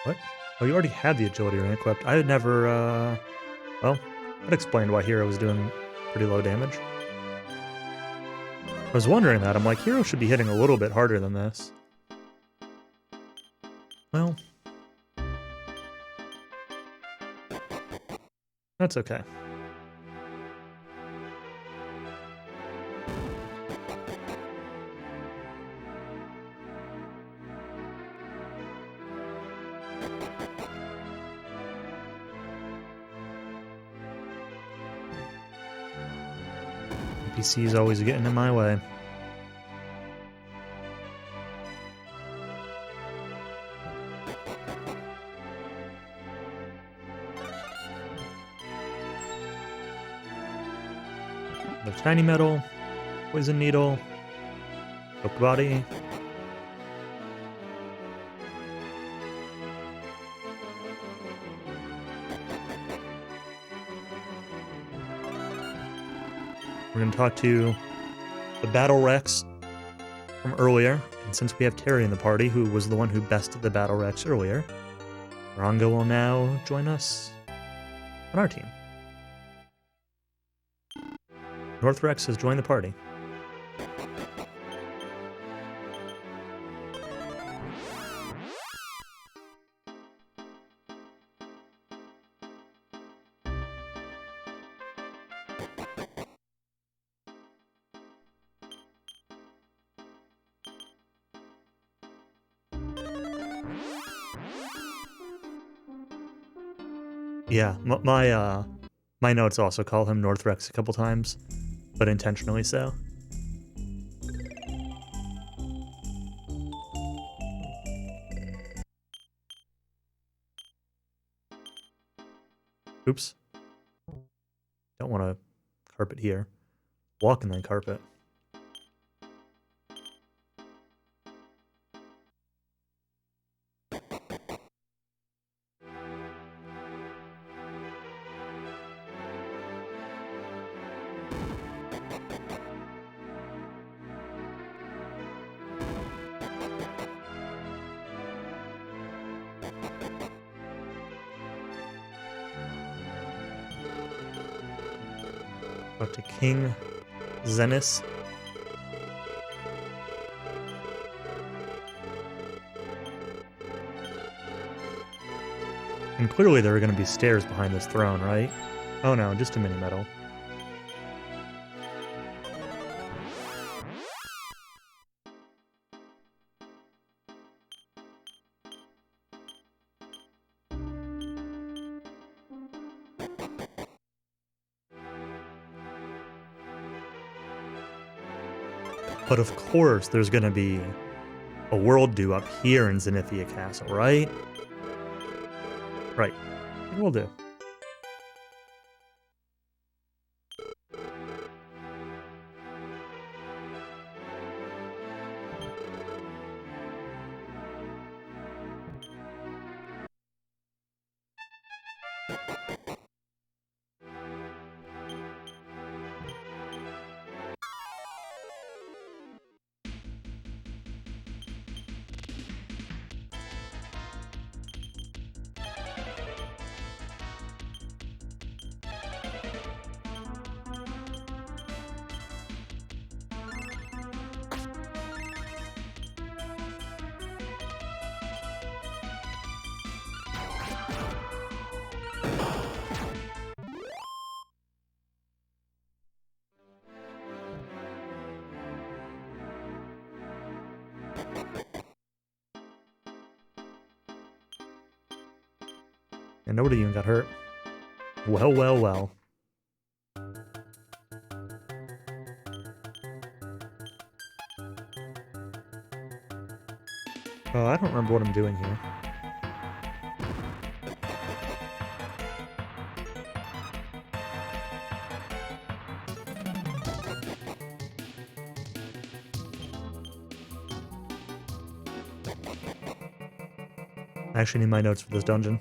What? Oh, you already had the agility ring equipped. I had never, well, that explained why Hero was doing pretty low damage. I was wondering that. I'm like, Hero should be hitting a little bit harder than this. Well, that's okay. NPC's always getting in my way. There's Tiny Metal, Poison Needle, Choke Body. We're going to talk to the Battle Rex from earlier, and since we have Terry in the party, who was the one who bested the Battle Rex earlier, Rongo will now join us on our team. North Rex has joined the party. Yeah, my notes also call him North Rex a couple times, but intentionally so. Oops. Don't want to carpet here. Walk and then carpet. Talk to King Zenis. And clearly there are going to be stairs behind this throne, right? Oh no, just a mini medal. But of course, there's going to be a world due up here in Zenithia Castle, right? Right. Will do. And nobody even got hurt. Well, well, well. Oh, I don't remember what I'm doing here. I actually need my notes for this dungeon.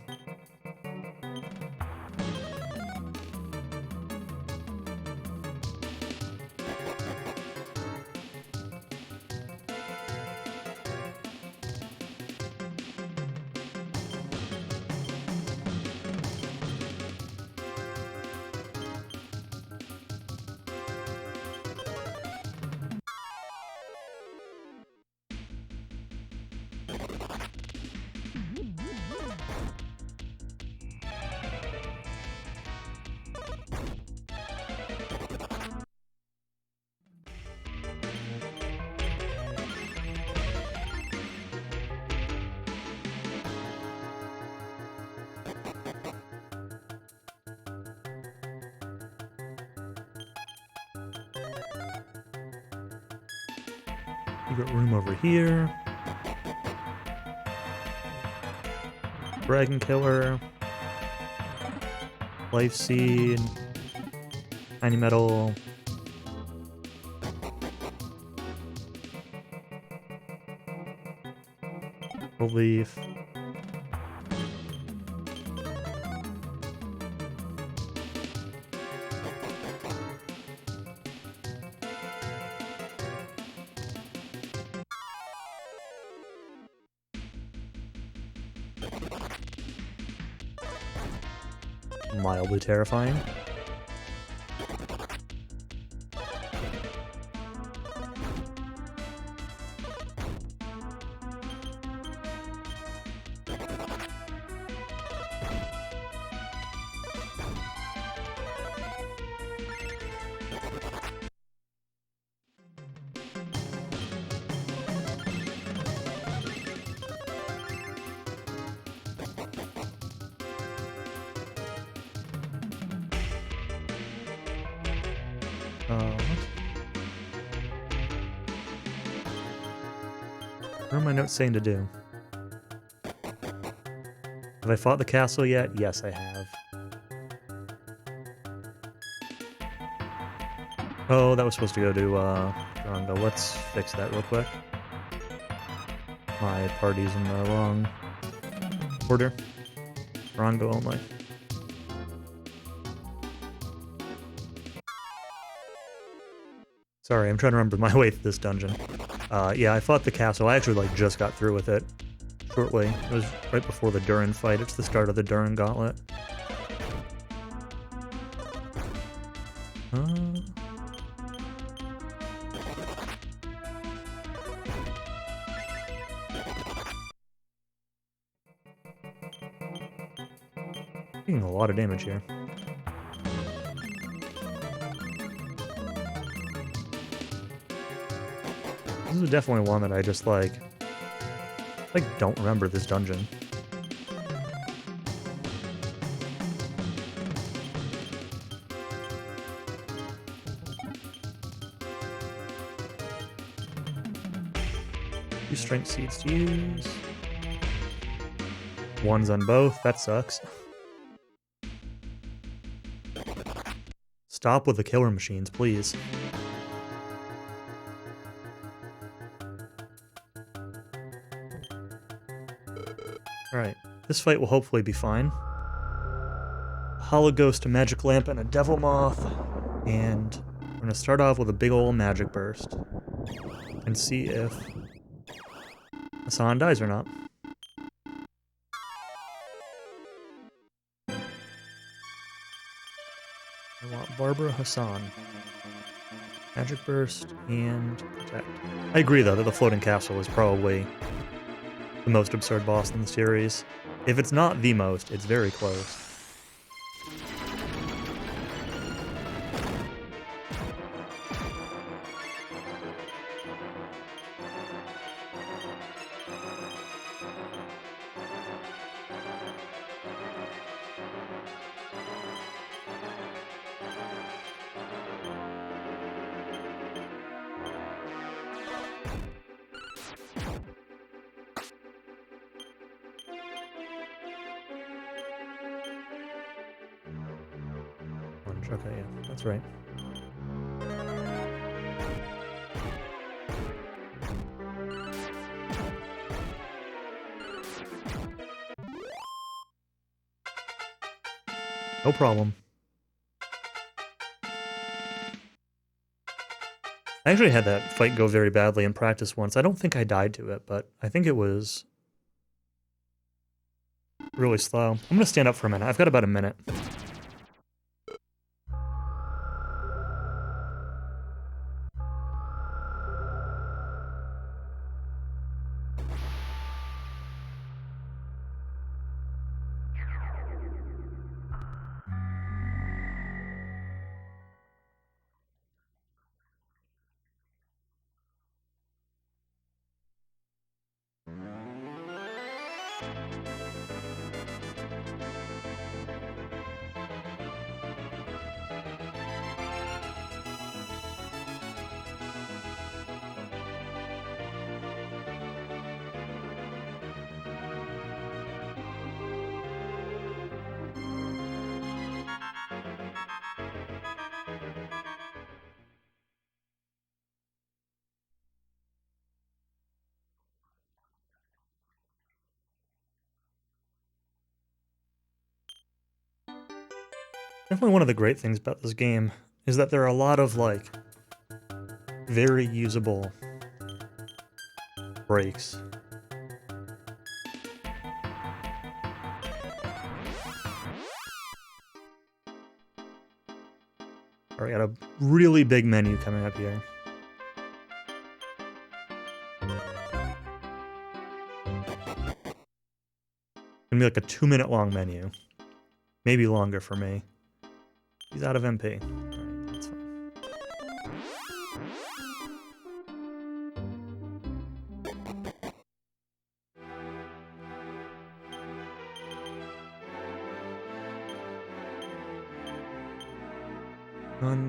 You got room over here. Dragon Killer. Life Seed. Tiny Metal. Leaf. Mildly terrifying. What are my notes saying to do? Have I fought the castle yet? Yes, I have. Oh, that was supposed to go to Rongo. Let's fix that real quick. My party's in the wrong order. Rongo only. Sorry, I'm trying to remember my way through this dungeon. Yeah, I fought the castle. I actually just got through with it shortly. It was right before the Durin fight. It's the start of the Durin Gauntlet. Taking a lot of damage here. This is definitely one that I just don't remember this dungeon. Two strength seeds to use. One's on both, that sucks. Stop with the killer machines, please. Alright, this fight will hopefully be fine. Hollow Ghost, a Magic Lamp, and a Devil Moth. And we're going to start off with a big ol' Magic Burst. And see if Hassan dies or not. I want Barbara Hassan. Magic Burst and Protect. I agree, though, that the Floating Castle is probably the most absurd boss in the series. If it's not the most, it's very close. Okay, yeah, that's right. No problem. I actually had that fight go very badly in practice once. I don't think I died to it, but I think it was really slow. I'm going to stand up for a minute. I've got about a minute. Definitely one of the great things about this game is that there are a lot of, like, very usable breaks. Alright, got a really big menu coming up here. Gonna be like a 2-minute long menu. Maybe longer for me. He's out of MP. Alright, that's fine.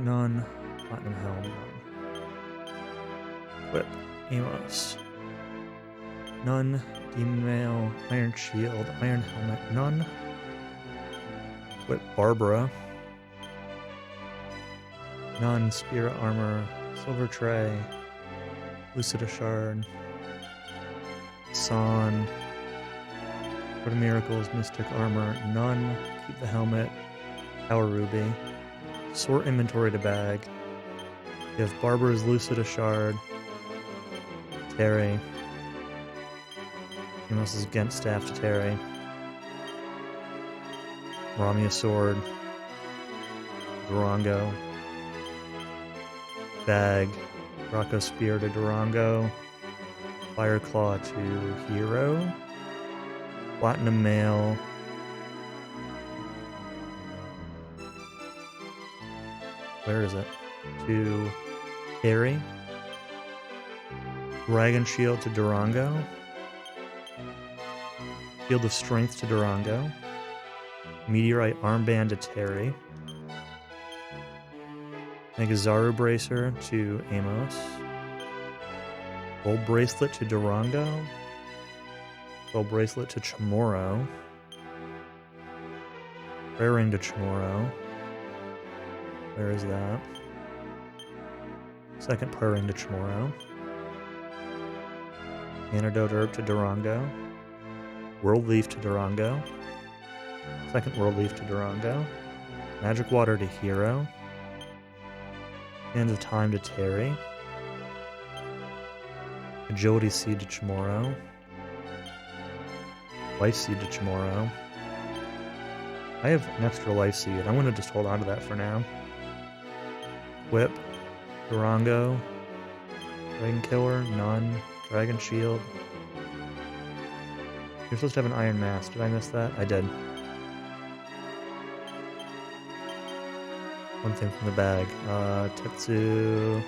None. Platinum Helm, none. Whip. Amos. None. Demon Mail. Iron Shield. Iron Helmet. None. Whip Barbara. None. Spirit Armor. Silver Tray. Lucida Shard. San. Sword of Miracles. Mystic Armor. None. Keep the Helmet. Power Ruby. Sort inventory to bag. You have Barbara's Lucida Shard. Terry. Amos' Gent Staff to Terry. Ramia Sword. Durango. Bag. Rocco Spear to Durango. Fireclaw to Hero. Platinum Mail. Where is it? To Terry. Dragon Shield to Durango. Shield of Strength to Durango. Meteorite Armband to Terry. Megazaru Bracer to Amos. Gold Bracelet to Durango. Gold Bracelet to Chamorro. Prayer Ring to Chamorro. Where is that? Second Prayer Ring to Chamorro. Antidote Herb to Durango. World Leaf to Durango. Second World Leaf to Durango. Magic Water to Hero. Hands of Time to Terry. Agility Seed to Chamorro. Life Seed to Chamorro. I have an extra Life Seed. I'm going to just hold on to that for now. Whip. Durango. Dragon Killer. None. Dragon Shield. You're supposed to have an Iron Mask. Did I miss that? I did. One thing from the bag. Tetsu.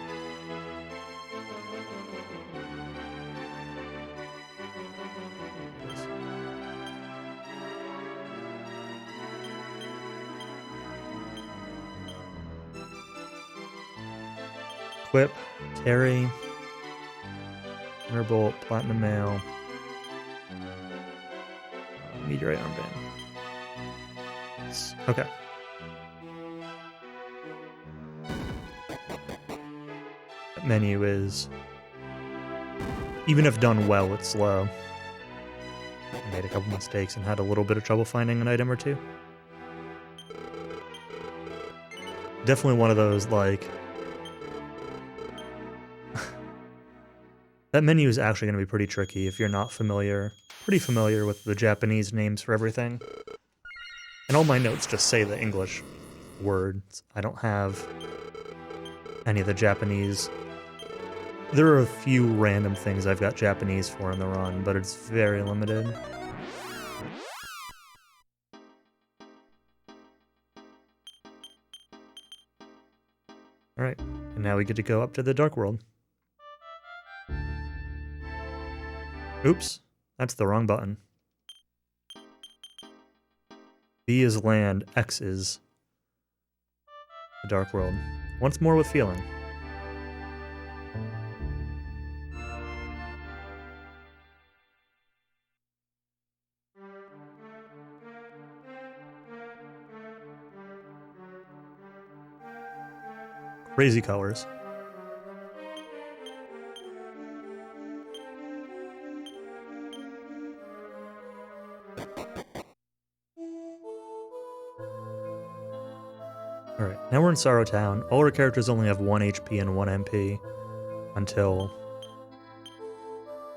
Quip. Terry. Thunderbolt. Platinum Mail. Meteorite Armband. Okay. That menu is, even if done well, it's slow. I made a couple mistakes and had a little bit of trouble finding an item or two. definitely one of those, like... That menu is actually going to be pretty tricky if you're not pretty familiar with the Japanese names for everything. And all my notes just say the English words. I don't have any of the Japanese. There are a few random things I've got Japanese for in the run, but it's very limited. Alright, and now we get to go up to the Dark World. Oops, that's the wrong button. B is land, X is the Dark World. Once more with feeling. Crazy colors. Alright, now we're in Sorrow Town. All our characters only have 1 HP and 1 MP until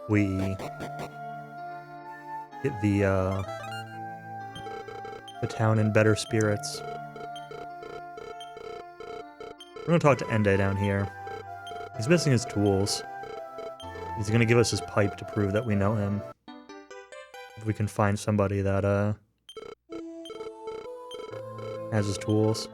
we get the town in better spirits. We're gonna talk to Ende down here. He's missing his tools. He's gonna give us his pipe to prove that we know him. If we can find somebody that has his tools.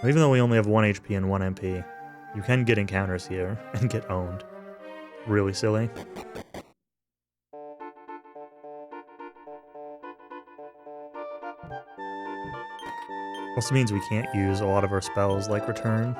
Even though we only have 1 HP and 1 MP, you can get encounters here and get owned. Really silly. Also means we can't use a lot of our spells like Return.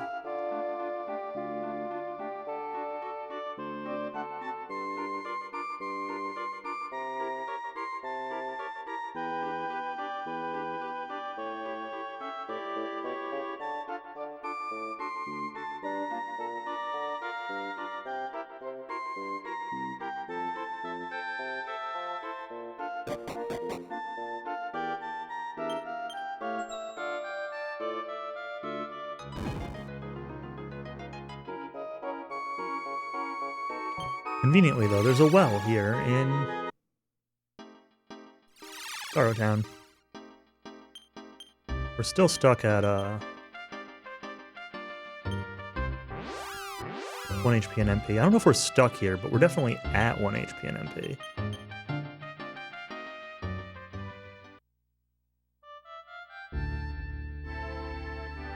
Conveniently, though, there's a well here in Sorrow Town. We're still stuck at 1 HP and MP. I don't know if we're stuck here, but we're definitely at 1 HP and MP.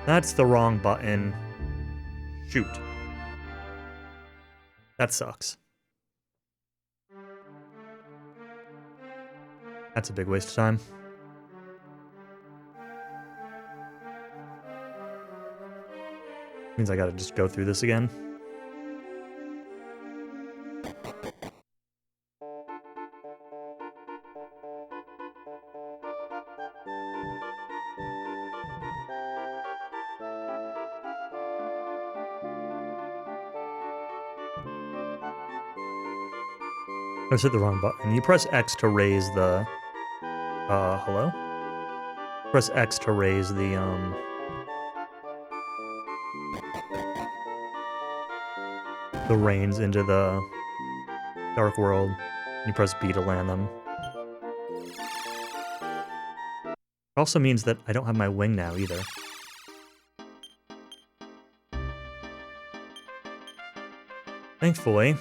That's the wrong button. Shoot. That sucks. That's a big waste of time. Means I gotta just go through this again. I just hit the wrong button. You press X to raise the... hello? Press X to raise the, the reins into the Dark World. You press B to land them. It also means that I don't have my wing now, either. Thankfully.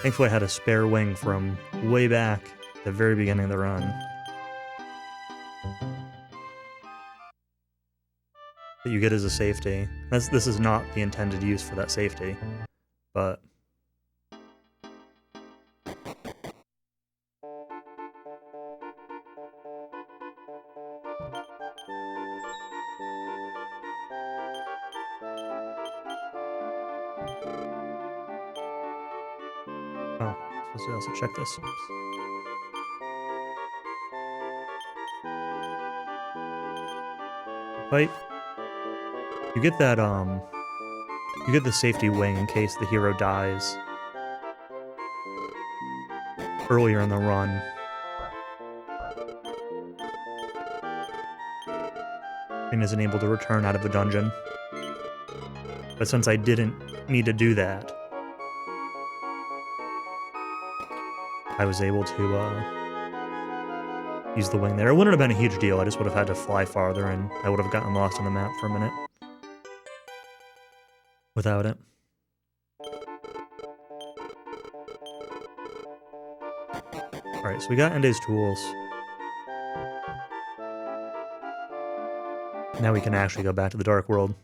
Thankfully I had a spare wing from way back at the very beginning of the run. That you get as a safety. This is not the intended use for that safety, but... Oh, supposed to also check this. Oops. Fight. You get that, you get the safety wing in case the hero dies earlier in the run. And isn't able to return out of the dungeon. But since I didn't need to do that, I was able to use the wing there. It wouldn't have been a huge deal, I just would have had to fly farther and I would have gotten lost on the map for a minute without it. Alright, so we got Ende's tools. Now we can actually go back to the Dark World.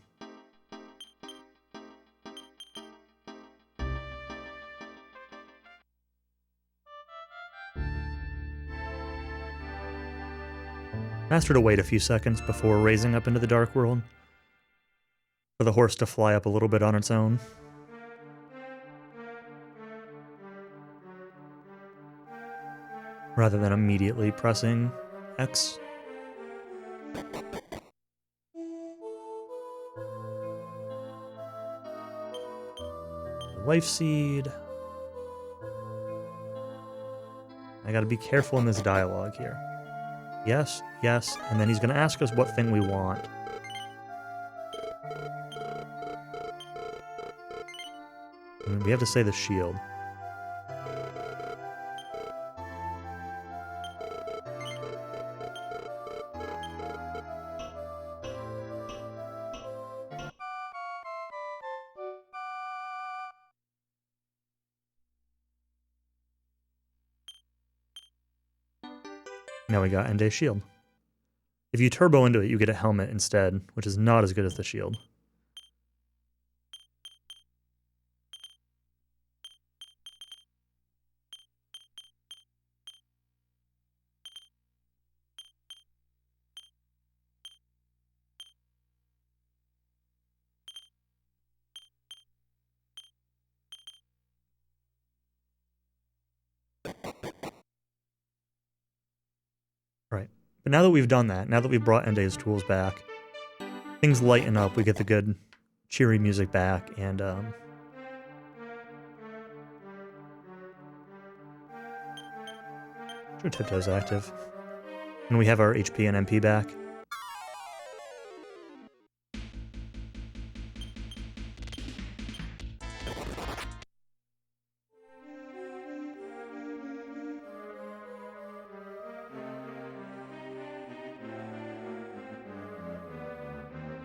Asked her to wait a few seconds before raising up into the Dark World, for the horse to fly up a little bit on its own. Rather than immediately pressing X. Life Seed. I gotta be careful in this dialogue here. Yes, yes, and then he's gonna ask us what thing we want. And we have to say the shield. Now we got Ende's shield. If you turbo into it, you get a helmet instead, which is not as good as the shield. Right. But now that we've done that, now that we've brought Ende's tools back, things lighten up. We get the good, cheery music back, and sure, Tiptoe's active. And we have our HP and MP back.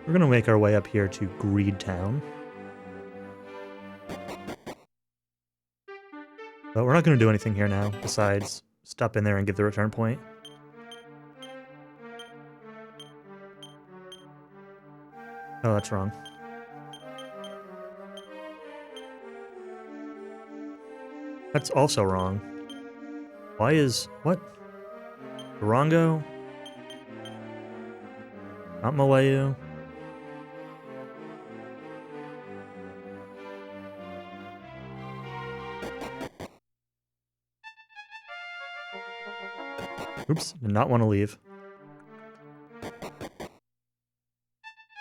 We're going to make our way up here to Greed Town. But we're not going to do anything here now, besides stop in there and get the return point. Oh, that's wrong. That's also wrong. Why is... what? Durango? Not Malayu? Oops, did not want to leave.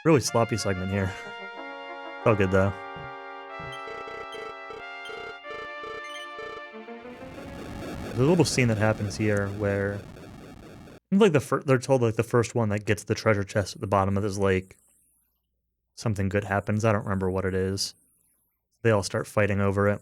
Really sloppy segment here. All good though. There's a little scene that happens here where, like they're told like the first one that gets the treasure chest at the bottom of this lake, something good happens. I don't remember what it is. They all start fighting over it.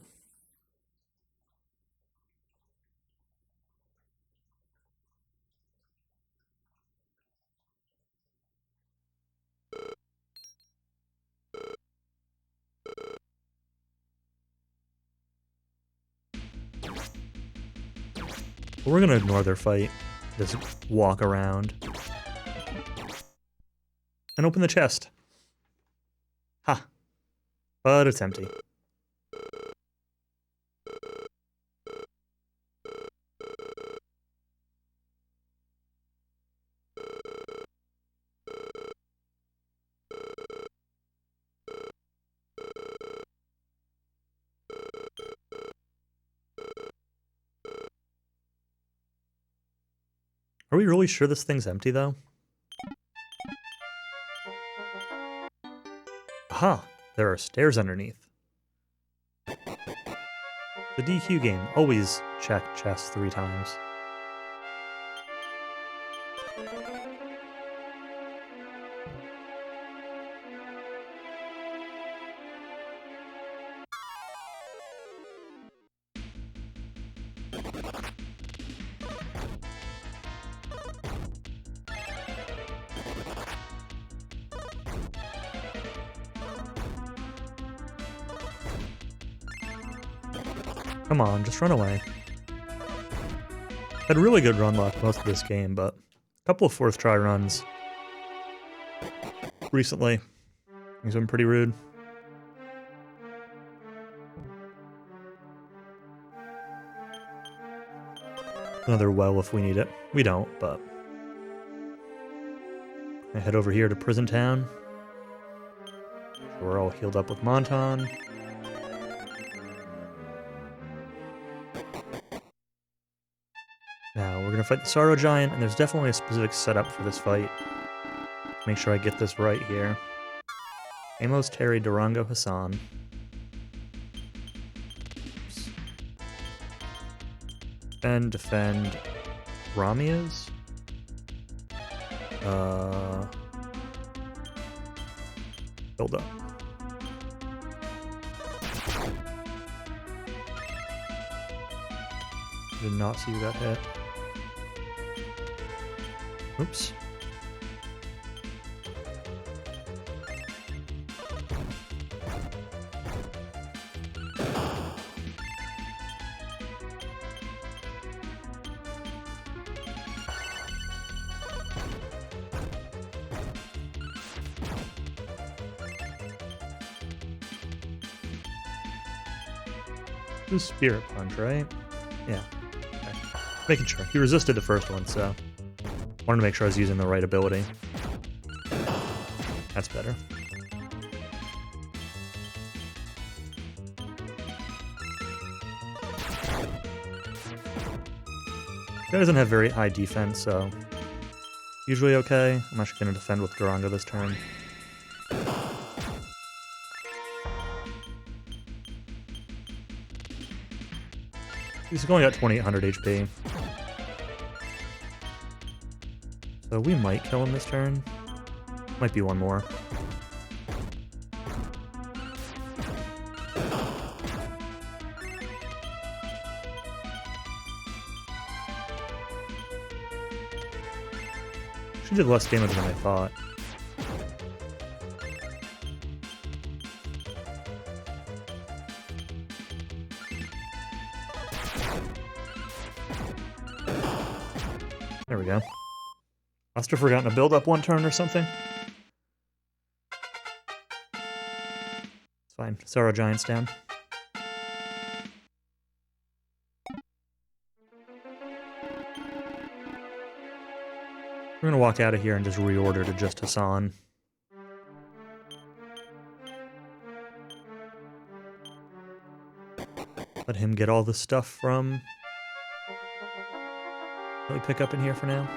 But we're gonna ignore their fight. Just walk around. And open the chest. Ha! But it's empty. Are we really sure this thing's empty, though? Aha! There are stairs underneath. The DQ game. Always check chest 3 times. Come on, just run away. Had really good run luck most of this game, but a couple of 4th try runs recently. He's been pretty rude. Another well if we need it. We don't, but... I head over here to Prison Town. We're all healed up with Monton. Now, we're going to fight the Sorrow Giant, and there's definitely a specific setup for this fight. Make sure I get this right here. Amos, Terry, Durango, Hassan. Oops. Defend Ramia's? Build up. Did not see you got hit. Oops. This is Spirit Punch, right? Yeah. Okay. Making sure. He resisted the first one, so... wanted to make sure I was using the right ability. That's better. Guy doesn't have very high defense, so... usually okay. I'm actually going to defend with Durango this turn. He's only got 2800 HP. So we might kill him this turn. Might be one more. She did less damage than I thought. There we go. Must have forgotten to build up one turn or something. It's fine. Sorrow Giant's down. We're gonna walk out of here and just reorder to just Hassan. Let him get all the stuff from... what we pick up in here for now.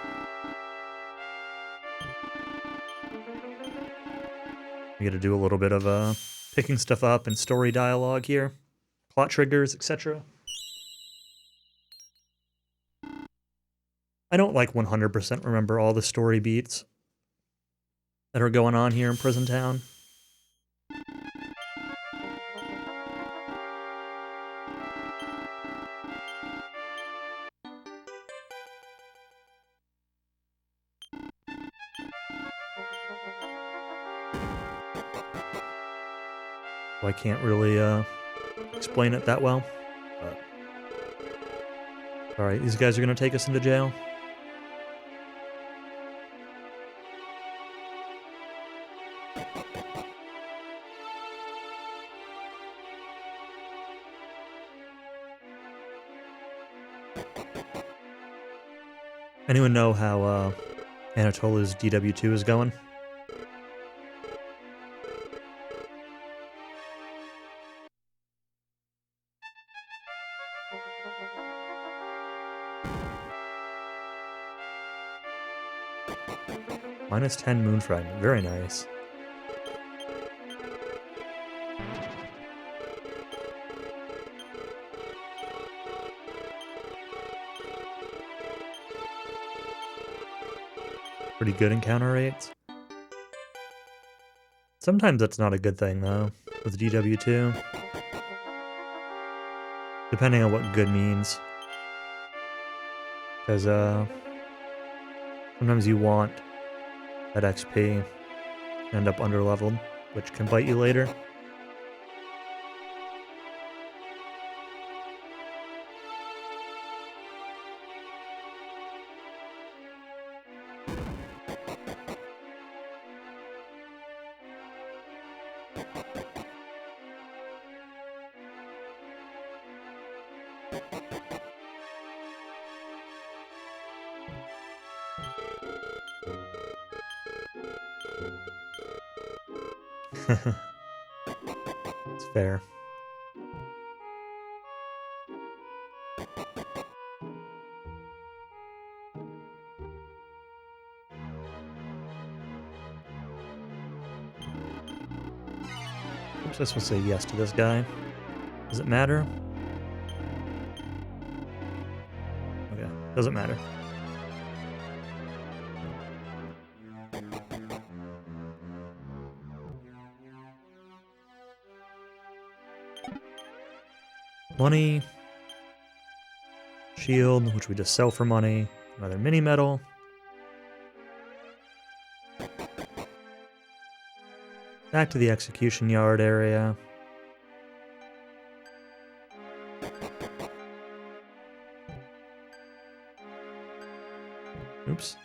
We gotta do a little bit of picking stuff up and story dialogue here. Plot triggers, etc. I don't like 100% remember all the story beats that are going on here in Prison Town. So I can't really explain it that well. But... alright, these guys are going to take us into jail. Anyone know how Anatola's DW2 is going? -10 Moon Fragment. Very nice. pretty good encounter rates. Sometimes that's not a good thing, though, with DW2. Depending on what good means. Because, sometimes you want that XP, end up underleveled, which can bite you later. It's fair. I'm supposed to say yes to this guy. Does it matter? Okay, doesn't matter. Money. Shield, which we just sell for money. Another mini medal. Back to the execution yard area. Oops.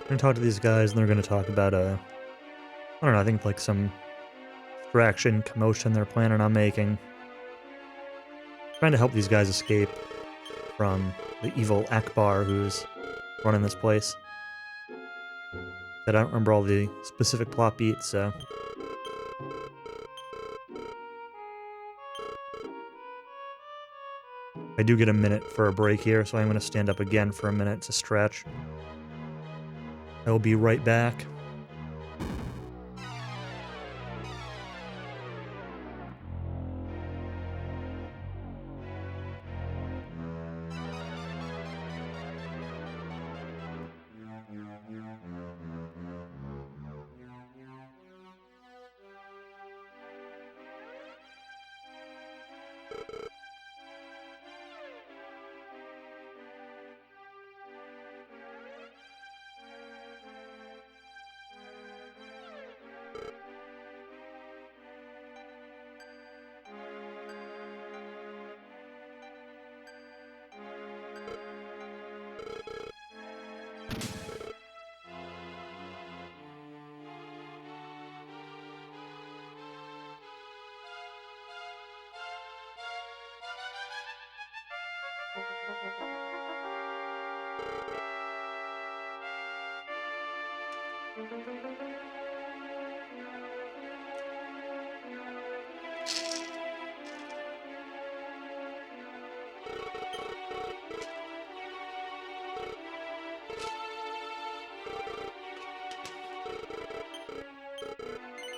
I'm gonna talk to these guys, and they're gonna talk about I don't know, I think like some distraction, commotion they're planning on making. Trying to help these guys escape from the evil Akbar who's running this place. I don't remember all the specific plot beats, so... I do get a minute for a break here, so I'm going to stand up again for a minute to stretch. I will be right back.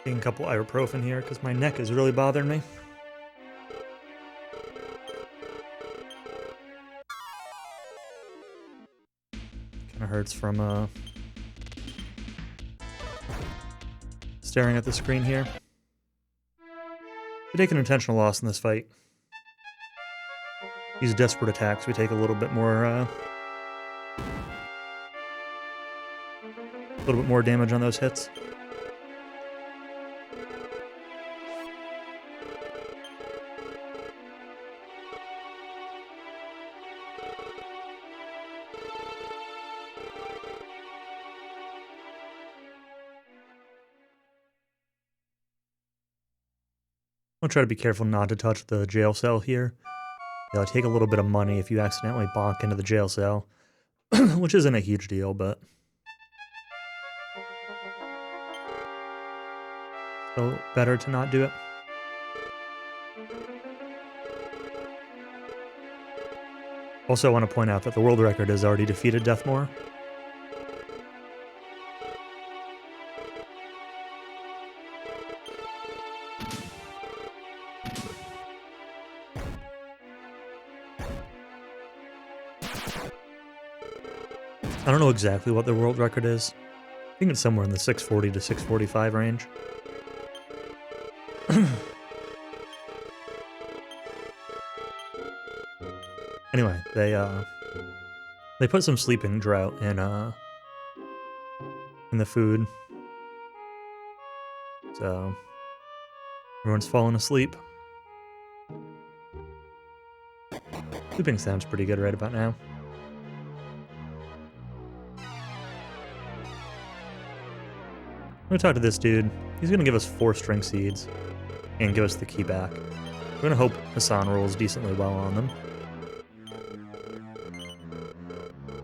Taking a couple ibuprofen here because my neck is really bothering me. Kind of hurts from staring at the screen here. We take an intentional loss in this fight. These desperate attacks, we take a little bit more damage on those hits. I'll try to be careful not to touch the jail cell here. They'll take a little bit of money if you accidentally bonk into the jail cell, which isn't a huge deal, but still better to not do it. Also, I want to point out that the world record has already defeated Deathmore. I don't know exactly what the world record is. I think it's somewhere in the 640 to 645 range. Anyway, they put some sleeping drought in the food. So everyone's falling asleep. Sleeping sounds pretty good right about now. I'm gonna talk to this dude. He's gonna give us 4 string seeds and give us the key back. We're gonna hope Hassan rolls decently well on them.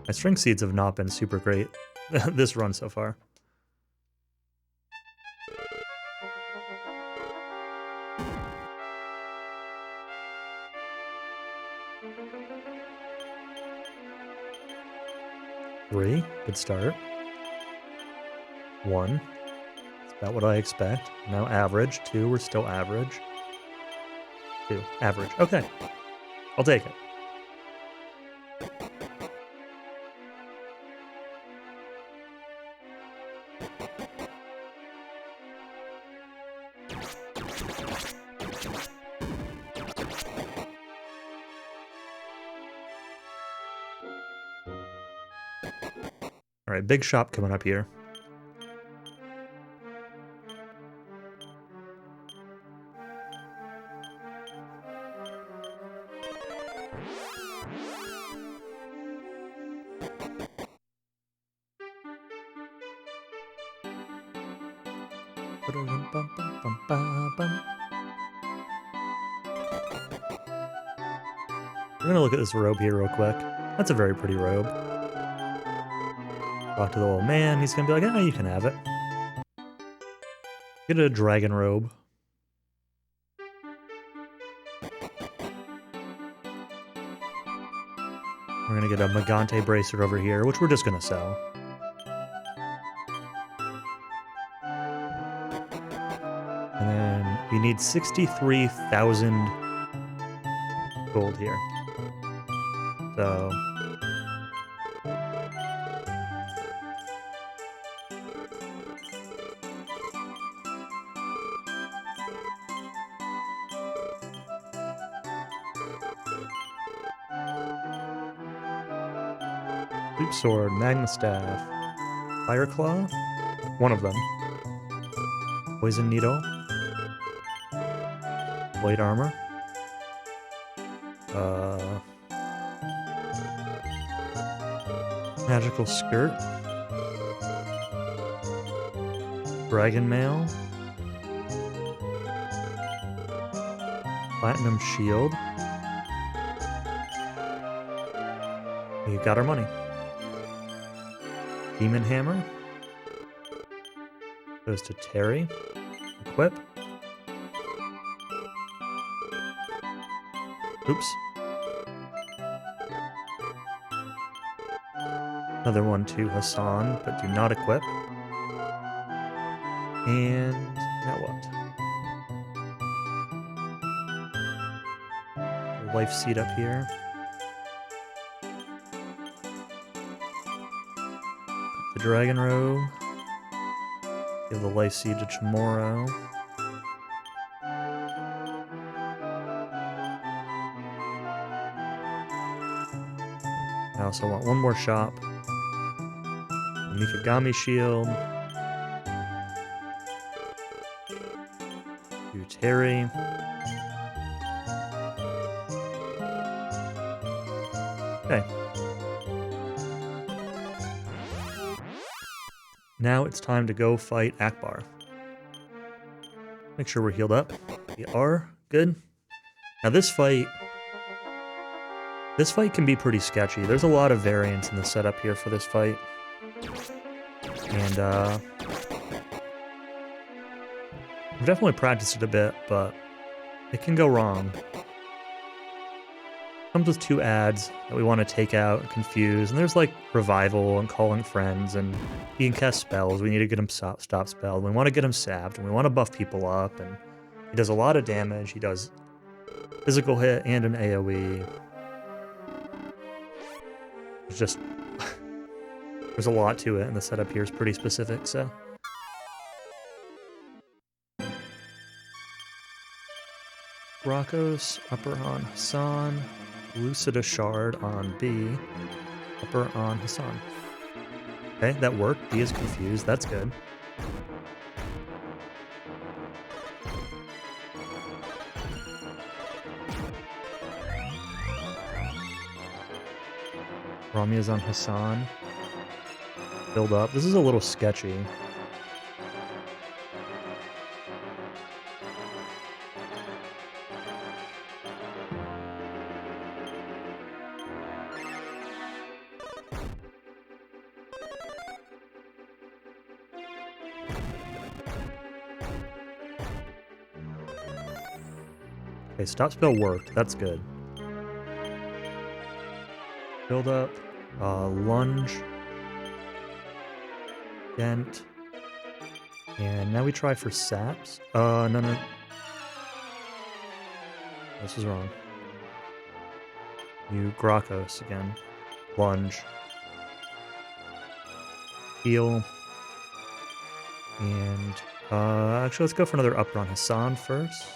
My string seeds have not been super great this run so far. Three, good start. 1. About what I expect. Now average. 2, we're still average. 2, average. Okay. I'll take it. Alright, big shop coming up here. We're gonna look at this robe here real quick. That's a very pretty robe. Talk to the old man, he's gonna be like, you can have it. Get a dragon robe. We're gonna get a Magante bracelet over here, which we're just gonna sell. And then we need 63,000 gold here. So Sleep Sword, Magma Staff, Fire Claw, one of them. Poison Needle, Blade Armor, Magical Skirt, Dragon Mail, Platinum Shield. We got our money. Demon Hammer goes to Terry. Equip. Oops. Another one to Hassan, but do not equip. And now what? Life seed up here. The Dragon Robe. Give the life seed to Chamorro. I also want one more shop. The Mikagami Shield. To Terry. Okay. Now it's time to go fight Akbar. Make sure we're healed up. We are good. Now this fight can be pretty sketchy. There's a lot of variance in the setup here for this fight. And, I've definitely practiced it a bit, but it can go wrong. Comes with 2 ads that we want to take out and confuse, and there's like revival and calling friends, and he can cast spells. We need to get him stop spell. We want to get him sapped, and we want to buff people up, and he does a lot of damage. He does physical hit and an AoE. It's just there's a lot to it, and the setup here is pretty specific, so. Rakos, upper on Hassan, Lucida Shard on B, upper on Hassan. Okay, that worked. B is confused. That's good. Ramia's on Hassan. Build up. This is a little sketchy. Okay, stop spell worked. That's good. Build up. Lunge. Dent. And now we try for saps. No. This is wrong. You Grakos again. Lunge. Heal. And, actually, let's go for another upper on Hassan first.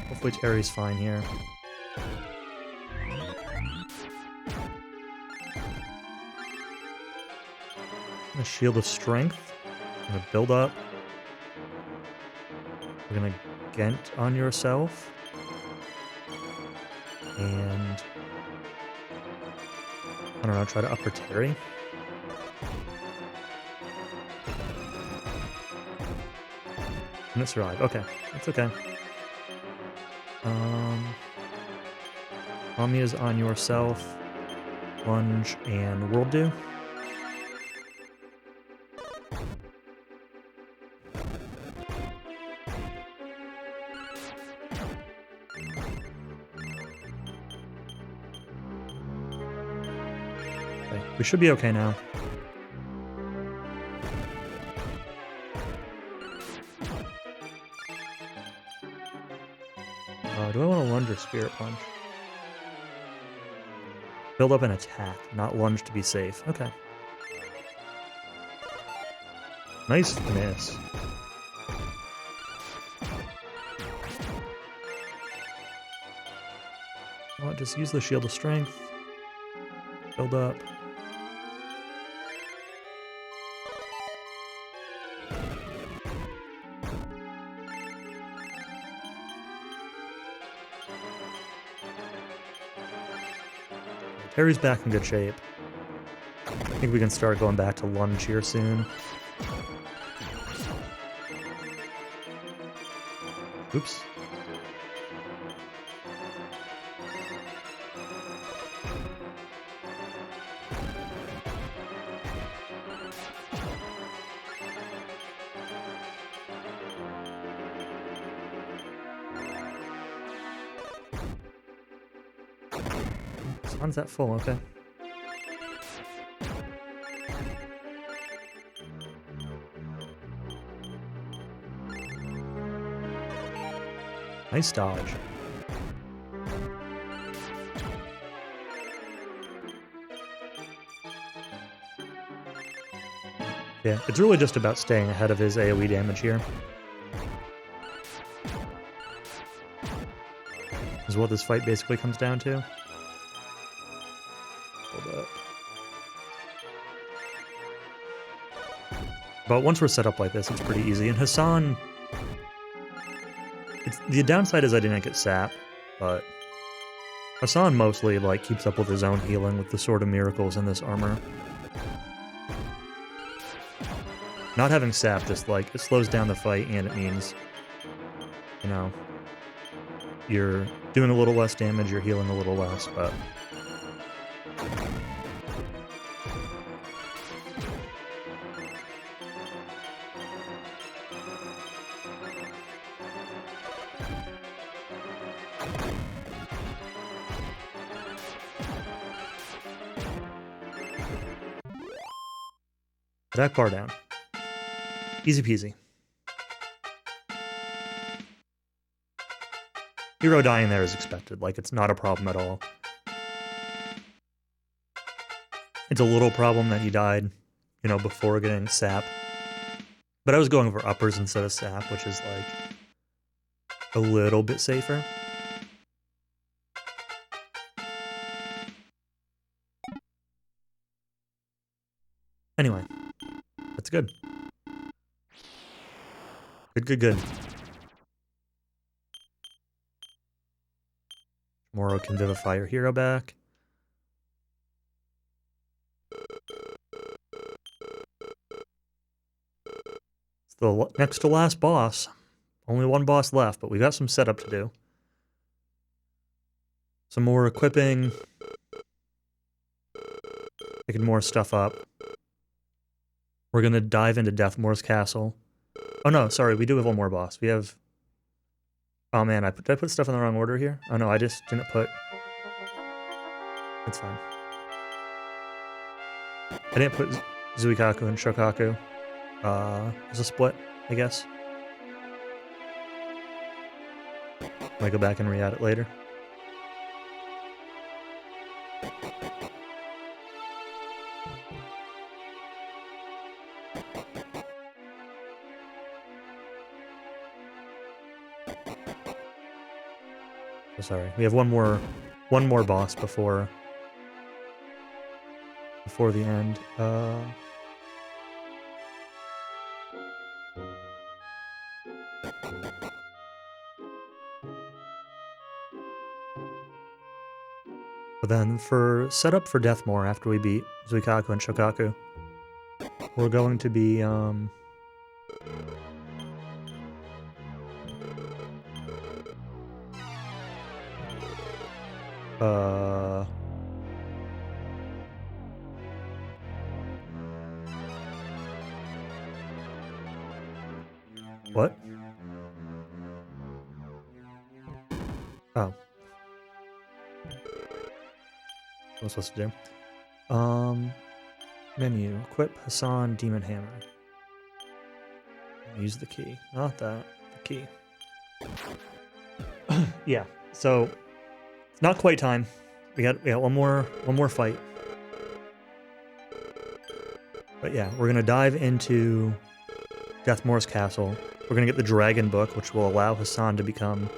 Hopefully Terry's fine here. A Shield of Strength. I'm gonna build up. We're gonna Gent on yourself. And I don't know, try to upper Terry. And it survived. Okay, that's okay. Amia's on yourself. Lunge and World Do. Okay, we should be okay now. Do I want to lunge or Spirit Punch? Build up an attack, not lunge to be safe. Okay. Nice miss. Well, just use the Shield of Strength. Build up. Terry's back in good shape. I think we can start going back to lunge here soon. Oops. Sun's that full, okay. Nice dodge. Yeah, it's really just about staying ahead of his AoE damage here. Is what this fight basically comes down to. Hold up. But once we're set up like this, it's pretty easy. And Hassan... the downside is I didn't get sap, but Hassan mostly like keeps up with his own healing with the Sword of Miracles and this armor. Not having sap just, like, it slows down the fight, and it means, you know, you're doing a little less damage, you're healing a little less, but... Attack bar down. Easy peasy. Hero dying there is expected, like, it's not a problem at all. It's a little problem that he died, you know, before getting sap. But I was going for uppers instead of sap, which is, like, a little bit safer. Anyway, that's good. Good. Moro can vivify your hero back. It's the next to last boss. Only one boss left, but we got some setup to do. Some more equipping. Picking more stuff up. We're gonna dive into Deathmore's castle. Oh no, sorry, we do have one more boss. We have... Oh man, did I put stuff in the wrong order here? Oh no, I just didn't put... It's fine. I didn't put Zuikaku and Shokaku as a split, I guess. Might go back and re-add it later. Oh, sorry, we have one more boss before the end. But then for setup for Deathmore after we beat Zuikaku and Shokaku, we're going to be what? Oh. What am I supposed to do? Menu. Equip Hassan Demon Hammer. Use the key. Not that. The key. Yeah. So it's not quite time. We got one more fight. But yeah, we're gonna dive into Deathmore's castle. We're gonna get the Dragon Book, which will allow Hassan to become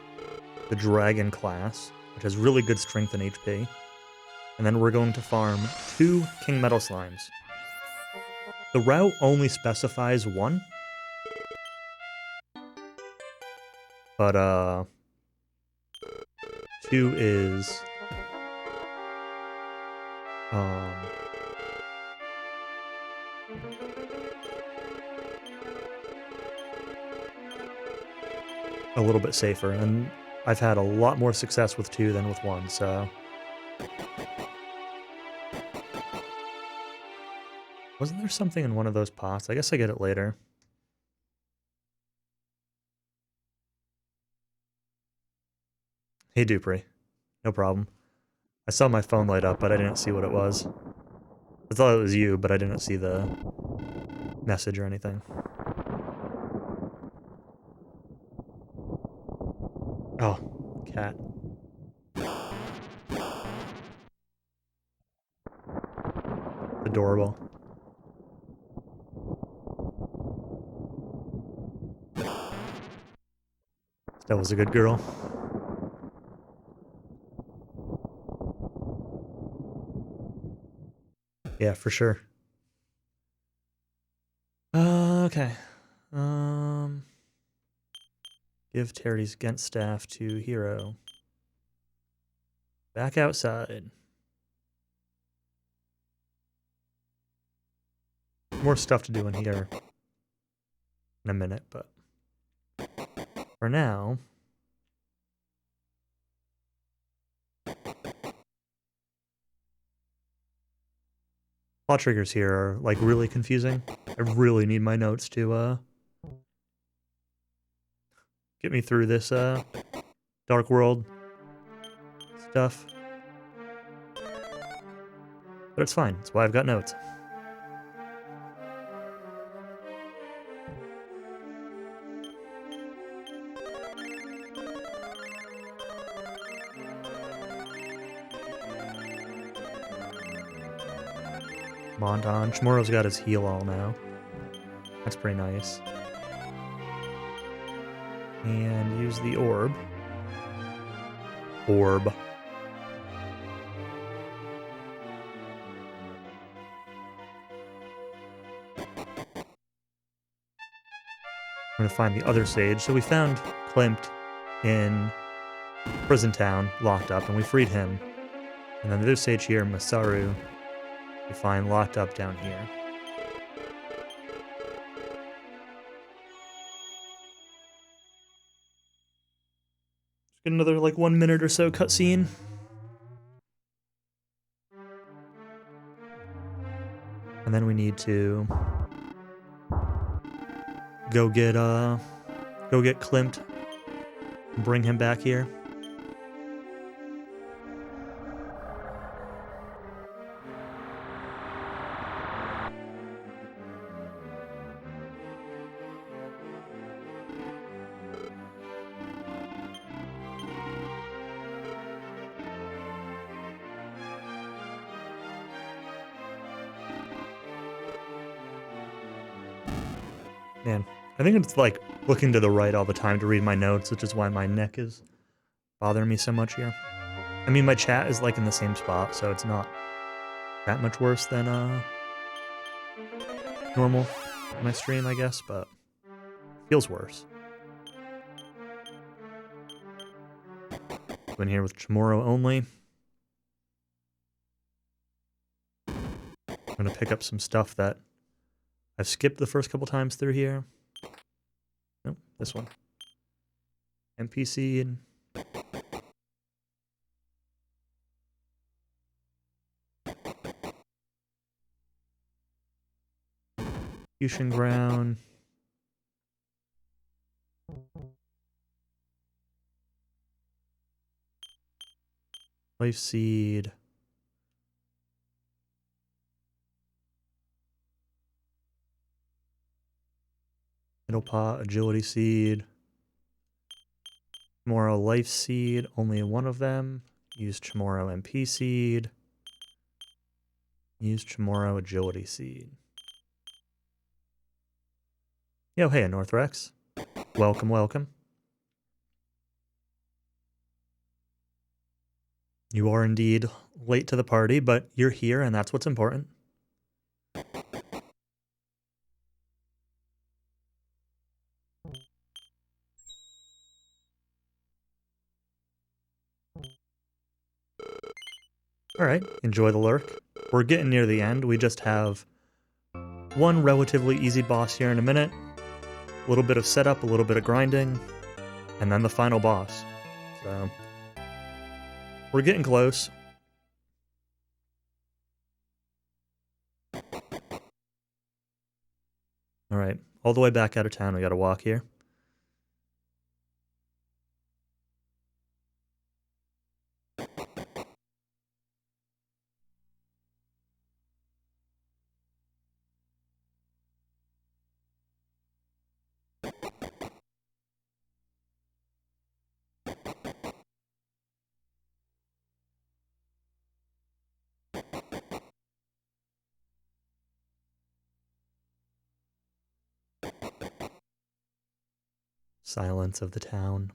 the Dragon class, which has really good strength and HP. And then we're going to farm 2 King Metal Slimes. The route only specifies 1. But, 2 is... a little bit safer, and I've had a lot more success with 2 than with 1, so... Wasn't there something in one of those pots? I guess I get it later. Hey, Dupree. No problem. I saw my phone light up, but I didn't see what it was. I thought it was you, but I didn't see the message or anything. Oh, cat. Adorable. That was a good girl. Yeah, for sure. Okay. Give Terry's Gent staff to Hero. Back outside. More stuff to do in here. in a minute, but for now... Plot triggers here are, like, really confusing. I really need my notes to, get me through this, Dark World stuff. But it's fine. That's why I've got notes. Monton. Chamorro's got his heal all now. That's pretty nice. And use the orb. Orb. I'm gonna find the other sage. So we found Klimt in prison town, locked up, and we freed him. And then the other sage here, Masaru, we find locked up down here. Just get another, like, 1 minute or so cutscene. And then we need to go get Klimt and bring him back here. Man, I think it's like looking to the right all the time to read my notes, which is why my neck is bothering me so much here. I mean, my chat is like in the same spot, so it's not that much worse than normal on my stream, I guess, but feels worse. Been here with Chamorro only. I'm gonna pick up some stuff that I've skipped the first couple times through here. Nope, this one. NPC and... Fusion Ground. Life Seed. Middle Pot, Agility Seed. Chamorro Life Seed, only one of them. Use Chamorro MP Seed. Use Chamorro Agility Seed. Yo, hey, Northrex. Welcome, welcome. You are indeed late to the party, but you're here, and that's what's important. Alright, enjoy the lurk. We're getting near the end. We just have one relatively easy boss here in a minute. A little bit of setup, a little bit of grinding, and then the final boss. So, we're getting close. Alright, all the way back out of town, we gotta walk here. Silence of the town.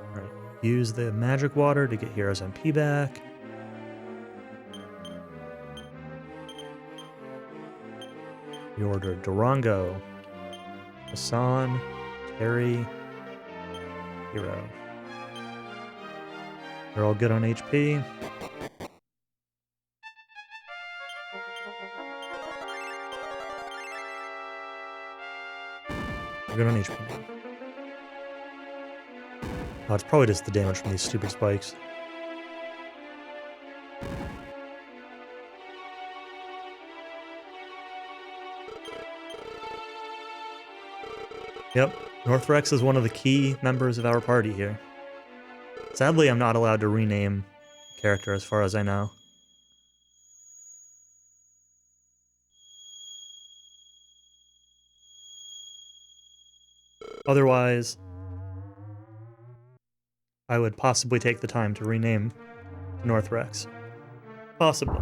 Alright, use the magic water to get Hero's MP back. We ordered Durango, Hassan, Terry, Hero. They're all good on HP. They're good on HP now. Oh, it's probably just the damage from these stupid spikes. Yep, Northrex is one of the key members of our party here. Sadly, I'm not allowed to rename a character as far as I know. Otherwise, I would possibly take the time to rename Northrex. Possibly.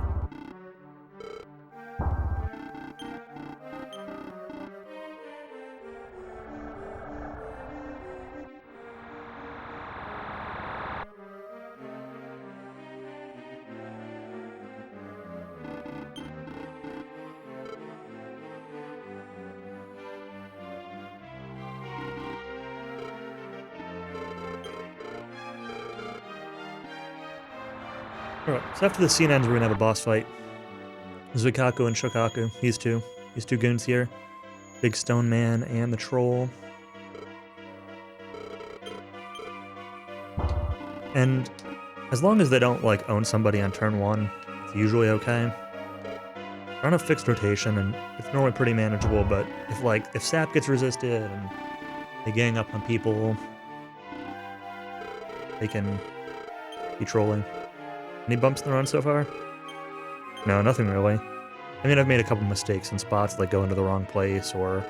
Alright, so after the scene ends, we're gonna have a boss fight. Zuikaku and Shokaku, these two goons here. Big Stone Man and the Troll. And as long as they don't, like, own somebody on turn 1, it's usually okay. They're on a fixed rotation, and it's normally pretty manageable, but if Sap gets resisted and they gang up on people, they can be trolling. Any bumps in the run so far? No, nothing really. I mean, I've made a couple mistakes in spots, like going to the wrong place, or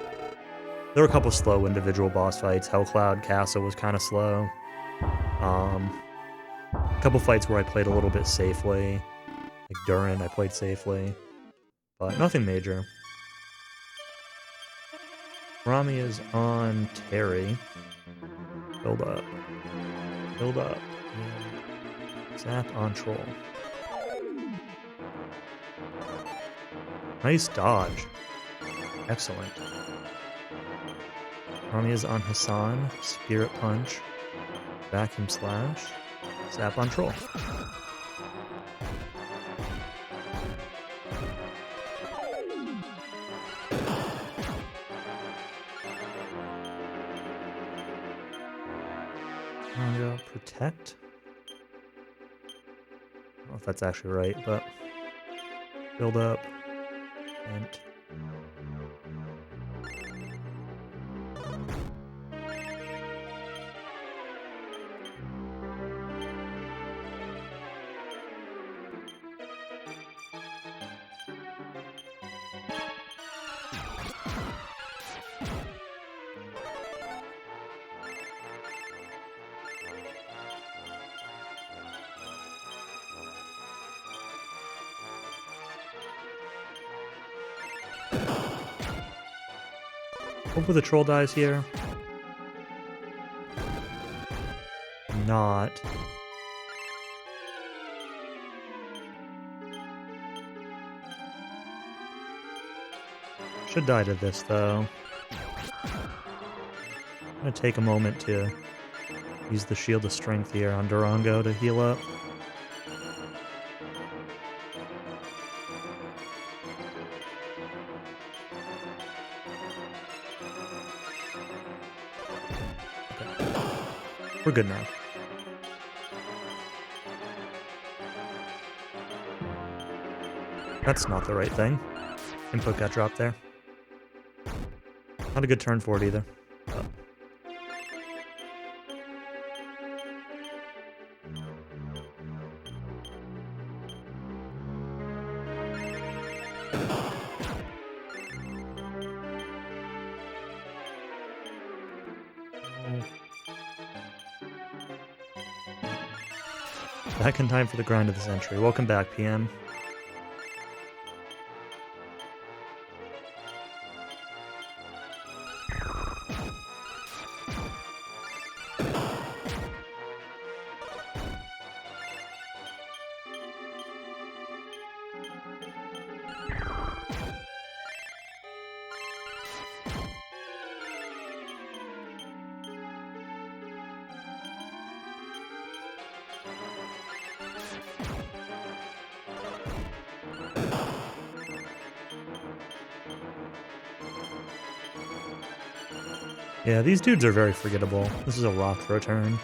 there were a couple slow individual boss fights. Hellcloud Castle was kind of slow. A couple fights where I played a little bit safely. Like Durin, I played safely. But nothing major. Rami is on Terry. Build up. Build up. Zap on Troll. Nice dodge. Excellent. Rami is on Hassan. Spirit Punch. Vacuum Slash. Zap on Troll. Protect? I don't know if that's actually right, but build up and hopefully the troll dies here. Not. Should die to this, though. I'm gonna take a moment to use the Shield of Strength here on Durango to heal up. We're good now. That's not the right thing. Input got dropped there. Not a good turn for it either. But. Back in time for the grind of the century. Welcome back, PM. Yeah, these dudes are very forgettable. This is a rock throw turn.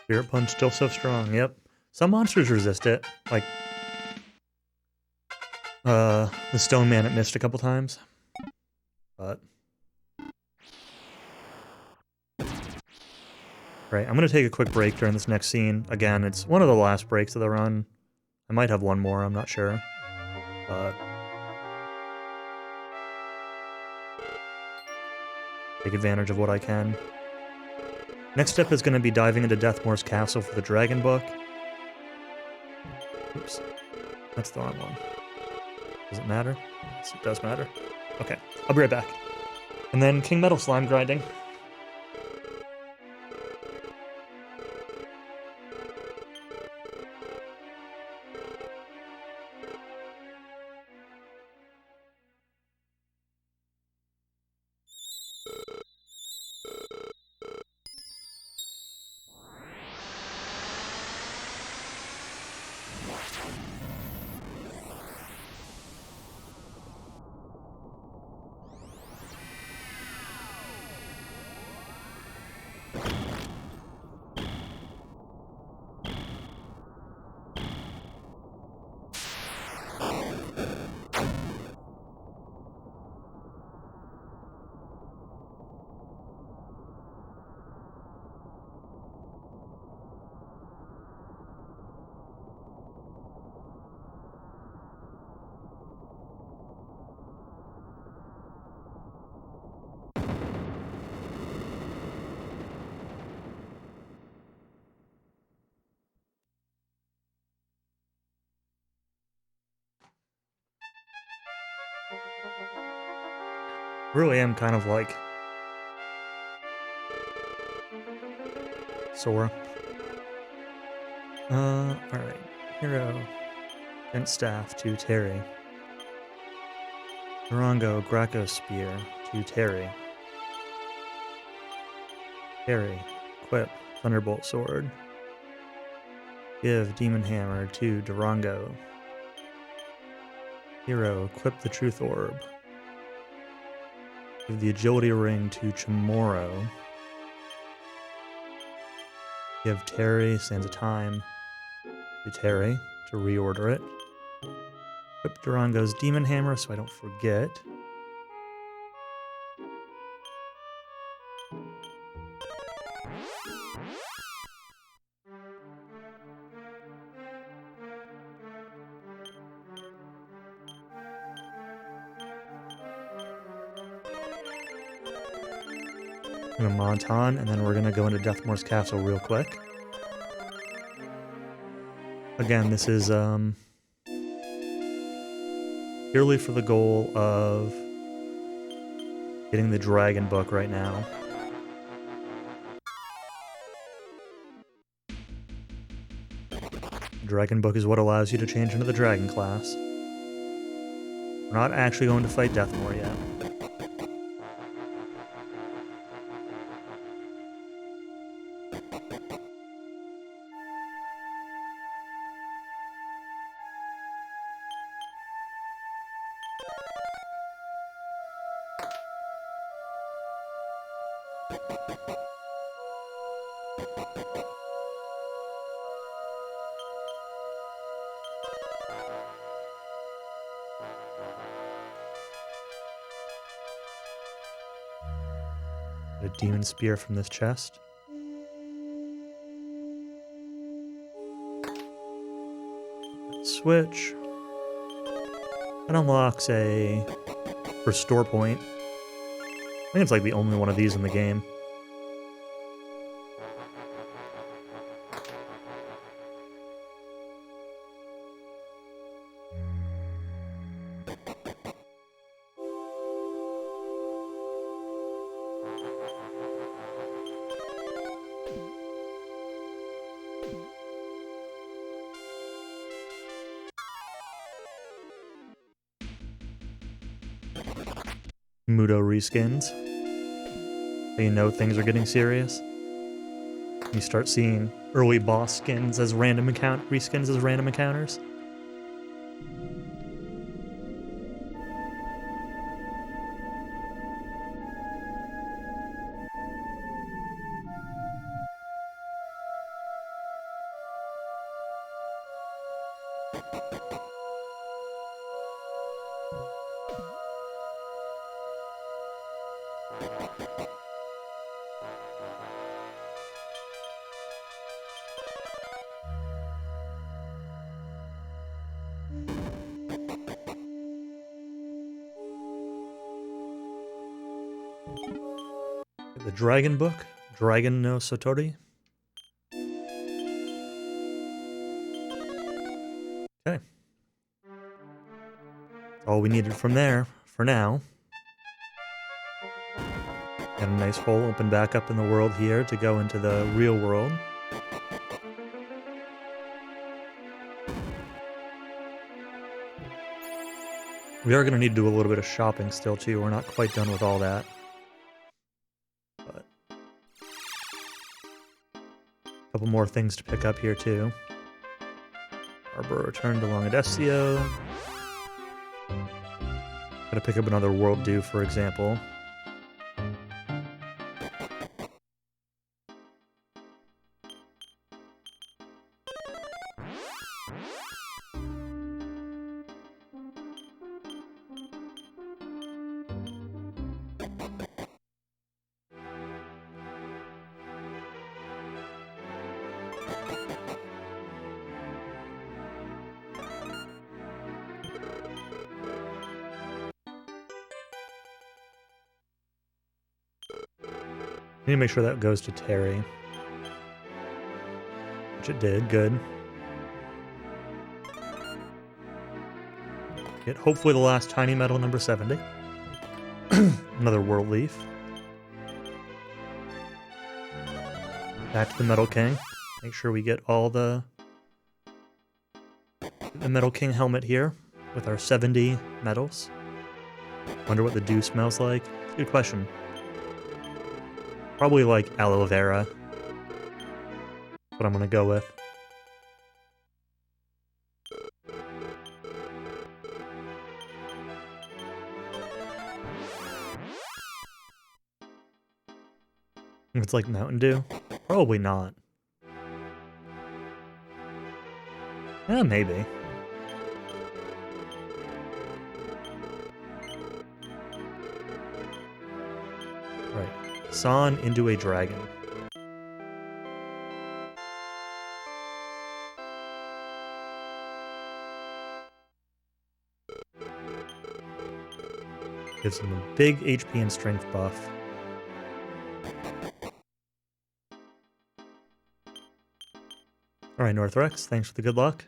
Spirit Punch still so strong, yep. Some monsters resist it, like the Stone Man it missed a couple times. But right, I'm gonna take a quick break during this next scene. Again, it's one of the last breaks of the run. I might have one more, I'm not sure. But take advantage of what I can. Next step is going to be diving into Deathmore's castle for the Dragon Book. Oops. That's the wrong one. Does it matter? Yes, it does matter. Okay, I'll be right back. And then King Metal Slime grinding. Really am kind of like sore. Alright. Hero. Bent Staff to Terry. Durango Graco Spear to Terry. Terry. Equip Thunderbolt Sword. Give Demon Hammer to Durango. Hero. Equip the Truth Orb. Give the Agility Ring to Chamorro. Give Terry Sands of Time to Terry to reorder it. Equip Durango's Demon Hammer so I don't forget. And a Monton, and then we're gonna go into Deathmore's castle real quick. Again, this is purely for the goal of getting the Dragon Book right now. The Dragon Book is what allows you to change into the Dragon class. We're not actually going to fight Deathmore yet. A Demon Spear from this chest. Switch. That unlocks a Restore Point. I think it's like the only one of these in the game. Mudo reskins. So you know things are getting serious. You start seeing early boss skins as random reskins as random encounters. The Dragon Book, Dragon no Sotori. Okay. That's all we needed from there, for now. Got a nice hole open back up in the world here to go into the real world. We are going to need to do a little bit of shopping still, too. We're not quite done with all that. But a couple more things to pick up here, too. Harbor returned to Long Adesio. Gotta pick up another world due, for example. Need to make sure that goes to Terry. Which it did, good. Get hopefully the last tiny medal, number 70. Another world leaf. Back to the Metal King. Make sure we get all the Metal King helmet here with our 70 medals. Wonder what the dew smells like. Good question. Probably like aloe vera. That's what I'm gonna go with. If it's like Mountain Dew? Probably not. Yeah, maybe. Right. San into a dragon. Gives him a big HP and strength buff. Alright, Northrex, thanks for the good luck.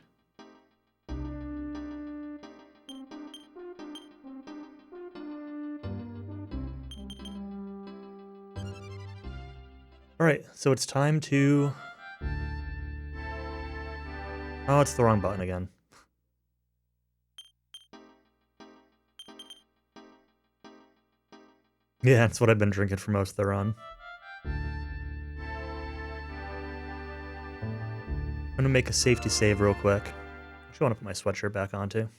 Alright, so it's time to... Oh, it's the wrong button again. Yeah, that's what I've been drinking for most of the run. I'm gonna make a safety save real quick. Actually, I want to put my sweatshirt back on too.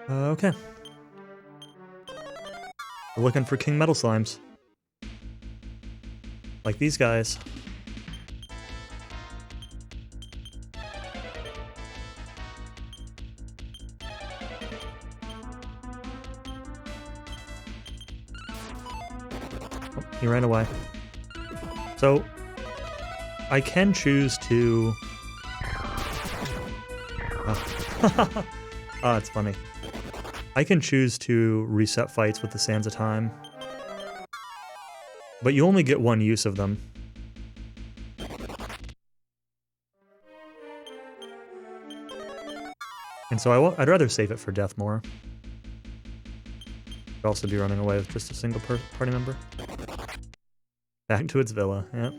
Okay. We're looking for King Metal Slimes. Like these guys. Oh, he ran away. So, I can choose to... Oh, it's funny. I can choose to reset fights with the Sands of Time, but you only get one use of them. And so I'd rather save it for death more. Could also be running away with just a single party member. Back to its villa, yeah.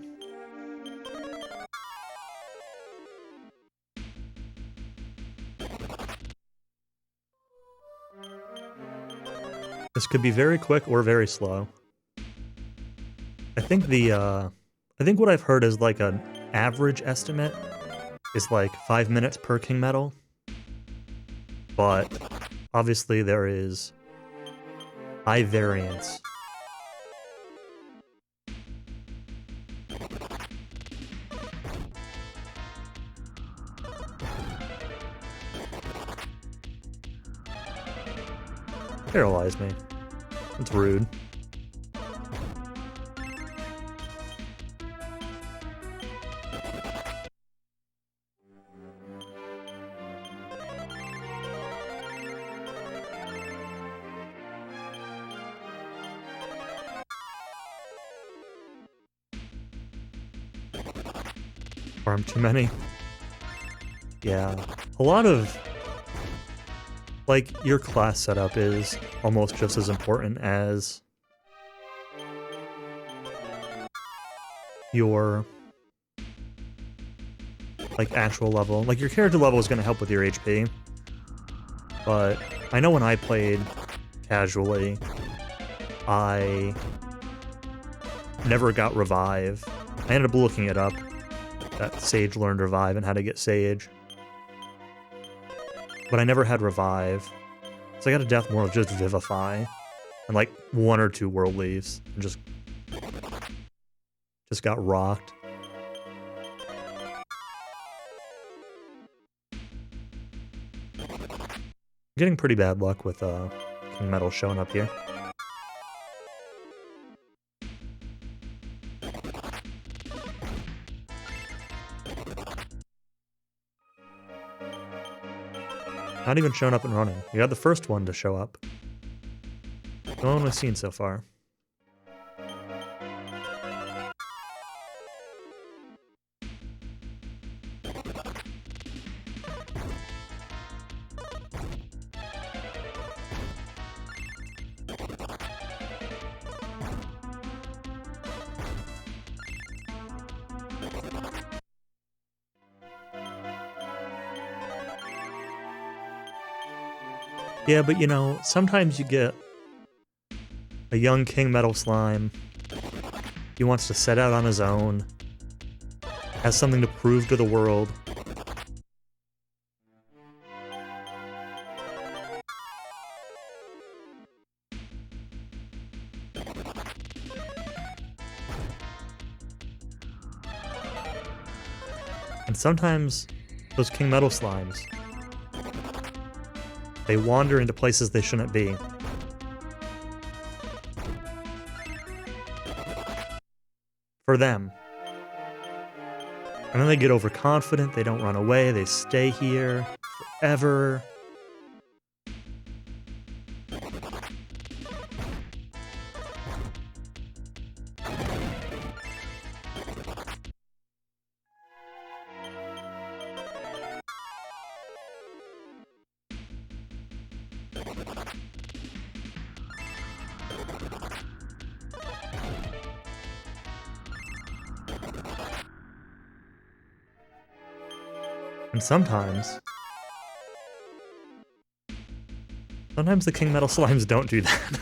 This could be very quick or very slow. I think what I've heard is like an average estimate is like 5 minutes per King Medal. But obviously there is high variance. Paralyze me. That's rude. Farm too many. Yeah. A lot of... like, your class setup is almost just as important as your, like, actual level. Like, your character level is going to help with your HP. But I know when I played casually, I never got Revive. I ended up looking it up, that Sage learned Revive and how to get Sage. But I never had Revive, so I got a death more of just Vivify, and like 1 or 2 World Leaves, and just got rocked. Getting pretty bad luck with King Medal showing up here. Not even showing up and running. You had the first one to show up. No one we've seen so far. Yeah, but you know, sometimes you get a young King Metal Slime. He wants to set out on his own, has something to prove to the world. And sometimes those King Metal Slimes, they wander into places they shouldn't be. For them. And then they get overconfident, they don't run away, they stay here forever. And sometimes the King Metal Slimes don't do that.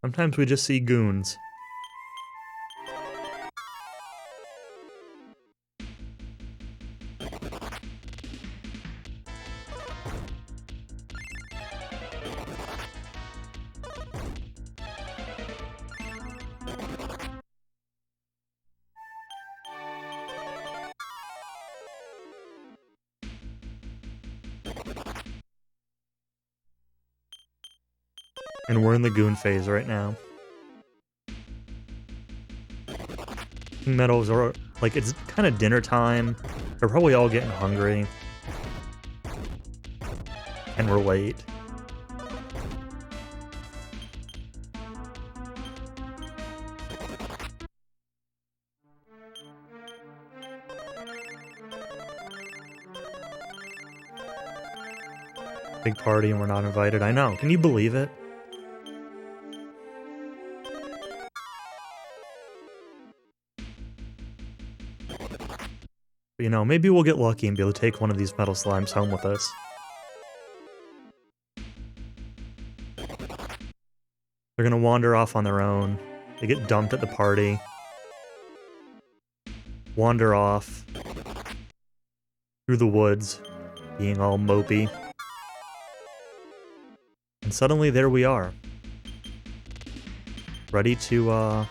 Sometimes we just see goons. And we're in the goon phase right now. King medals are, like, it's kind of dinner time. They're probably all getting hungry. And we're late. Big party and we're not invited. I know. Can you believe it? You know, maybe we'll get lucky and be able to take one of these metal slimes home with us. They're gonna wander off on their own. They get dumped at the party. Wander off through the woods, being all mopey. And suddenly there we are. Ready to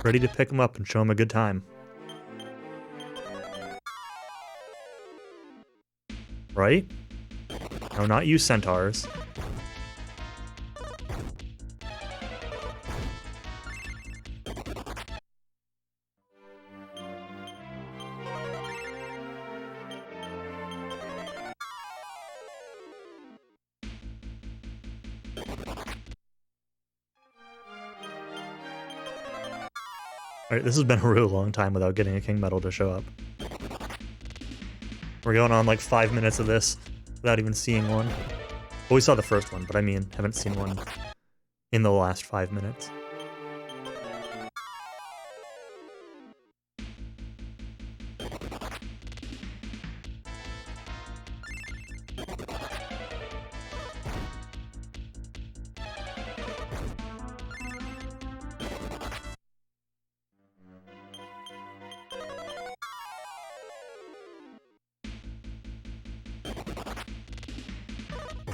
pick them up and show them a good time. Right? No, not you centaurs. Alright, this has been a really long time without getting a king medal to show up. We're going on like 5 minutes of this without even seeing one. Well, we saw the first one, but I mean, haven't seen one in the last 5 minutes.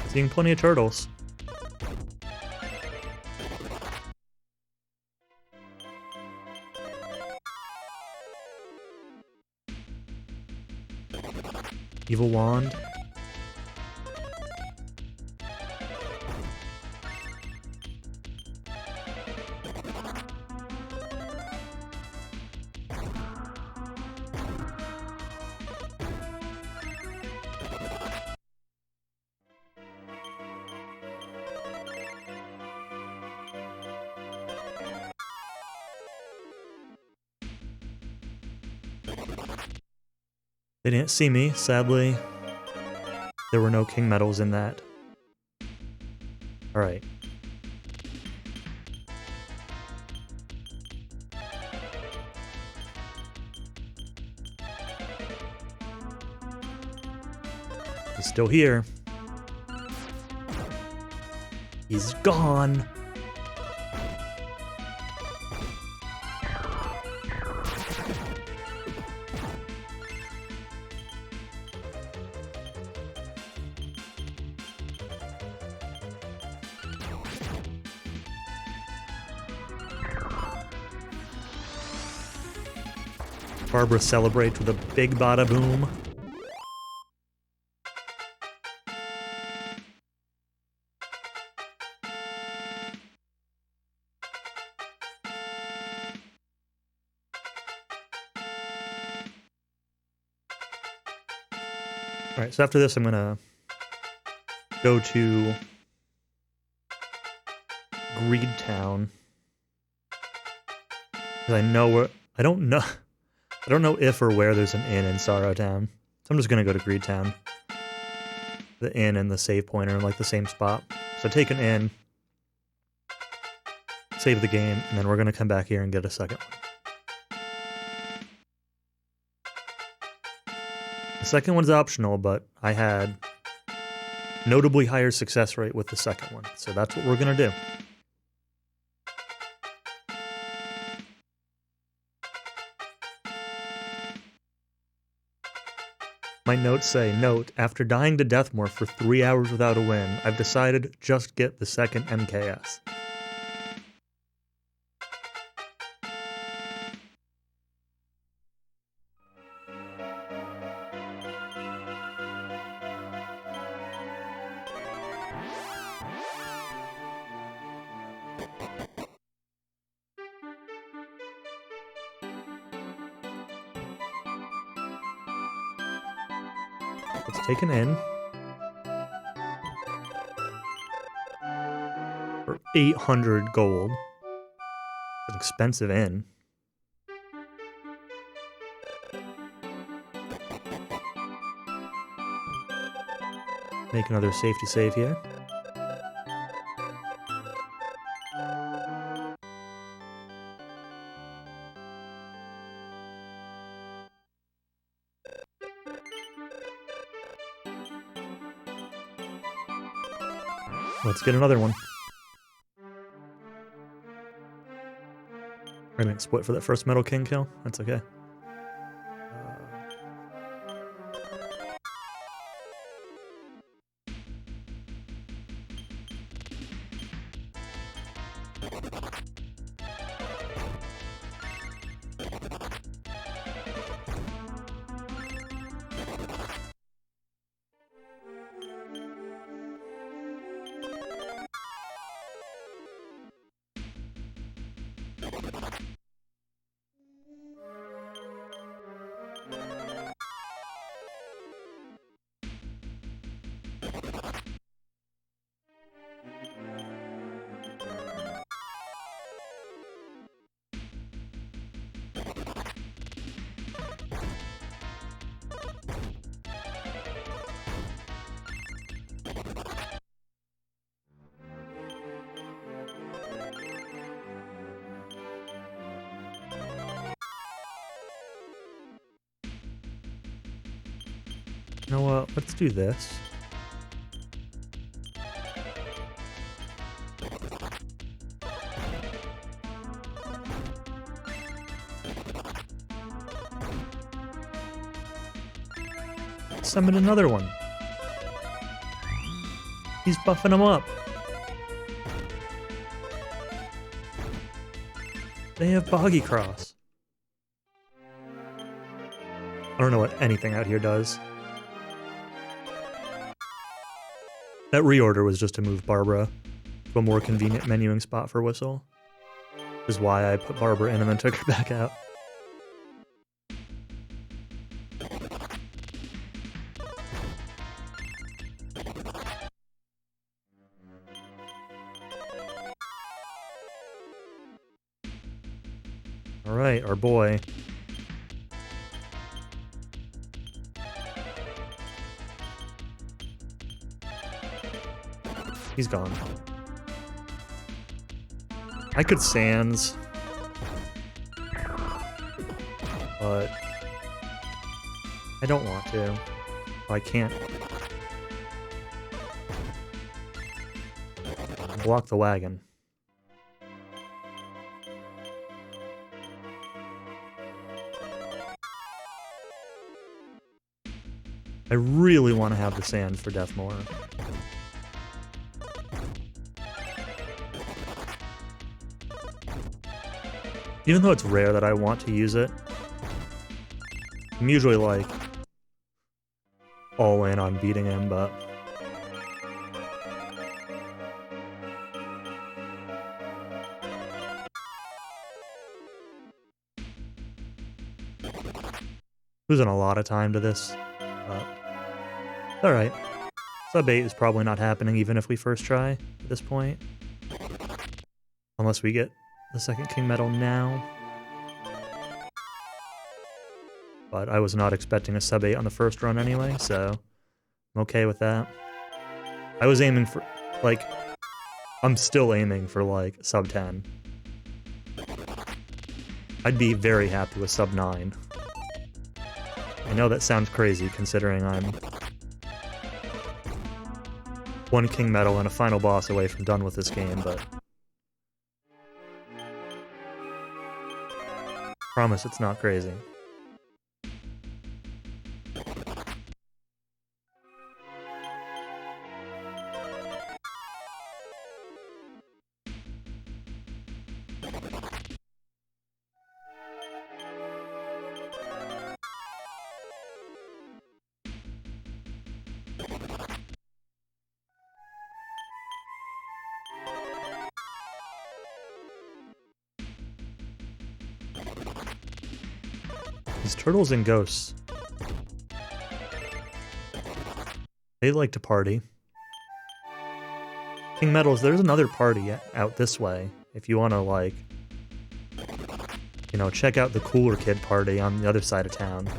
Seeing plenty of turtles. Evil wand. They didn't see me, sadly. There were no king medals in that. Alright. He's still here. He's gone. Barbara celebrates with a big bada boom. Alright, so after this I'm gonna go to Greedtown. Because I know where I don't know if or where there's an inn in Sorrow Town. So I'm just gonna go to Greedtown. The inn and the save point are in like the same spot. So take an inn, save the game, and then we're gonna come back here and get a second one. The second one's optional, but I had notably higher success rate with the second one. So that's what we're gonna do. My notes say, note, after dying to Deathmore for 3 hours without a win, I've decided just get the second MKS. It's taken in. For 800 gold. It's an expensive inn. Make another safety save here. Let's get another one. We're gonna split for that first Metal King kill. That's okay. You know what? Let's do this. Summon another one. He's buffing them up. They have Boggy Cross. I don't know what anything out here does. That reorder was just to move Barbara to a more convenient menuing spot for Whistle. Is why I put Barbara in and then took her back out. Alright, our boy. He's gone. I could Sands, but I don't want to. I can't block the wagon. I really want to have the Sands for Deathmore. Even though it's rare that I want to use it, I'm usually like all in on beating him, but losing a lot of time to this, but alright. Sub 8 is probably not happening even if we first try at this point. Unless we get the second King Medal now. But I was not expecting a sub 8 on the first run anyway, so I'm okay with that. I was aiming for, like, I'm still aiming for, like, sub 10. I'd be very happy with sub 9. I know that sounds crazy considering I'm one King Medal and a final boss away from done with this game, but promise it's not crazy. These turtles and ghosts. They like to party. King Metals, there's another party out this way. If you want to, like, you know, check out the cooler kid party on the other side of town.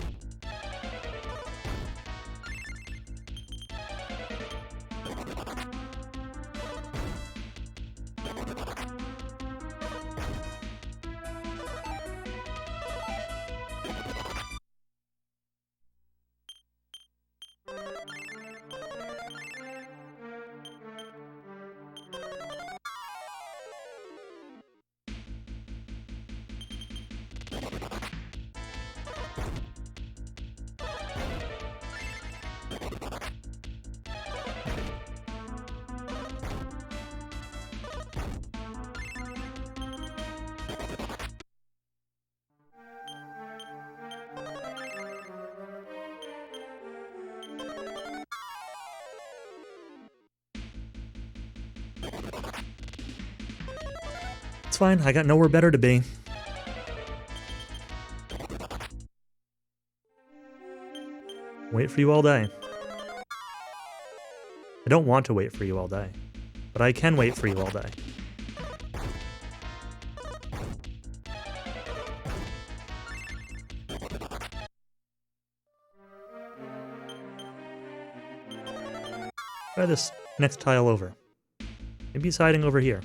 It's fine, I got nowhere better to be. Wait for you all day. I don't want to wait for you all day, but I can wait for you all day. Try this next tile over. Maybe he's hiding over here.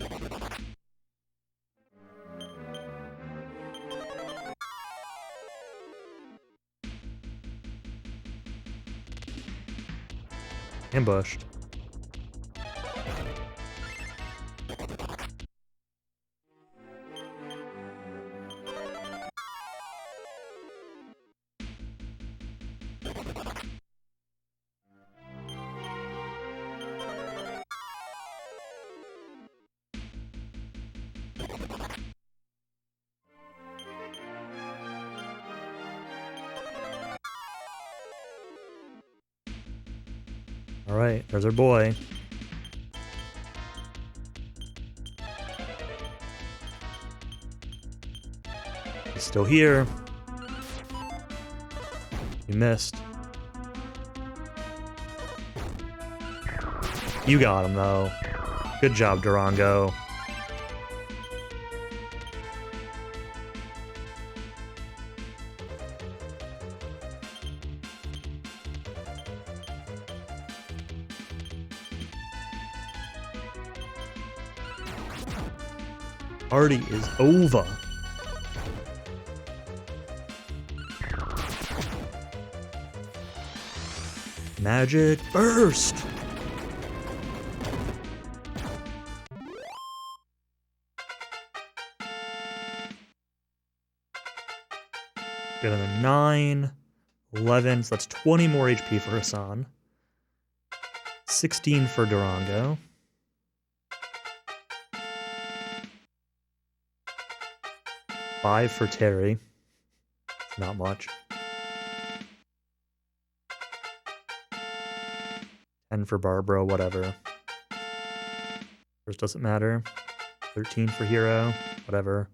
Ambushed. Alright, there's our boy. He's still here. You missed. You got him, though. Good job, Durango. Party is over. Magic burst. Get a 9, 11, so that's 20 more HP for Hassan. 16 for Durango. Five for Terry. Not much. 10 for Barbara, whatever. First doesn't matter. 13 for Hero, whatever.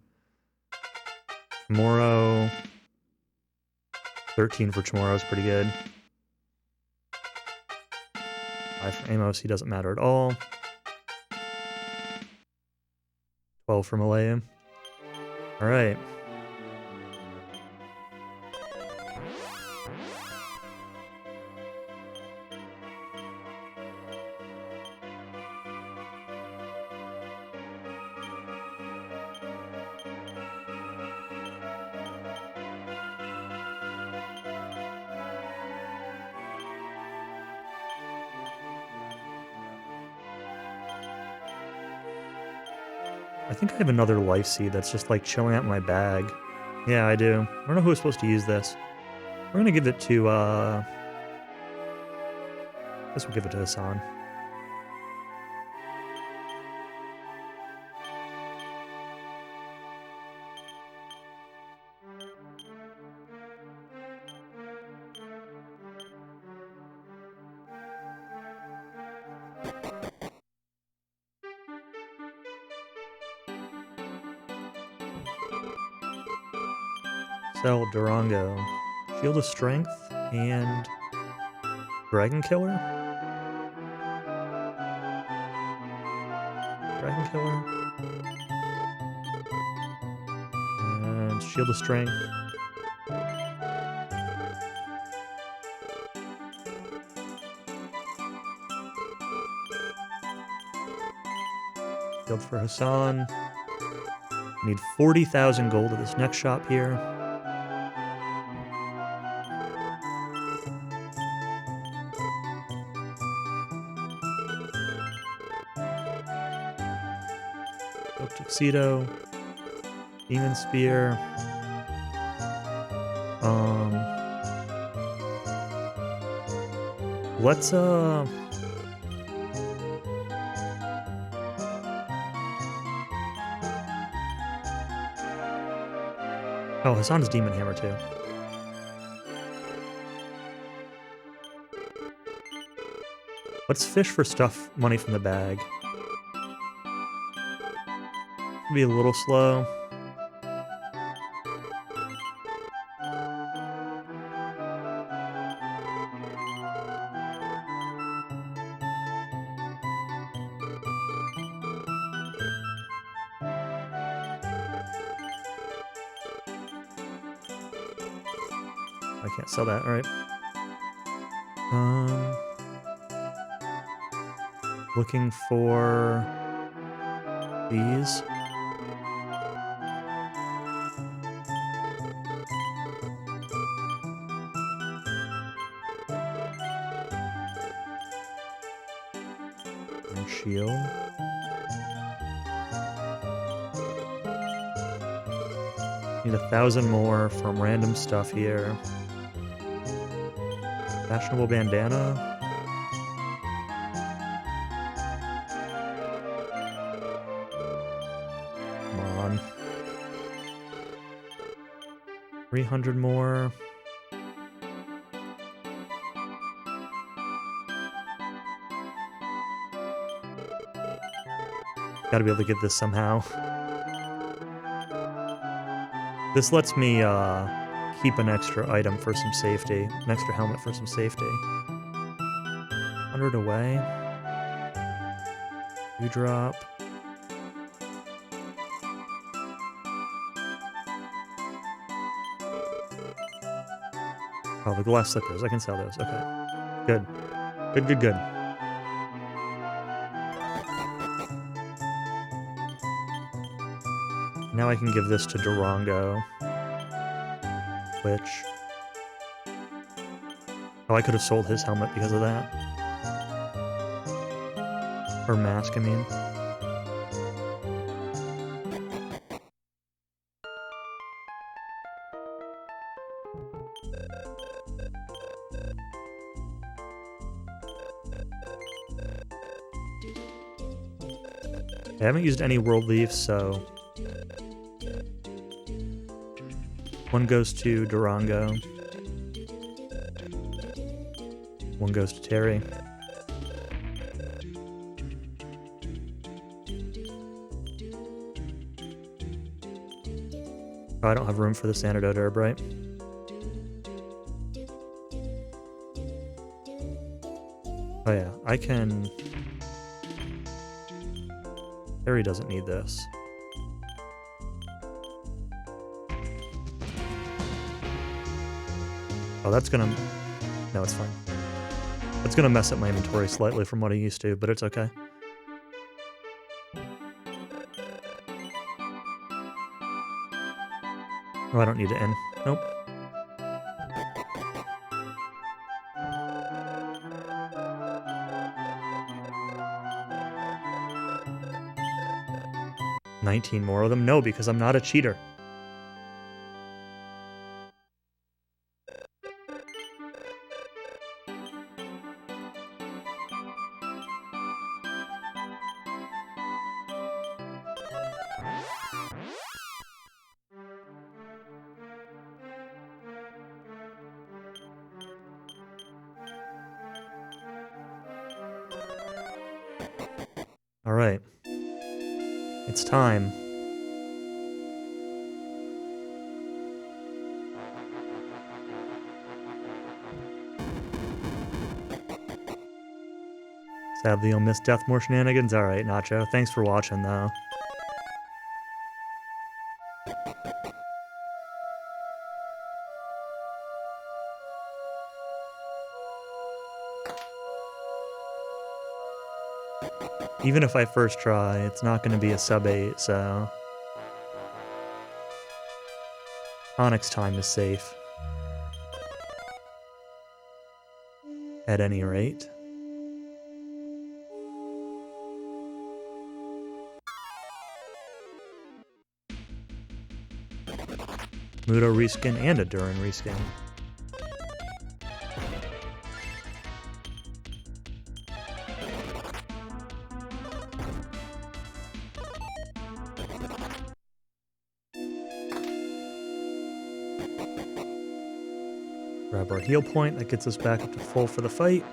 Chamorro. 13 for Chamorro is pretty good. 5 for Amos, he doesn't matter at all. 12 for Malaya. Alright. I think I have another life seed that's just like chilling out in my bag. Yeah, I do. I don't know who was supposed to use this. We're gonna give it to, I guess we'll give it to Hassan. sell Durango. Shield of Strength and Dragon Killer? Dragon Killer. And Shield of Strength. Shield for Hassan. Need 40,000 gold at this next shop here. Tuxedo, Demon Spear, let's oh, Hassan's Demon Hammer too. Let's fish for stuff, money from the bag. Be a little slow. I can't sell that, alright. Looking for these. And shield. Need 1,000 more from random stuff here. Fashionable bandana. Come on. 300 more. Gotta be able to get this somehow. This lets me keep an extra item for some safety. An extra helmet for some safety. 100 away. You drop. Oh, the glass slippers. I can sell those. Okay. Good. Good, good, good. Now I can give this to Durango. Which... Oh, I could have sold his helmet because of that. Or mask, I mean. I haven't used any world leaves, so... One goes to Durango. One goes to Terry. Oh, I don't have room for this antidote herb, right? Oh yeah, I can... Terry doesn't need this. Oh, that's gonna... No, it's fine. It's gonna mess up my inventory slightly from what I used to, but it's okay. Oh, I don't need to end. Nope. $19 more of them? No, because I'm not a cheater. Alright. It's time. Sadly, you'll miss Deathmore shenanigans. Alright, Nacho. Thanks for watching, though. Even if I first try, it's not going to be a sub 8, so... Onyx time is safe. At any rate. Mudo reskin and a Durin reskin. Grab our heal point, that gets us back up to full for the fight.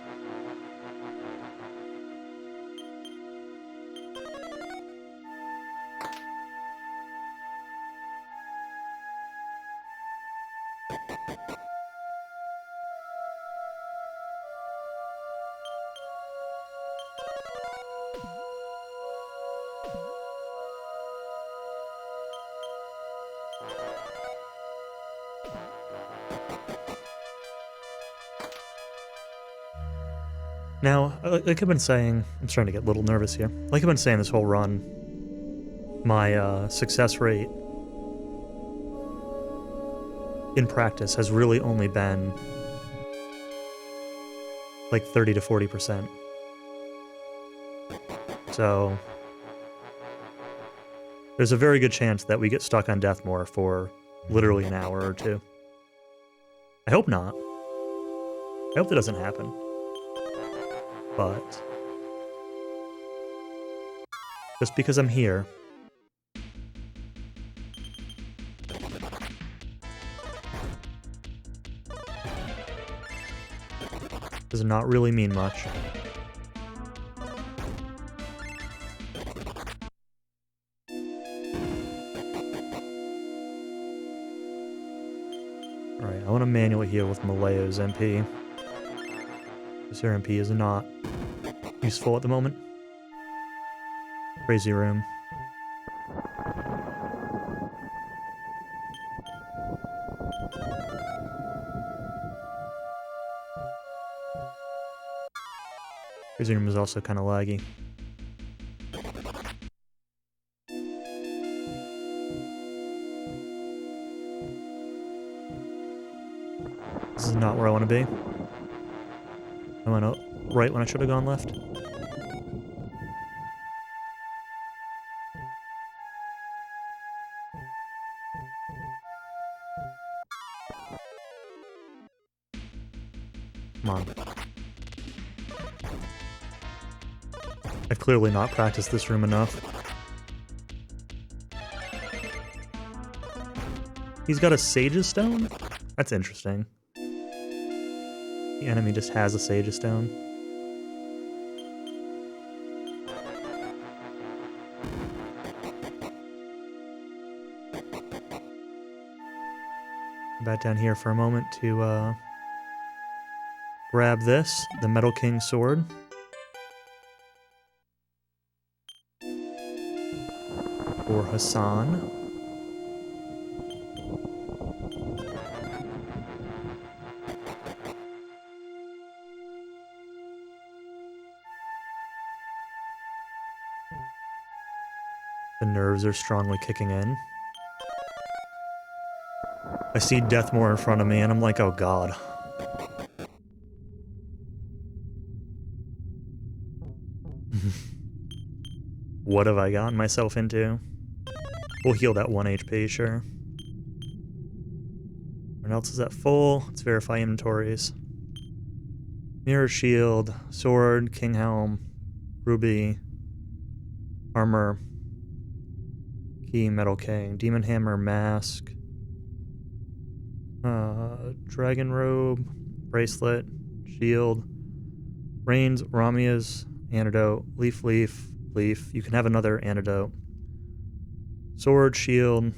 Now, like I've been saying, I'm starting to get a little nervous here. Like I've been saying this whole run, my success rate in practice has really only been like 30 to 40%. So there's a very good chance that we get stuck on Deathmore for literally an hour or two. I hope not. I hope that doesn't happen. But just because I'm here does not really mean much. Alright, I want to manually heal with Malayo's MP. This here MP is not useful at the moment. Crazy room. Crazy room is also kind of laggy. This is not where I want to be. I went out right when I should have gone left. Come on. I've clearly not practiced this room enough. He's got a Sage's Stone? That's interesting. The enemy just has a Sage's Stone. Back down here for a moment to grab this, the Metal King sword. For Hassan. The nerves are strongly kicking in. I see Deathmore in front of me and I'm like, oh god. What have I gotten myself into? We'll heal that 1 HP, sure. What else is at full? Let's verify inventories. Mirror Shield, Sword, King Helm, Ruby, Armor, Key, Metal King, Demon Hammer, Mask, Dragon Robe, Bracelet, Shield, Reigns, Ramia's, Antidote, Leaf, Leaf, Leaf. You can have another Antidote. Sword, Shield,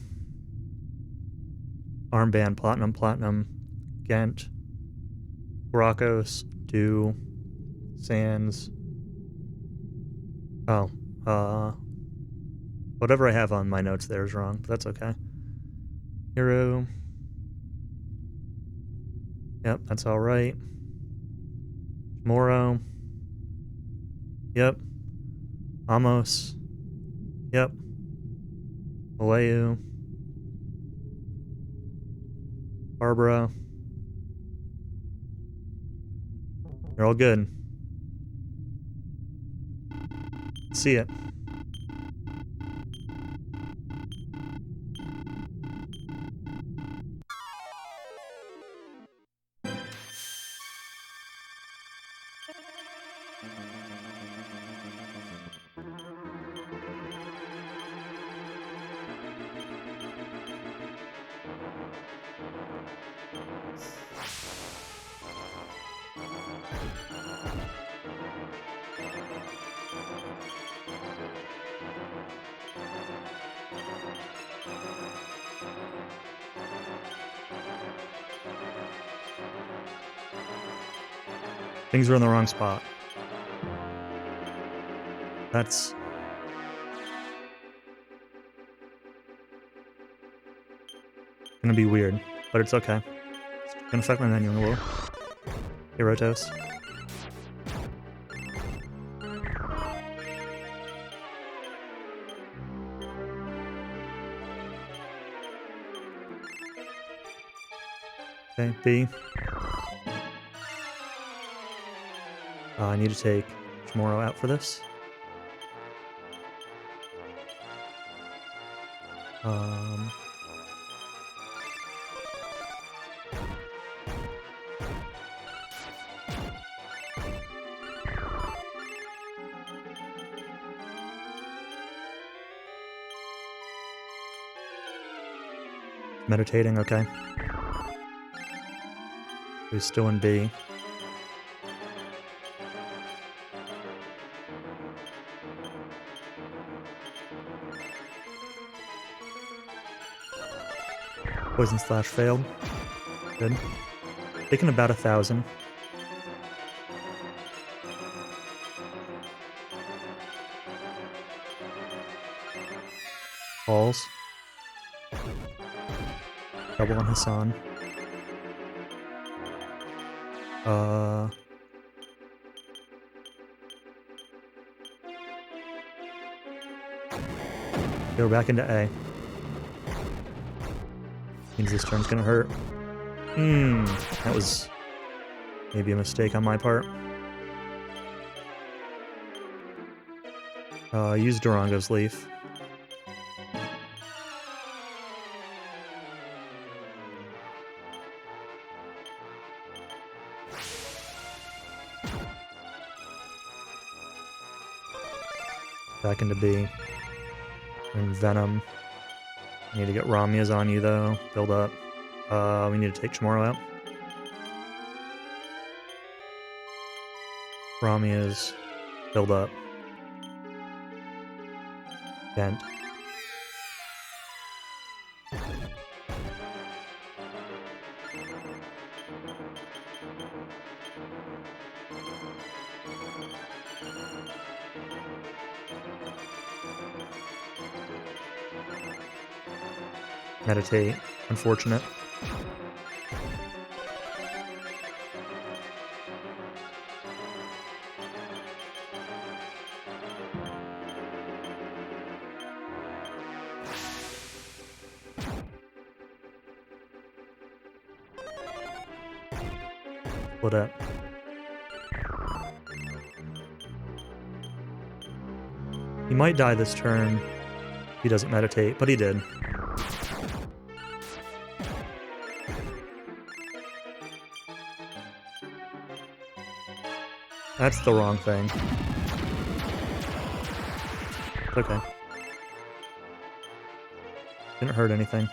Armband, Platinum, Platinum, Ghent, Bracos, Dew, Sands, Oh, whatever I have on my notes there is wrong, but that's okay. Hero. Yep, that's all right. Moro. Yep. Amos. Yep. Maleu. Barbara. You're all good. See it. Things are in the wrong spot. That's... gonna be weird, but it's okay. It's gonna affect my menu in a little. Hero toast. Okay, B. I need to take Chamorro out for this. Meditating, okay. He's still in B. Poison slash failed. Good. Taking about 1,000. Falls. Double on Hassan. Go back into A. Means this turn's gonna hurt. That was maybe a mistake on my part. Use Durango's Leaf. Back into B. And Venom. I need to get Ramia's on you, though. Build up. We need to take Chamorro out. Ramia's. Build up. Dent. Meditate. Unfortunate. Split up. He might die this turn if he doesn't meditate, but he did. That's the wrong thing. It's okay. Didn't hurt anything.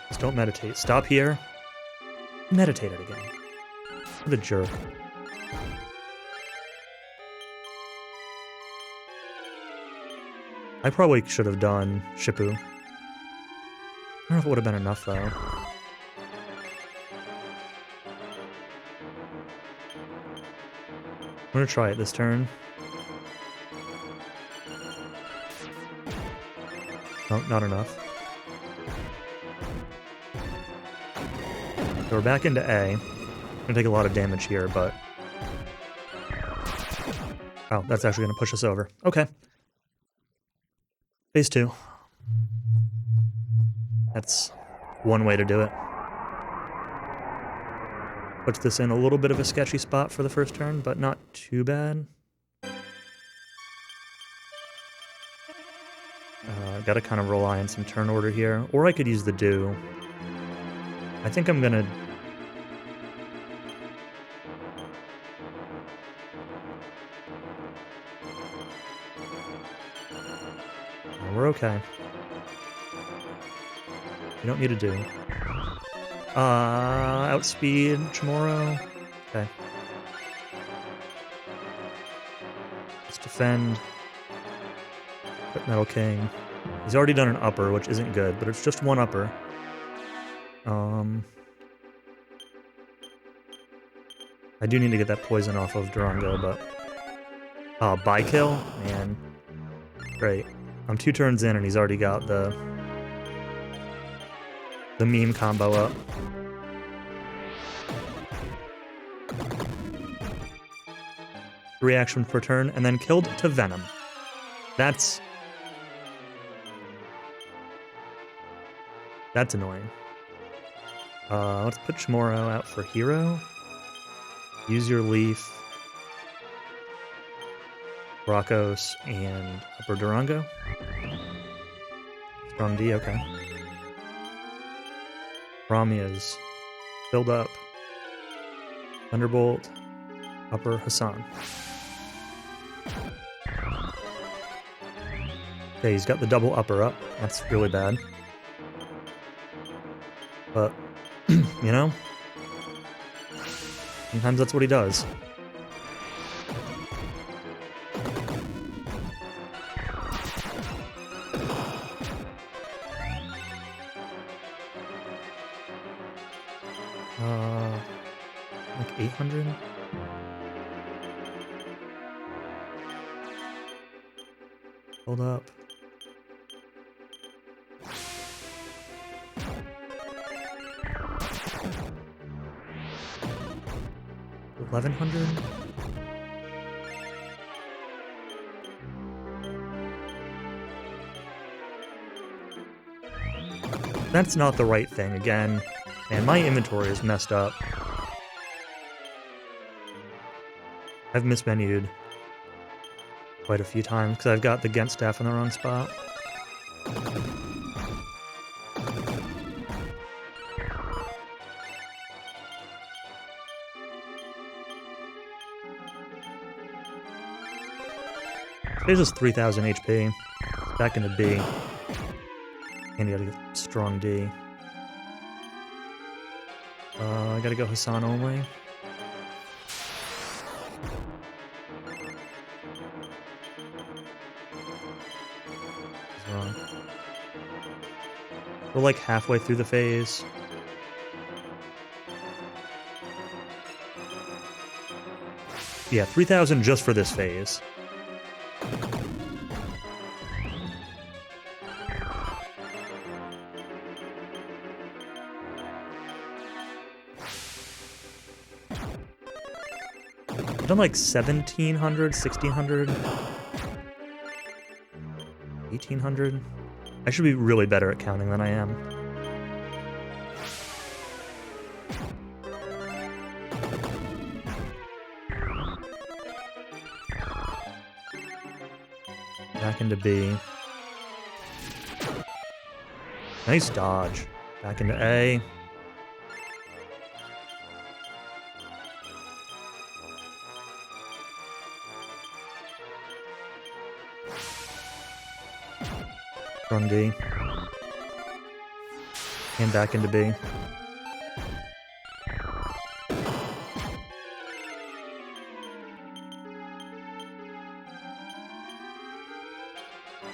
Just don't meditate. Stop here. Meditate it again. What a jerk. I probably should have done Shippu. I don't know if it would have been enough, though. gonna try it this turn. Oh, not enough. So we're back into A. Gonna take a lot of damage here, but... Oh, that's actually gonna push us over. Okay. Phase 2. That's one way to do it. Puts this in a little bit of a sketchy spot for the first turn, but not too bad. Gotta kind of rely on some turn order here, or I could use the do. I think I'm gonna... We're okay. You don't need to do. Outspeed Chamorro. Okay. Let's defend. Put Metal King. He's already done an upper, which isn't good, but it's just one upper. I do need to get that poison off of Durango, but... buy kill? Man. Great. I'm 2 turns in and he's already got the meme combo up. Reaction per turn, and then killed to Venom. That's annoying. Let's put Chamorro out for hero. Use your leaf. Brockos and Upper Durango. Strong D, okay. Ramia's filled up. Thunderbolt. Upper Hassan. Okay, he's got the double upper up. That's really bad. But, you know, sometimes that's what he does. Like 800? Hold up. $1,100? That's not the right thing again. And my inventory is messed up. I've mismenued quite a few times because I've got the Gent staff in the wrong spot. There's just 3,000 HP. Back into B. And you gotta get strong D. I gotta go Hassan only. Wrong. We're like halfway through the phase. Yeah, 3,000 just for this phase. I've done like 1,700, 1,600, 1,800. I should be really better at counting than I am. Back into B. Nice dodge. Back into A. Strong D. And back into B.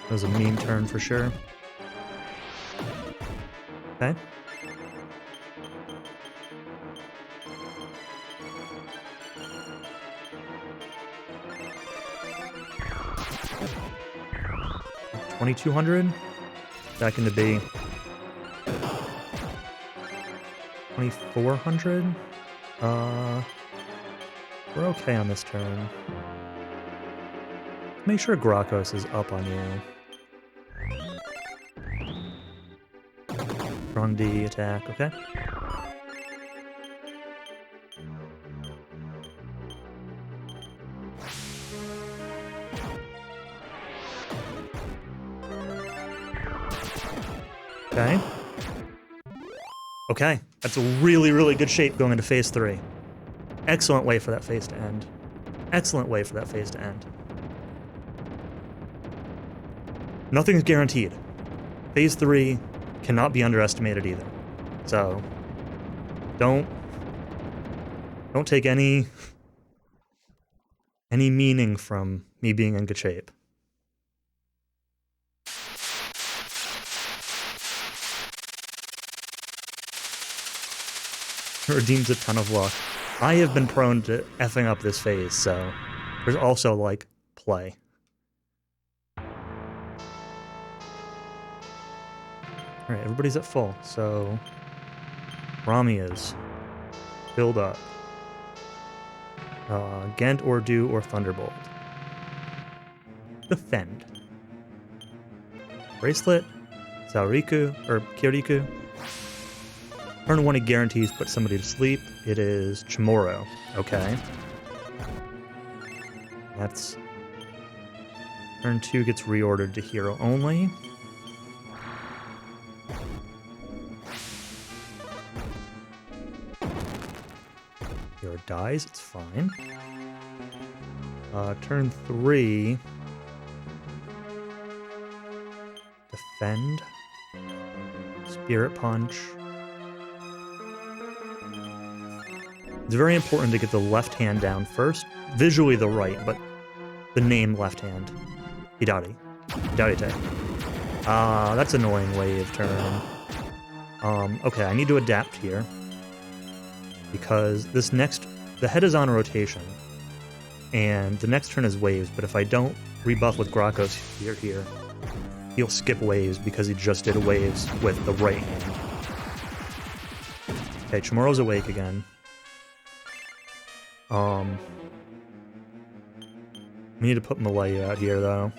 That was a mean turn for sure. Okay. 2200. That can be 2400. We're okay on this turn. Make sure Grokos is up on you. Strong D attack, okay. Okay. Okay, that's a really, really good shape going into phase 3. Excellent way for that phase to end. Excellent way for that phase to end. Nothing's guaranteed. Phase 3 cannot be underestimated either. So, don't take any meaning from me being in good shape. Redeems a ton of luck. I have been prone to effing up this phase, so there's also, like, play. Alright, everybody's at full, so Rami is build up. Gent, Ordu, or Thunderbolt. Defend. Bracelet, Sauriku, or Kiriku. Turn 1 it guarantees put somebody to sleep. It is Chamorro. Okay. That's... Turn 2 gets reordered to hero only. Hero dies, it's fine. Turn 3... Defend. Spirit Punch. It's very important to get the left hand down first. Visually the right, but the name left hand. Hidari. Hidari-te. That's annoying wave turn. Okay, I need to adapt here. Because this next... The head is on rotation. And the next turn is waves, but if I don't rebuff with Grokos here, he'll skip waves because he just did waves with the right hand. Okay, Chamorro's awake again. We need to put Malayu out here, though.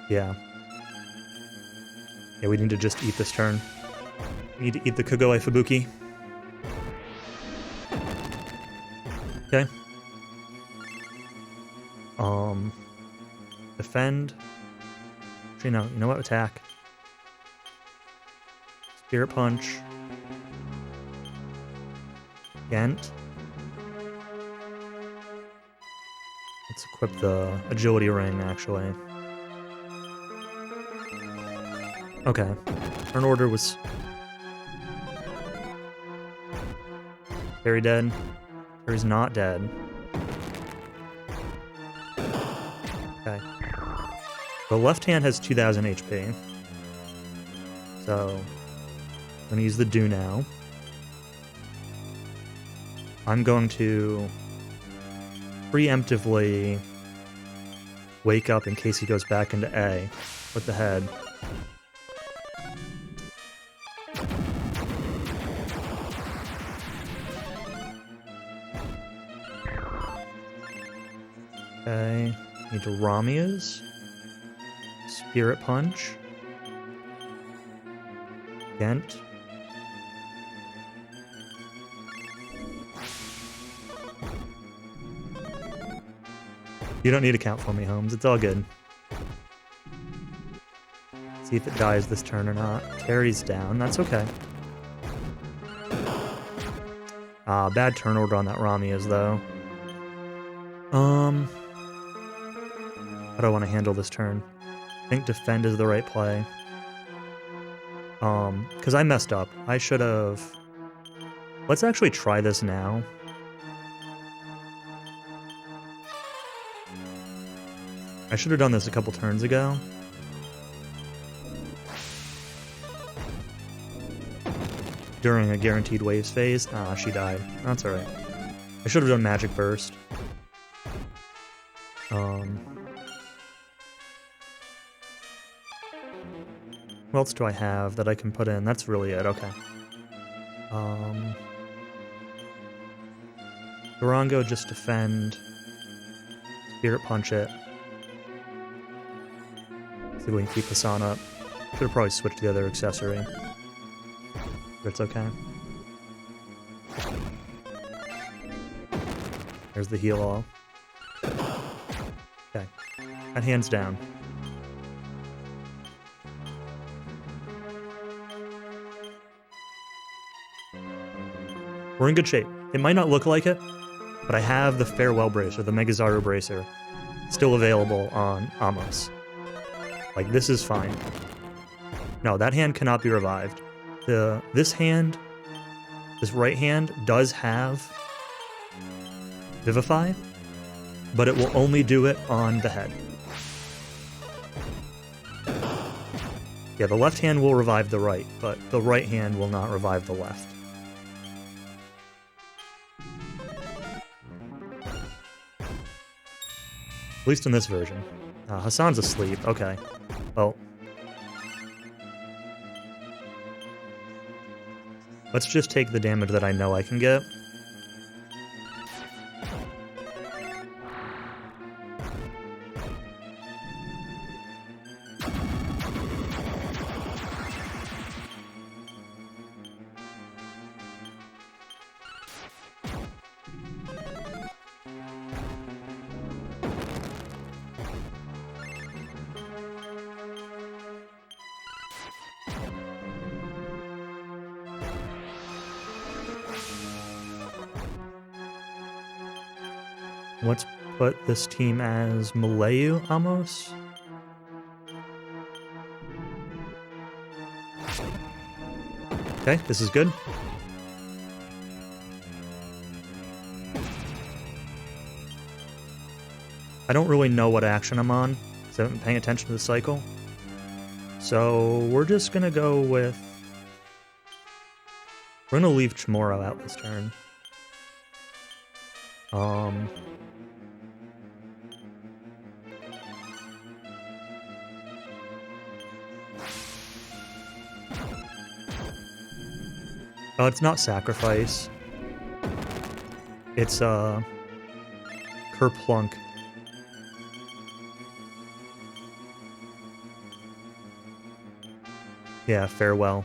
Yeah. Yeah, we need to just eat this turn. We need to eat the Kogoi Fubuki. Okay. Defend. Actually, no. You know what? Attack. Spirit Punch. Gent. Let's equip the agility ring, actually. Okay. Turn order was... Harry dead. Harry's not dead. Okay. The left hand has 2000 HP. So, I'm gonna use the do now. I'm going to preemptively wake up in case he goes back into A with the head. Okay, need to Ramia's. Spirit Punch. Gent. You don't need to count for me, Holmes. It's all good. See if it dies this turn or not. Terry's down. That's okay. Bad turn order on that Ramia's, though. How do I want to handle this turn? I think defend is the right play. Because I messed up. I should have... Let's actually try this now. I should have done this a couple turns ago. During a guaranteed waves phase. Ah, she died. That's alright. I should have done Magic Burst. What else do I have that I can put in? That's really it, okay. Durango, just defend. Spirit Punch it. See if we can keep Hassan up. Should have probably switched the other accessory. But it's okay. There's the heal all. Okay. And hands down. We're in good shape. It might not look like it, but I have the Farewell Bracer, the Megazaru Bracer, still available on Amos. Like, this is fine. No, that hand cannot be revived. This hand, this right hand, does have Vivify, but it will only do it on the head. Yeah, the left hand will revive the right, but the right hand will not revive the left. At least in this version. Hassan's asleep. Okay. Well. Let's just take the damage that I know I can get. Let's put this team as Malayu, Amos. Okay, this is good. I don't really know what action I'm on, so I haven't been paying attention to the cycle. So we're just gonna go with... We're gonna leave Chamorro out this turn. Oh, it's not Sacrifice. It's, Kerplunk. Yeah, Farewell.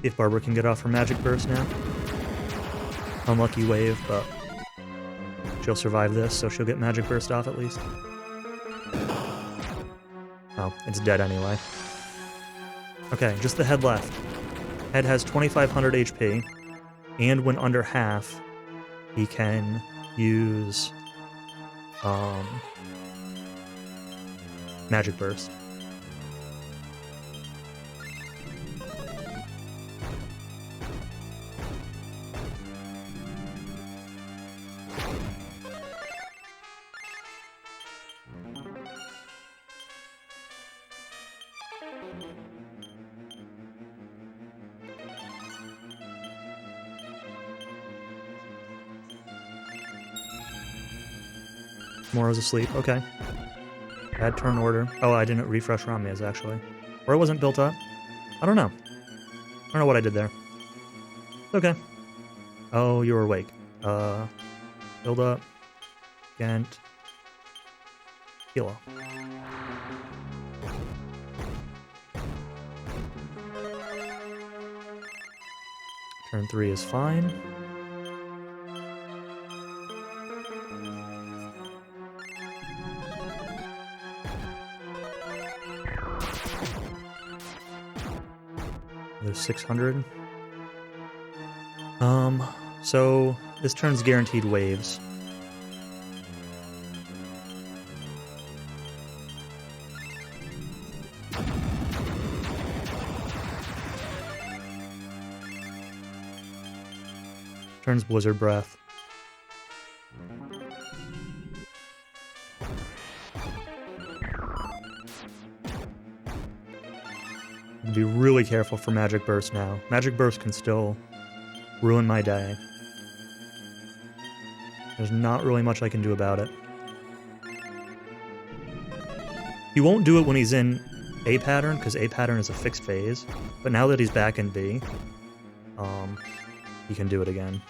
If Barbara can get off her Magic Burst now. Unlucky wave, but she'll survive this, so she'll get Magic Burst off at least. Oh, it's dead anyway. Okay, just the head left. Head has 2,500 HP, and when under half, he can use Magic Burst. Tomorrow's asleep. Okay. Bad turn order. Oh, I didn't refresh Ramia's, actually. Or it wasn't built up. I don't know. I don't know what I did there. Okay. Oh, you were awake. Build up. Gent. Heal up. Turn 3 is fine. There's 600. So this turn's guaranteed waves. Turns Blizzard Breath. Be really careful for Magic Burst now. Magic Burst can still ruin my day. There's not really much I can do about it. He won't do it when he's in A pattern, because A pattern is a fixed phase. But now that he's back in B, he can do it again.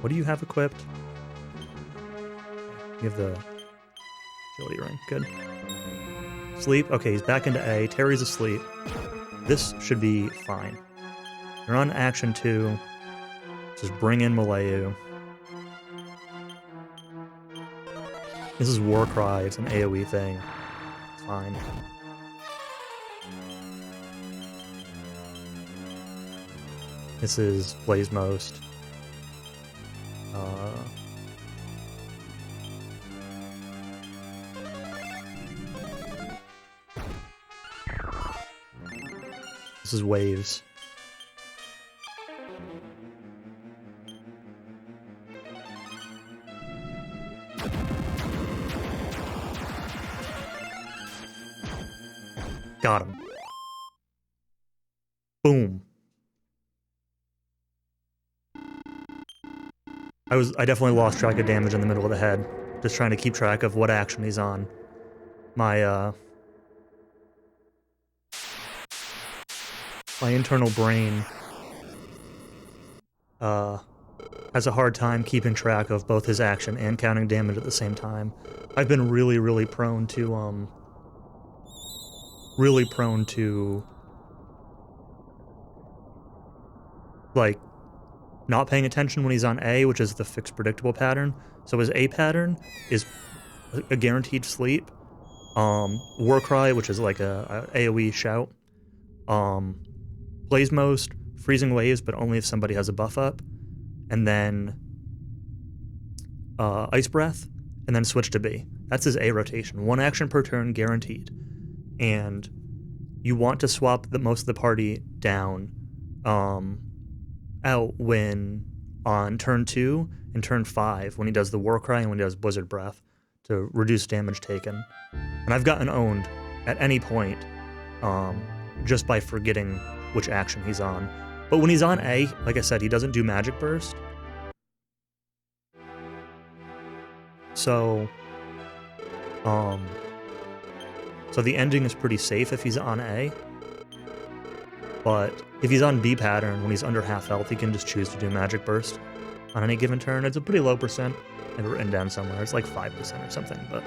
What do you have equipped? You have the agility ring. Good. Sleep. Okay, he's back into A. Terry's asleep. This should be fine. You're on action 2. Just bring in Malayu. This is Warcry. It's an AoE thing. It's fine. This is Blaze Most. This is Waves. Got him. Boom. I definitely lost track of damage in the middle of the head. Just trying to keep track of what action he's on. My internal brain has a hard time keeping track of both his action and counting damage at the same time. I've been really prone to like not paying attention when he's on A, which is the fixed predictable pattern. So his A pattern is a guaranteed sleep. Warcry, which is like a AoE shout. Blaze Most, freezing waves, but only if somebody has a buff up. And then Ice Breath, and then switch to B. That's his A rotation. 1 action per turn, guaranteed. And you want to swap most of the party down out when on turn 2 and turn 5 when he does the Warcry and when he does Blizzard Breath to reduce damage taken. And I've gotten owned at any point just by forgetting which action he's on. But when he's on A, like I said, he doesn't do Magic Burst. So the ending is pretty safe if he's on A. But if he's on B pattern, when he's under half health, he can just choose to do Magic Burst on any given turn. It's a pretty low percent. I have it written down somewhere. It's like 5% or something, but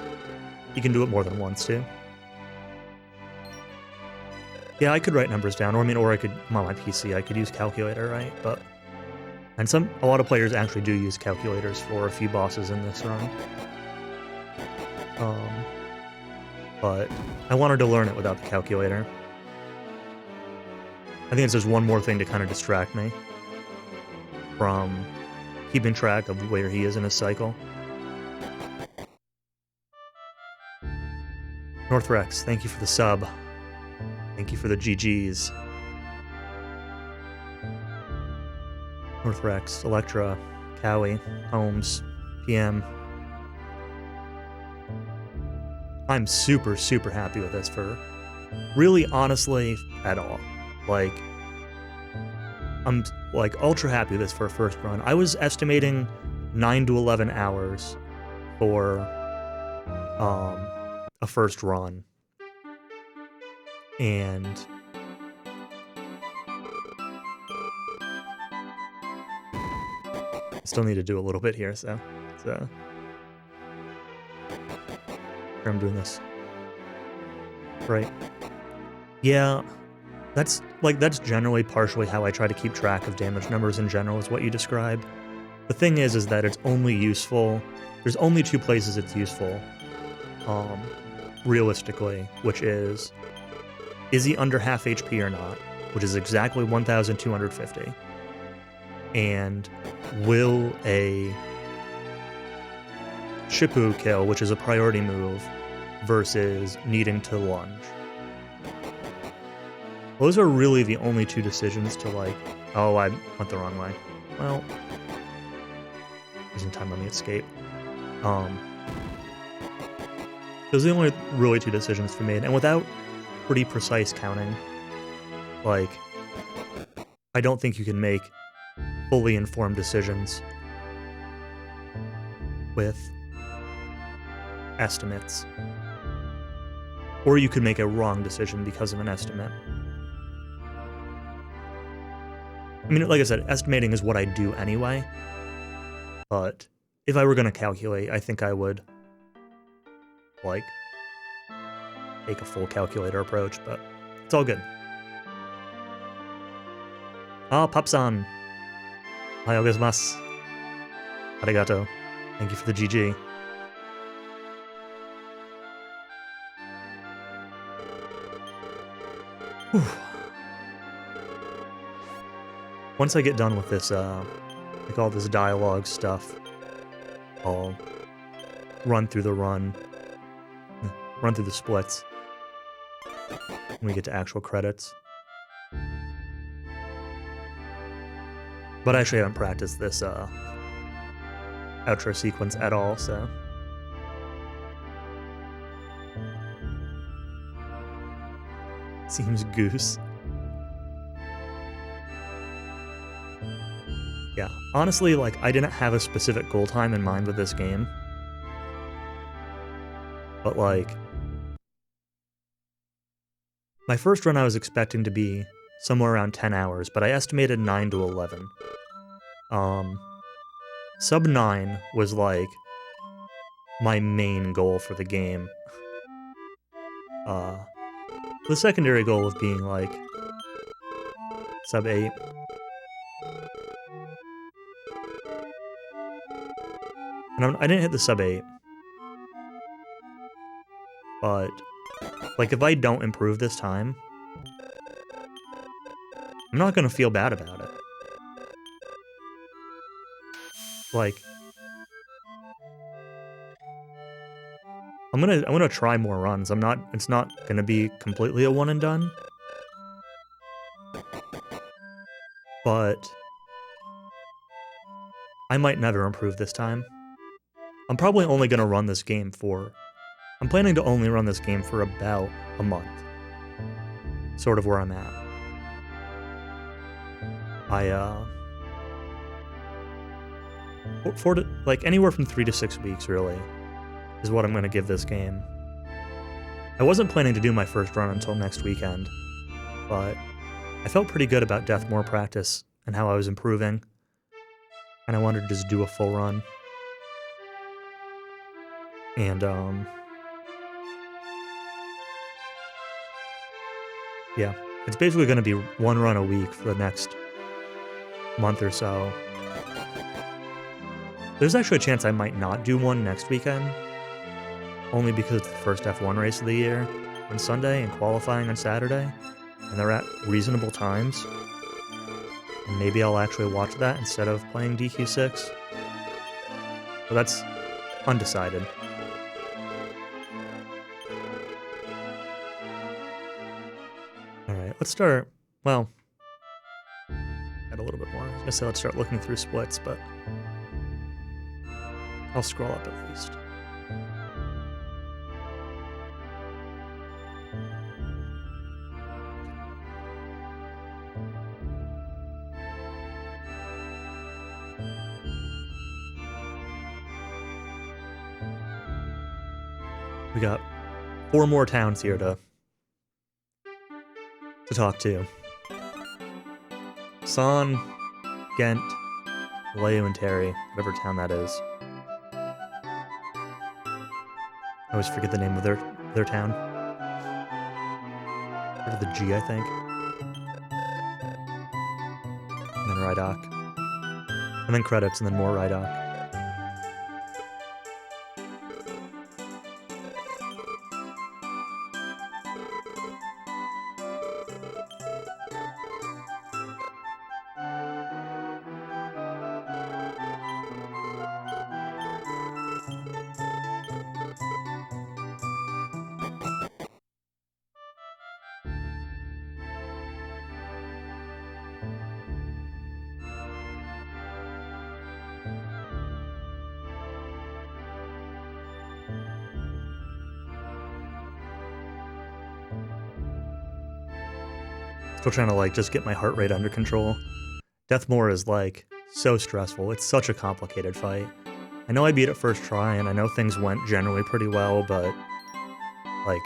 you can do it more than once too. Yeah, I could write numbers down, or I could, I'm on my PC, I could use calculator, right? But, and a lot of players actually do use calculators for a few bosses in this run. But I wanted to learn it without the calculator. I think it's just one more thing to kind of distract me from keeping track of where he is in his cycle. Northrex, thank you for the sub. Thank you for the GGs. Northrex, Electra, Cowie, Holmes, PM. I'm super happy with this for really honestly at all. Like, I'm like ultra happy with this for a first run. I was estimating 9 to 11 hours for a first run. And I still need to do a little bit here, so I'm doing this. Right. Yeah, that's generally partially how I try to keep track of damage numbers in general, is what you describe. The thing is that it's only useful, there's only 2 places it's useful, realistically, which is he under half HP or not, which is exactly 1,250, and will a Shippu kill, which is a priority move, versus needing to lunge. Those are really the only 2 decisions to like, oh, I went the wrong way. Well, using time on the escape. Those are the only really 2 decisions to be made, and without pretty precise counting, like, I don't think you can make fully informed decisions. with estimates. Or you could make a wrong decision because of an estimate. I mean, like I said, estimating is what I do anyway. But if I were going to calculate, I think I would, like, take a full calculator approach, but it's all good. Ah, Pop-san. Ohayou gozaimasu. Arigato. Thank you for the GG. Whew. Once I get done with this, like all this dialogue stuff, I'll run through the splits when we get to actual credits. But I actually haven't practiced this outro sequence at all, so. Seems goose. Yeah, honestly, like, I didn't have a specific goal time in mind with this game. But, like, my first run I was expecting to be somewhere around 10 hours, but I estimated 9 to 11. Sub 9 was, like, my main goal for the game. The secondary goal of being, like, sub 8. And I didn't hit the sub 8. But, like, if I don't improve this time, I'm not gonna feel bad about it. Like, I'm gonna try more runs. It's not gonna be completely a one and done. But I might never improve this time. I'm probably only gonna run this game for... I'm planning to only run this game for about a month. Sort of where I'm at. Like, anywhere from 3 to 6 weeks, really, is what I'm going to give this game. I wasn't planning to do my first run until next weekend, but I felt pretty good about Deathmore practice and how I was improving, and I wanted to just do a full run. And, yeah, it's basically going to be one run a week for the next month or so. There's actually a chance I might not do one next weekend, only because it's the first F1 race of the year on Sunday and qualifying on Saturday, and they're at reasonable times. And maybe I'll actually watch that instead of playing DQ6. But that's undecided. Alright, let's start, well, got a little bit more. I was gonna say let's start looking through splits, but I'll scroll up at least. We got 4 more towns here to talk to. San, Ghent, Vallejo, and Terry, whatever town that is. I always forget the name of their town. Or the G, I think. And then Rydok. And then credits, and then more Rydok. Still trying to, like, just get my heart rate under control. Deathmore is, like, so stressful. It's such a complicated fight. I know I beat it first try, and I know things went generally pretty well, but, like,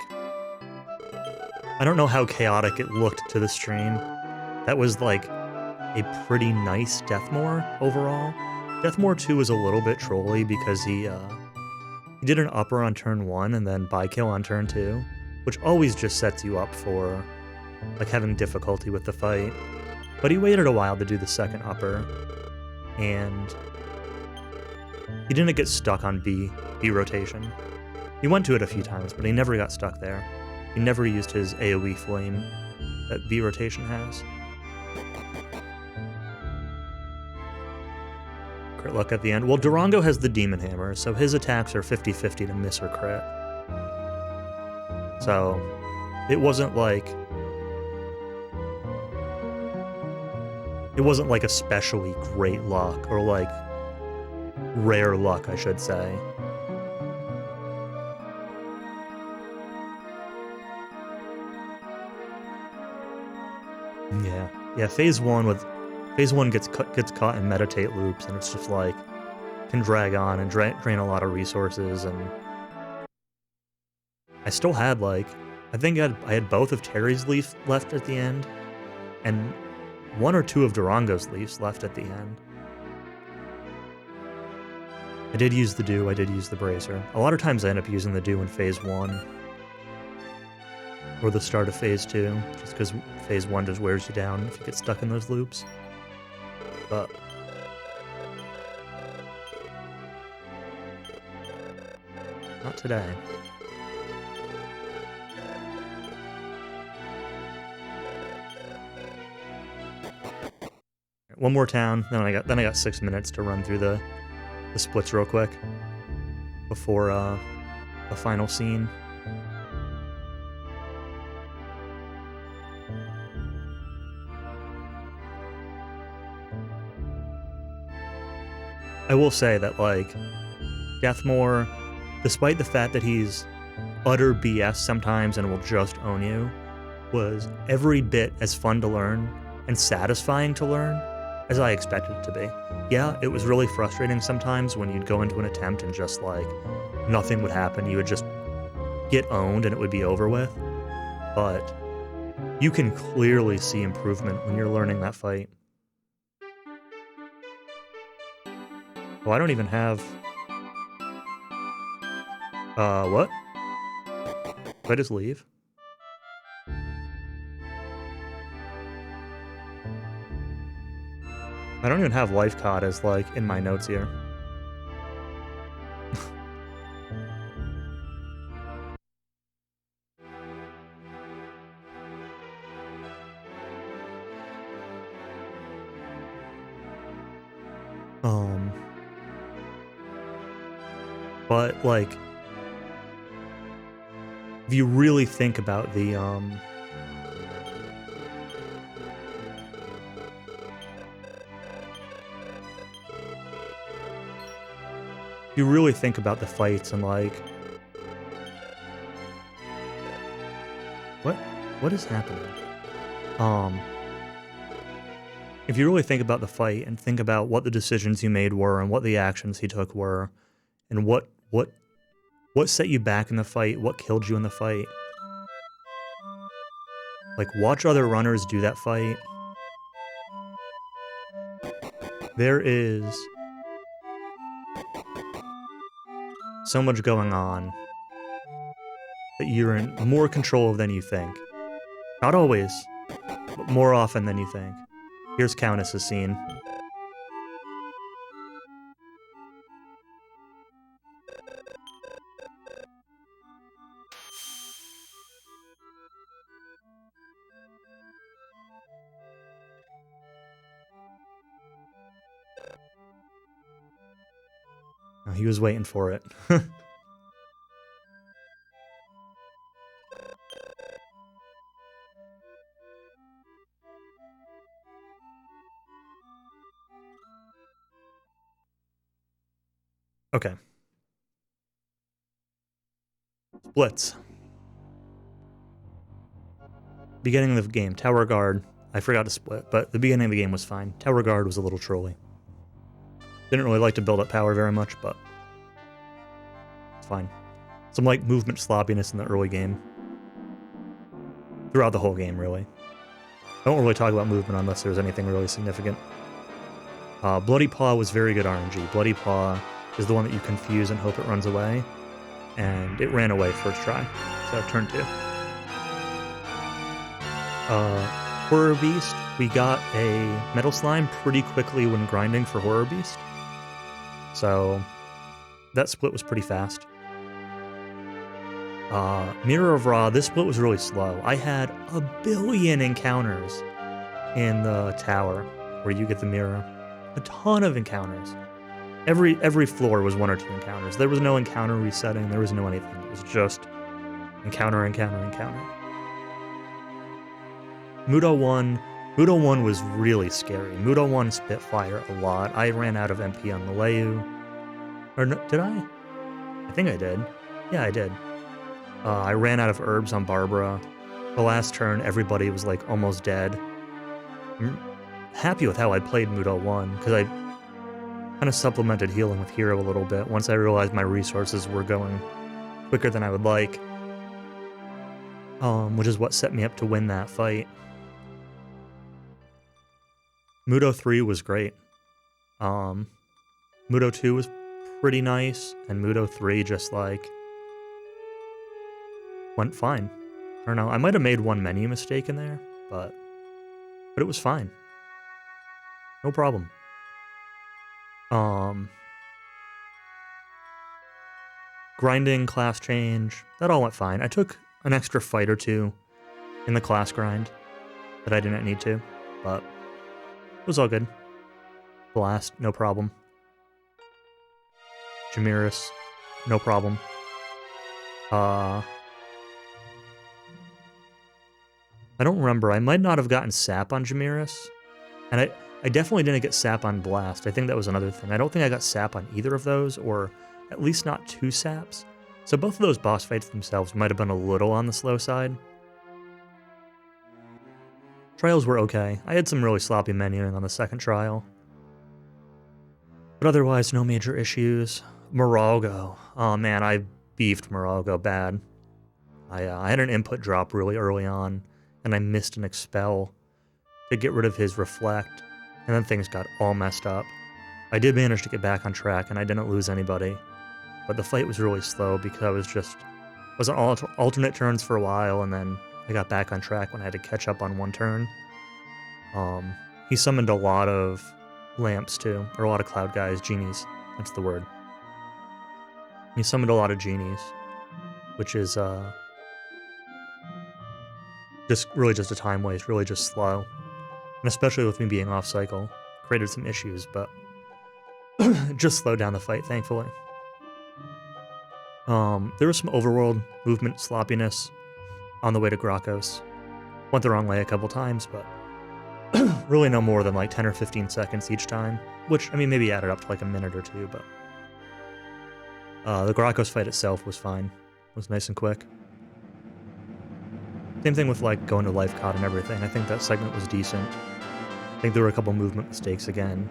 I don't know how chaotic it looked to the stream. That was, like, a pretty nice Deathmore overall. Deathmore 2 was a little bit trolly because he did an upper on turn 1 and then bykill on turn 2, which always just sets you up for, like, having difficulty with the fight. But he waited a while to do the second upper, and he didn't get stuck on B rotation. He went to it a few times, but he never got stuck there. He never used his AoE flame that B rotation has. Crit luck at the end. Well, Durango has the Demon Hammer, so his attacks are 50-50 to miss or crit. So, it wasn't like especially great luck, or like rare luck, I should say. Yeah, phase 1 gets caught in meditate loops, and it's just like, can drag on and drain a lot of resources, and I still had, like, I think I had both of Terry's leaves left at the end, and 1 or 2 of Durango's leaves left at the end. I did use the Dew, I did use the Bracer. A lot of times I end up using the Dew in phase 1. Or the start of phase 2, just because phase 1 just wears you down if you get stuck in those loops. But not today. One more town, then I got 6 minutes to run through the splits real quick before the final scene. I will say that, like, Deathmore, despite the fact that he's utter BS sometimes and will just own you, was every bit as fun to learn and satisfying to learn as I expected it to be. Yeah, it was really frustrating sometimes when you'd go into an attempt and just, like, nothing would happen. You would just get owned and it would be over with. But you can clearly see improvement when you're learning that fight. Oh, I don't even have... what? Did I just leave? I don't even have life cod as, like, in my notes here. But, like, if you really think about the, if you really think about the fights and, like, what is happening? If you really think about the fight and think about what the decisions you made were and what the actions he took were, and what set you back in the fight, what killed you in the fight. Like, watch other runners do that fight. There is so much going on that you're in more control of than you think. Not always, but more often than you think. Here's Countess's scene. Oh, he was waiting for it. Okay. Splits. Beginning of the game, Tower Guard. I forgot to split, but the beginning of the game was fine. Tower Guard was a little trolly. Didn't really like to build up power very much, but fine. Some like movement sloppiness in the early game. Throughout the whole game, really. I don't really talk about movement unless there's anything really significant. Bloody Paw was very good RNG. Bloody Paw is the one that you confuse and hope it runs away. And it ran away first try. So turn 2. Horror Beast, we got a Metal Slime pretty quickly when grinding for Horror Beast. So that split was pretty fast. Mirror of Ra, this split was really slow. I had a billion encounters in the tower where you get the mirror. A ton of encounters. Every floor was 1 or 2 encounters. There was no encounter resetting. There was no anything. It was just encounter, encounter, encounter. Mudo 1 was really scary. Mudo 1 spit fire a lot. I ran out of MP on the Leyu. Or no, did I? I think I did. Yeah, I did. I ran out of herbs on Barbara. The last turn, everybody was like almost dead. I'm happy with how I played Mudo 1, because I kind of supplemented healing with Hero a little bit once I realized my resources were going quicker than I would like. Which is what set me up to win that fight. Mudo 3 was great. Mudo 2 was pretty nice, and Mudo 3 just like went fine. I don't know, I might have made one menu mistake in there, but it was fine. No problem. Grinding, class change, that all went fine. I took an extra fight or 2 in the class grind that I didn't need to, but it was all good. Blast, no problem. Jamiris, no problem. I don't remember. I might not have gotten sap on Jamiris, and I definitely didn't get sap on Blast. I think that was another thing. I don't think I got sap on either of those, or at least not 2 saps. So both of those boss fights themselves might have been a little on the slow side. Trials were okay. I had some really sloppy menuing on the second trial. But otherwise, no major issues. Moralgo. Oh man, I beefed Moralgo bad. I had an input drop really early on, and I missed an expel to get rid of his reflect, and then things got all messed up. I did manage to get back on track, and I didn't lose anybody, but the fight was really slow because I was on alternate turns for a while, and then I got back on track when I had to catch up on one turn. He summoned a lot of lamps too, or a lot of cloud guys, genies, that's the word. He summoned a lot of genies, which is just a time waste, really just slow. And especially with me being off cycle, created some issues, but just slowed down the fight, thankfully. There was some overworld movement sloppiness on the way to Grakos. Went the wrong way a couple times, but really no more than like 10 or 15 seconds each time, which, I mean, maybe added up to like a minute or 2, but the Grakos fight itself was fine. It was nice and quick. Same thing with like going to life cod and everything. I think that segment was decent. I think there were a couple movement mistakes again.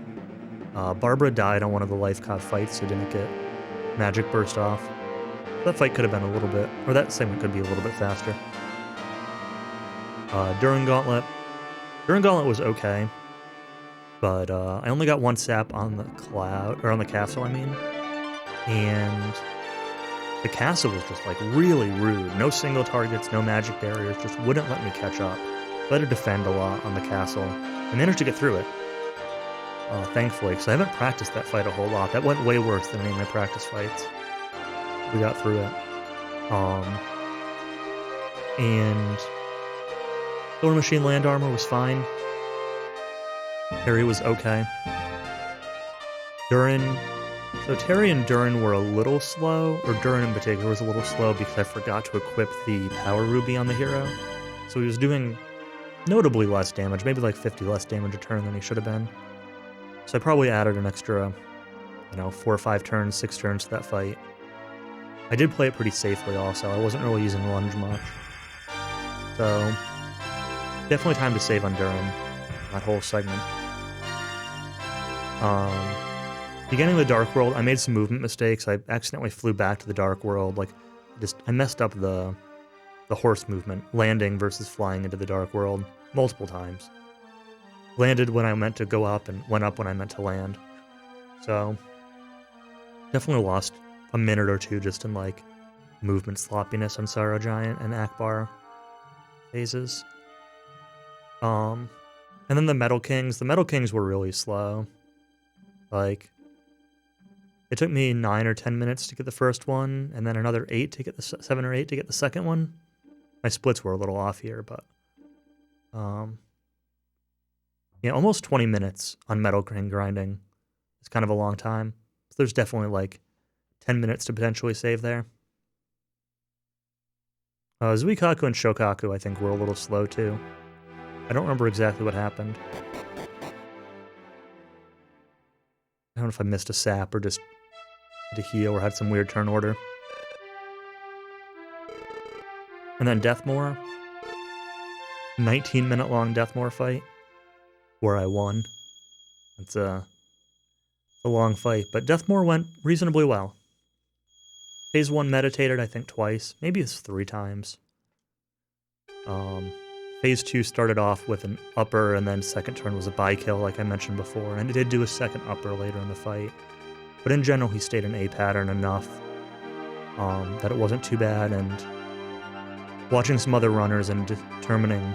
Barbara died on one of the life cod fights, so didn't get magic burst off. That fight could have been a little bit, or that segment could be a little bit faster. During Gauntlet was okay, but I only got 1 sap on the cloud, or on the castle, I mean, and the castle was just like really rude. No single targets, no magic barriers, just wouldn't let me catch up. So I had to defend a lot on the castle. I managed to get through it, thankfully, because I haven't practiced that fight a whole lot. That went way worse than any of my practice fights. We got through it. And Silver Machine land armor was fine. Terry was okay. So Terry and Durin were a little slow, or Durin in particular was a little slow because I forgot to equip the Power Ruby on the hero. So he was doing notably less damage, maybe like 50 less damage a turn than he should have been. So I probably added an extra, 4 or 5 turns, 6 turns to that fight. I did play it pretty safely also. I wasn't really using lunge much. So definitely time to save on Durin, that whole segment. Beginning of the Dark World, I made some movement mistakes. I accidentally flew back to the Dark World. Like, I messed up the horse movement, landing versus flying into the Dark World multiple times. Landed when I meant to go up and went up when I meant to land. So, definitely lost a minute or two just in, like, movement sloppiness on Sorrow Giant and Akbar phases. And then the Metal Kings were really slow. Like, it took me 9 or 10 minutes to get the first one, and then another 8 to get the 7 or 8 to get the second one. My splits were a little off here, but yeah, almost 20 minutes on Metal King grinding. It's kind of a long time. So there's definitely like 10 minutes to potentially save there. Zuikaku and Shokaku, I think, were a little slow too. I don't remember exactly what happened. I don't know if I missed a sap or just had to heal or had some weird turn order. And then Deathmore. 19-minute long Deathmore fight where I won. It's a long fight, but Deathmore went reasonably well. Phase 1 meditated, I think, twice. Maybe it's 3 times. Phase 2 started off with an upper, and then second turn was a buy kill, like I mentioned before, and he did do a second upper later in the fight. But in general, he stayed in A pattern enough that it wasn't too bad, and watching some other runners and determining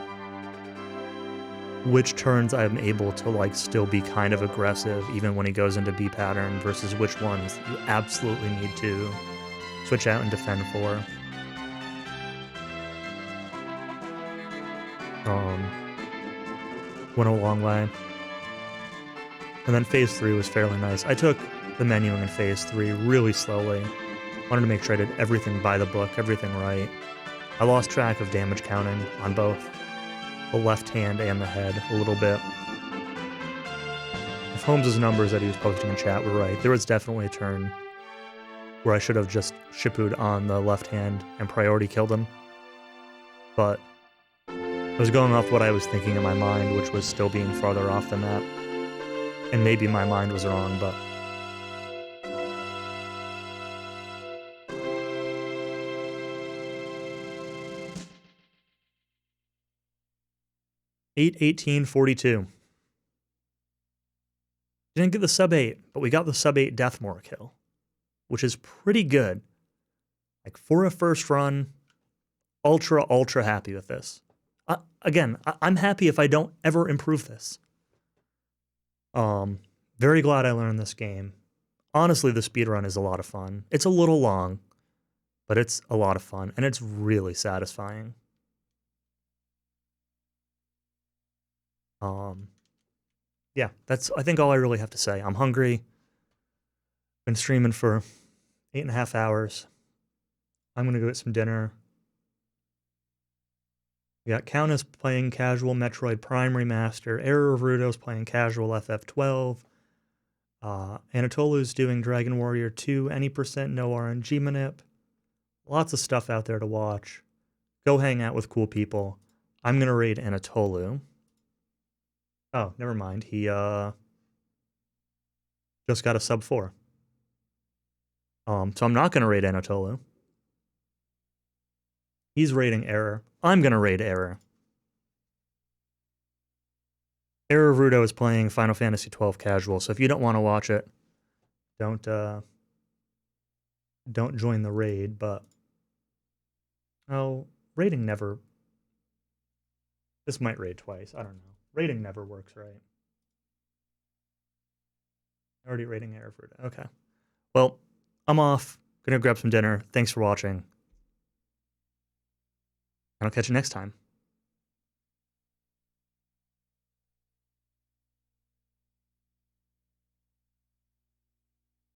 which turns I'm able to like still be kind of aggressive even when he goes into B pattern versus which ones you absolutely need to switch out and defend for. Went a long way. And then phase 3 was fairly nice. I took the menuing in phase 3 really slowly. Wanted to make sure I did everything by the book, everything right. I lost track of damage counting on both the left hand and the head a little bit. If Holmes' numbers that he was posting in chat were right, there was definitely a turn where I should have just shippued on the left hand and priority killed him. But I was going off what I was thinking in my mind, which was still being farther off than that. And maybe my mind was wrong, but... $8-18-42. Didn't get the sub 8, but we got the sub 8 Deathmore kill, which is pretty good. Like, for a first run, ultra happy with this. Again, I'm happy if I don't ever improve this. Very glad I learned this game. Honestly, the speedrun is a lot of fun. It's a little long, but it's a lot of fun, and it's really satisfying. Yeah, that's, I think, all I really have to say. I'm hungry. Been streaming for 8.5 hours. I'm gonna go get some dinner. We got Countess playing casual Metroid Prime Remaster. Error of Rudo's playing casual FF12. Anatolu's doing Dragon Warrior 2, any percent no RNG manip. Lots of stuff out there to watch. Go hang out with cool people. I'm gonna raid Anatolu. Oh, never mind. He just got a sub 4. So I'm not gonna raid Anatolu. He's raiding Error. I'm gonna raid Error. Error of Rudo is playing Final Fantasy XII casual, so if you don't want to watch it, don't join the raid, but raiding never. This might raid twice, I don't know. Raiding never works right. Already raiding Error of Rudo. Okay. Well, I'm off. Gonna grab some dinner. Thanks for watching. And I'll catch you next time.